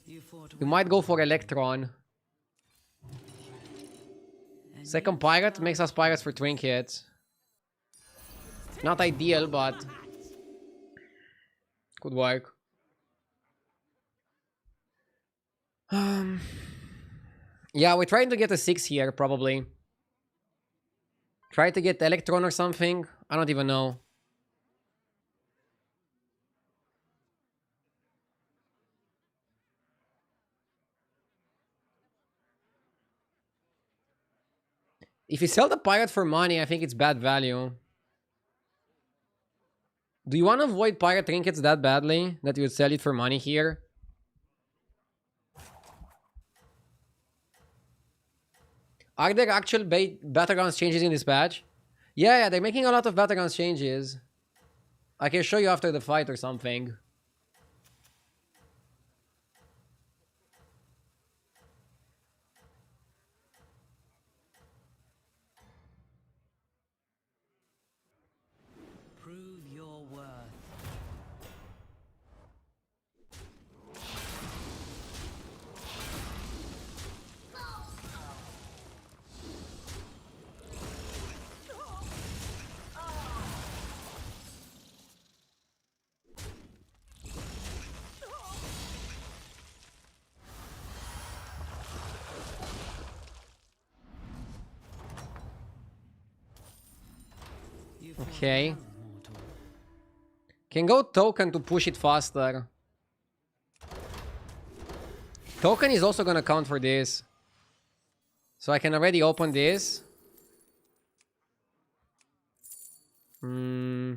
S2: You fought
S1: You might go for Electron. Second Pirate makes us Pirates for Trinkets. Not ideal, but could work. Yeah, we're trying to get a 6 here, probably. Try to get Electron or something. I don't even know. If you sell the Pirate for money, I think it's bad value. Do you want to avoid Pirate Trinkets that badly that you would sell it for money here? Are there actual battlegrounds changes in this patch? Yeah, they're making a lot of battlegrounds changes. I can show you after the fight or something.
S2: Prove your worth. You fought
S1: Okay.
S2: well, mortal.
S1: Can go token to push it faster. Token is also gonna count for this. So I can already open this. Hmm.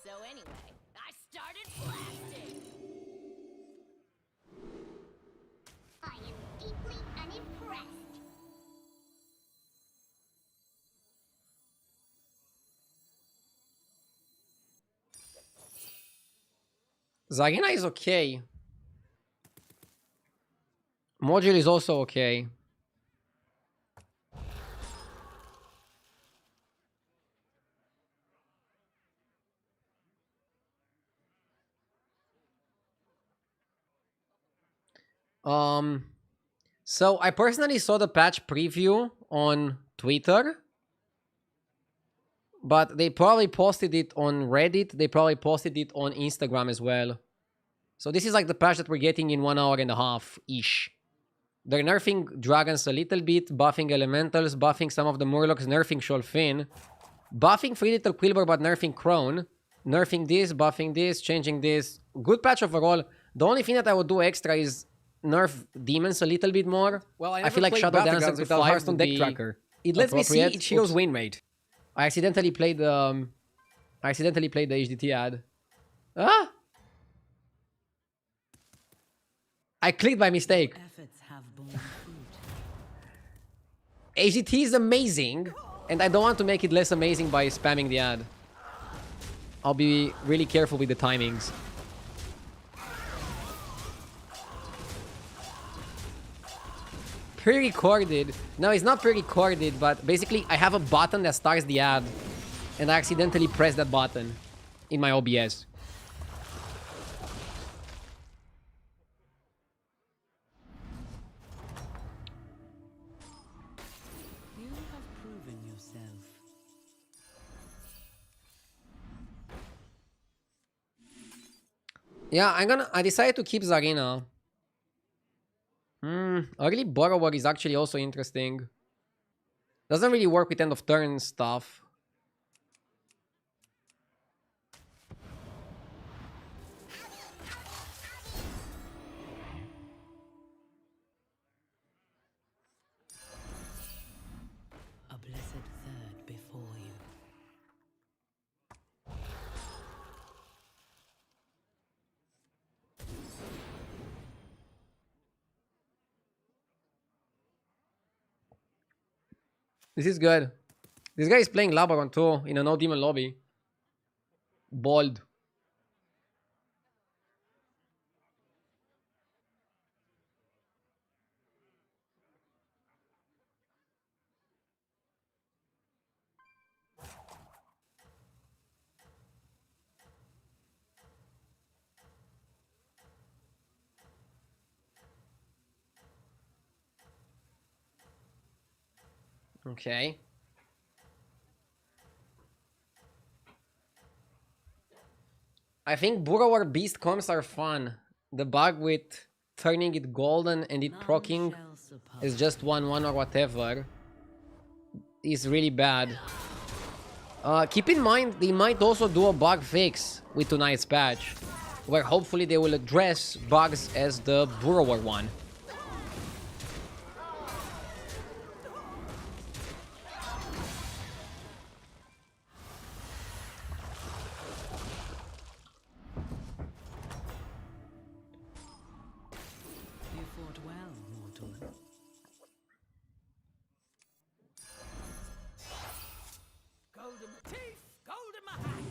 S4: So anyway, I started blasting. I am deeply unimpressed.
S1: Zarina is okay. Module is also okay. So I personally saw the patch preview on Twitter, but they probably posted it on Reddit. They probably posted it on Instagram as well. So this is like the patch that we're getting in 1 hour and a half-ish. They're nerfing dragons a little bit, buffing elementals, buffing some of the murlocs, nerfing Sholfin, buffing Free Little Quilber but nerfing Crone, nerfing this, buffing this, changing this. Good patch overall. The only thing that I would do extra is nerf demons a little bit more.
S7: Well, I
S1: I
S7: never
S1: feel like
S7: played
S1: Shadow Dancer
S7: Battlegrounds
S1: to
S7: without
S1: 5
S7: Hearthstone
S1: would
S7: deck
S1: be
S7: tracker. It lets me see
S1: appropriate.
S7: each hero's
S1: Oops.
S7: win rate.
S1: I accidentally played the HDT ad. Ah! I clicked by mistake.
S2: Efforts have borne fruit.
S1: HDT is amazing, and I don't want to make it less amazing by spamming the ad. I'll be really careful with the timings. Pre-recorded. No, it's not pre-recorded, but basically I have a button that starts the ad, and I accidentally press that button in my OBS.
S2: You have proven yourself.
S1: Yeah, I decided to keep Zarina. Early Borrower is actually also interesting. Doesn't really work with end of turn stuff.
S2: A blessed third before you.
S1: This is good. This guy is playing Labaron too in a no demon lobby. Bold. Okay. I think Burrower Beast comps are fun. The bug with turning it golden and it
S2: None
S1: proccing
S2: shall surpass.
S1: is just 1/1 or whatever is really bad. Keep in mind, they might also do a bug fix with tonight's patch, where hopefully they will address bugs as the Burrower one.
S2: You fought well, mortal. mortal.
S5: Gold in my teeth, gold in my hat.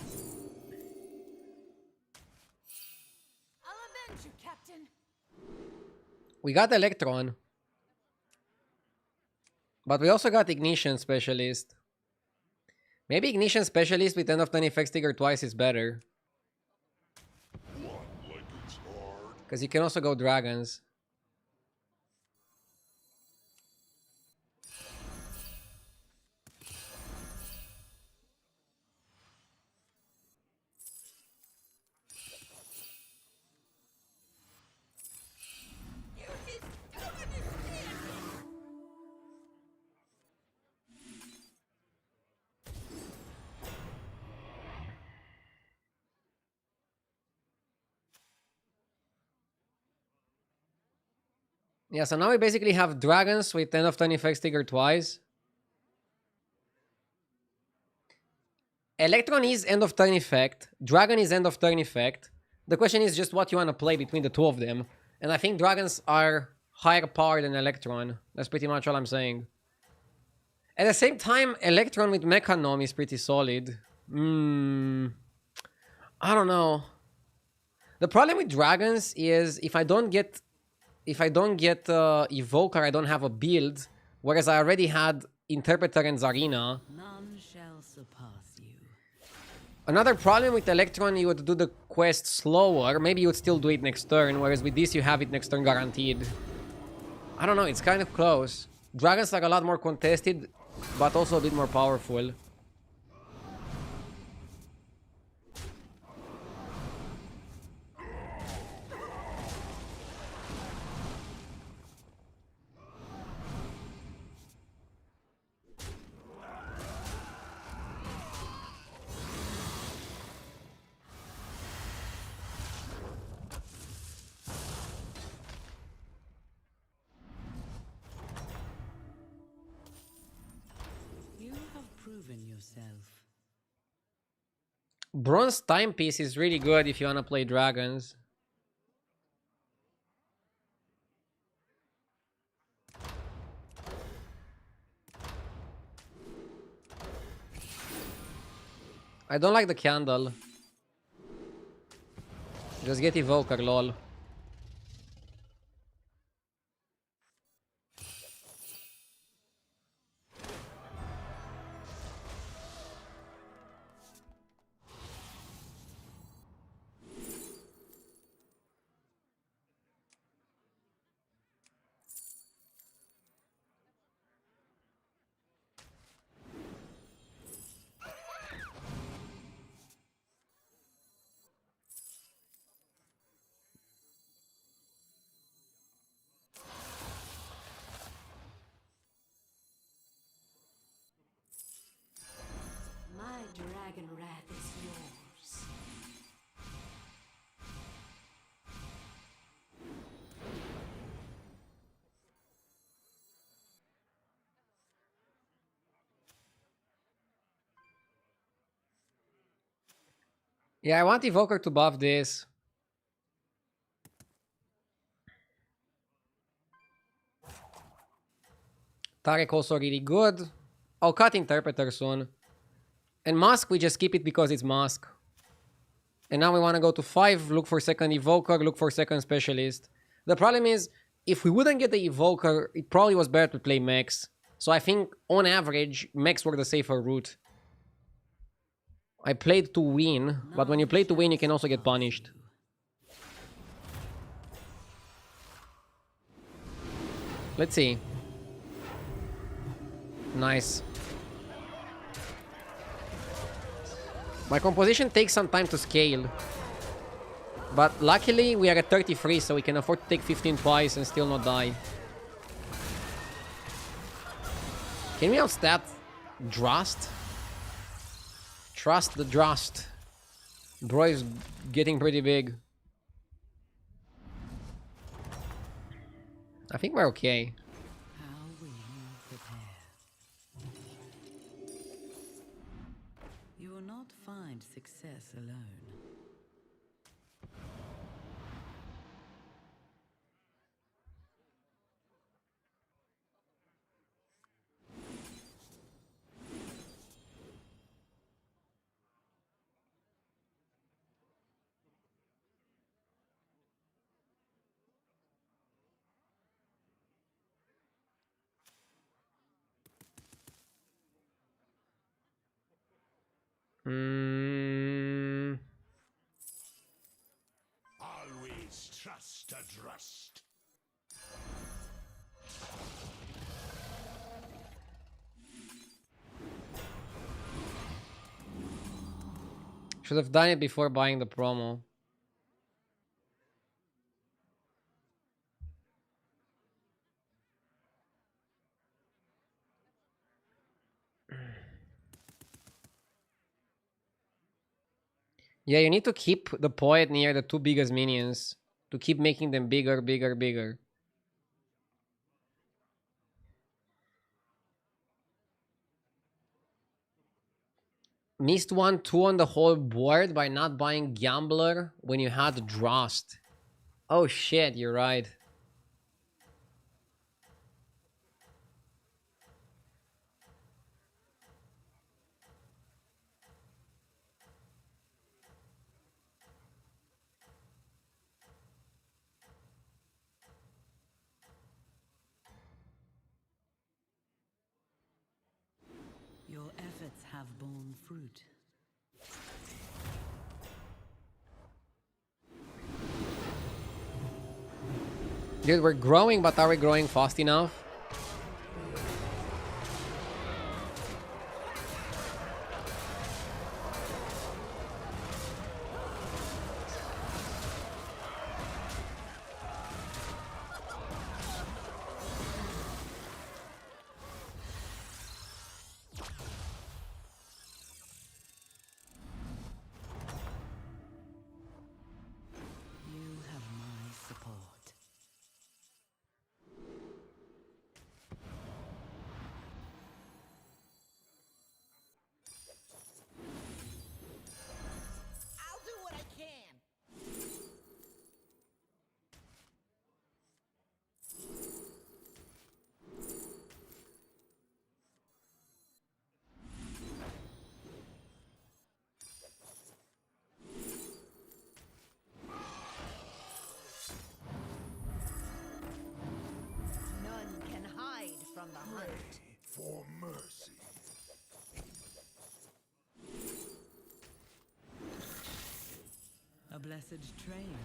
S2: I'll avenge you, Captain.
S1: We got Electron. But we also got Ignition Specialist. Maybe Ignition Specialist with 10 of 10 effects trigger twice is better. Because you can also go Dragons. Yeah, so now we basically have Dragons with 10 of 10 effects trigger twice. Electron is end of turn effect. Dragon is end of turn effect. The question is just what you want to play between the two of them. And I think Dragons are higher power than Electron. That's pretty much all I'm saying. At the same time, Electron with Mechanom is pretty solid. I don't know. The problem with Dragons is if I don't get Evoker, I don't have a build. Whereas I already had Interpreter and Zarina.
S2: None shall surpass you.
S1: Another problem with Electron, you would do the quest slower. Maybe you would still do it next turn. Whereas with this, you have it next turn guaranteed. I don't know. It's kind of close. Dragons are a lot more contested, but also a bit more powerful.
S2: You have proven yourself.
S1: Bronze Timepiece is really good if you want to play Dragons. I don't like the candle. Just get Evoker, lol.
S2: My dragon wrath is yours.
S1: Yeah, I want Evoker to buff this. Tarek also really good. I'll cut Interpreter soon. And Mask, we just keep it because it's Mask. And now we want to go to 5, look for second Evoker, look for second Specialist. The problem is, if we wouldn't get the Evoker, it probably was better to play Mechs. So I think, on average, Mechs were the safer route. I played to win, but when you play to win, you can also get punished. Let's see. Nice. My composition takes some time to scale. But luckily, we are at 33, so we can afford to take 15 twice and still not die. Can we outstat Drust? Trust the Drust. Bro is getting pretty big. I think we're okay.
S2: How will you prepare? You will not find success alone.
S1: Mm,
S3: Always trust a trust.
S1: should have done it before buying the promo. Yeah, you need to keep the poet near the two biggest minions to keep making them bigger, bigger, bigger. Missed 1-2 on the whole board by not buying Gambler when you had Drost. Oh shit, you're right.
S2: Your efforts have borne fruit.
S1: Dude, we're growing, but are we growing fast enough?
S2: You have my support.
S7: I'll do what I can. None can hide from the hunt.
S3: For mercy.
S2: A blessed trade.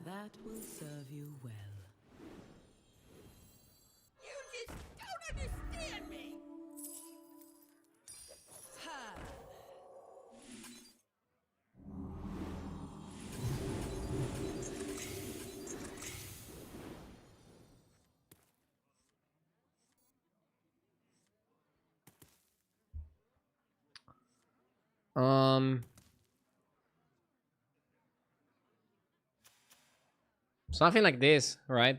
S2: That will serve you well.
S7: You just don't understand me. Ha!
S1: Something like this, right?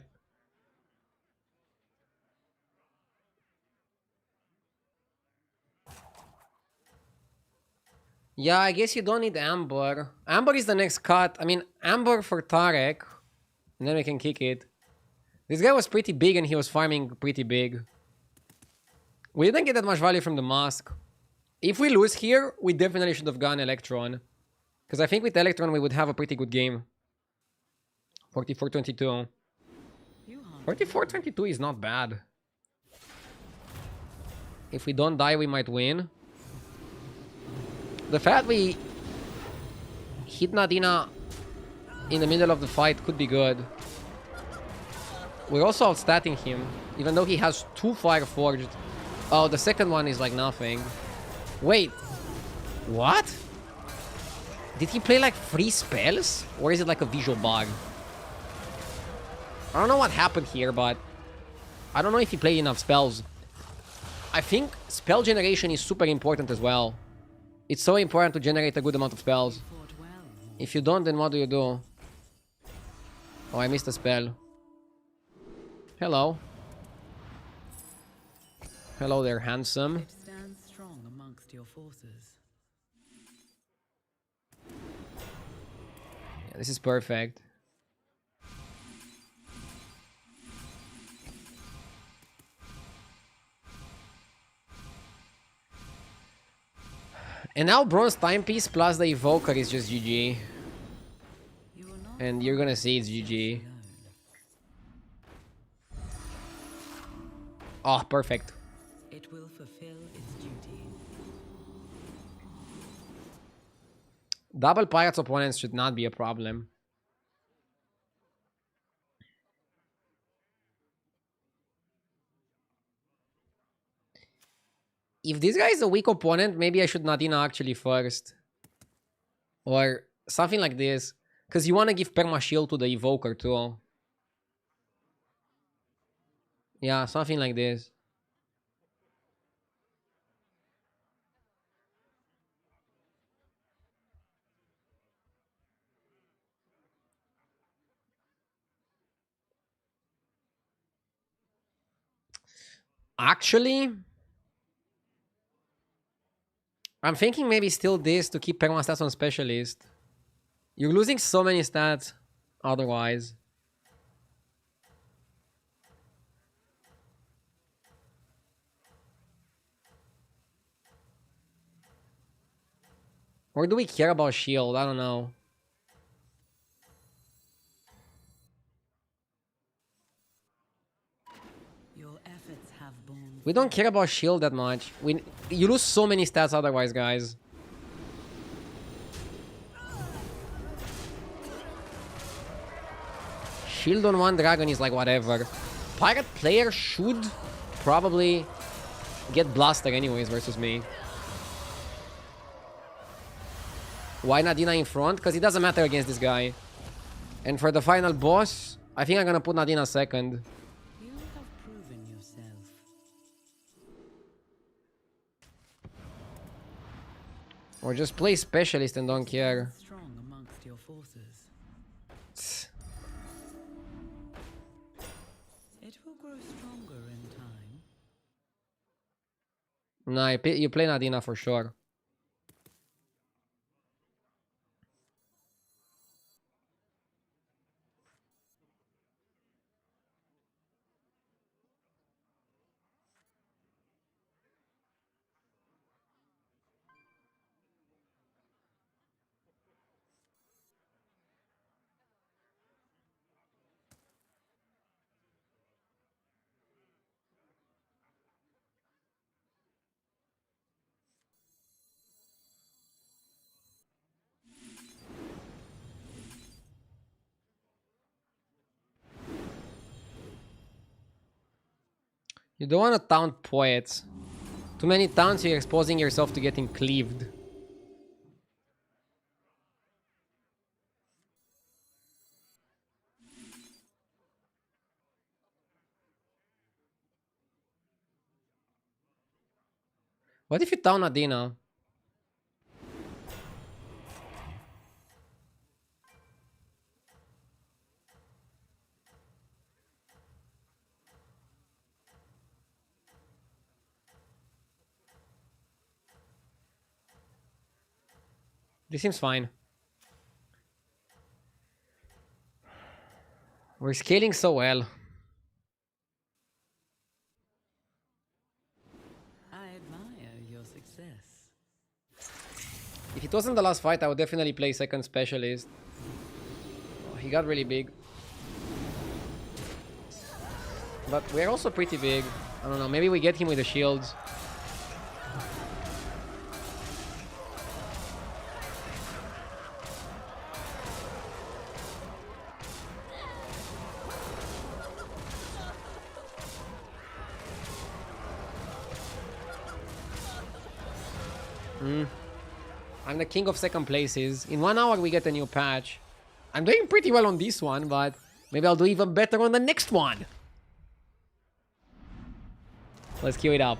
S1: Yeah, I guess you don't need Amber. Amber is the next cut. I mean, Amber for Tarek. And then we can kick it. This guy was pretty big and he was farming pretty big. We didn't get that much value from the mask. If we lose here, we definitely should have gone Electron. Because I think with Electron we would have a pretty good game. 44-22. 44-22 is not bad. If we don't die, we might win. The fact we hit Nadina in the middle of the fight could be good. We're also outstatting him, even though he has 2 Fireforged. Oh, the second one is like nothing. Wait, what? Did he play like 3 spells? Or is it like a visual bug? I don't know what happened here, but I don't know if he played enough spells. I think spell generation is super important as well. It's so important to generate a good amount of spells.
S2: Fought well.
S1: If you don't, then what do you do? Oh, I missed a spell. Hello. Hello there, handsome.
S2: It stands strong amongst your forces.
S1: Yeah, this is perfect. And now Bronze Timepiece plus the Evoker is just GG.
S2: You are not
S1: And you're gonna see it's GG.
S2: alone.
S1: Oh, perfect.
S2: It will fulfill its duty.
S1: Double Pirates opponents should not be a problem. If this guy is a weak opponent, maybe I should Nadina actually first. Or something like this. Because you want to give Perma Shield to the Evoker too. Yeah, something like this. Actually, I'm thinking maybe still this to keep Perma stats on Specialist. You're losing so many stats otherwise. Or do we care about shield? I don't know.
S2: Your efforts have borne
S1: We don't care about shield that much. You lose so many stats otherwise, guys. Shield on one dragon is like whatever. Pirate player should probably get blasted anyways versus me. Why Nadina in front? Because it doesn't matter against this guy. And for the final boss, I think I'm gonna put Nadina second.
S2: You have proven yourself.
S1: Or just play specialist and don't care.
S2: Strong amongst your forces. It will grow stronger in time.
S1: Nah, you play Nadina for sure. You don't want to taunt poets. Too many taunts, you're exposing yourself to getting cleaved. What if you taunt Nadina? This seems fine. We're scaling so well.
S2: I admire your success.
S1: If it wasn't the last fight, I would definitely play second specialist. Oh, he got really big. But we're also pretty big. I don't know, maybe we get him with the shields. I'm the king of second places. In 1 hour, we get a new patch. I'm doing pretty well on this one, but maybe I'll do even better on the next one. Let's queue it up.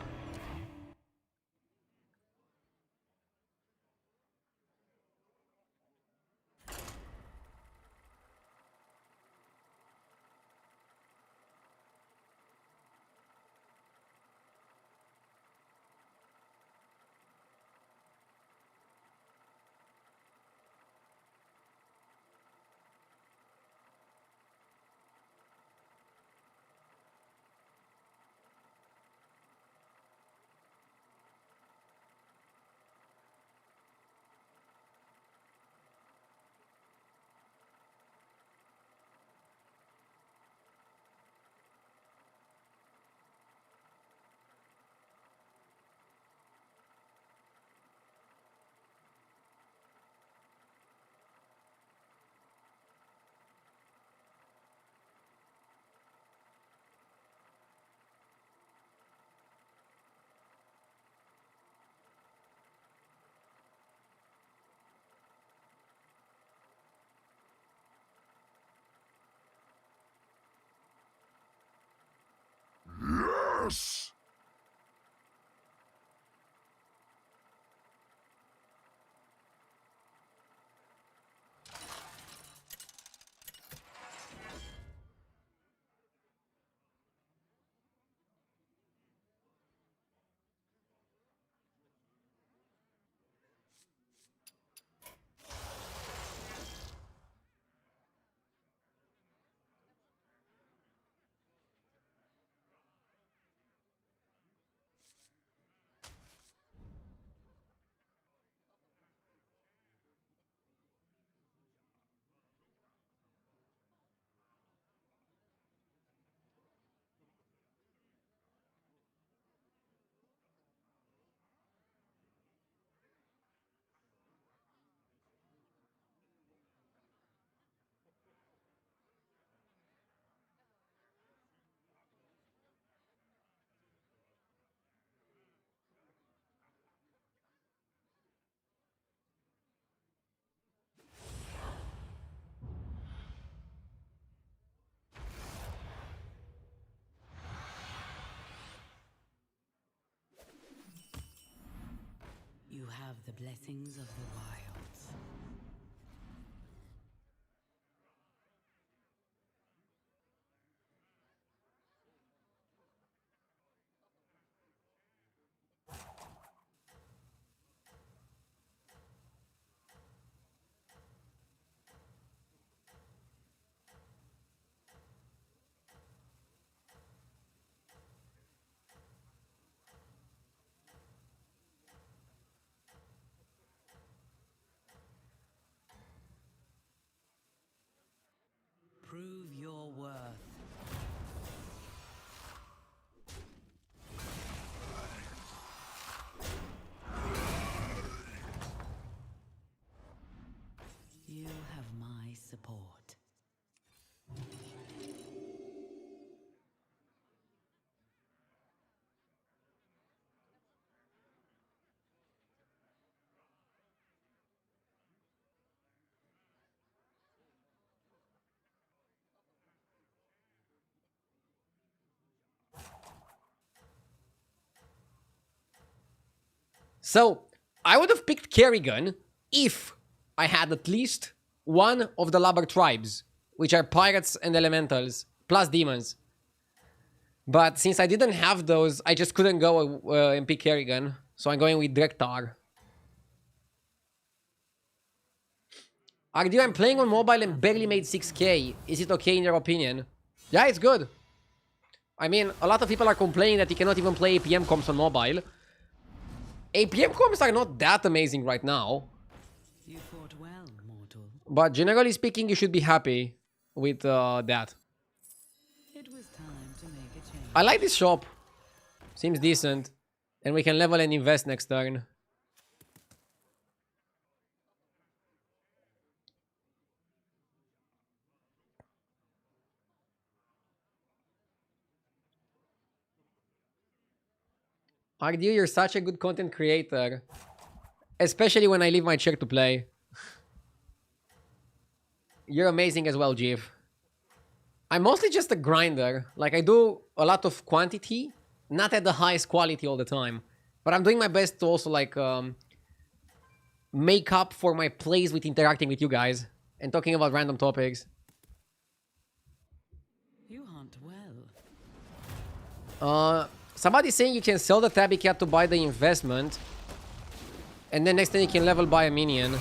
S3: Yes!
S2: You have the blessings of the wilds. Prove your worth. You have my support.
S1: So, I would have picked Kerrigan if I had at least one of the Labar tribes, which are pirates and elementals, plus demons. But since I didn't have those, I just couldn't go and pick Kerrigan. So I'm going with Drektar. Ardio, I'm playing on mobile and barely made 6k. Is it okay in your opinion? Yeah, it's good. I mean, a lot of people are complaining that you cannot even play APM comps on mobile. APM comps are not that amazing right now.
S2: You fought well, mortal.
S1: But generally speaking, you should be happy with that.
S2: It was time to make a change.
S1: I like this shop. Seems decent. And we can level and invest next turn. Ardio, you're such a good content creator. Especially when I leave my chair to play. You're amazing as well, Jeev. I'm mostly just a grinder. Like, I do a lot of quantity, not at the highest quality all the time. But I'm doing my best to also, like, make up for my plays with interacting with you guys and talking about random topics.
S2: You hunt well.
S1: Somebody's saying you can sell the Tabby Cat to buy the investment. And then next time you can level buy a minion.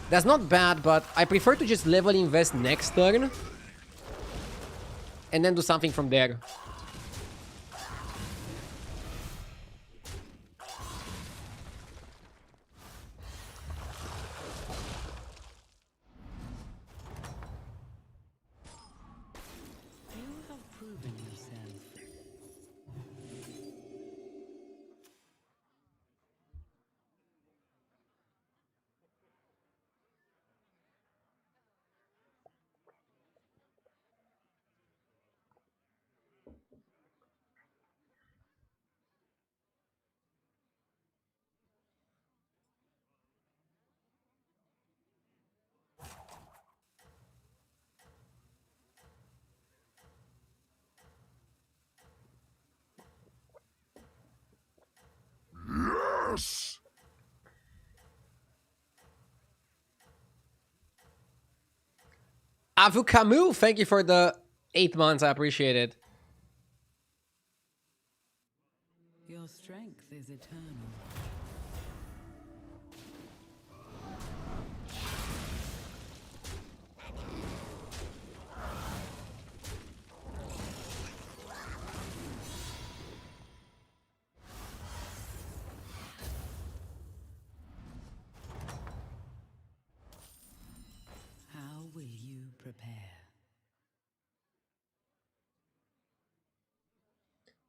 S1: That's not bad, but I prefer to just level invest next turn. And then do something from there.
S2: You have proven yourself.
S3: Yes!
S1: Avu Camus, thank you for the 8 months. I appreciate it.
S2: Your strength is eternal. How will you prepare?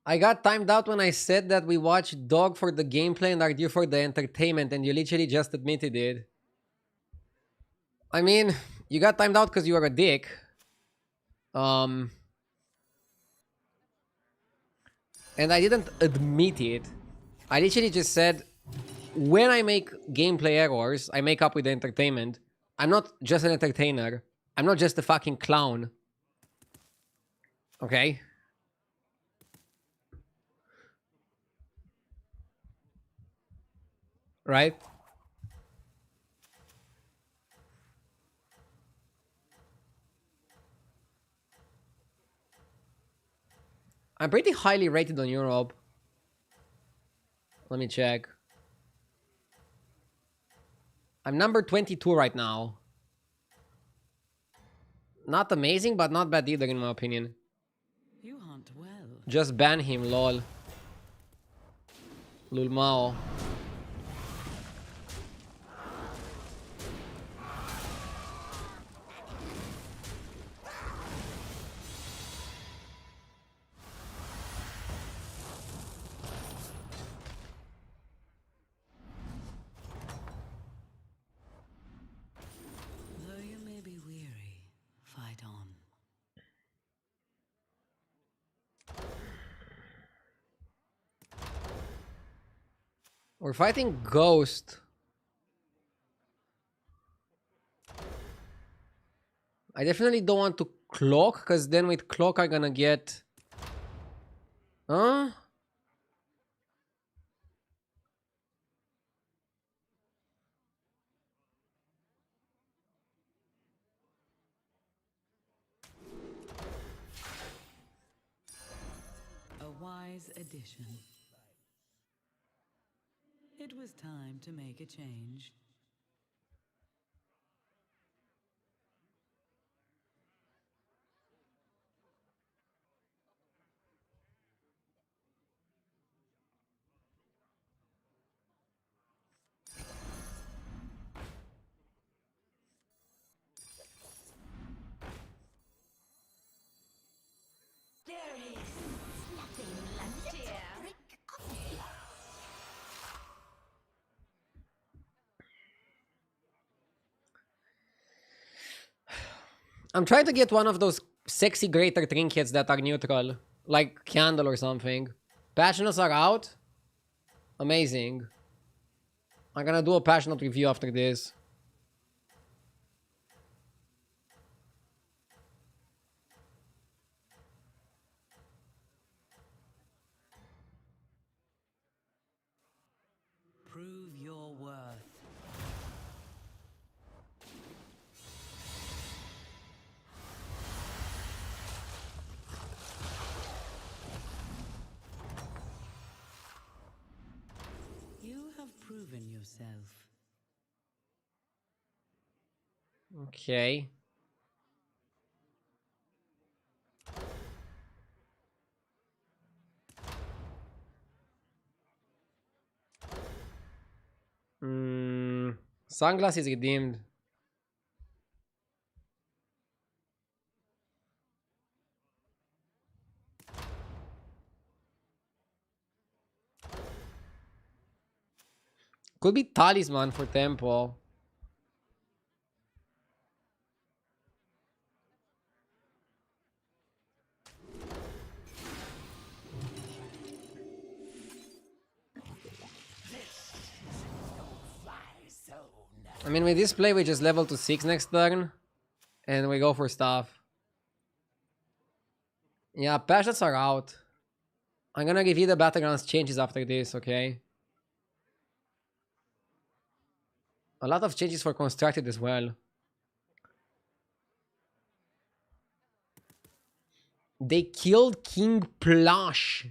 S1: I got timed out when I said that we watch Dog for the gameplay and Ardew for the entertainment, and you literally just admitted it. I mean, you got timed out because you were a dick. And I didn't admit it. I literally just said, when I make gameplay errors, I make up with the entertainment. I'm not just an entertainer. I'm not just a fucking clown. Okay? Right? I'm pretty highly rated on Europe. Let me check. I'm number 22 right now. Not amazing, but not bad either, in my opinion.
S2: You hunt well.
S1: Just ban him, lol. Lulmao.
S2: Though you may be weary, fight on.
S1: We're fighting Ghost. I definitely don't want to cloak, because then with cloak I'm gonna get... Huh?
S2: A wise addition. It was time to make a change.
S4: There is nothing left here.
S1: I'm trying to get one of those sexy greater trinkets that are neutral. Like Candle or something. Passionates are out. Amazing. I'm gonna do a passionate review after this.
S2: Prove your worth. You have proven yourself.
S1: Okay. Sunglass is redeemed. Could be Talisman for Tempo. I mean, with this play, we just level to 6 next turn. And we go for stuff. Yeah, passions are out. I'm gonna give you the battlegrounds changes after this, okay? A lot of changes for constructed as well. They killed King Plush.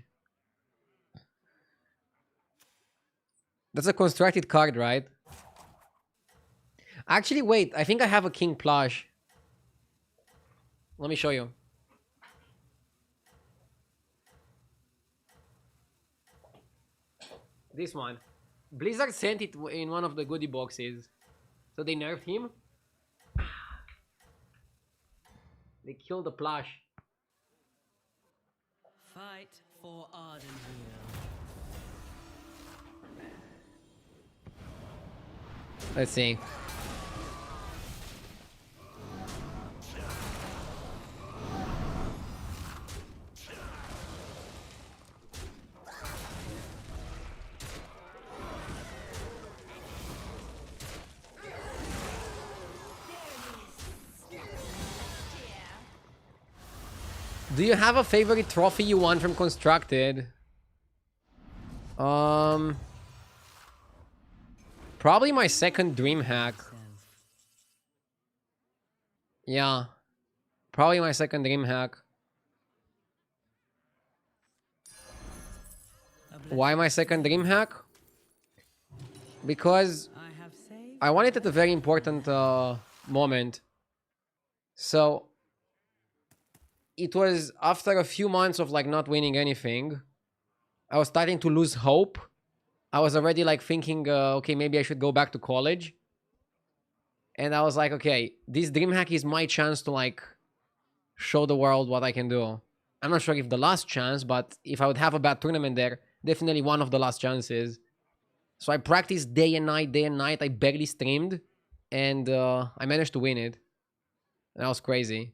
S1: That's a constructed card, right? Actually, wait. I think I have a King Plush. Let me show you. This one. Blizzard sent it in one of the goodie boxes. So they nerfed him. They killed the plush.
S2: Fight for Ardenweald.
S1: Let's see. Do you have a favorite trophy you won from Constructed? Probably my second dream hack. Yeah. Probably my second dream hack. Why my second dream hack? Because I won it at a very important moment. So it was after a few months of like not winning anything. I was starting to lose hope. I was already like thinking, okay, maybe I should go back to college. And I was like, okay, this dream hack is my chance to like show the world what I can do. I'm not sure if the last chance, but if I would have a bad tournament there, definitely one of the last chances. So I practiced day and night, day and night. I barely streamed. And I managed to win it. That was crazy.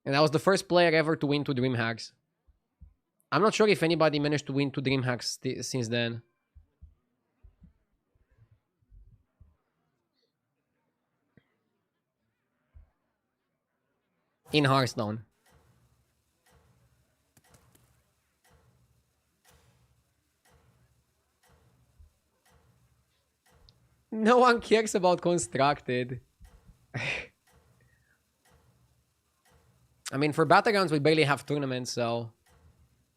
S1: And I was the first player ever to win 2 dream hacks. I'm not sure if anybody managed to win 2 dream hacks since then. In Hearthstone. No one cares about Constructed. I mean, for battlegrounds, we barely have tournaments, so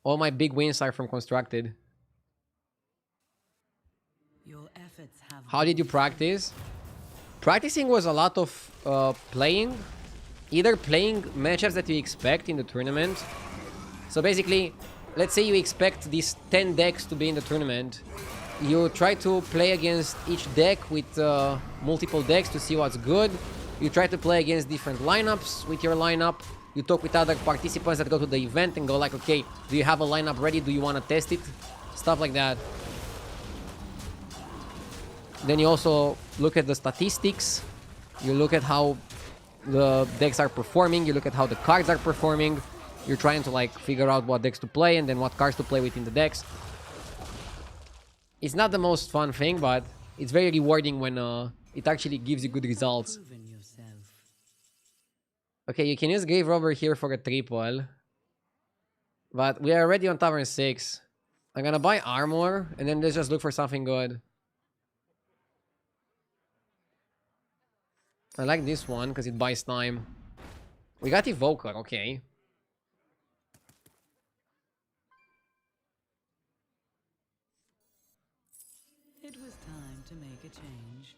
S1: all my big wins are from Constructed.
S2: Your efforts have
S1: How did you practice? Practicing was a lot of playing. Either playing matchups that you expect in the tournament. So basically, let's say you expect these 10 decks to be in the tournament. You try to play against each deck with multiple decks to see what's good. You try to play against different lineups with your lineup. You talk with other participants that go to the event and go like, okay, do you have a lineup ready? Do you want to test it? Stuff like that. Then you also look at the statistics. You look at how the decks are performing. You look at how the cards are performing. You're trying to like figure out what decks to play and then what cards to play within the decks. It's not the most fun thing, but it's very rewarding when it actually gives you good results.
S2: proven yourself.
S1: Okay, you can use Grave Robber here for a triple. But we are already on Tavern 6. I'm gonna buy armor, and then let's just look for something good. I like this one, because it buys time. We got Evoker, okay.
S2: It was time to make a change.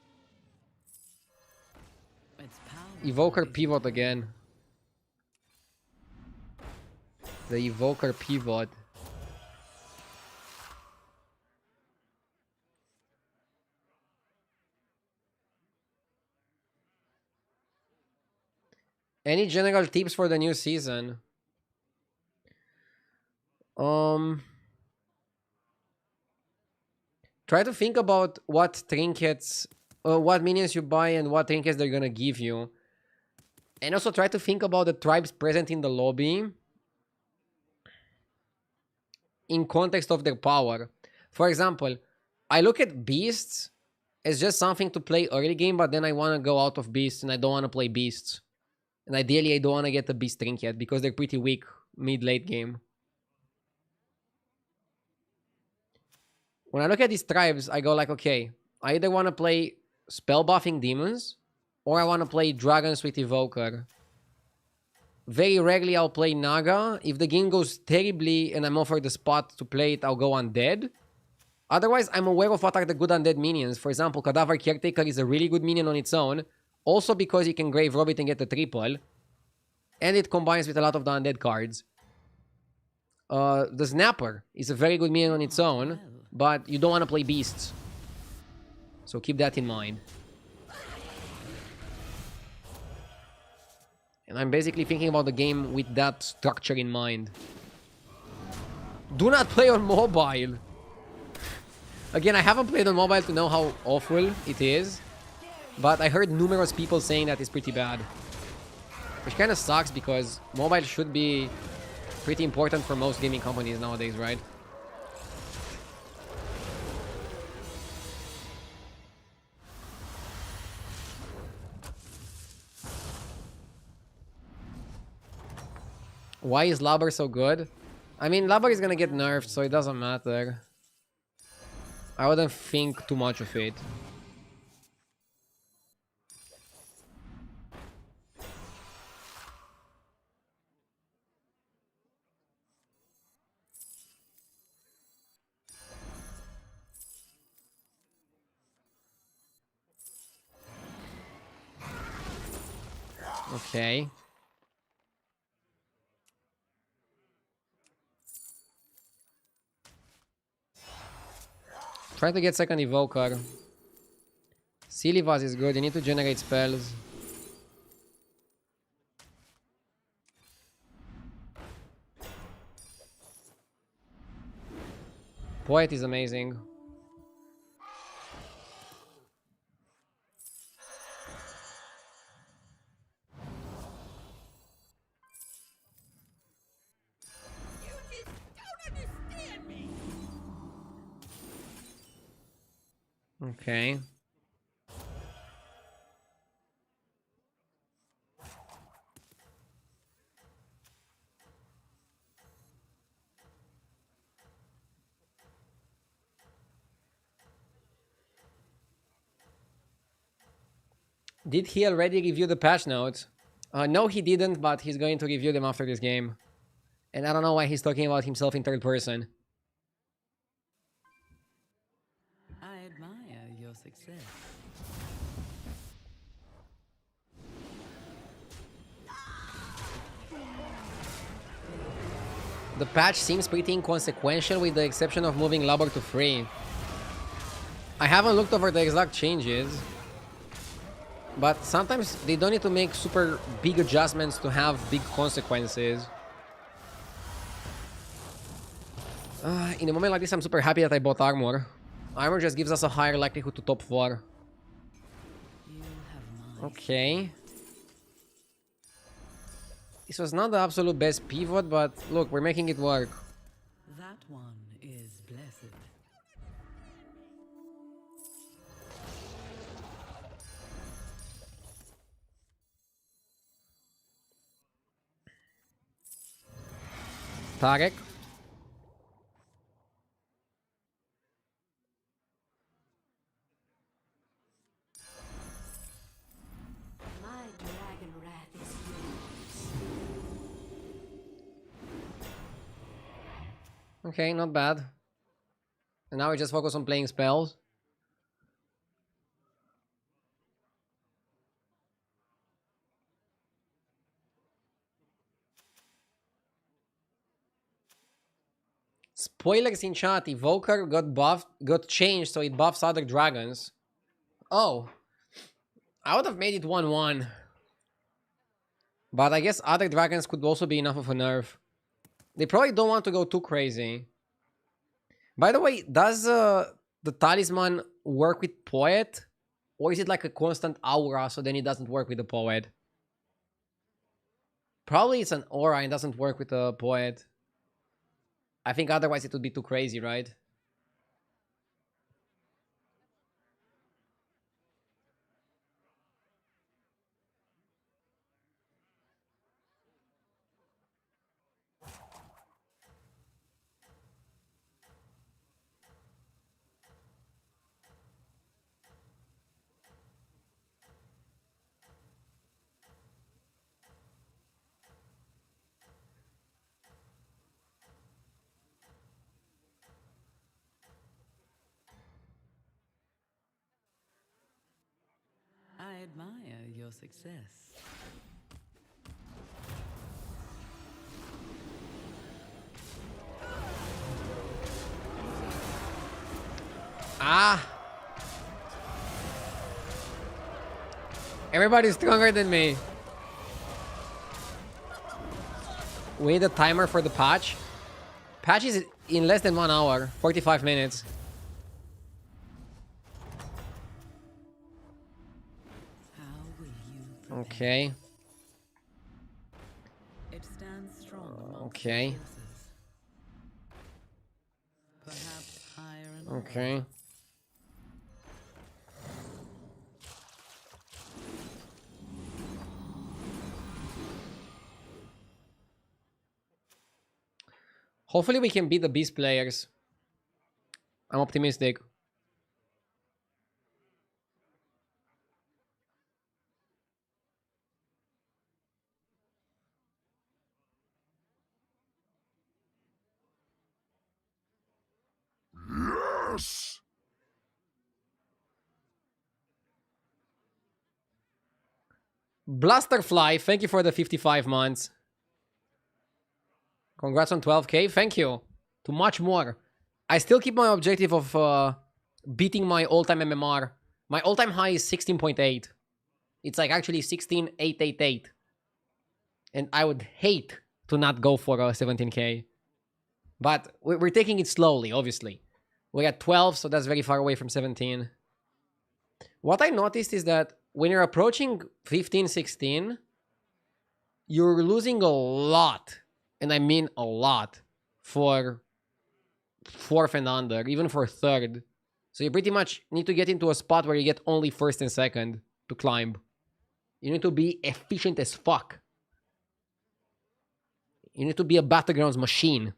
S2: Its power
S1: Evoker
S2: is
S1: pivot again. The Evoker pivot. Any general tips for the new season? Try to think about what trinkets, what minions you buy and what trinkets they're gonna give you. And also try to think about the tribes present in the lobby in context of their power. For example, I look at beasts as just something to play early game, but then I want to go out of beasts and I don't want to play beasts. And ideally, I don't want to get a beast trinket because they're pretty weak mid-late game. When I look at these tribes, I go like, okay, I either want to play spell buffing demons, or I want to play dragons with Evoker. Very rarely I'll play Naga. If the game goes terribly and I'm offered the spot to play it, I'll go Undead. Otherwise, I'm aware of what are the good Undead minions. For example, Cadaver Caretaker is a really good minion on its own. Also because you can Grave Rob it and get the triple. And it combines with a lot of the Undead cards. The Snapper is a very good minion on its own. But you don't want to play Beasts. So keep that in mind. And I'm basically thinking about the game with that structure in mind. Do not play on mobile! Again, I haven't played on mobile to know how awful it is. But I heard numerous people saying that it's pretty bad. Which kind of sucks because mobile should be pretty important for most gaming companies nowadays, right? Why is Labber so good? I mean, Labber is gonna get nerfed, so it doesn't matter. I wouldn't think too much of it. Okay. Try to get second Evoker. Silivas is good, you need to generate spells. Poet is amazing. Okay. Did he already review the patch notes? No, he didn't, but he's going to review them after this game. And I don't know why he's talking about himself in third person.
S2: I admire your success.
S1: The patch seems pretty inconsequential with the exception of moving Labor to 3. I haven't looked over the exact changes. But sometimes they don't need to make super big adjustments to have big consequences. In a moment like this, I'm super happy that I bought armor. Armor just gives us a higher likelihood to top 4. Okay. This was not the absolute best pivot, but look, we're making it work.
S2: That one is blessed.
S1: Tarek.
S4: My dragon wrath is yours.
S1: Okay, not bad. And now we just focus on playing spells. Spoilers in chat, Evoker got changed so it buffs other dragons. Oh. I would have made it 1-1. But I guess other dragons could also be enough of a nerf. They probably don't want to go too crazy. By the way, does the talisman work with Poet? Or is it like a constant aura so then it doesn't work with the Poet? Probably it's an aura and doesn't work with the Poet. I think otherwise it would be too crazy, right?
S2: admire your success.
S1: Ah! Everybody's stronger than me. We need a timer for the patch. Patch is in less than 1 hour, 45 minutes.
S2: How will you prepare?
S1: Okay.
S2: It stands strong amongst
S1: Okay.
S2: the forces. Perhaps higher and
S1: Okay. Hopefully we can beat the beast players. I'm optimistic.
S3: Yes!
S1: Blasterfly, thank you for the 55 months. Congrats on 12k. Thank you. To much more. I still keep my objective of beating my all-time MMR. My all-time high is 16.8. It's like actually 16,888. And I would hate to not go for 17k. But we're taking it slowly, obviously. We're at 12, so that's very far away from 17. What I noticed is that when you're approaching 15, 16, you're losing a lot. And I mean a lot for 4th and under, even for 3rd. So you pretty much need to get into a spot where you get only 1st and 2nd to climb. You need to be efficient as fuck. You need to be a battlegrounds machine.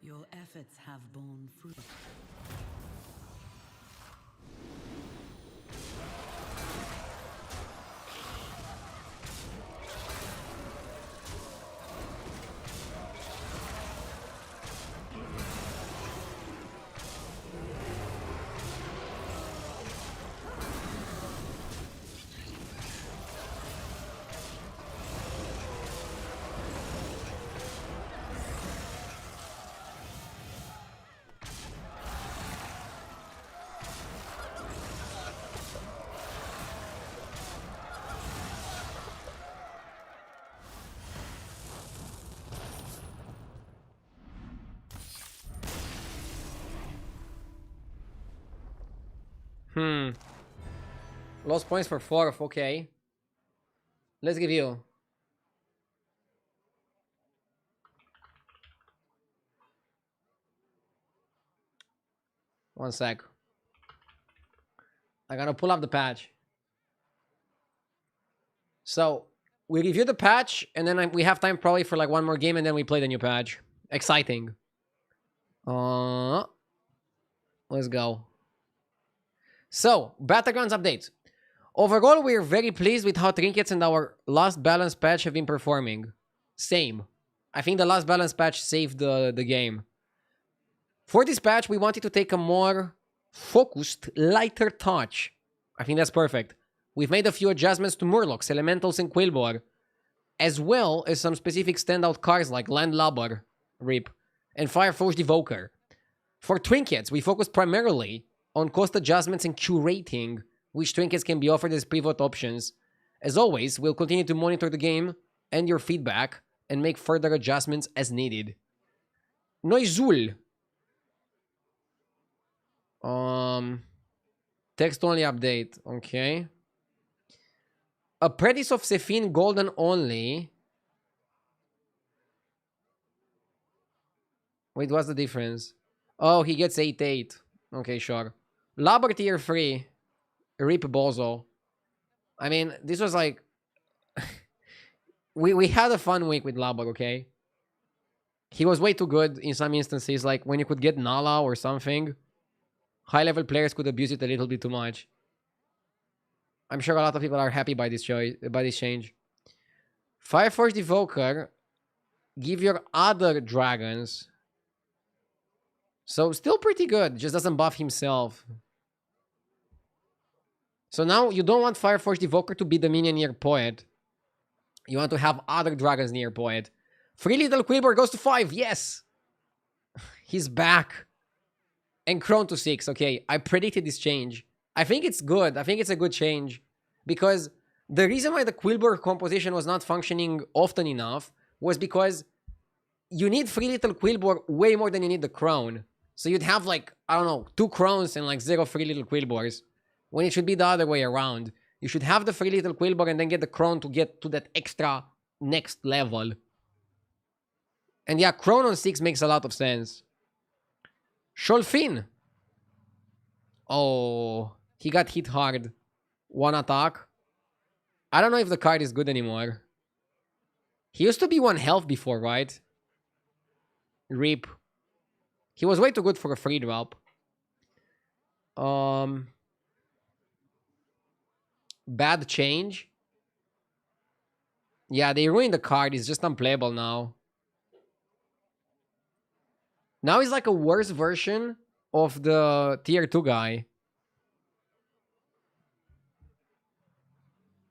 S2: Your efforts have borne fruit.
S1: Lost points for 4th, okay. Let's give you. One sec. I gotta pull up the patch. So, we review the patch, and then we have time probably for like one more game, and then we play the new patch. Exciting. Let's go. So, battlegrounds updates. Overall, we're very pleased with how trinkets and our last balance patch have been performing. Same. I think the last balance patch saved the game. For this patch, we wanted to take a more focused, lighter touch. I think that's perfect. We've made a few adjustments to Murlocs, Elementals, and Quillbor, as well as some specific standout cards like Landlubber, RIP, and Fireforged Evoker. For trinkets, we focused primarily on cost adjustments and curating which trinkets can be offered as pivot options. As always, we'll continue to monitor the game and your feedback and make further adjustments as needed. Noizul. Text only update. Okay. Apprentice of Sephine Golden only. Wait, what's the difference? Oh, he gets 8-8. Okay, sure. Labber tier 3. RIP Bozo. I mean, this was like... we had a fun week with Labor, okay? He was way too good in some instances, like when you could get Nala or something. High-level players could abuse it a little bit too much. I'm sure a lot of people are happy by this choice, by this change. Fireforce Evoker. Give your other dragons. So still pretty good. Just doesn't buff himself. So now you don't want Fireforce Evoker to be the minion near Poet. You want to have other dragons near Poet. Free Little Quilboar goes to 5. Yes. He's back. And Crone to 6. Okay, I predicted this change. I think it's good. I think it's a good change. Because the reason why the Quilboar composition was not functioning often enough was because you need Free Little Quilboar way more than you need the Crown. So you'd have like, I don't know, 2 Crowns and like 0 Free Little Quilboars. When it should be the other way around. You should have the Free Little Quilboar and then get the Crown to get to that extra next level. And yeah, Crown on 6 makes a lot of sense. Sholfin. Oh, he got hit hard. 1 attack. I don't know if the card is good anymore. He used to be 1 health before, right? RIP. He was way too good for a free drop. Bad change. Yeah, they ruined the card. It's just unplayable now. Now he's like a worse version of the tier 2 guy.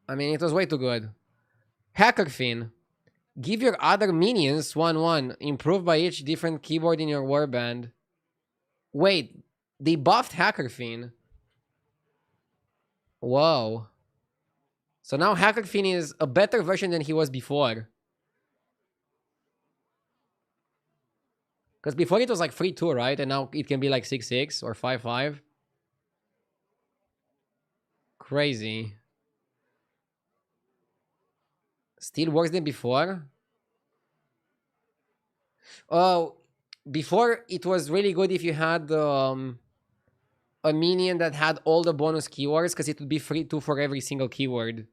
S1: I mean, it was way too good. Hackerfin. Give your other minions 1/1. Improve by each different keyboard in your warband. Wait, they buffed Hackerfin. Whoa. So now Hackerfin is a better version than he was before. Because before it was like 3/2, right? And now it can be like 6/6 or 5/5. Crazy. Still worse than before? Oh, before it was really good if you had a minion that had all the bonus keywords, because it would be 3/2 for every single keyword.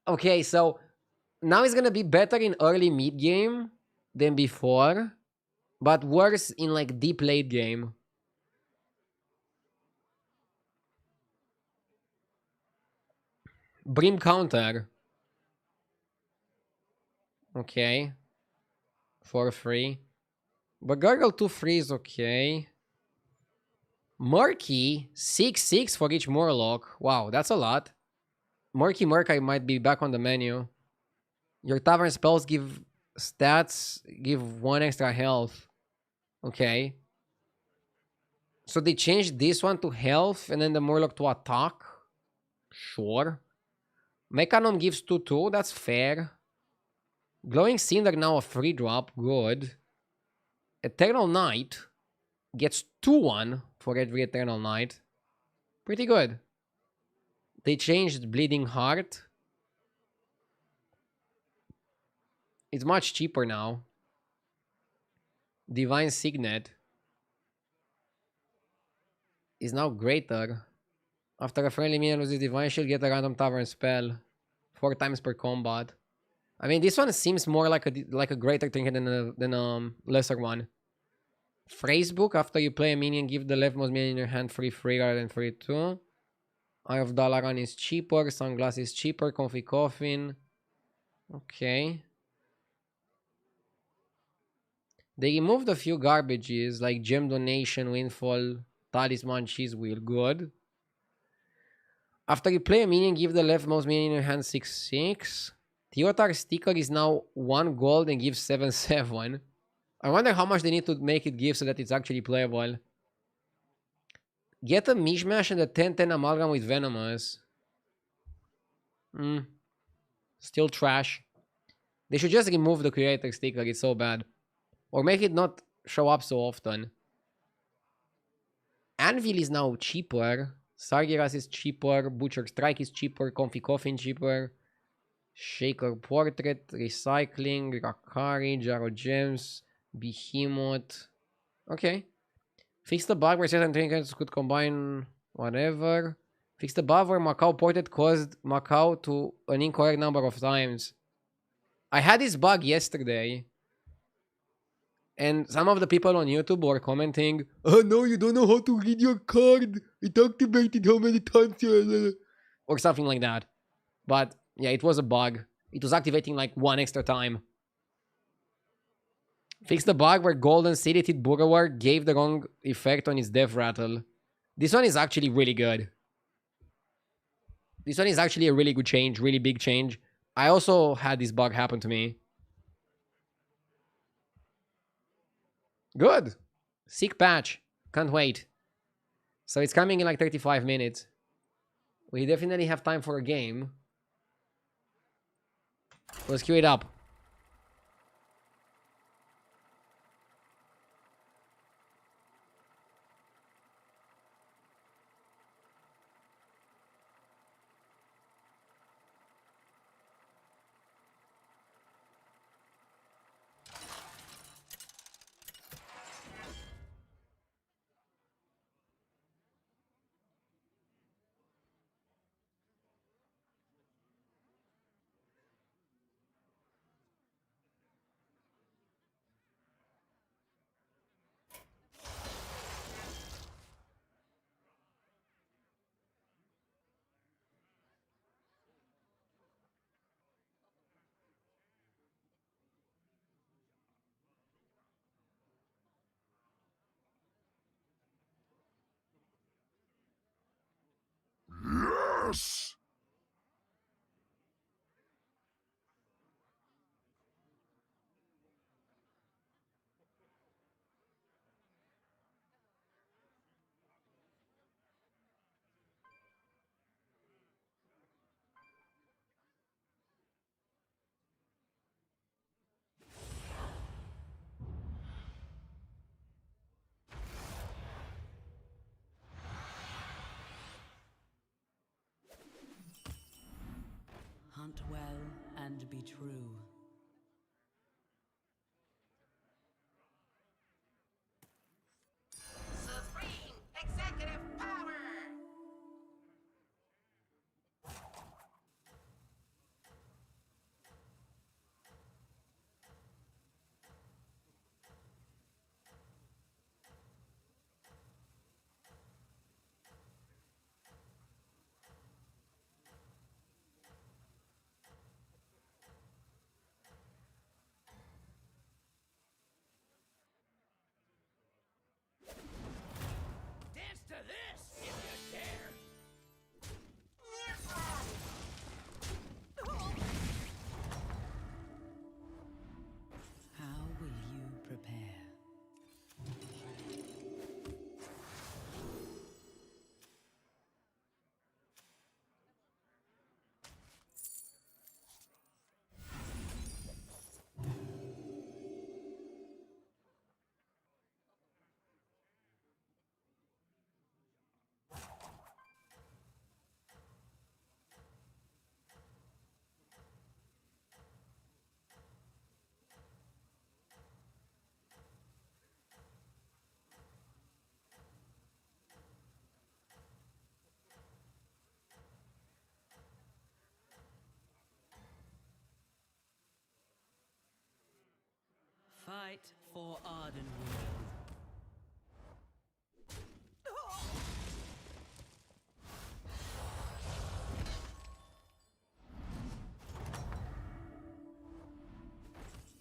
S1: Okay, so now it's gonna be better in early mid game than before, but worse in like deep late game. Brim counter. Okay. For free. But Gargle 2/3 is okay. Murky 6/6 for each Morlock. Wow, that's a lot. Murky Murky might be back on the menu. Your tavern spells give stats, give 1 extra health. Okay. So they changed this one to health and then the Morlock to attack. Sure. Mechanom gives 2/2. That's fair. Glowing Cinder now a free drop. Good. Eternal Knight gets 2/1 for every Eternal Knight. Pretty good. They changed Bleeding Heart. It's much cheaper now. Divine Signet is now greater. After a friendly minion loses Divine Shield, get a random tavern spell 4 times per combat. I mean, this one seems more like a greater trinket than a lesser one. Phrase book. After you play a minion, give the leftmost minion in your hand free rather than 3/2. Eye of Dalaran is cheaper. Sunglass is cheaper. Comfy Coffin. Okay. They removed a few garbages like Gem Donation, Windfall, Talisman, Cheese Wheel. Good. After you play a minion, give the leftmost minion in your hand 6/6. Theotar Sticker is now 1 gold and gives 7/7. I wonder how much they need to make it give so that it's actually playable. Get a Mishmash and a 10/10 Amalgam with Venomous. Still trash. They should just remove the Creator Sticker, it's so bad. Or make it not show up so often. Anvil is now cheaper. Sargeras is cheaper. Butcher Strike is cheaper. Comfy Coffin cheaper. Shaker Portrait. Recycling. Rakari. Jaro Gems. Behemoth. Okay. Fix the bug where certain trinkets could combine whatever. Fix the bug where Macau Portrait caused Macau to an incorrect number of times. I had this bug yesterday. And some of the people on YouTube were commenting, "Oh no, you don't know how to read your card. It activated how many times you..." Or something like that. But yeah, it was a bug. It was activating like one extra time. Fix the bug where Golden Sedated Burrower gave the wrong effect on his death rattle. This one is actually really good. This one is actually a really good change, really big change. I also had this bug happen to me. Good. Sick patch. Can't wait. So it's coming in like 35 minutes. We definitely have time for a game. Let's queue it up.
S3: Yes!
S2: Hunt well and be true.
S6: Supreme executive power! Dance to this if you dare!
S2: How will you prepare? Fight for Ardenweald.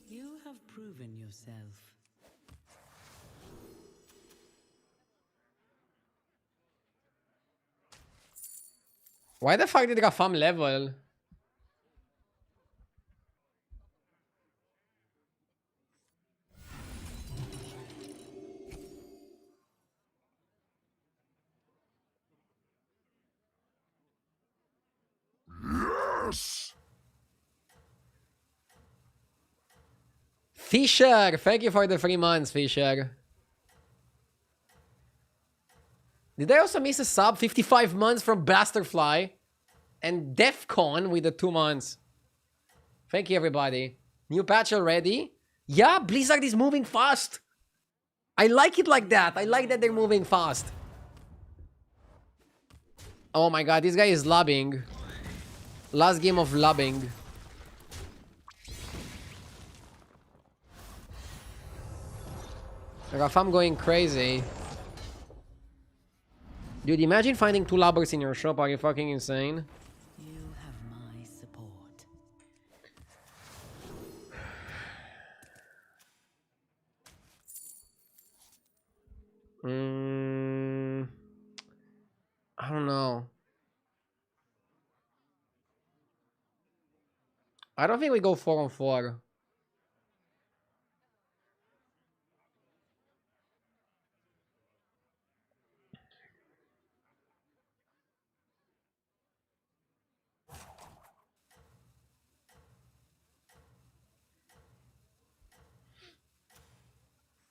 S2: You have proven yourself.
S1: Why the fuck did Rafam level?
S3: Yes!
S1: Fisher! Thank you for the 3 months, Fisher. Did I also miss a sub? 55 months from Blasterfly. And Defcon with the 2 months. Thank you, everybody. New patch already? Yeah, Blizzard is moving fast. I like it like that. I like that they're moving fast. Oh my god, this guy is lobbing. Last game of lobbing. Rafam going crazy. Dude, imagine finding 2 labbers in your shop. Are you fucking insane?
S2: You have my support.
S1: I don't know. I don't think we go 4 on 4.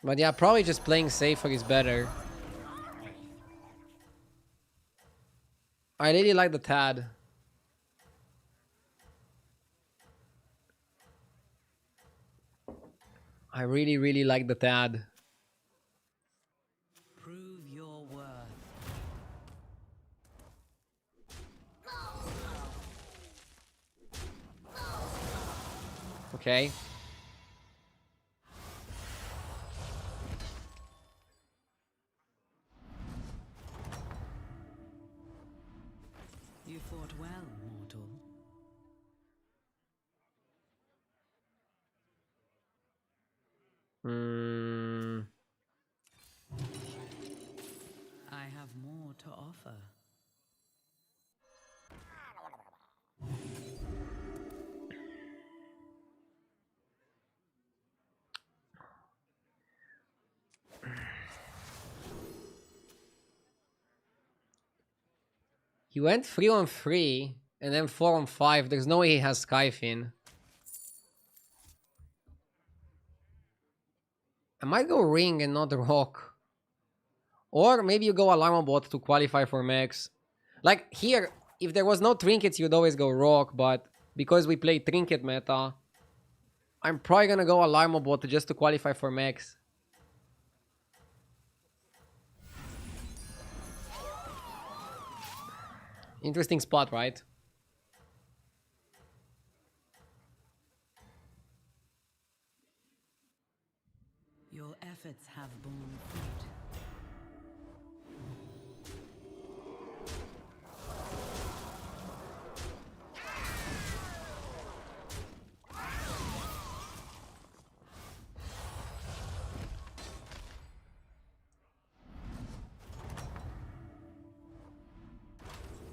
S1: But yeah, probably just playing safer is better. I really like the Tad. I really, really like the Tad.
S2: Prove your worth.
S1: Okay.
S2: You fought well, mortal. I have more to offer.
S1: He went 3 on 3 and then 4 on 5. There's no way he has Skyfin. I might go Ring and not Rock. Or maybe you go Alarm Bot to qualify for Max. Like here, if there was no Trinkets, you'd always go Rock, but because we play Trinket meta, I'm probably gonna go Alarm Bot just to qualify for Max. Interesting spot, right?
S2: Your efforts have borne fruit.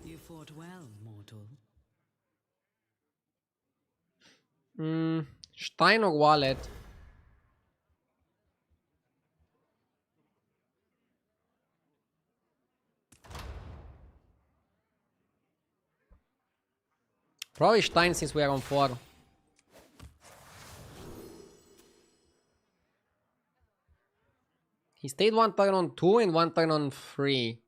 S2: You fought well, mortal.
S1: Stein or Wallet? Probably Stein since we are on 4. He stayed 1 turn on 2 and 1 turn on 3.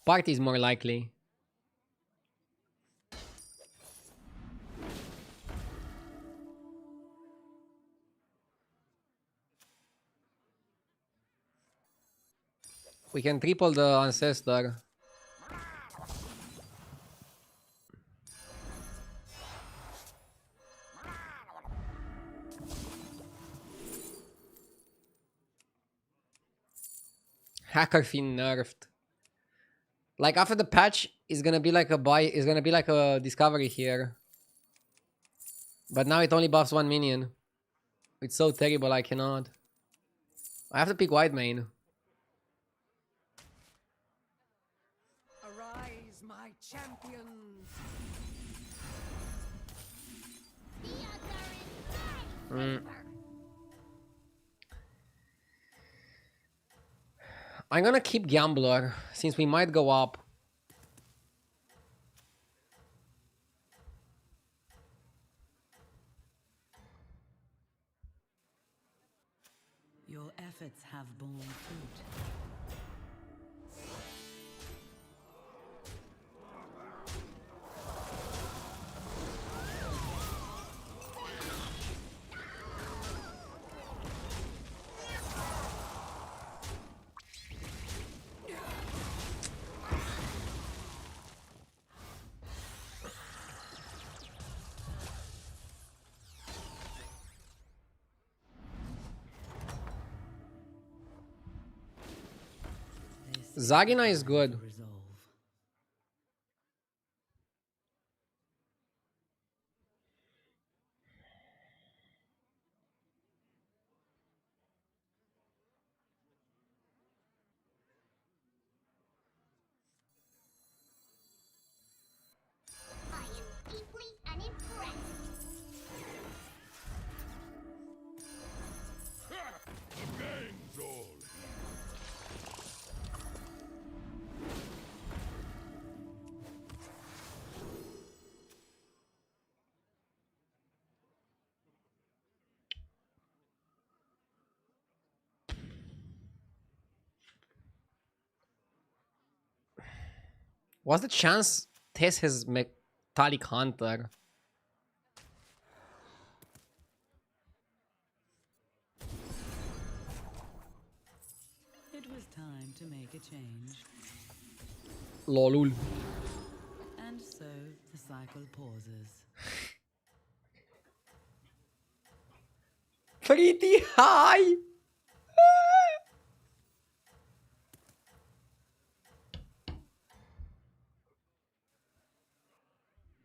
S1: Party is more likely. We can triple the Ancestor. Hacker Fin nerfed. Like after the patch is gonna be like a buy, is gonna be like a discovery here. But now it only buffs 1 minion. It's so terrible I cannot. I have to pick white main.
S7: Arise, my champions!
S4: The other is my favor.
S1: I'm gonna keep Gambler since we might go up.
S2: Your efforts have borne fruit.
S1: Zagina is good.
S2: Resolve.
S4: I am deeply unimpressed.
S3: The gang's all
S1: What's the chance Tess has metallic hunter?
S2: It was time to make a change.
S1: Lolul.
S2: And so the cycle pauses.
S1: Pretty high.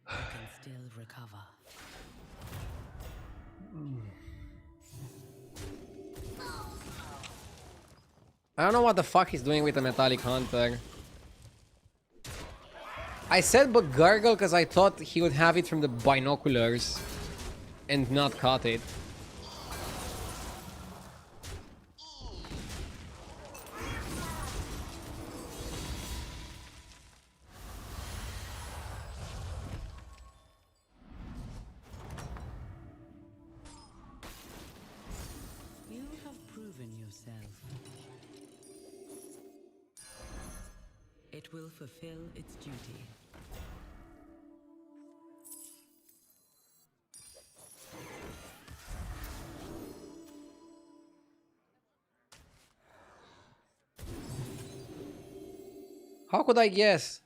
S2: I can still recover.
S1: I don't know what the fuck he's doing with the metallic hunter. I said but gargle because I thought he would have it from the binoculars and not cut it.
S2: You have proven yourself. It will fulfill its duty.
S1: How could I guess?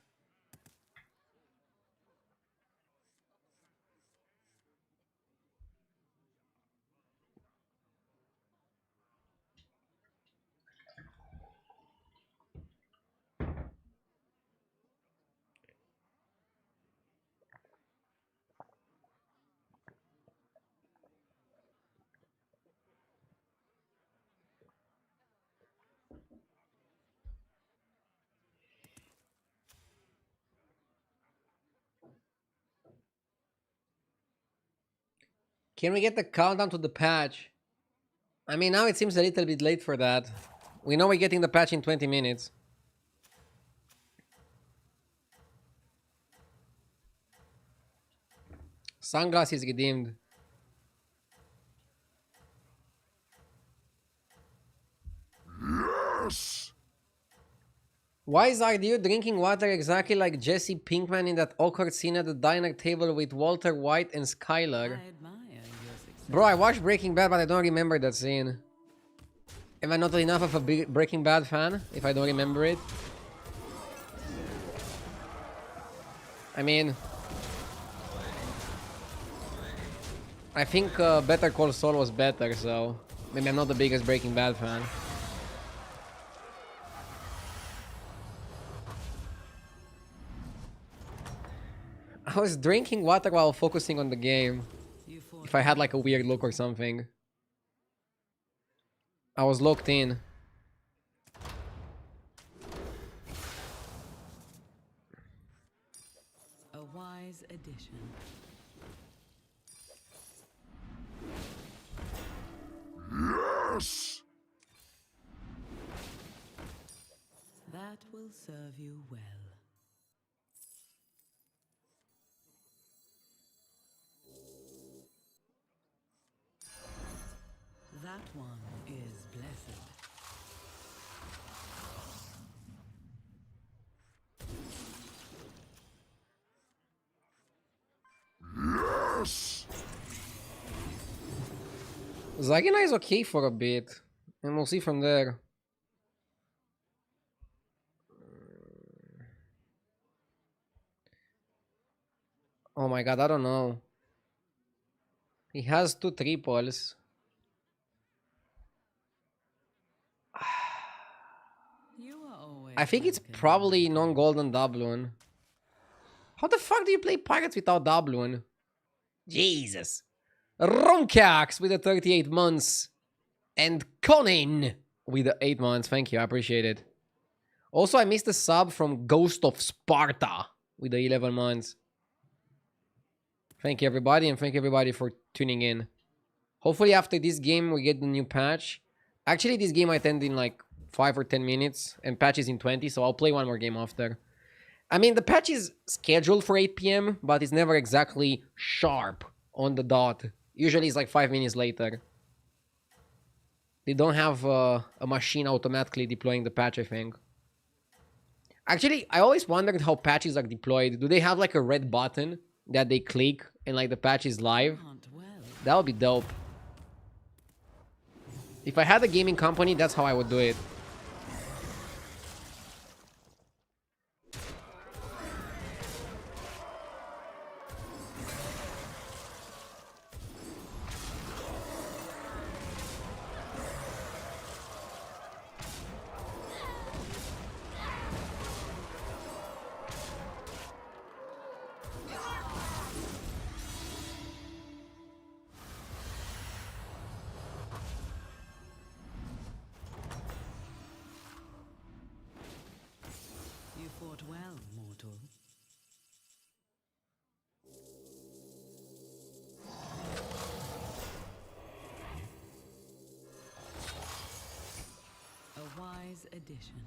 S1: Can we get the countdown to the patch? I mean, now it seems a little bit late for that. We know we're getting the patch in 20 minutes. Sunglasses redeemed.
S3: yes.
S1: Why is RDU drinking water exactly like Jesse Pinkman in that awkward scene at the diner table with Walter White and
S2: I
S1: Skylar?
S2: admire your success.
S1: Bro, I watched Breaking Bad, but I don't remember that scene. Am I not enough of a big Breaking Bad fan if I don't remember it? I mean, I think Better Call Saul was better, so maybe I'm not the biggest Breaking Bad fan. I was drinking water while focusing on the game.
S2: You fought
S1: If I had like a weird look or something. I was locked in.
S2: a wise addition.
S3: Yes.
S2: That will serve you well. That one is blessed.
S3: Yes.
S1: Zagina is okay for a bit. And we'll see from there. Oh my god, I don't know. He has 2 triples.
S2: You are always
S1: I think it's probably non-golden doubloon. How the fuck do you play pirates without doubloon? Jesus. Ronkax with the 38 months. And Conan with the 8 months. Thank you, I appreciate it. Also, I missed a sub from Ghost of Sparta with the 11 months. Thank you, everybody, and thank you, everybody, for tuning in. Hopefully, after this game, we get the new patch. Actually, this game might end in like 5 or 10 minutes, and patch is in 20, so I'll play one more game after. I mean, the patch is scheduled for 8 p.m., but it's never exactly sharp on the dot. Usually, it's like 5 minutes later. They don't have a machine automatically deploying the patch, I think. Actually, I always wondered how patches are deployed. Do they have like a red button that they click and like the patch is live? That would be dope. If I had a gaming company, that's how I would do it.
S2: You fought well, mortal. A wise addition.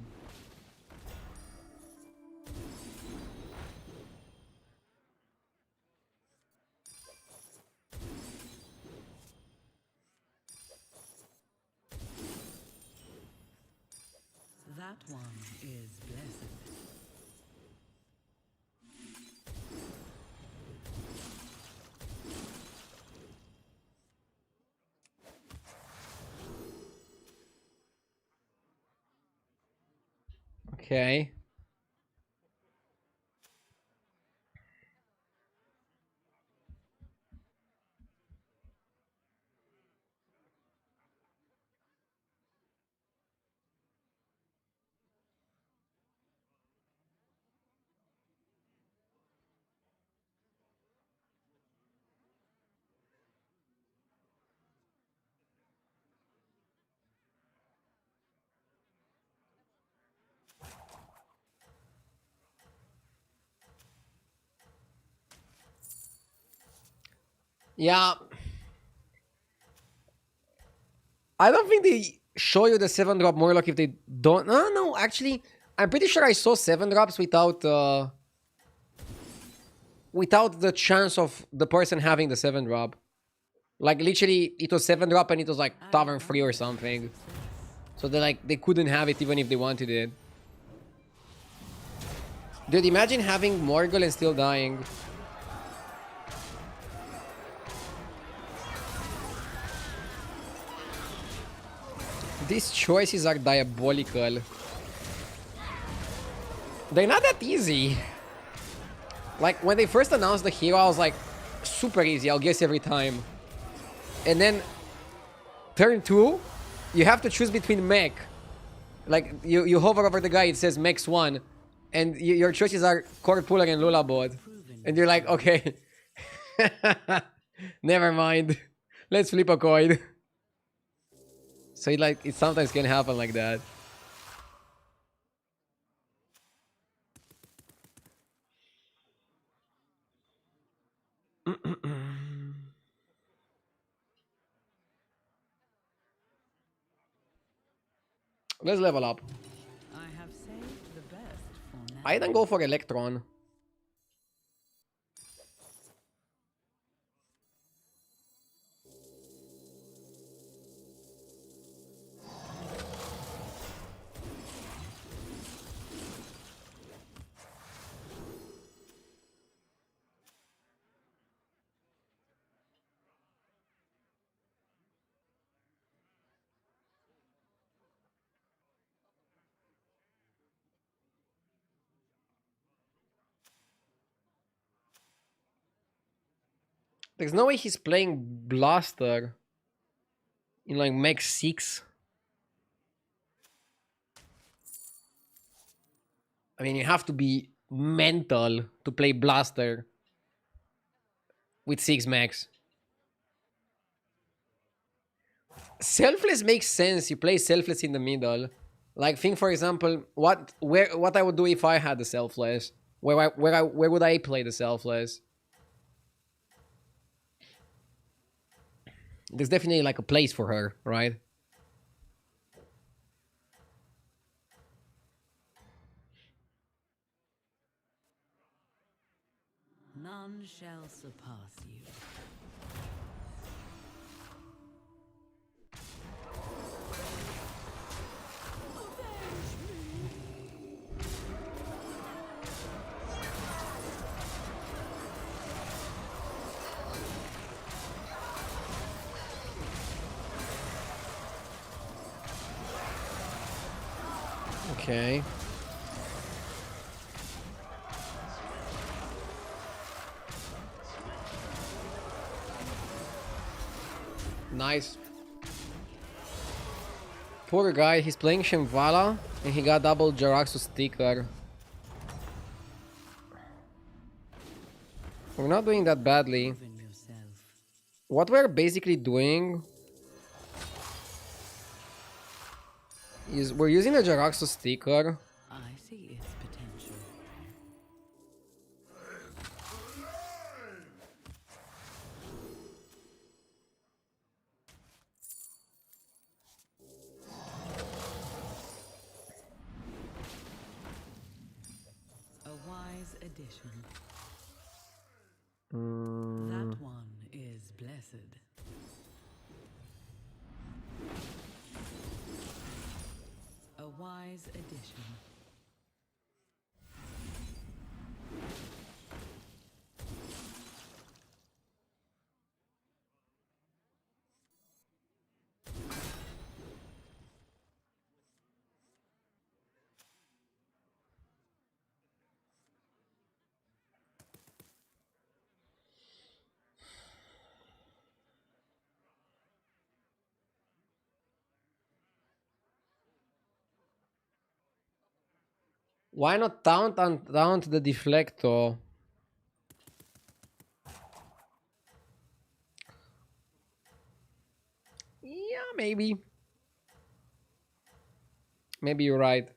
S2: That one is blessed.
S1: Okay. Yeah. I don't think they show you the 7-drop Murloc if they don't. No, actually, I'm pretty sure I saw 7-drops without the chance of the person having the 7-drop. Like, literally, it was 7-drop and it was like Tavern free or something. So they couldn't have it even if they wanted it. Dude, imagine having Morgul and still dying. These choices are diabolical. They're not that easy. Like, when they first announced the hero, I was like, super easy, I'll guess every time. And then, turn 2, you have to choose between mech. Like, you hover over the guy, it says mechs 1. And your choices are Cord Puller and Lullabot. And you're like, okay. Never mind. Let's flip a coin. So it sometimes can happen like that. Let's level up.
S2: I have saved the best for now.
S1: I then go for Electron. There's no way he's playing Blaster in like Mech 6. I mean, you have to be mental to play Blaster with 6 max. Selfless makes sense. You play Selfless in the middle. Like, think for example, what I would do if I had the Selfless. Where would I play the Selfless? There's definitely like a place for her, right?
S2: None shall surpass you.
S1: Okay. Nice. Poor guy, he's playing Shimvala and he got double Jaraxxus sticker. We're not doing that badly.
S2: Proven yourself.
S1: What we're basically doing is we're using the Jaraxxus sticker.
S2: I see its potential. A wise addition. That one is blessed. A wise addition.
S1: Why not taunt the deflector? Yeah, maybe. Maybe you're right.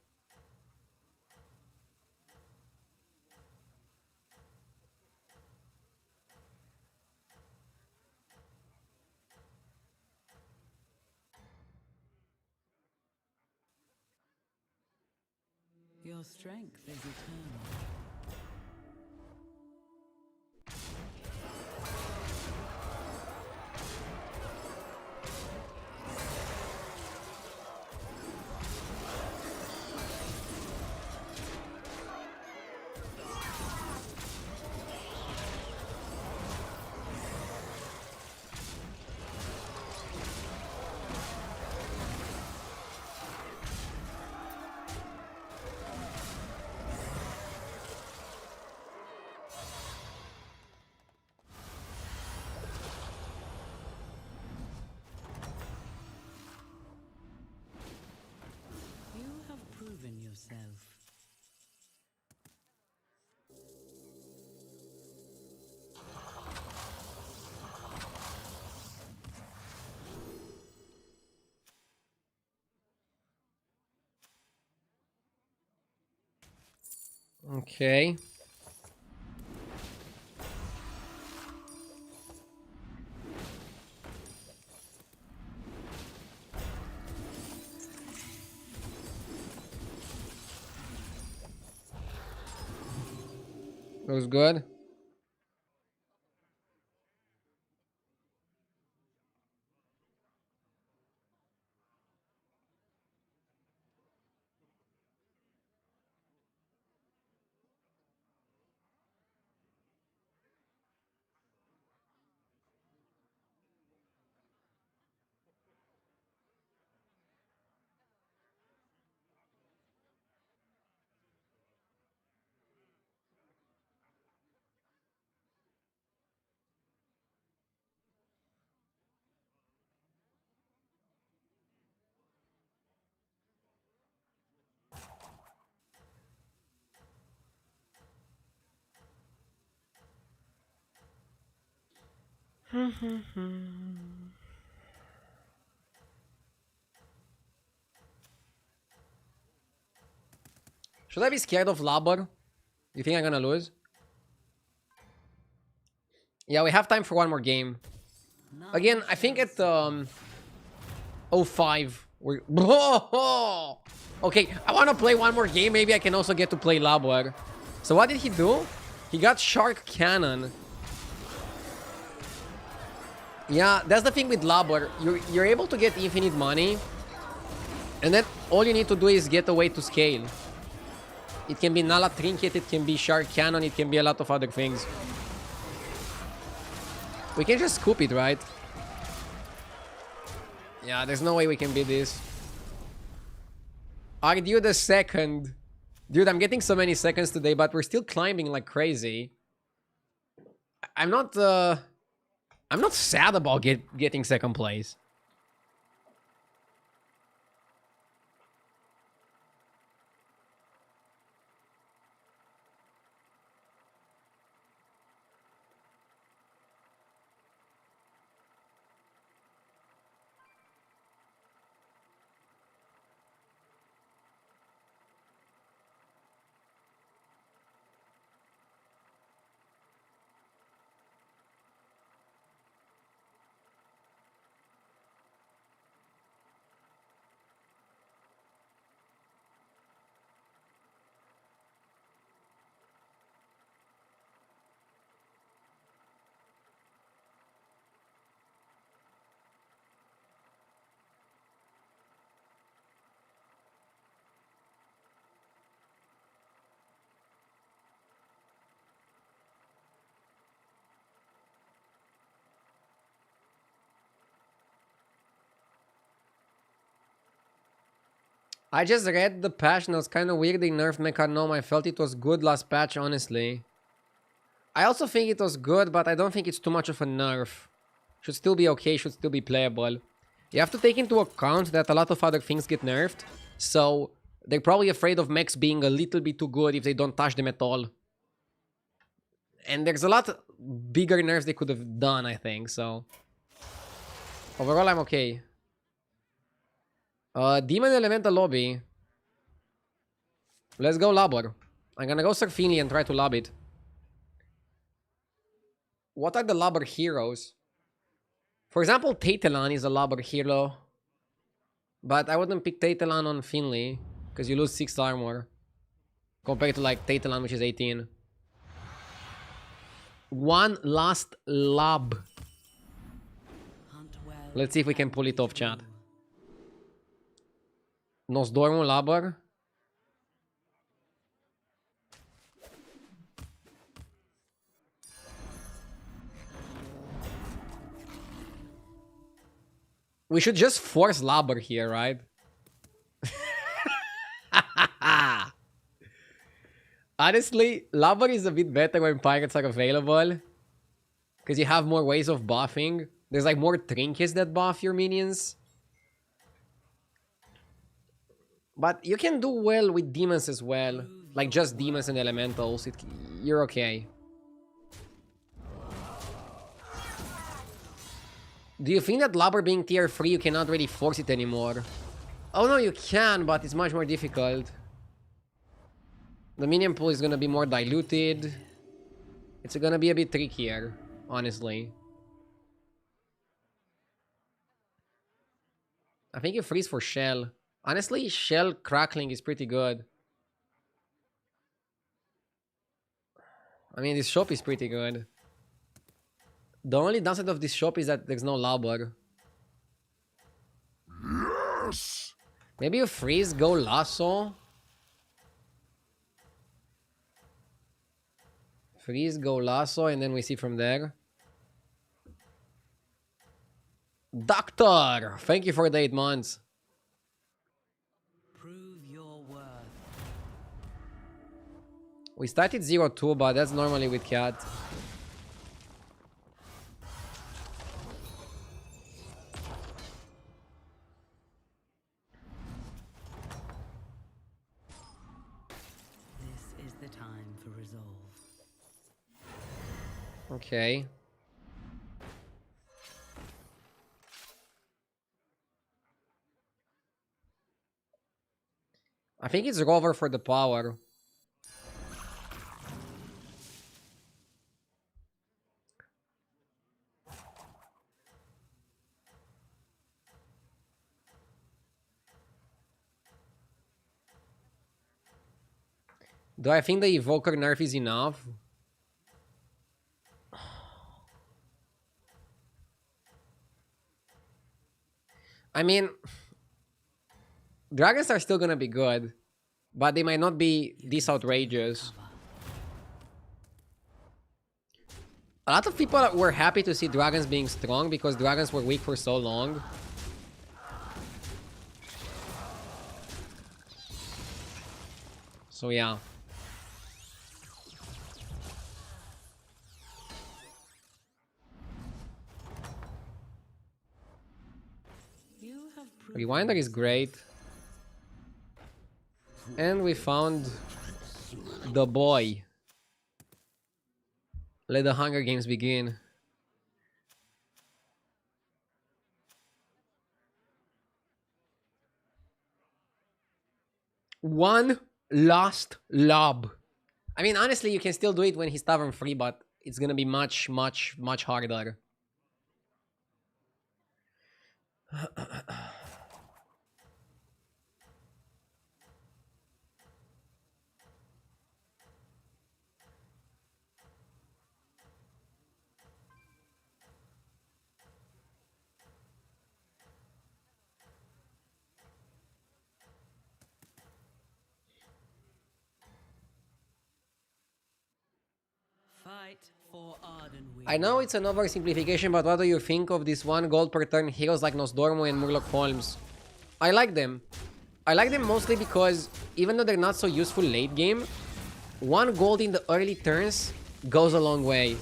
S2: Your strength is eternal. You have proven yourself.
S1: Okay. Looks good. Should I be scared of Labor? You think I'm gonna lose? Yeah, we have time for one more game. Again, I think at 05 we're okay, I wanna play one more game. Maybe I can also get to play Labor. So what did he do? He got Shark Cannon. Yeah, that's the thing with Labor. You're able to get infinite money, and then all you need to do is get a way to scale. It can be Nala Trinket, it can be Shark Cannon, it can be a lot of other things. We can just scoop it, right? Yeah, there's no way we can beat this. Argue the second. Dude, I'm getting so many seconds today, but we're still climbing like crazy. I'm not sad about getting second place. I just read the patch and it was kind of weird they nerfed Mechanome. I felt it was good last patch, honestly. I also think it was good, but I don't think it's too much of a nerf. Should still be okay, should still be playable. You have to take into account that a lot of other things get nerfed, so they're probably afraid of mechs being a little bit too good if they don't touch them at all. And there's a lot bigger nerfs they could have done, I think, so... Overall, I'm okay. Demon Elemental Lobby. Let's go Labor. I'm gonna go Serfini and try to lob it. What are the Labor heroes? For example, Tatelan is a Labor hero. But I wouldn't pick Tatelan on Finley, because you lose 6 armor. Compared to like Tatelan, which is 18. One last lob. Let's see if we can pull it off, chat. Nosdormu Labor. We should just force Labor here, right? Honestly, Labor is a bit better when pirates are available. Because you have more ways of buffing. There's like more trinkets that buff your minions. But you can do well with demons as well. Like just demons and elementals. You're okay. Do you think that Labor being tier 3 you cannot really force it anymore? Oh no, you can, but it's much more difficult. The minion pool is gonna be more diluted. It's gonna be a bit trickier, honestly. I think you freeze for Shell. Honestly, Shell Crackling is pretty good. I mean, this shop is pretty good. The only downside of this shop is that there's no Labor.
S3: Yes!
S1: Maybe you freeze, go Lasso. Freeze, go Lasso, and then we see from there. Doctor! Thank you for the 8 months.
S2: Prove your worth.
S1: We started 0-2, but that's normally with Cat.
S2: This is the time for resolve.
S1: Okay. I think it's Rover for the power. Do I think the Evoker nerf is enough? I mean, dragons are still gonna be good, but they might not be this outrageous. A lot of people were happy to see dragons being strong because dragons were weak for so long. So yeah. Rewinder is great. And we found the boy. Let the Hunger Games begin. One last lob. I mean, honestly, you can still do it when he's tavern free, but it's gonna be much, much, much harder.
S2: Fight for Ardenweir.
S1: I know it's an oversimplification, but what do you think of this 1 gold per turn heroes like Nosdormu and Murloc Holmes? I like them. I like them mostly because even though they're not so useful late game, 1 gold in the early turns goes a long way.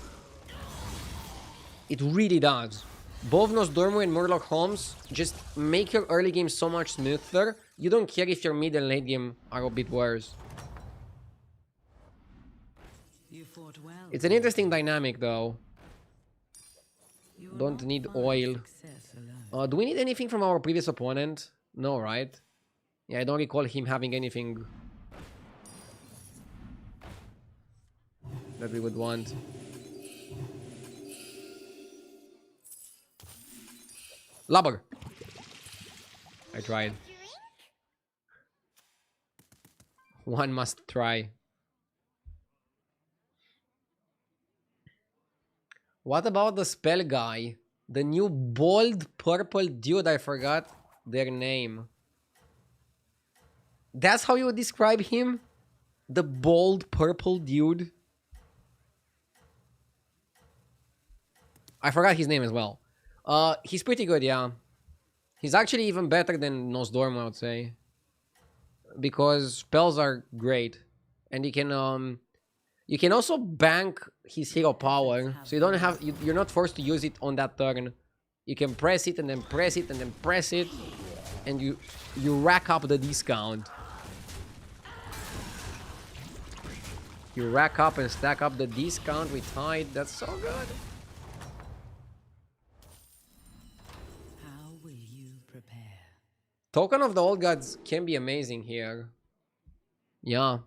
S1: It really does. Both Nosdormu and Murloc Holmes just make your early game so much smoother. You don't care if your mid and late game are a bit worse.
S2: You fought well.
S1: It's an interesting dynamic though.
S2: You will
S1: Don't
S2: not
S1: need
S2: find
S1: oil.
S2: success alone.
S1: Do we need anything from our previous opponent? No, right? Yeah, I don't recall him having anything that we would want. Lubber. I tried. One must try. What about the spell guy? The new bold purple dude, I forgot their name. That's how you would describe him? The bold purple dude? I forgot his name as well. He's pretty good, yeah. He's actually even better than Nosdormu, I would say. Because spells are great. And you can also bank his hero power, so you don't have you're not forced to use it on that turn. You can press it and then press it and then press it, and you rack up the discount. You rack up and stack up the discount with Tide. That's so good.
S2: How will you prepare?
S1: Token of the Old Gods can be amazing here. Yeah,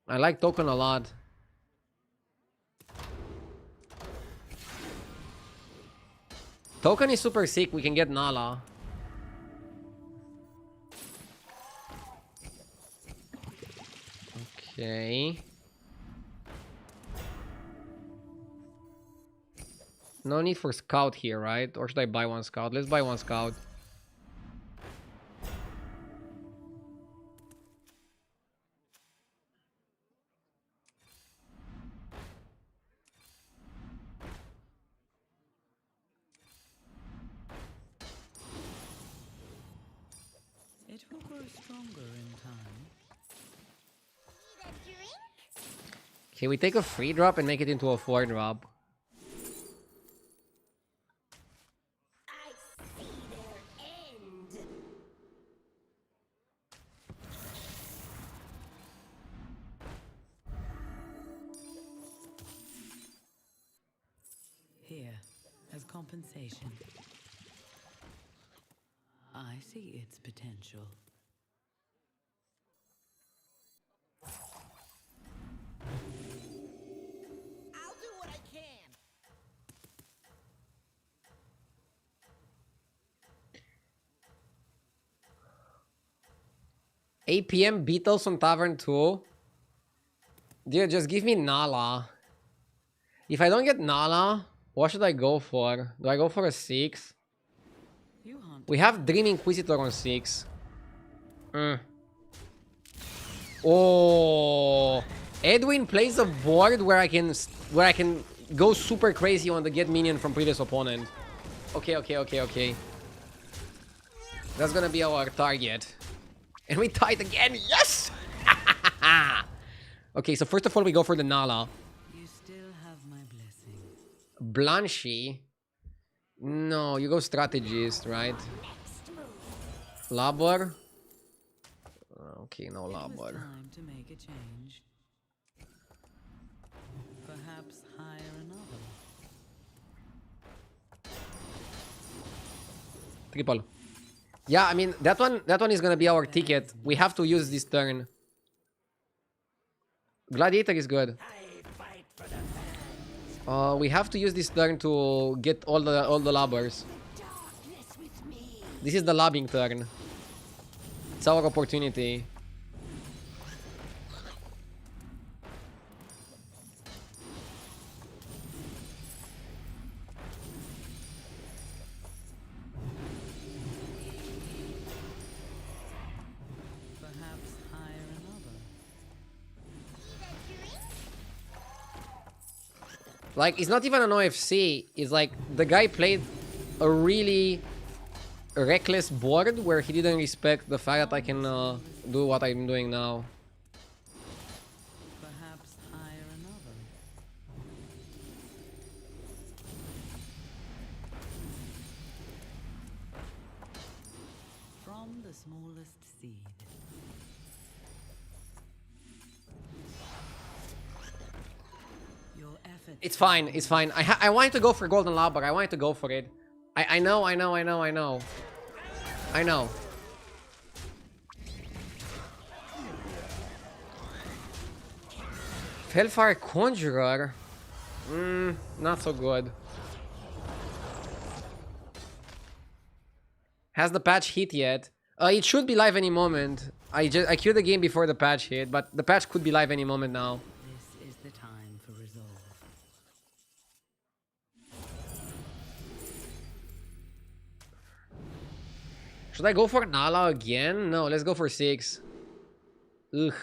S1: I like Token a lot. Token is super sick. We can get Nala. Okay. No need for scout here, right? Or should I buy 1 scout? Let's buy 1 scout.
S2: It will grow stronger in time.
S1: Okay, we take a free drop and make it into a 4 drop.
S4: I see their end.
S2: Here, as compensation. I see its potential.
S1: 8 PM Beatles on Tavern 2. Dude, just give me Nala. If I don't get Nala, what should I go for? Do I go for a 6?
S2: You hunt.
S1: We have Dream Inquisitor on 6. Oh, Edwin plays a board where I can go super crazy on the get minion from previous opponent. Okay. That's gonna be our target. And we tied again. Yes! Okay, so first of all, we go for the Nala.
S2: You still have my blessing.
S1: Blanchy. No, you go strategist, right? Labor. Okay, no
S2: It was
S1: Labor.
S2: time to make a change. Perhaps hire another.
S1: Triple. Yeah, I mean that one is gonna be our ticket. We have to use this turn. Gladiator is good. We have to use this turn to get all the labbers. This is the labbing turn. It's our opportunity.
S2: Perhaps hire another.
S1: Like, it's not even an OFC. It's like the guy played a really reckless board where he didn't respect the fact that I can do what I'm doing now.
S2: Perhaps hire another. From the smallest seed. Your effort.
S1: It's fine. It's fine. I wanted to go for Golden Labber. I wanted to go for it. I know. I know. Hellfire Conjurer. Not so good. Has the patch hit yet? It should be live any moment. I queued the game before the patch hit, but the patch could be live any moment now.
S2: This is the time for resolve.
S1: Should I go for Nala again? No, let's go for 6. Ugh.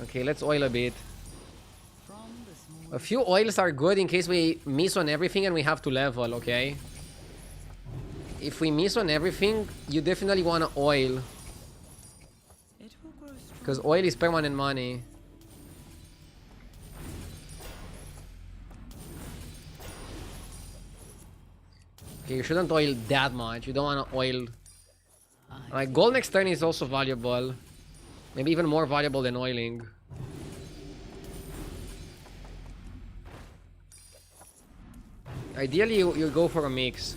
S1: Okay, let's oil a bit.
S2: From the smallest
S1: A few oils are good in case we miss on everything and we have to level, okay? If we miss on everything, you definitely want to oil.
S2: it will grow strong.
S1: Because oil is permanent money. Okay, you shouldn't oil that much. You don't want to oil. Like, gold next turn is also valuable. Maybe even more valuable than oiling. Ideally, you go for a mix.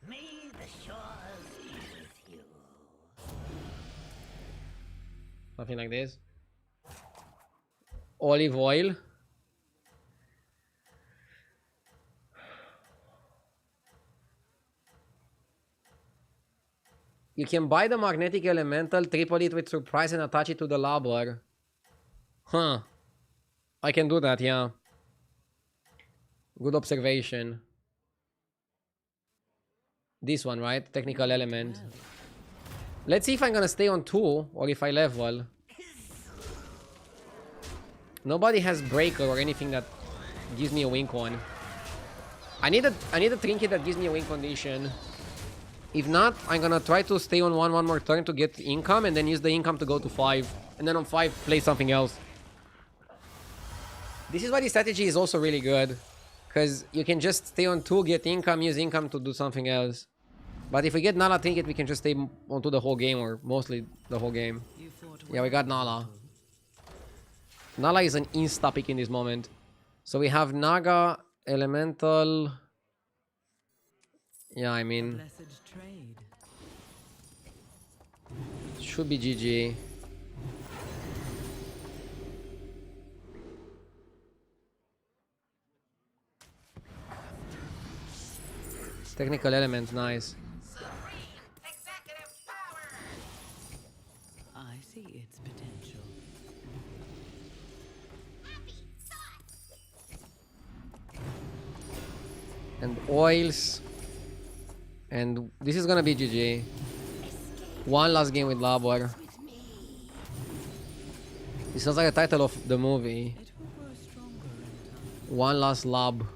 S6: May the shores be with you.
S1: Something like this. Olive oil. You can buy the magnetic elemental, triple it with surprise and attach it to the labber. Huh. I can do that, yeah. Good observation. This one, right? Technical element. Let's see if I'm gonna stay on 2 or if I level. Nobody has breaker or anything that gives me a win con. I need a trinket that gives me a win condition. If not, I'm gonna try to stay on 1 more turn to get income and then use the income to go to 5. And then on 5, play something else. This is why the strategy is also really good. Because you can just stay on 2, get income, use income to do something else. But if we get Nala Trinket, we can just stay onto the whole game or mostly the whole game.
S2: You fought
S1: Yeah, we got Nala. Nala is an insta pick in this moment. So we have Naga, Elemental. Yeah, I mean,
S2: blessed trade.
S1: should be GG. Technical element, nice.
S2: I see its potential.
S1: And oils. And this is gonna be GG. One last game with Labor. This sounds like a title of the movie.
S2: It will grow stronger in time.
S1: One last lab.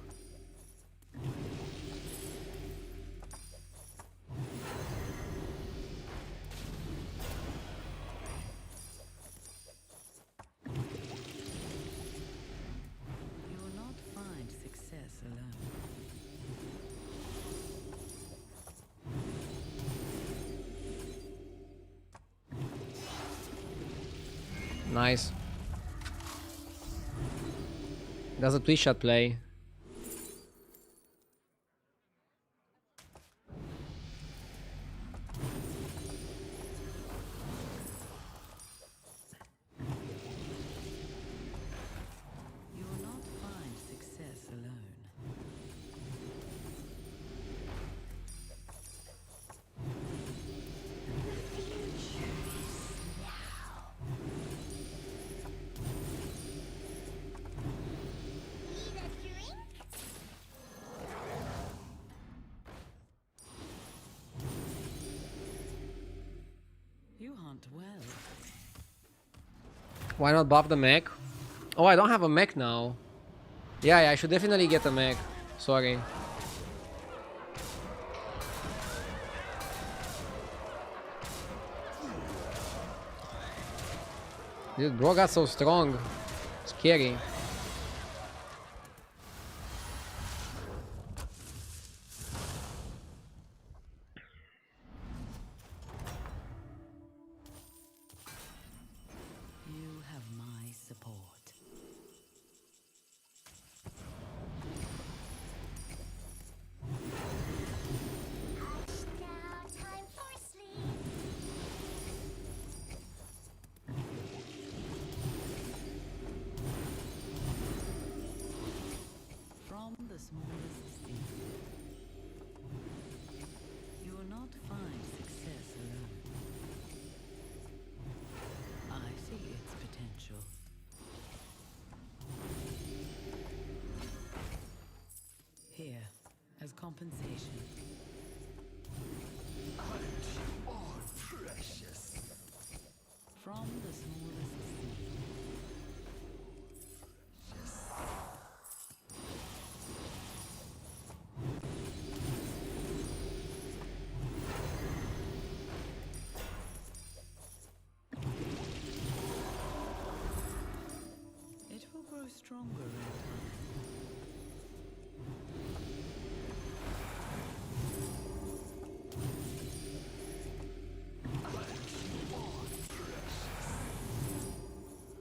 S2: You will not find success alone.
S1: Nice. Does a twist shot play?
S2: You will not find success alone.
S4: Need a drink?
S2: You hunt well.
S1: Why not buff the mech? Oh, I don't have a mech now. Yeah, I should definitely get a mech. Sorry. Dude, bro got so strong. Scary.
S2: You have my support.
S4: Now time for sleep.
S2: From the smallest seed, you will not find success alone. I see its potential. Here, as compensation. From the smallest seed. It will grow stronger in time.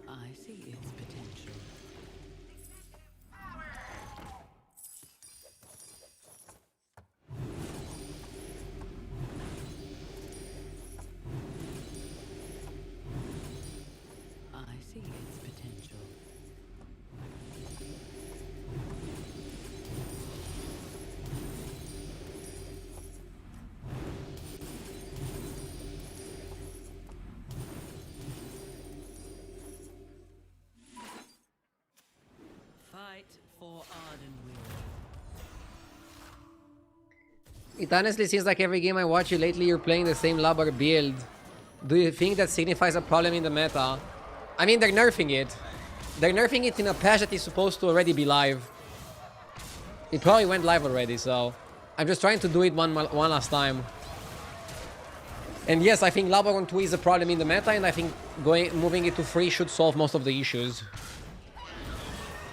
S2: I see its potential. I see its potential. Fight for Ardenweald.
S1: It honestly seems like every game I watch you lately, you're playing the same Labor build. Do you think that signifies a problem in the meta? I mean, they're nerfing it. They're nerfing it in a patch that is supposed to already be live. It probably went live already, so I'm just trying to do it one last time. And yes, I think Labor on 2 is a problem in the meta, and I think moving it to free should solve most of the issues.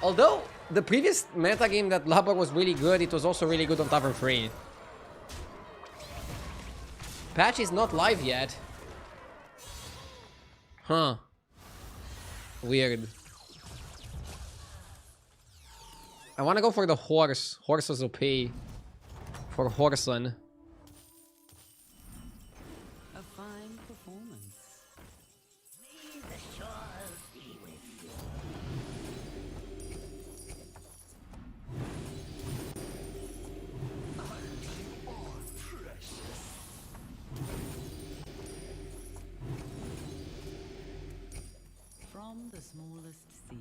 S1: Although, the previous meta game that Labor was really good, it was also really good on Tavern 3. Patch is not live yet. Huh. Weird. I want to go for the horse. Horse is OP. For Horson.
S2: A fine performance.
S6: May the shores be with you.
S2: the smallest seed,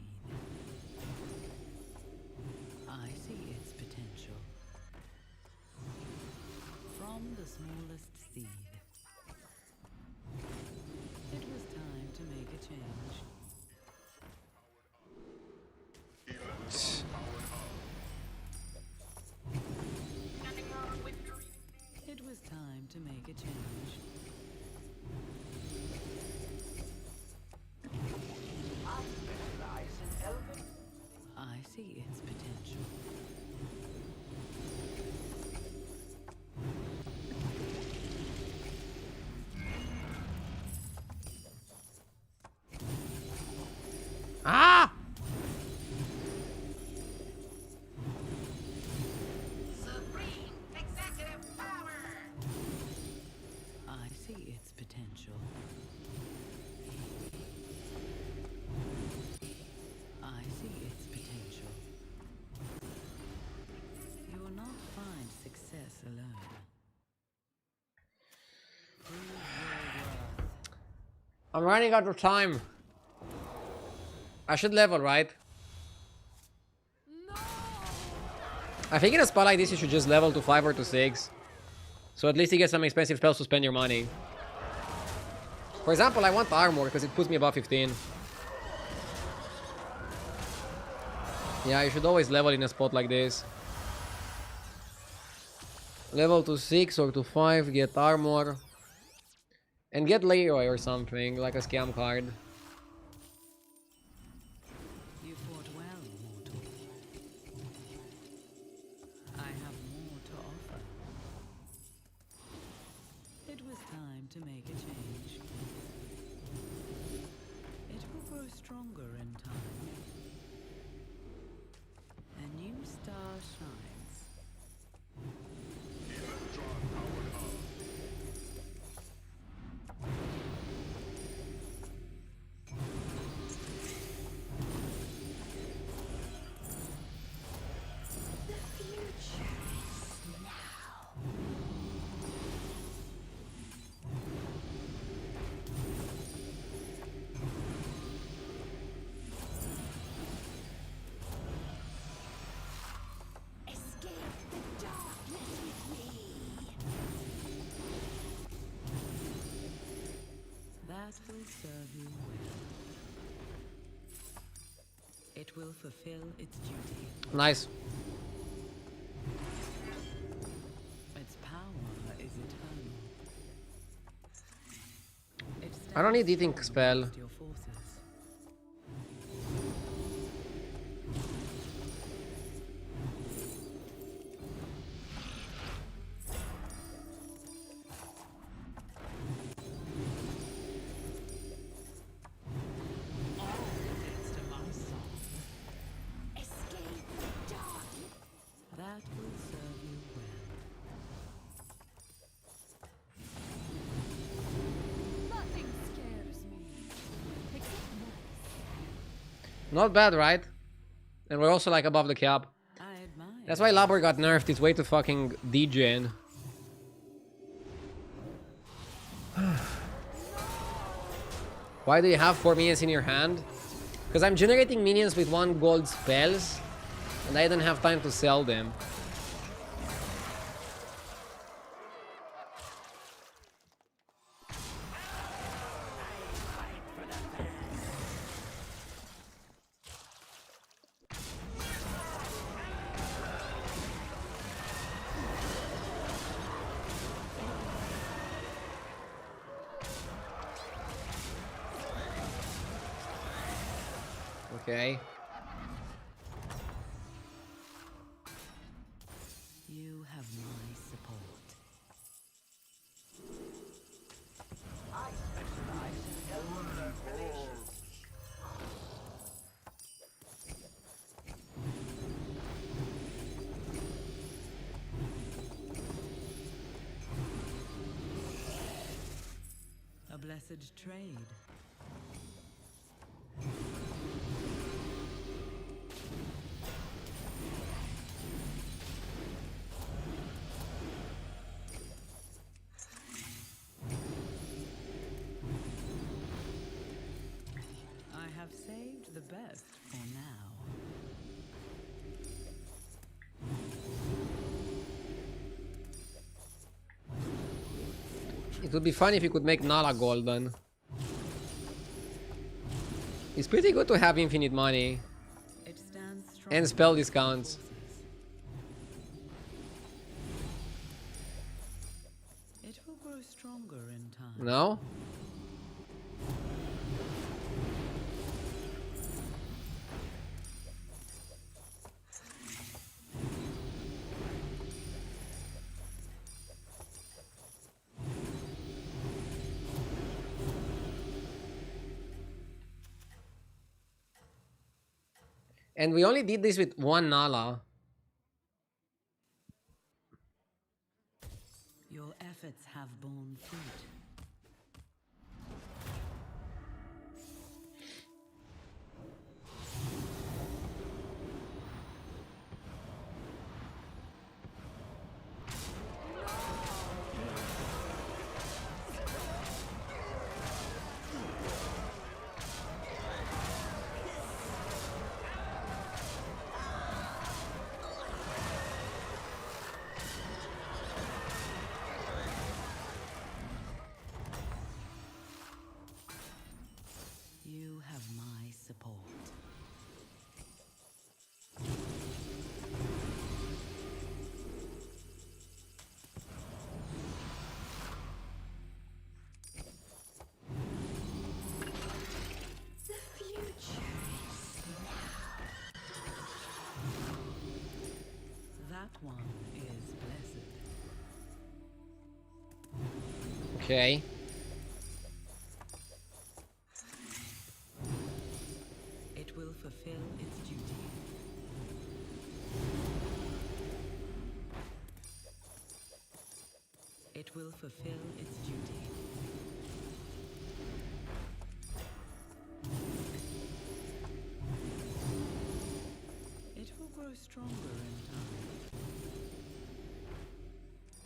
S2: I see its potential. From the smallest seed, it was time to make a change. It was time to make a change. I see its potential.
S1: Ah!
S4: Supreme executive power.
S2: I see its potential. I see its potential. You will not find success alone. Prove your worth.
S1: I'm running out of time. I should level, right? I think in a spot like this you should just level to 5 or to 6. So at least you get some expensive spells to spend your money. For example, I want armor because it puts me above 15. Yeah, you should always level in a spot like this. Level to 6 or to 5, get armor. And get Leroy or something, like a scam card.
S2: You fought well, mortal. I have more to offer. It was time to make a change. It will grow stronger in time. A new star shines.
S4: Escape the darkness with me.
S2: That will serve you well. It will fulfill its duty.
S1: Nice.
S2: Its power is eternal. It
S1: I don't need
S2: stands
S1: eating
S2: strong
S1: spell.
S2: against your forces.
S4: Escape the darkness.
S2: That will serve you well.
S7: Nothing scares me. Except noise.
S1: Not bad, right? And we're also like above the cap.
S2: I admire.
S1: That's why Labor got nerfed. It's way too fucking degen. Why do you have 4 minions in your hand? Because I'm generating minions with 1 gold spells. And I don't have time to sell them. Okay.
S2: You have my support. A blessed trade. I have saved best for now.
S1: It would be fun if you could make Nala golden. It's pretty good to have infinite money
S2: It stands strong
S1: and spell
S2: against
S1: discounts.
S2: forces. It will grow stronger in time.
S1: No? And we only did this with one Nala.
S2: Your efforts have borne fruit. You have my support.
S4: The future is
S2: That one is blessed.
S1: Okay.
S2: It will fulfill its duty. It will fulfill its duty. It will grow stronger in time.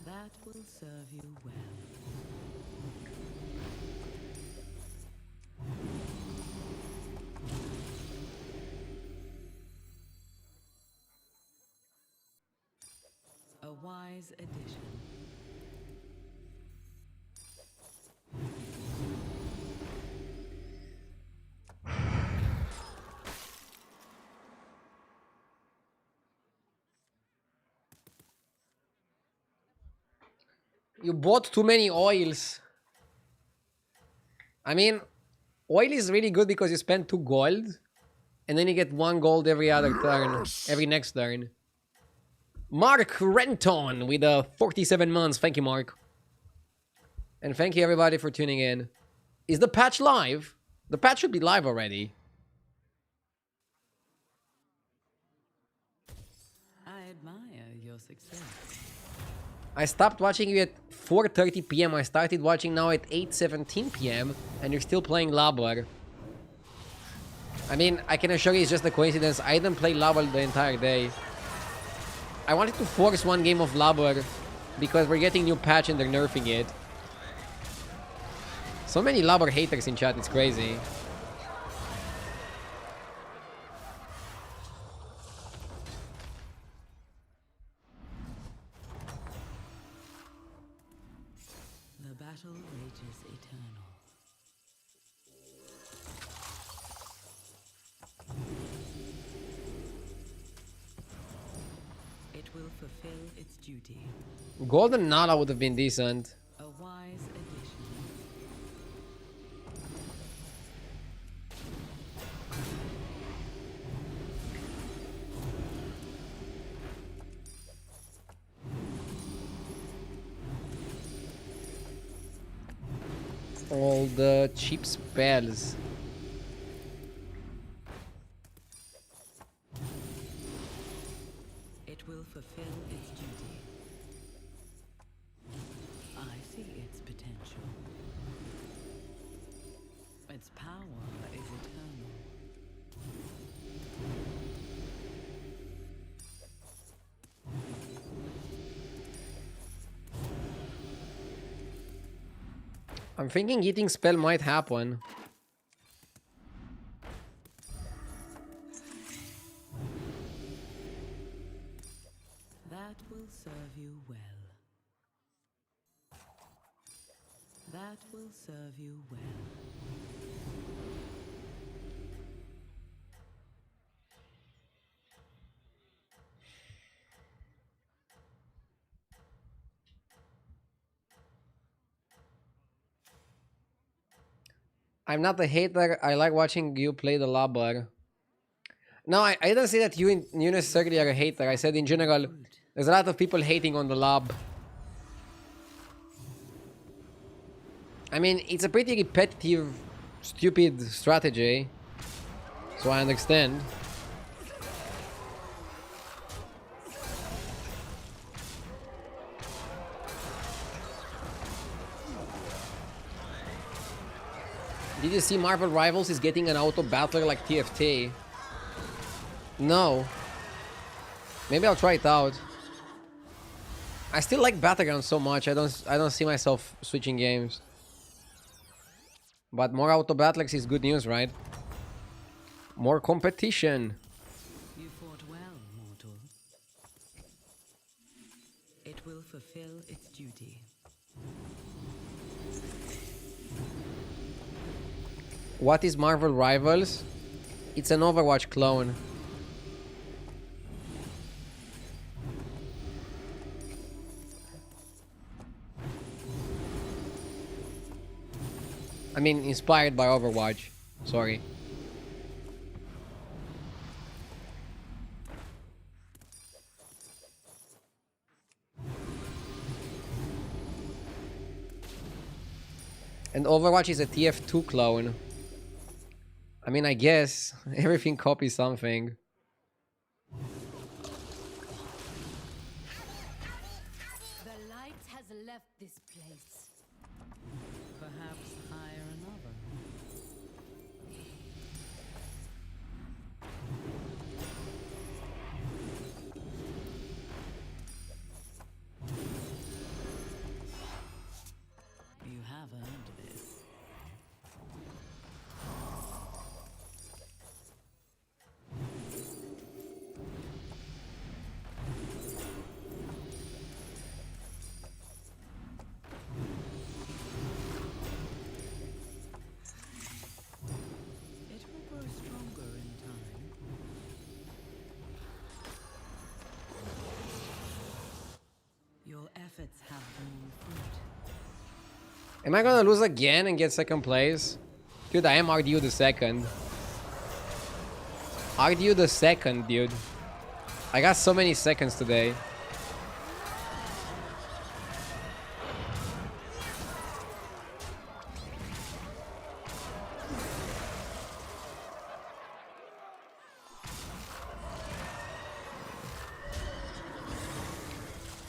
S2: That will serve you well. A wise addition.
S1: You bought too many oils. I mean, oil is really good because you spend 2 gold. And then you get 1 gold every other turn. Every next turn. Mark Renton with 47 months. Thank you, Mark. And thank you everybody for tuning in. Is the patch live? The patch should be live already.
S2: I admire your success.
S1: I stopped watching you at 4:30 p.m. I started watching now at 8:17 p.m. And you're still playing Labor. I mean, I can assure you it's just a coincidence. I didn't play Labor the entire day. I wanted to force one game of Labor because we're getting new patch and they're nerfing it. So many Labor haters in chat, it's crazy.
S2: The battle rages eternal. It will fulfill its duty.
S1: Golden Nala would have been decent.
S2: A wise addition.
S1: All the cheap spells.
S2: It will fulfill its duty. I see its potential. Its power is eternal.
S1: I'm thinking eating spell might happen.
S2: That will serve you well.
S1: I'm not a hater. I like watching you play the lobber. No, I didn't say that you necessarily are a hater. I said in general, there's a lot of people hating on the lob. I mean, it's a pretty repetitive, stupid strategy. So I understand. Did you see Marvel Rivals is getting an auto battler like TFT? No. Maybe I'll try it out. I still like battlegrounds so much. I don't see myself switching games. But more auto battlers is good news, right? More competition.
S2: You fought well, mortal. It will fulfill its duty.
S1: What is Marvel Rivals? It's an Overwatch clone. I mean, inspired by Overwatch. Sorry. And Overwatch is a TF2 clone. I mean, I guess everything copies something.
S7: The light has left this place.
S2: Perhaps hire another. You have earned this. It will grow stronger in time. Your efforts have borne fruit.
S1: Am I gonna lose again and get second place? Dude, I am RDU the second. RDU the second, dude. I got so many seconds today.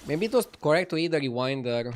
S1: Maybe it was correct to either rewind there.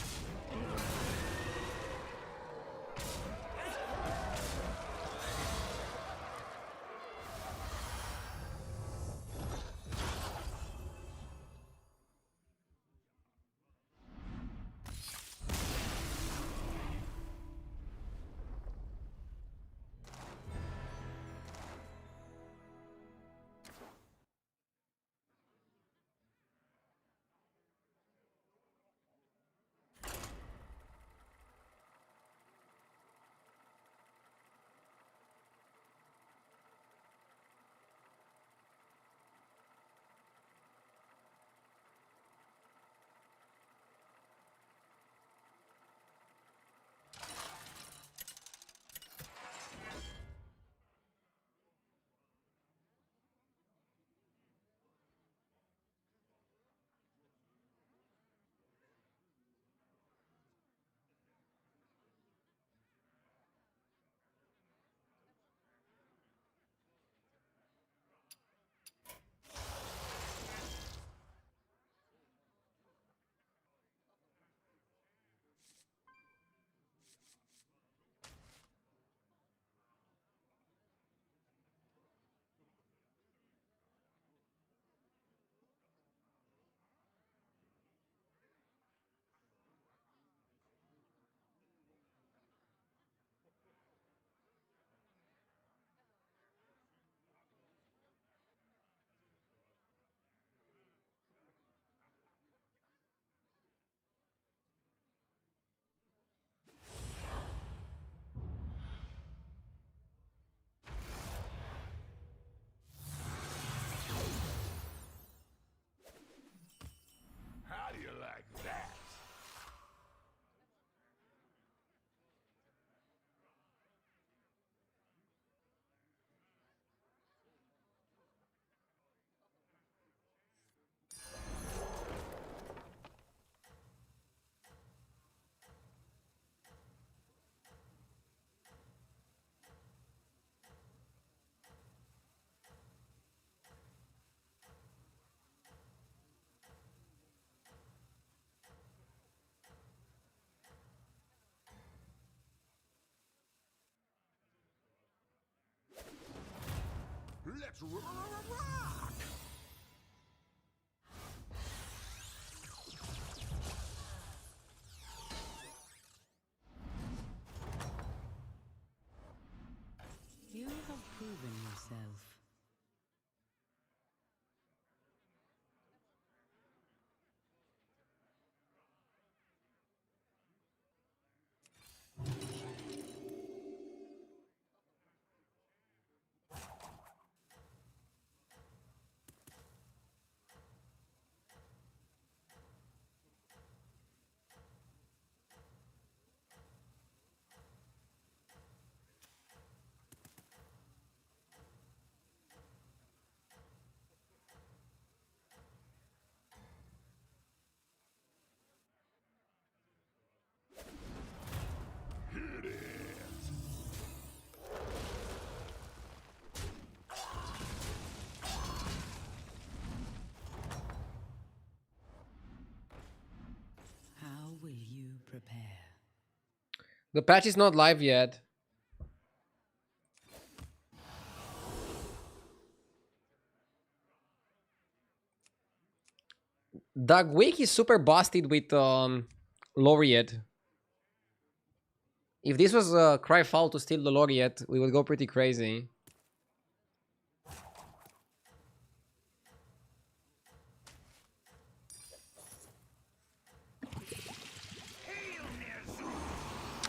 S3: Let's rock!
S2: You have proven yourself. How will you prepare?
S1: The patch is not live yet. Doug Wake is super busted with Laureate. If this was a cry foul to steal the Laureate, we would go pretty crazy.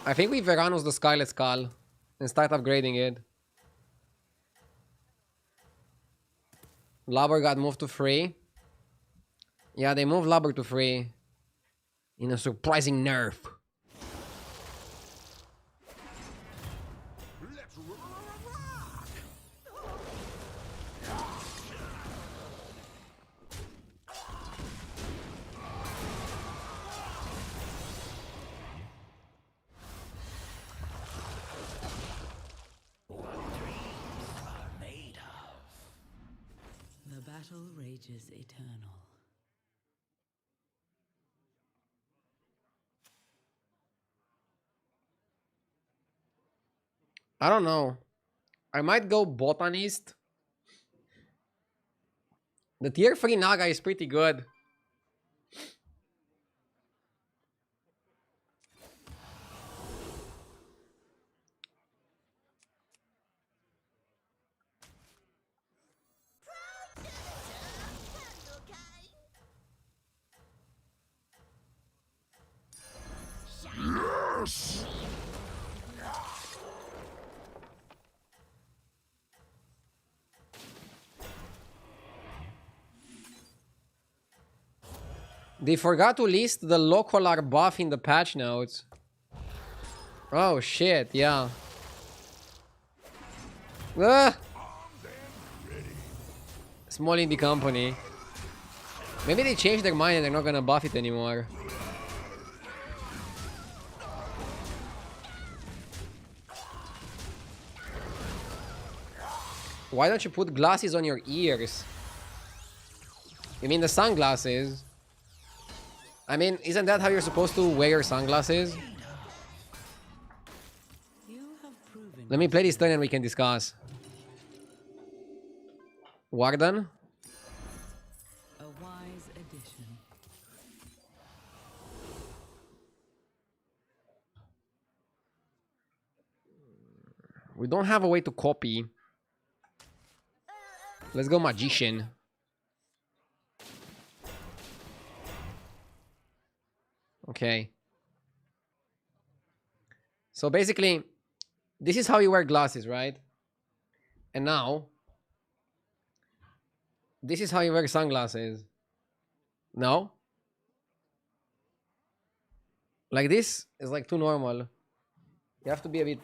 S1: I think we Veranos the Scarlet Skull and start upgrading it. Lubber got moved to free. Yeah, they moved Lubber to free in a surprising nerf.
S3: Let's rock!
S6: Made of.
S2: The battle rages eternal.
S1: I don't know. I might go Botanist. The tier 3 Naga is pretty good.
S3: Yes!
S1: They forgot to list the Locolar buff in the patch notes. Oh shit, yeah. Ah! Small indie company. Maybe they changed their mind and they're not gonna buff it anymore. Why don't you put glasses on your ears? You mean the sunglasses? I mean, isn't that how you're supposed to wear your sunglasses?
S2: You have proven.
S1: Let me play this turn and we can discuss. Warden?
S2: A wise addition.
S1: We don't have a way to copy. Let's go Magician. Okay. So basically, this is how you wear glasses, right? And now, this is how you wear sunglasses. No? Like this is like too normal. You have to be a bit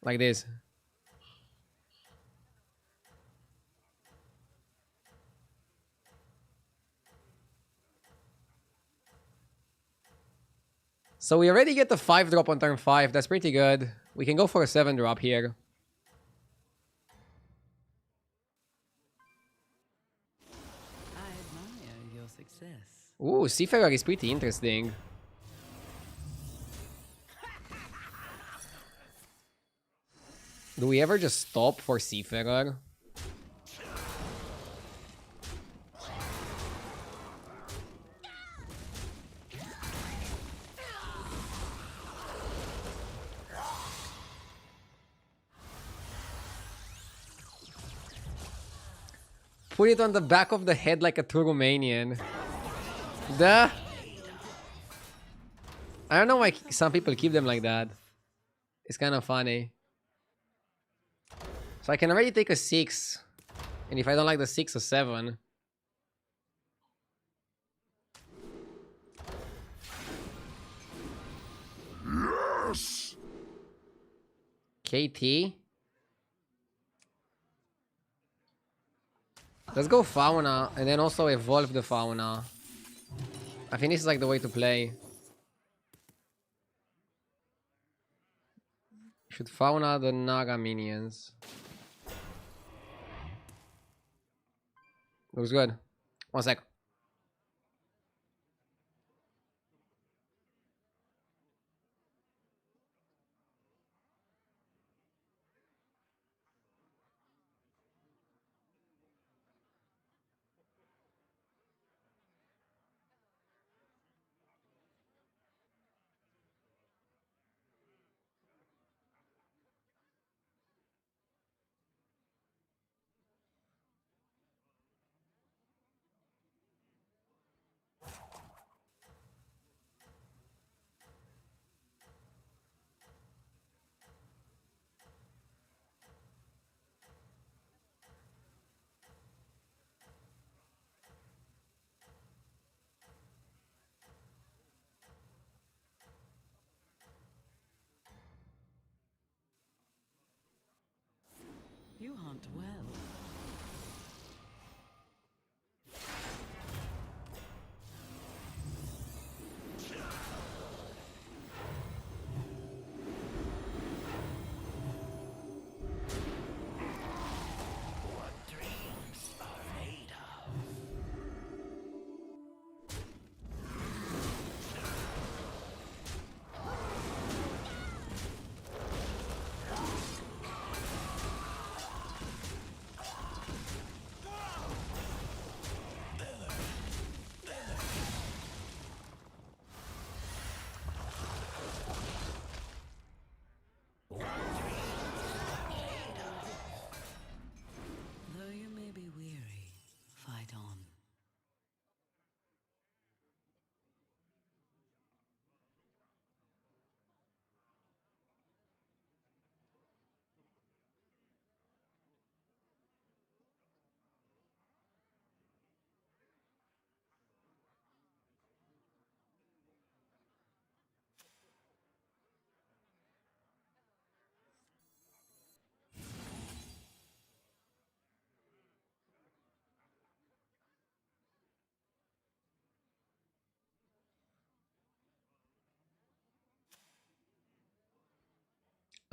S1: like this. So we already get the 5-drop on turn 5. That's pretty good. We can go for a 7-drop here.
S2: I admire your success.
S1: Ooh, Seafarer is pretty interesting. Do we ever just stop for Seafarer? Put it on the back of the head like a true Romanian. Duh. I don't know why some people keep them like that. It's kind of funny. So I can already take a 6. And if I don't like the 6, a 7.
S3: Yes!
S1: KT. Let's go Fauna and then also evolve the Fauna. I think this is like the way to play. Should Fauna the Naga minions. Looks good. 1 sec.
S2: You hunt well.
S6: What dreams are made of.
S2: Though you may be weary, fight on.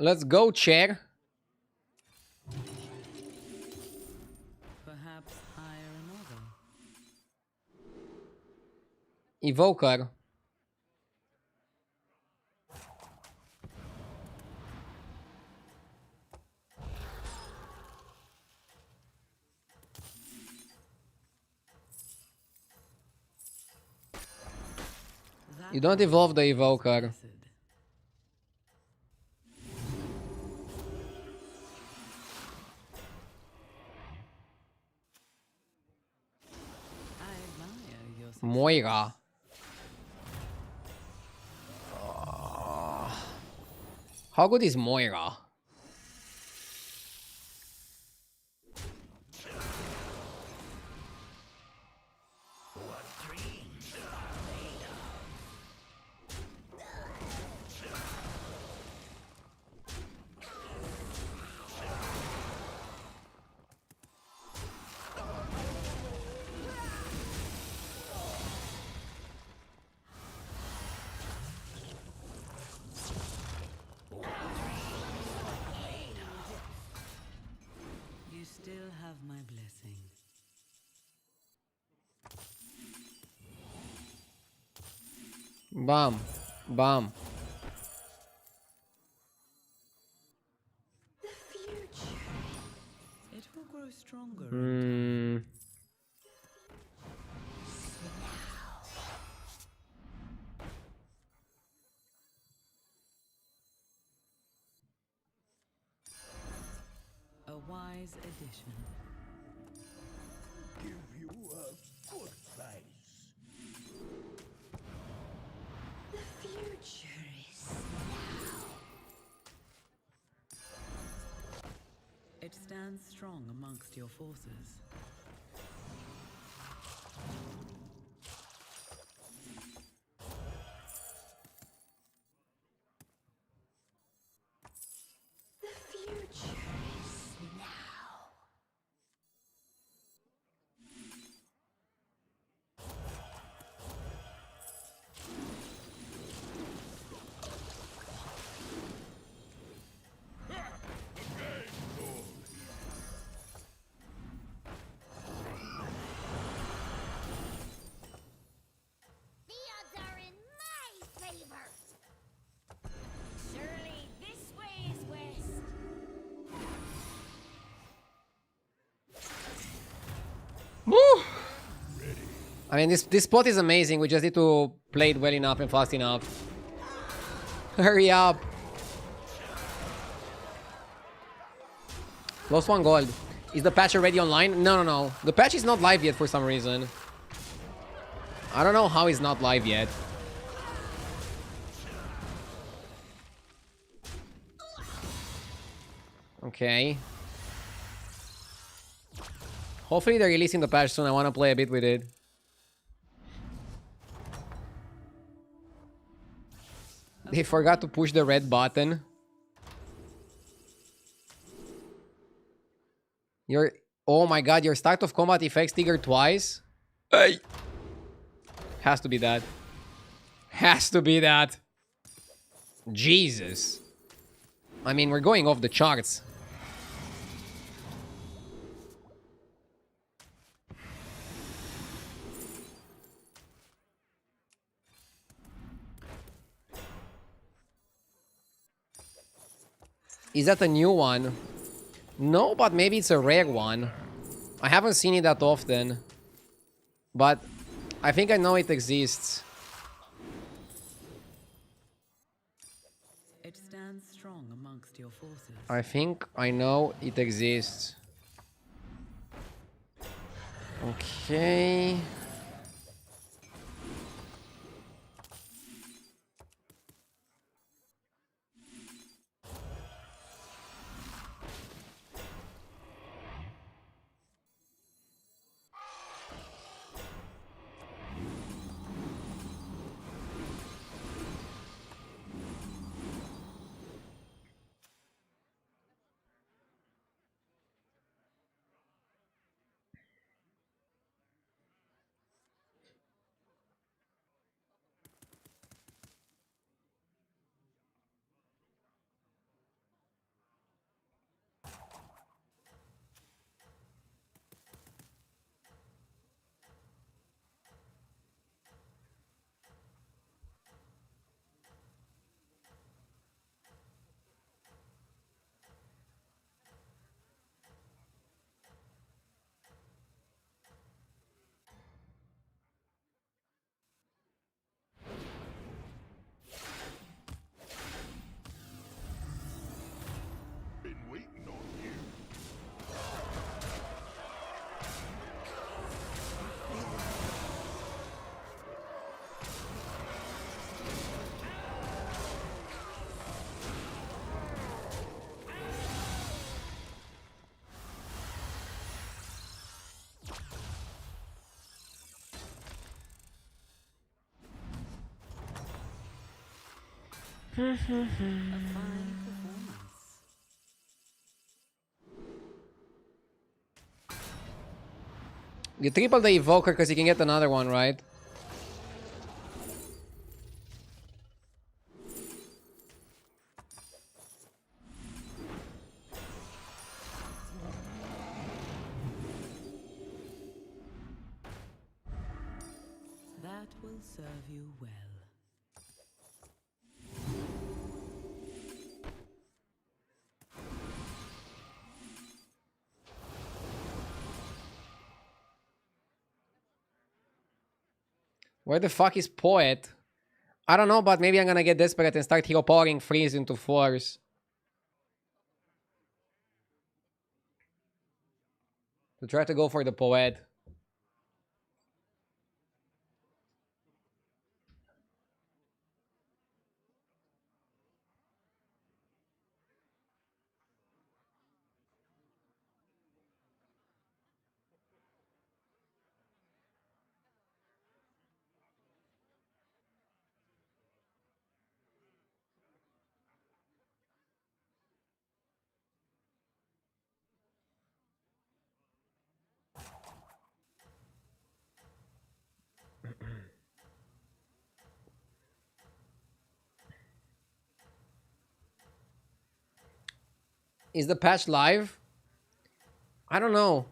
S1: Let's go, chair.
S2: Perhaps hire another.
S1: Evoker. You don't evolve the Evoker.
S2: Method. I admire your success.
S1: Moira. How good is Moira?
S6: What dreams are made of.
S2: You still have my blessing.
S1: Bam. Bam.
S4: The
S2: stronger.
S1: Hmm.
S2: A wise addition.
S6: Give you a good price.
S4: The future is
S2: It stands strong amongst your forces.
S4: the future is now. The odds are in my favor. Surely this way is west.
S1: Woo! I mean, this spot is amazing. We just need to play it well enough and fast enough. Hurry up. Lost 1 gold. Is the patch already online? No, no, no. The patch is not live yet for some reason. I don't know how it's not live yet. Okay. Hopefully they're releasing the patch soon. I want to play a bit with it. They forgot to push the red button. Your... Oh my god, your start of combat effects triggered twice? Hey! Has to be that. Has to be that. Jesus. I mean, we're going off the charts. Is that a new one? No, but maybe it's a rare one. I haven't seen it that often. But I think I know it exists.
S2: It stands strong amongst your forces.
S1: I think I know it exists. Okay.
S3: Been waiting on you.
S2: A fine performance.
S1: You triple the evoker because you can get another one, right?
S2: That will serve you well.
S1: Where the fuck is Poet? I don't know, but maybe I'm gonna get desperate and start hero powering Freeze into 4s. To try to go for the Poet. Is the patch live? I don't know.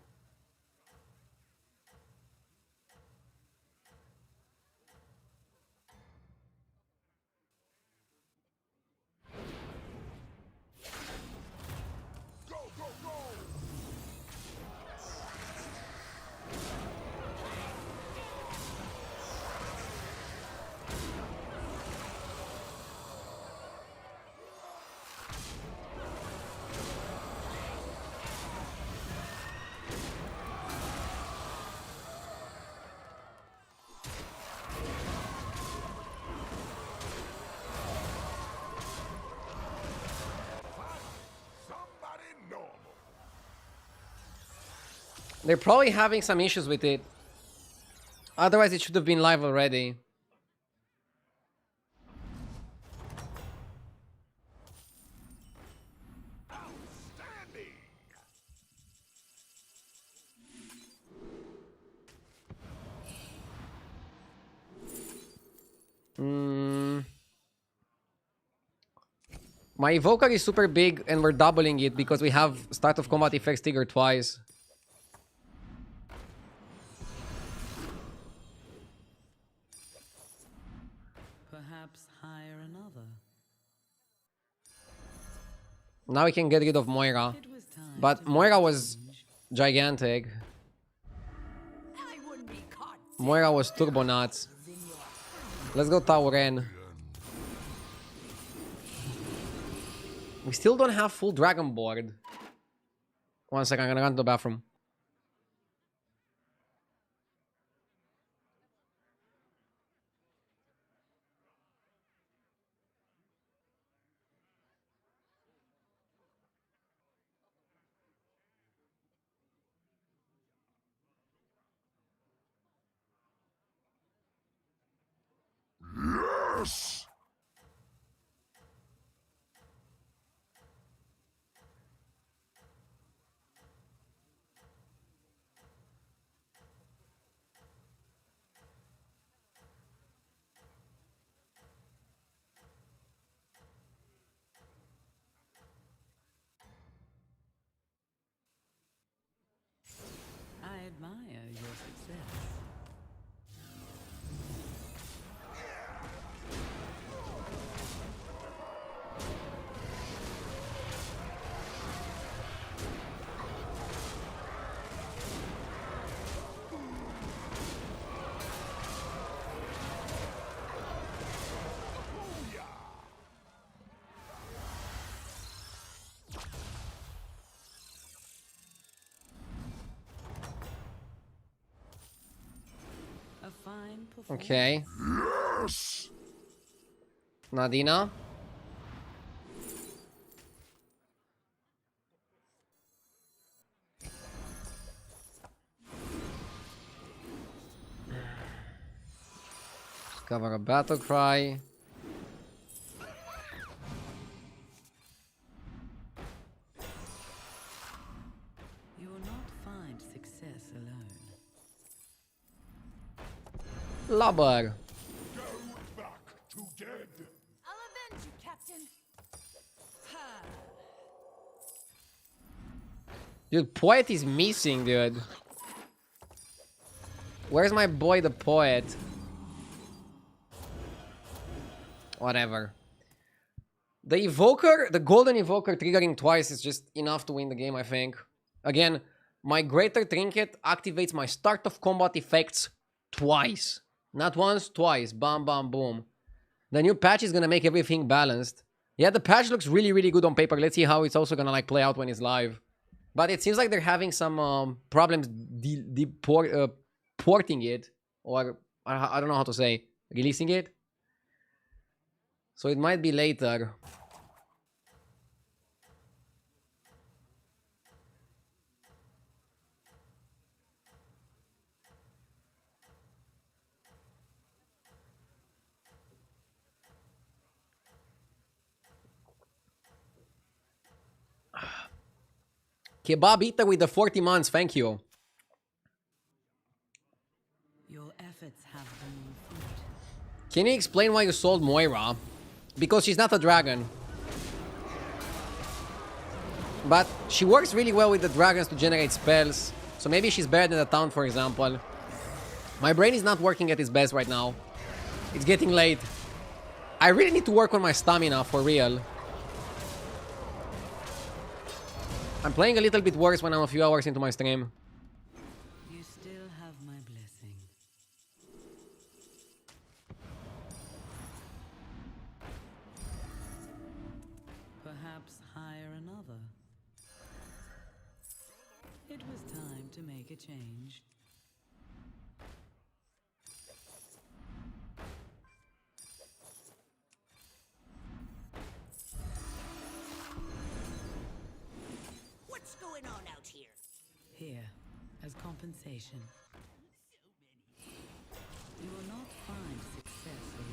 S1: They're probably having some issues with it. Otherwise, it should have been live already. My Evoker is super big and we're doubling it because we have start of combat effects triggered twice.
S2: Perhaps hire another.
S1: Now we can get rid of Moira.
S2: It was time
S1: But
S2: to
S1: Moira
S2: make a
S1: was
S2: change.
S1: gigantic.
S7: I wouldn't be caught.
S1: Moira was turbo nuts. Let's go Tauren. We still don't have full Dragon Board. 1 second, I'm gonna run to the bathroom.
S3: Yes!
S2: I admire your success. A fine performance.
S1: Okay.
S3: Yes!
S1: Nadina. Discover a battle cry.
S2: You will not find success alone.
S1: Lubber.
S3: Go back to dead!
S7: I'll avenge you, Captain.
S1: Dude, Poet is missing, dude. Where's my boy, the Poet? Whatever. The Evoker, the Golden Evoker triggering twice is just enough to win the game, I think. Again, my Greater Trinket activates my start of combat effects twice. Not once, twice. Bam, bam, boom. The new patch is gonna make everything balanced. Yeah, the patch looks really, really good on paper. Let's see how it's also gonna like play out when it's live. But it seems like they're having some problems porting it, or I don't know how to say, releasing it. So it might be later. Kebab Eater with the 40 months, thank you.
S2: Your efforts have borne fruit.
S1: Can you explain why you sold Moira? Because she's not a dragon. But she works really well with the dragons to generate spells. So maybe she's better than the town, for example. My brain is not working at its best right now. It's getting late. I really need to work on my stamina, for real. I'm playing a little bit worse when I'm a few hours into my stream.
S2: You still have my blessing. Perhaps hire another. It was time to make a change.
S7: What's going on out here?
S2: Here, as compensation. You will not find success alone.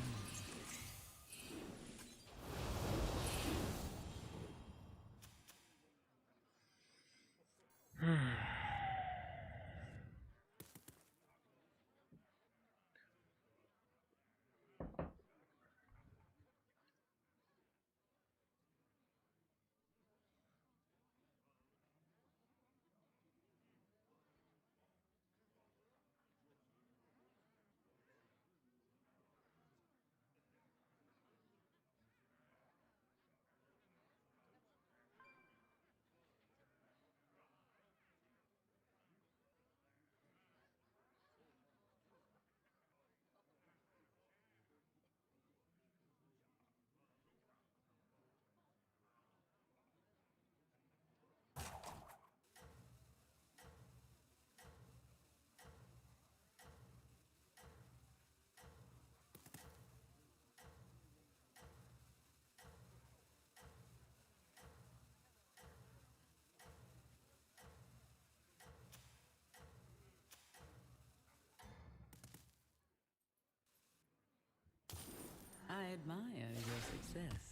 S2: I admire your success.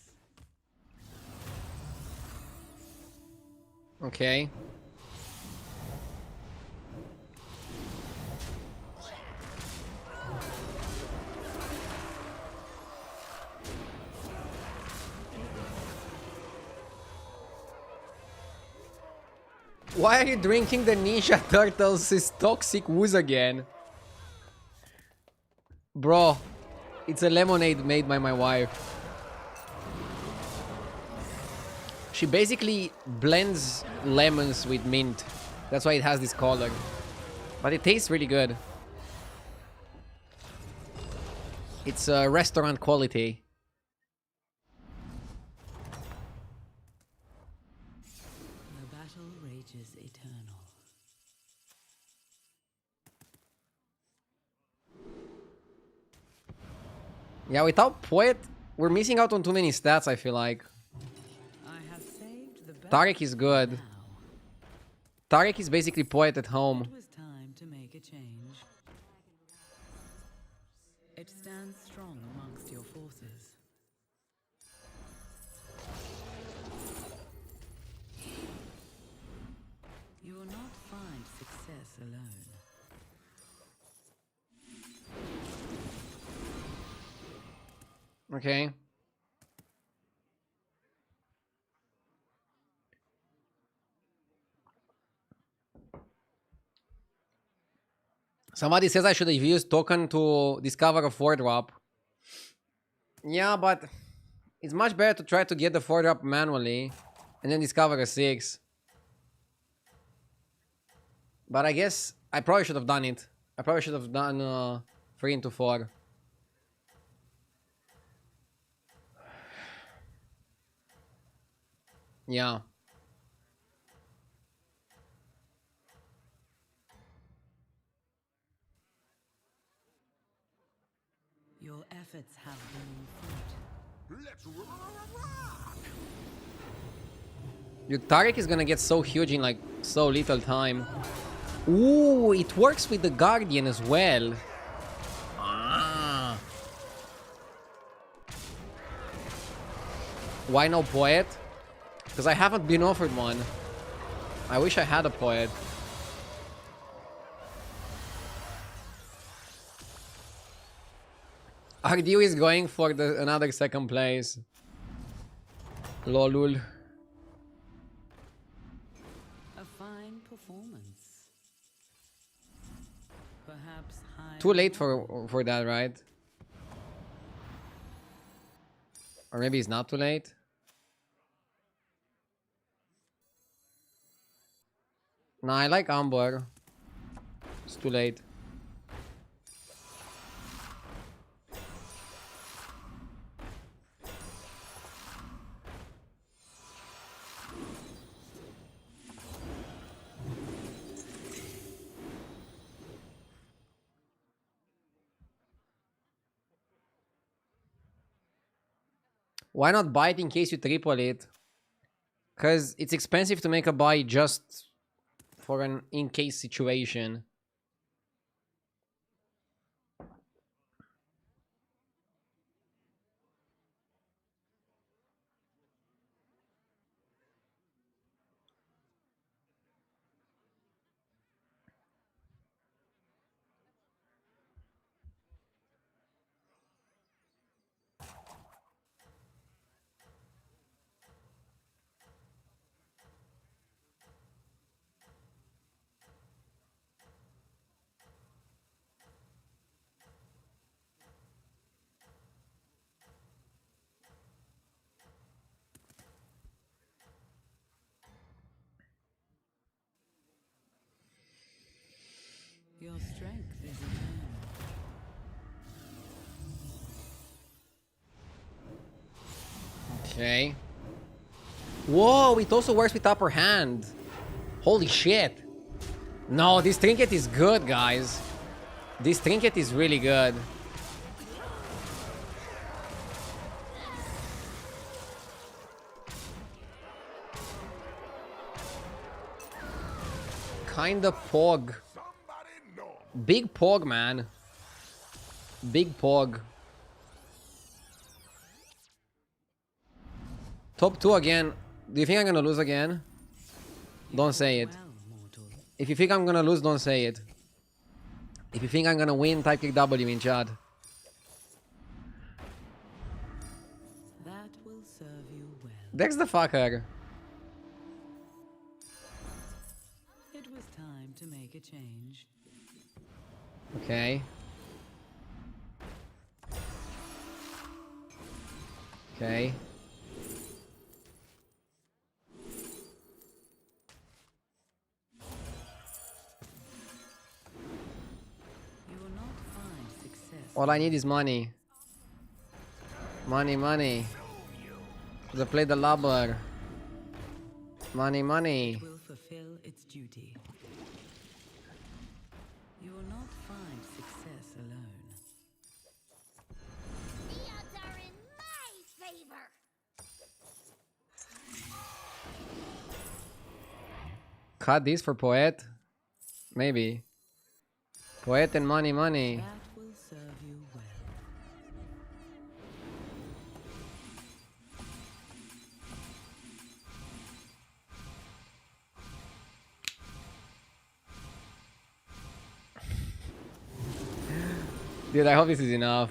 S1: Okay. Why are you drinking the Ninja Turtles' toxic ooze again? Bro, it's a lemonade made by my wife. She basically blends lemons with mint. That's why it has this color. But it tastes really good. It's restaurant quality.
S2: The battle rages eternal.
S1: Yeah, without Poet, we're missing out on too many stats, I feel like.
S2: I have saved the best
S1: Tarek is good.
S2: now.
S1: Tarek is basically Poet at home.
S2: It was time to make a change. It stands strong amongst your forces. You will not find success alone.
S1: Okay. Somebody says I should have used token to discover a 4-drop. Yeah, but it's much better to try to get the 4-drop manually and then discover a 6. But I guess I probably should have done it. I probably should have done 3 into 4. Yeah.
S2: Your efforts have borne fruit.
S3: Let's rock!
S1: Your Tarek is gonna get so huge in like so little time. Ooh, it works with the Guardian as well. Ah. Why no Poet? Because I haven't been offered one. I wish I had a Poet. RDU is going for another second place. Lolul.
S2: A fine performance. Perhaps high.
S1: Too late for that, right? Or maybe it's not too late. Nah, I like Amber. It's too late. Why not buy it in case you triple it? Because it's expensive to make a buy just for an in-case situation.
S2: Your strength is eternal.
S1: Okay. Whoa, it also works with upper hand. Holy shit. No, this trinket is good, guys. This trinket is really good. Kinda pog.
S3: Somebody know.
S1: Big pog, man. Big pog. Top 2 again. Do you think I'm gonna lose again? Don't say it.
S2: Well, mortal.
S1: If you think I'm gonna lose, don't say it. If you think I'm gonna win, type kick W in chat.
S2: That will serve you well.
S1: Dex the fucker.
S2: It was time to make a change.
S1: Okay. Okay.
S2: You will not find success.
S1: All I need is money. Money, money. To play the lubber. Money, money.
S2: Will fulfill its duty. You will not find success alone.
S4: The odds are in my favor.
S1: Cut this for Poet? Maybe. Poet and money, money.
S2: That will serve you well.
S1: Dude, I hope this is enough.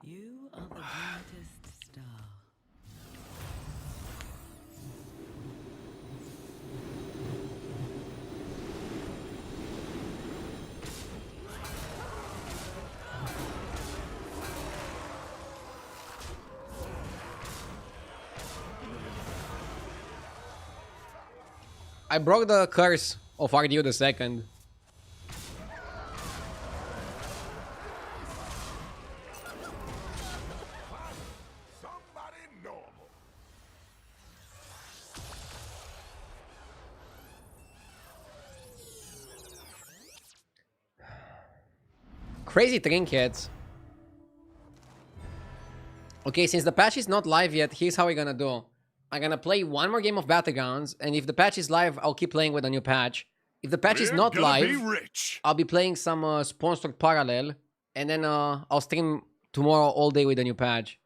S2: You are the brightest star.
S1: I broke the curse of RDU the second.
S3: Somebody normal.
S1: Crazy trinkets. Okay, since the patch is not live yet, here's how we're gonna do. I'm gonna play one more game of battlegrounds, and if the patch is live, I'll keep playing with a new patch. If the patch is
S3: We're
S1: not
S3: gonna
S1: live,
S3: be rich.
S1: I'll be playing some sponsored parallel, and then I'll stream tomorrow all day with the new patch.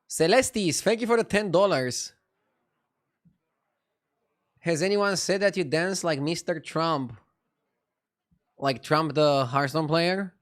S1: Celestis, thank you for the $10. Has anyone said that you dance like Mr. Trump? Like Trump the Hearthstone player?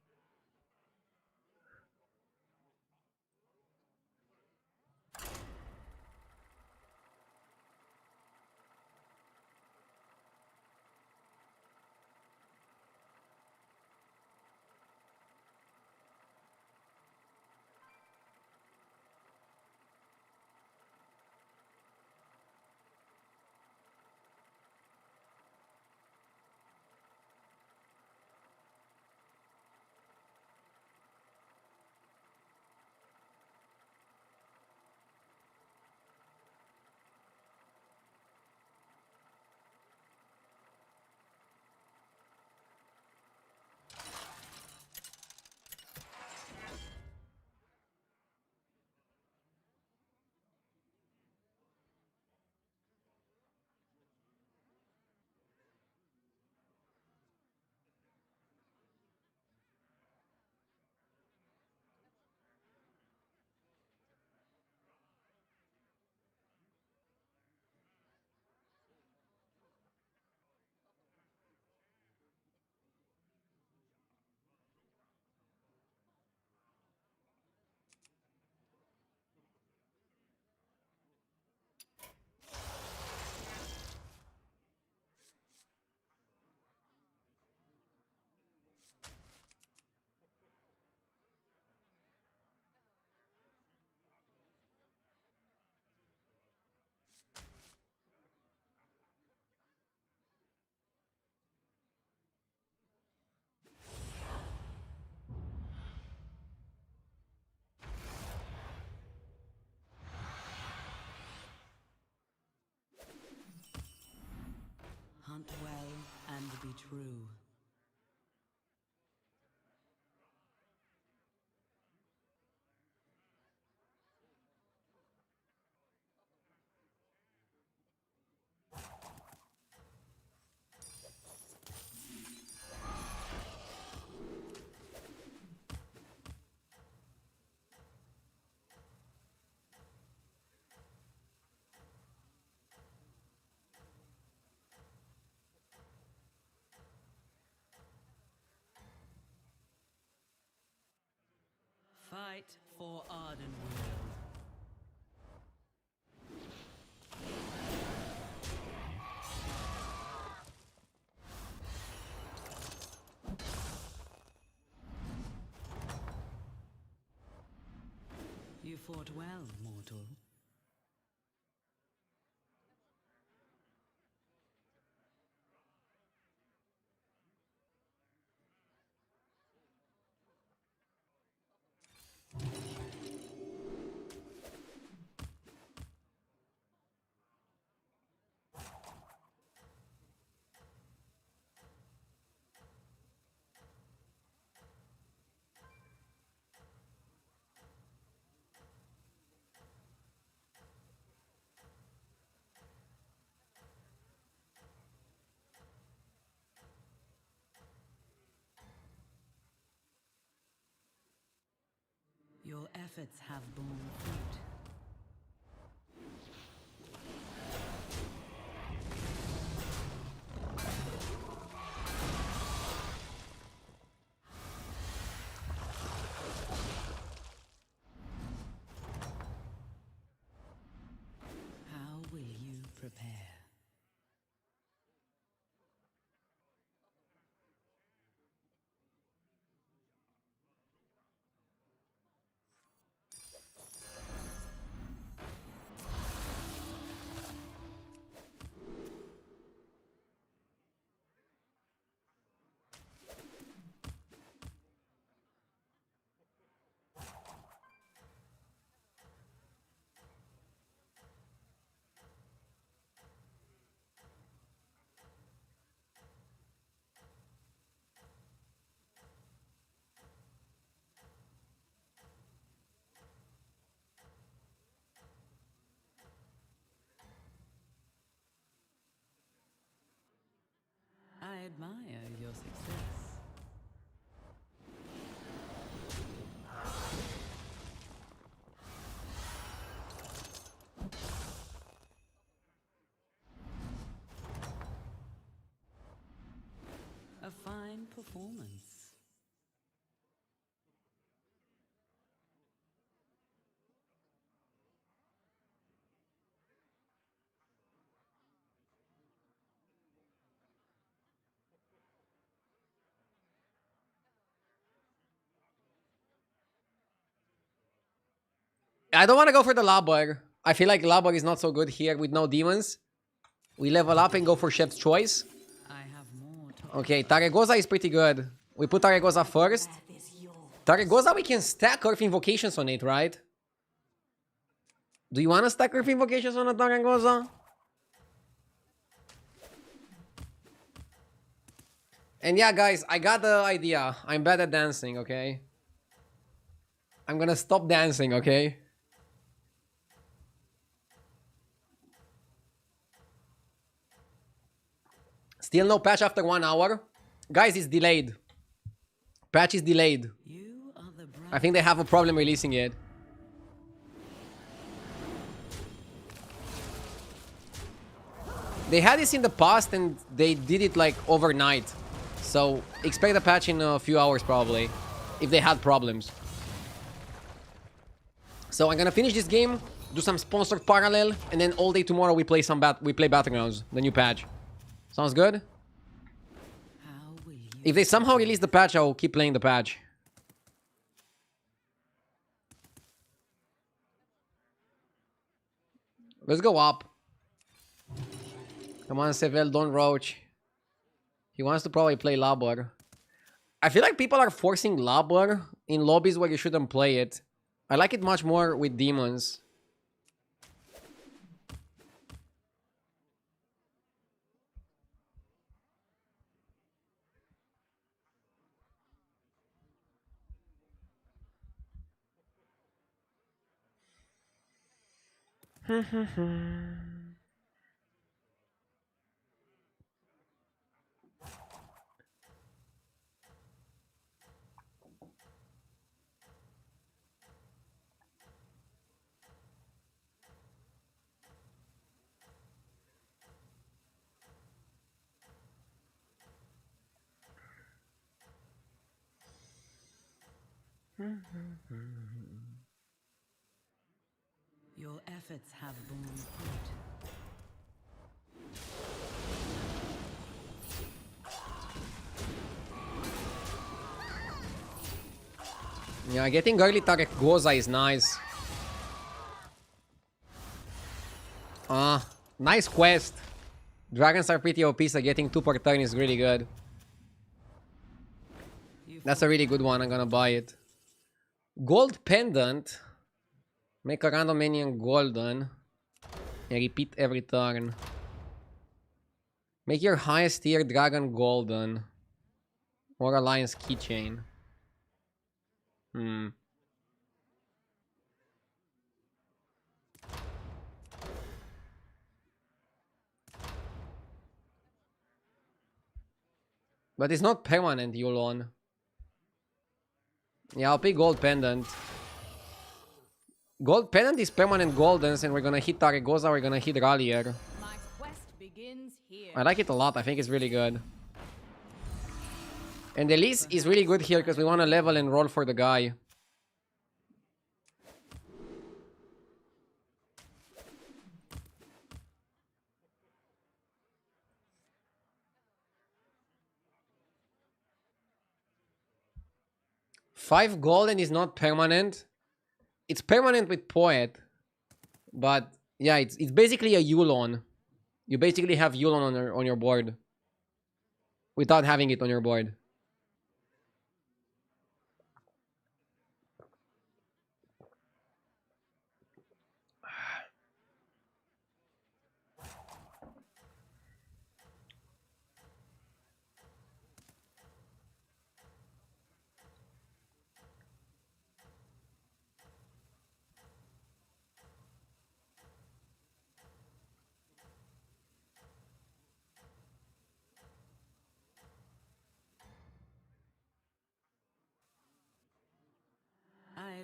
S2: Hunt well and be true. Fight for Ardenweald. You fought well, mortal. Your efforts have borne fruit. How will you prepare? I admire your success. A fine performance.
S1: I don't want to go for the Labor. I feel like Labor is not so good here with no demons. We level up and go for Chef's Choice.
S2: I have more to
S1: Okay, Taregosa is pretty good. We put Taregosa first. Taregosa, we can stack Earth Invocations on it, right? Do you want to stack Earth Invocations on a Taregosa? And yeah, guys, I got the idea. I'm bad at dancing, okay? I'm gonna stop dancing, okay? Still no patch after 1 hour. Guys, it's delayed. Patch is delayed.
S2: You are the
S1: I think they have a problem releasing it. They had this in the past and they did it like overnight. So expect a patch in a few hours probably, if they had problems. So I'm gonna finish this game, do some sponsored parallel, and then all day tomorrow we play battlegrounds, the new patch. Sounds good?
S2: How will you
S1: If they somehow release the patch, I'll keep playing the patch. Let's go up. Come on, Sevel, don't roach. He wants to probably play Labor. I feel like people are forcing Labor in lobbies where you shouldn't play it. I like it much more with demons.
S2: Your efforts have borne fruit.
S1: Yeah, getting early Taregosa is nice. Nice quest. Dragons are pretty OP, so getting 2 per turn is really good. That's a really good one, I'm gonna buy it. Gold Pendant. Make a random minion golden. And repeat every turn. Make your highest tier dragon golden. Or Alliance keychain. But it's not permanent, Yulon. Yeah, I'll pick Gold Pendant. Gold Pendant is permanent goldens, and we're gonna hit Taregosa, we're gonna hit Rallier.
S7: My quest begins here.
S1: I like it a lot, I think it's really good. And the Elise is really good here because we want to level and roll for the guy. Five golden is not permanent. It's permanent with Poet. But yeah, it's basically a Yulon. You basically have Yulon on your board. Without having it on your board.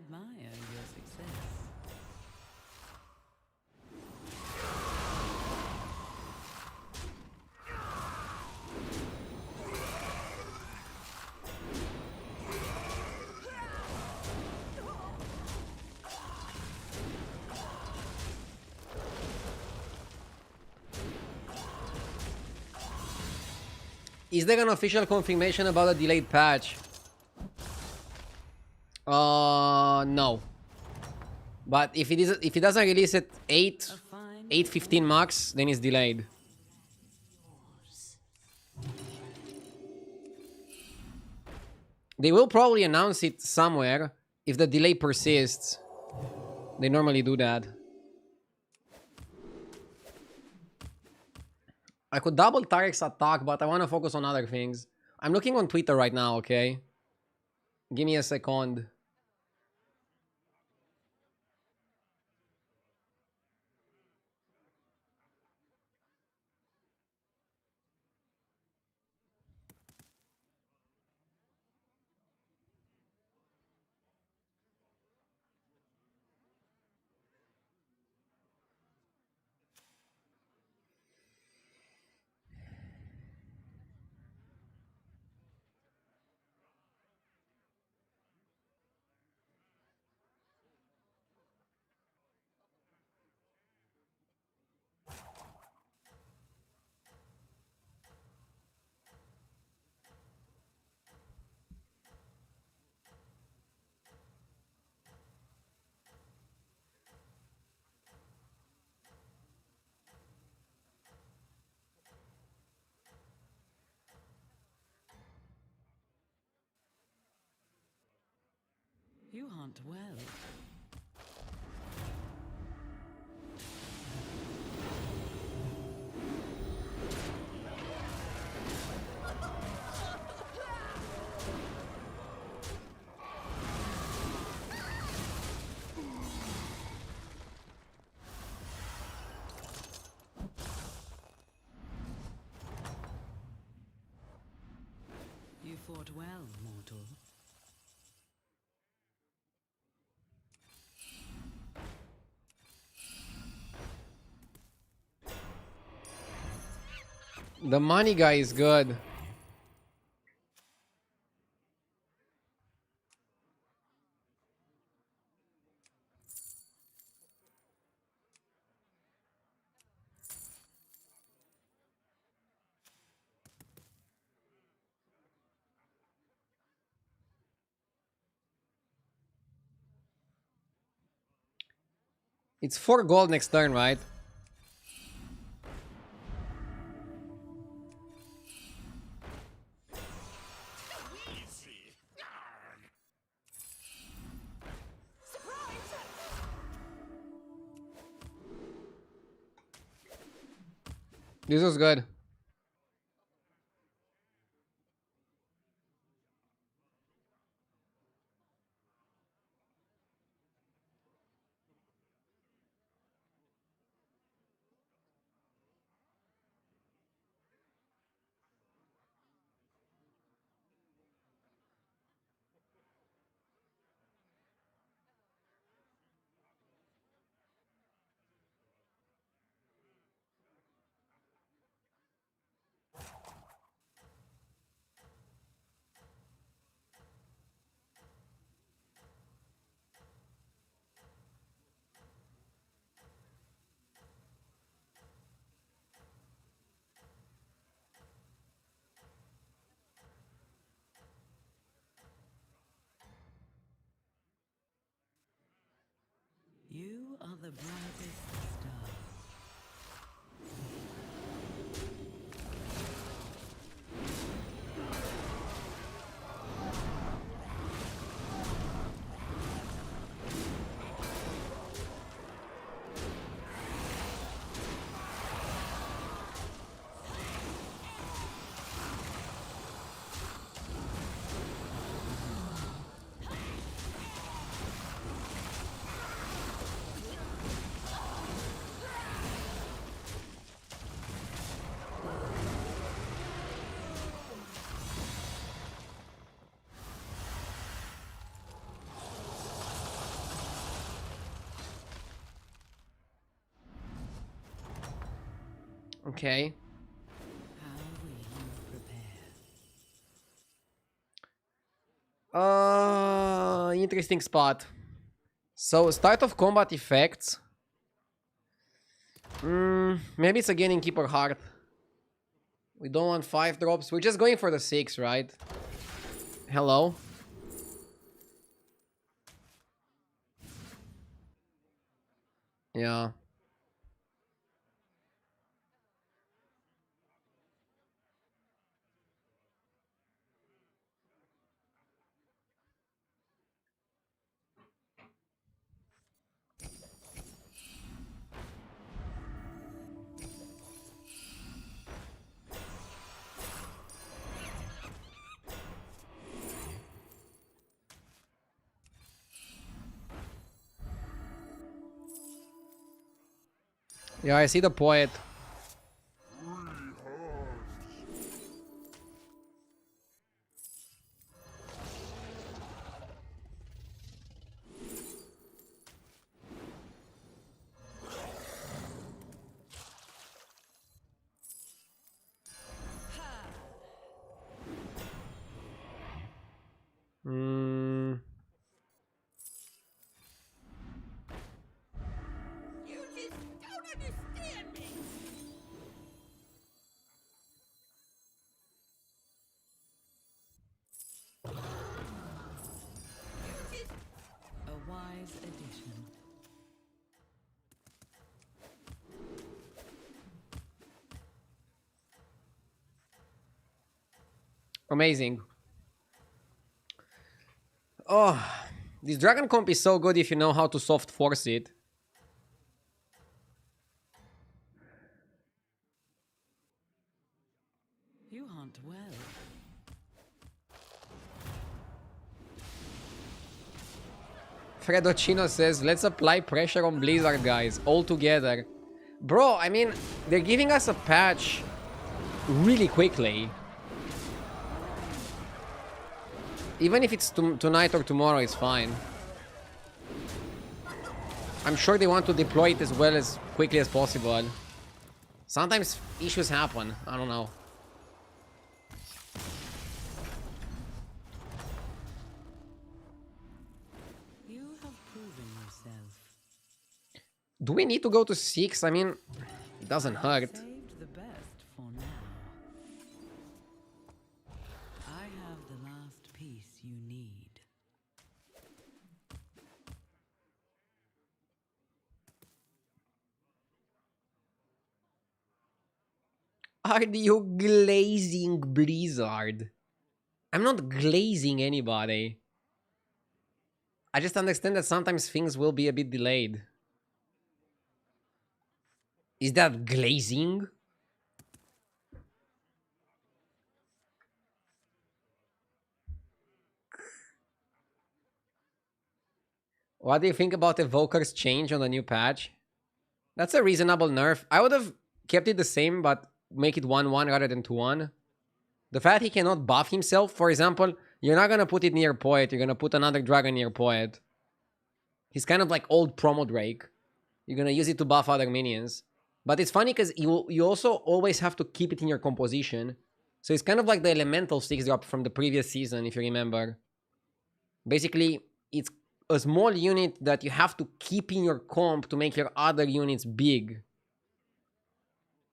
S2: admire your success.
S1: Is there an official confirmation about a delayed patch? No. But if it doesn't release at 8:15 max, then it's delayed. They will probably announce it somewhere if the delay persists. They normally do that. I could double Tarek's attack, but I want to focus on other things. I'm looking on Twitter right now, okay? Give me a second.
S2: You hunt well. You fought well, mortal.
S1: The money guy is good. It's 4 gold next turn, right? This was good.
S2: You are the brightest star.
S1: Okay.
S2: How will you prepare?
S1: Interesting spot. So, start of combat effects. Maybe it's a Gaining Keeper Heart. We don't want 5 drops. We're just going for the 6, right? Hello? Yeah. Yeah, I see the poet. Hmm.
S7: You just don't understand me.
S2: A wise addition.
S1: Amazing. Oh, this Dragon Comp is so good if you know how to soft force it.
S2: You hunt well.
S1: Fredocino says, let's apply pressure on Blizzard, guys, all together. Bro, I mean, they're giving us a patch really quickly. Even if it's tonight or tomorrow, it's fine. I'm sure they want to deploy it as well as quickly as possible. Sometimes issues happen. I don't know.
S2: You have proven yourself.
S1: Do we need to go to 6? I mean, it doesn't hurt.
S2: Saved the best for now. I have the last piece you need.
S1: Are you glazing Blizzard? I'm not glazing anybody. I just understand that sometimes things will be a bit delayed. Is that glazing? What do you think about Evoker's change on the new patch? That's a reasonable nerf. I would have kept it the same, but make it 1-1 rather than 2-1. The fact he cannot buff himself, for example, you're not gonna put it near Poet, you're gonna put another dragon near Poet. He's kind of like old promo Drake. You're gonna use it to buff other minions. But it's funny because you also always have to keep it in your composition. So it's kind of like the elemental 6-drop from the previous season, if you remember. Basically, it's a small unit that you have to keep in your comp to make your other units big.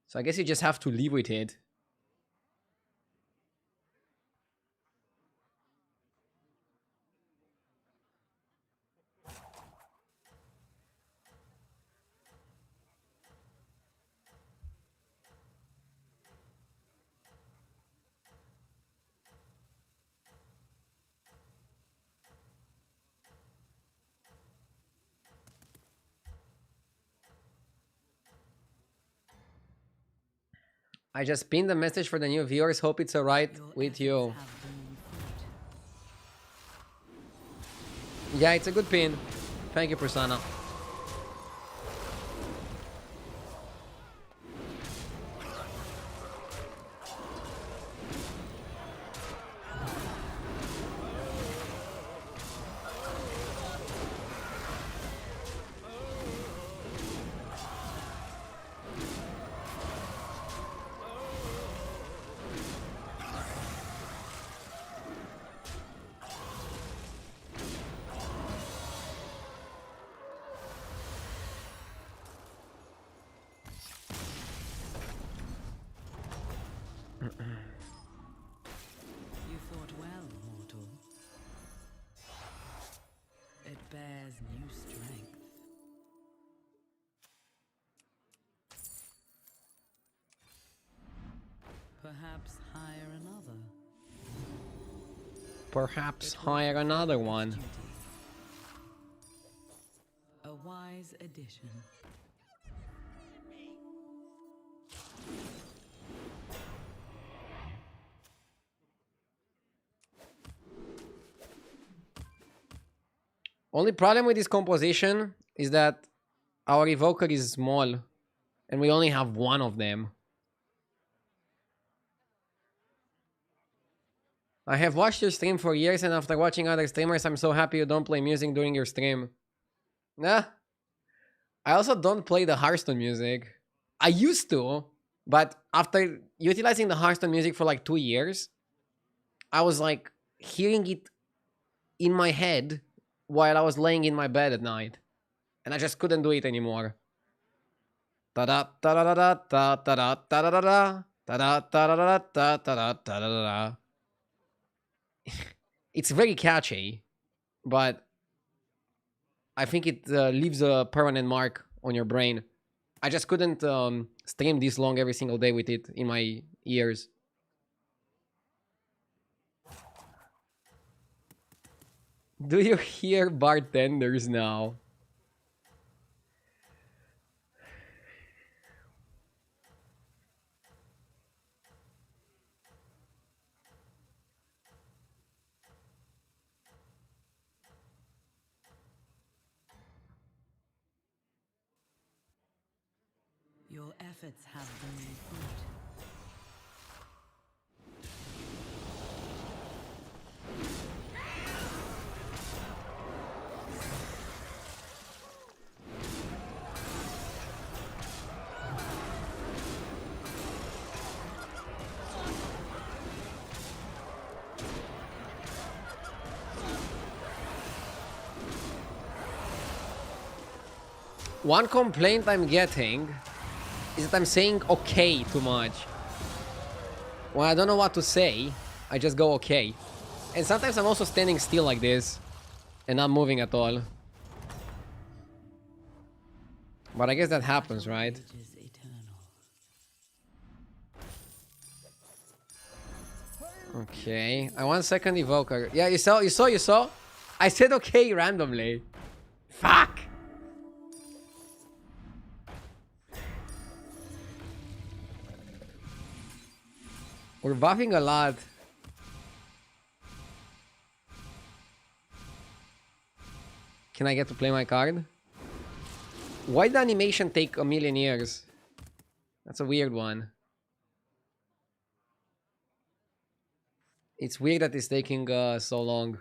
S1: So I guess you just have to live with it. I just pinned a message for the new viewers. Hope it's alright
S2: Your
S1: with you.
S2: efforts have borne fruit.
S1: Yeah, it's a good pin. Thank you, Persona.
S2: Perhaps hire another.
S1: Perhaps hire another one.
S2: Duty. A wise addition.
S1: Only problem with this composition is that our evoker is small and we only have one of them. I have watched your stream for years, and after watching other streamers, I'm so happy you don't play music during your stream. Nah. I also don't play the Hearthstone music. I used to, but after utilizing the Hearthstone music for like 2 years, I was like hearing it in my head while I was laying in my bed at night. And I just couldn't do it anymore. Ta-da, ta-da-da-da, ta-da-da, ta-da-da-da, ta-da, ta-da-da-da, ta-da-da, ta-da-da-da. It's very catchy, but I think it leaves a permanent mark on your brain. I just couldn't stream this long every single day with it in my ears. Do you hear bartenders now?
S2: Your efforts have borne fruit.
S1: One complaint I'm getting is that I'm saying okay too much. When I don't know what to say, I just go okay. And sometimes I'm also standing still like this and not moving at all. But I guess that happens, right?
S2: Rage is eternal.
S1: Okay. I want second evoker. Yeah, you saw? I said okay randomly. Fuck! We're buffing a lot. Can I get to play my card? Why did the animation take a million years? That's a weird one. It's weird that it's taking so long.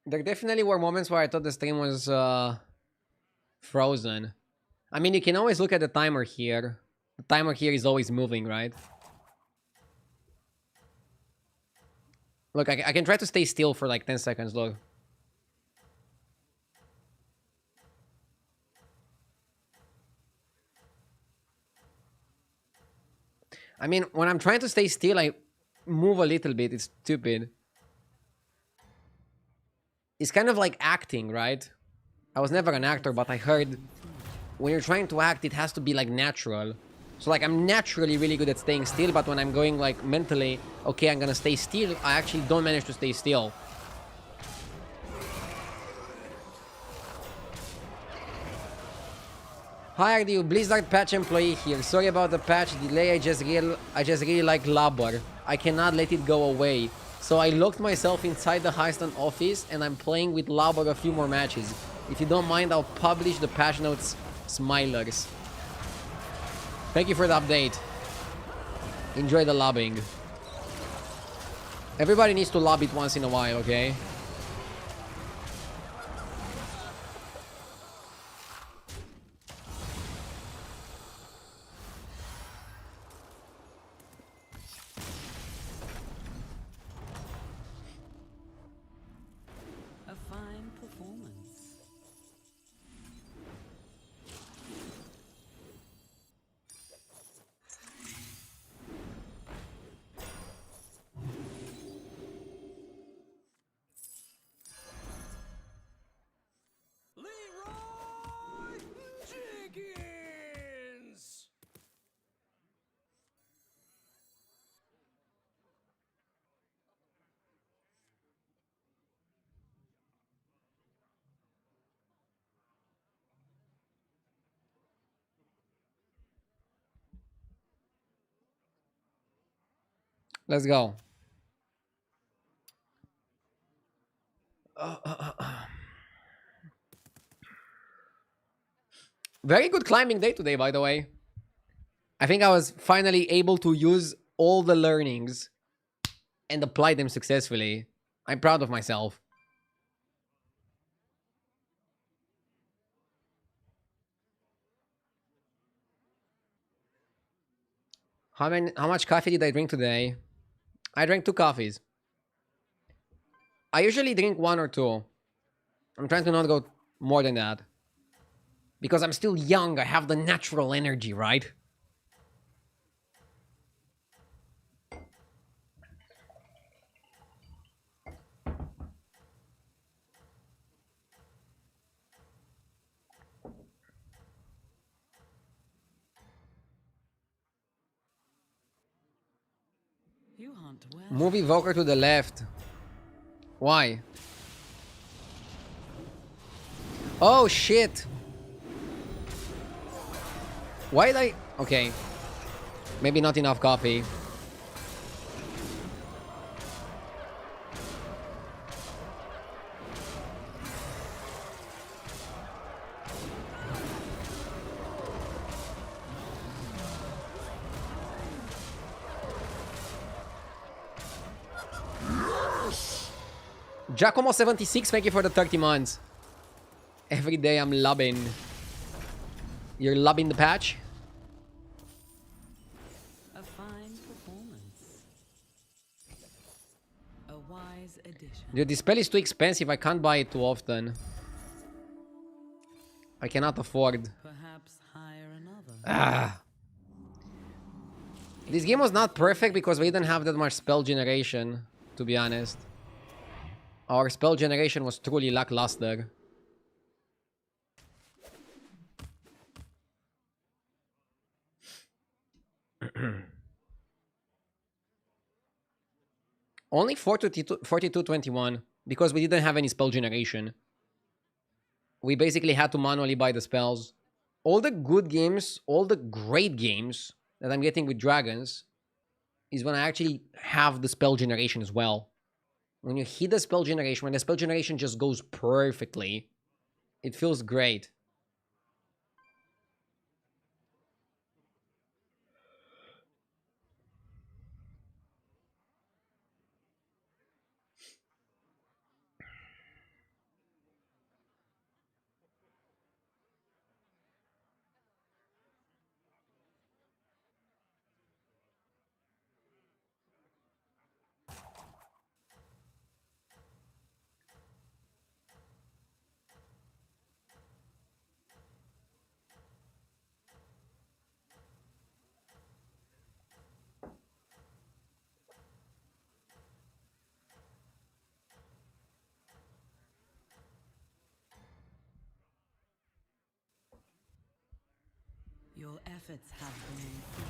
S1: There definitely were moments where I thought the stream was frozen. I mean, you can always look at the timer here. The timer here is always moving, right? Look, I can try to stay still for like 10 seconds, look. I mean, when I'm trying to stay still, I move a little bit. It's stupid. It's kind of like acting, right? I was never an actor, but I heard when you're trying to act, it has to be like natural. So like I'm naturally really good at staying still, but when I'm going like mentally, okay, I'm gonna stay still, I actually don't manage to stay still. Hi, RDU, Blizzard patch employee here. Sorry about the patch delay. I just really like Labor. I cannot let it go away. So I locked myself inside the Hearthstone office and I'm playing with Labor a few more matches. If you don't mind, I'll publish the patch notes smilers. Thank you for the update. Enjoy the lobbing. Everybody needs to lob it once in a while, okay? Let's go. Very good climbing day today, by the way. I think I was finally able to use all the learnings and apply them successfully. I'm proud of myself. How much coffee did I drink today? I drank 2 coffees. I usually drink 1 or 2. I'm trying to not go more than that. Because I'm still young, I have the natural energy, right?
S2: You hunt well.
S1: Move Evoker to the left. Why? Oh, shit. Why did I... Okay. Maybe not enough coffee. Giacomo76, thank you for the 30 months. Every day I'm lubbing. You're lubbing the patch?
S2: A fine performance. A wise addition.
S1: Dude, this spell is too expensive. I can't buy it too often. I cannot afford.
S2: Perhaps hire another.
S1: Ah. This game was not perfect because we didn't have that much spell generation, to be honest. Our spell generation was truly lackluster. Only 42-21 because we didn't have any spell generation. We basically had to manually buy the spells. All the good games, all the great games that I'm getting with dragons is when I actually have the spell generation as well. When you hit the spell generation, when the spell generation just goes perfectly, it feels great.
S2: Your efforts have borne fruit.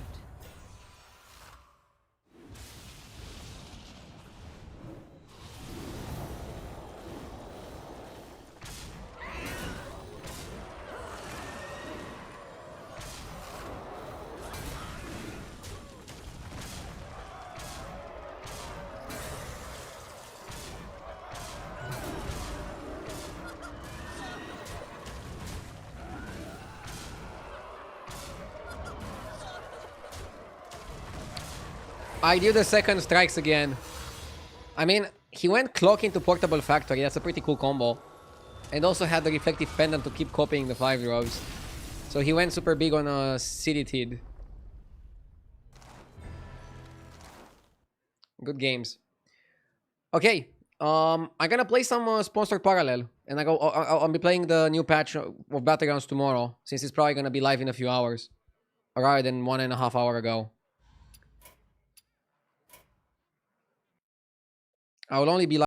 S1: I do the second strikes again. I mean, he went clock into portable factory. That's a pretty cool combo. And also had the reflective pendant to keep copying the 5 drops. So he went super big on a city tid. Good games. Okay, I'm gonna play some sponsored parallel, and I'll be playing the new patch of battlegrounds tomorrow, since it's probably gonna be live in a few hours, rather than 1.5 hours ago. I will only be live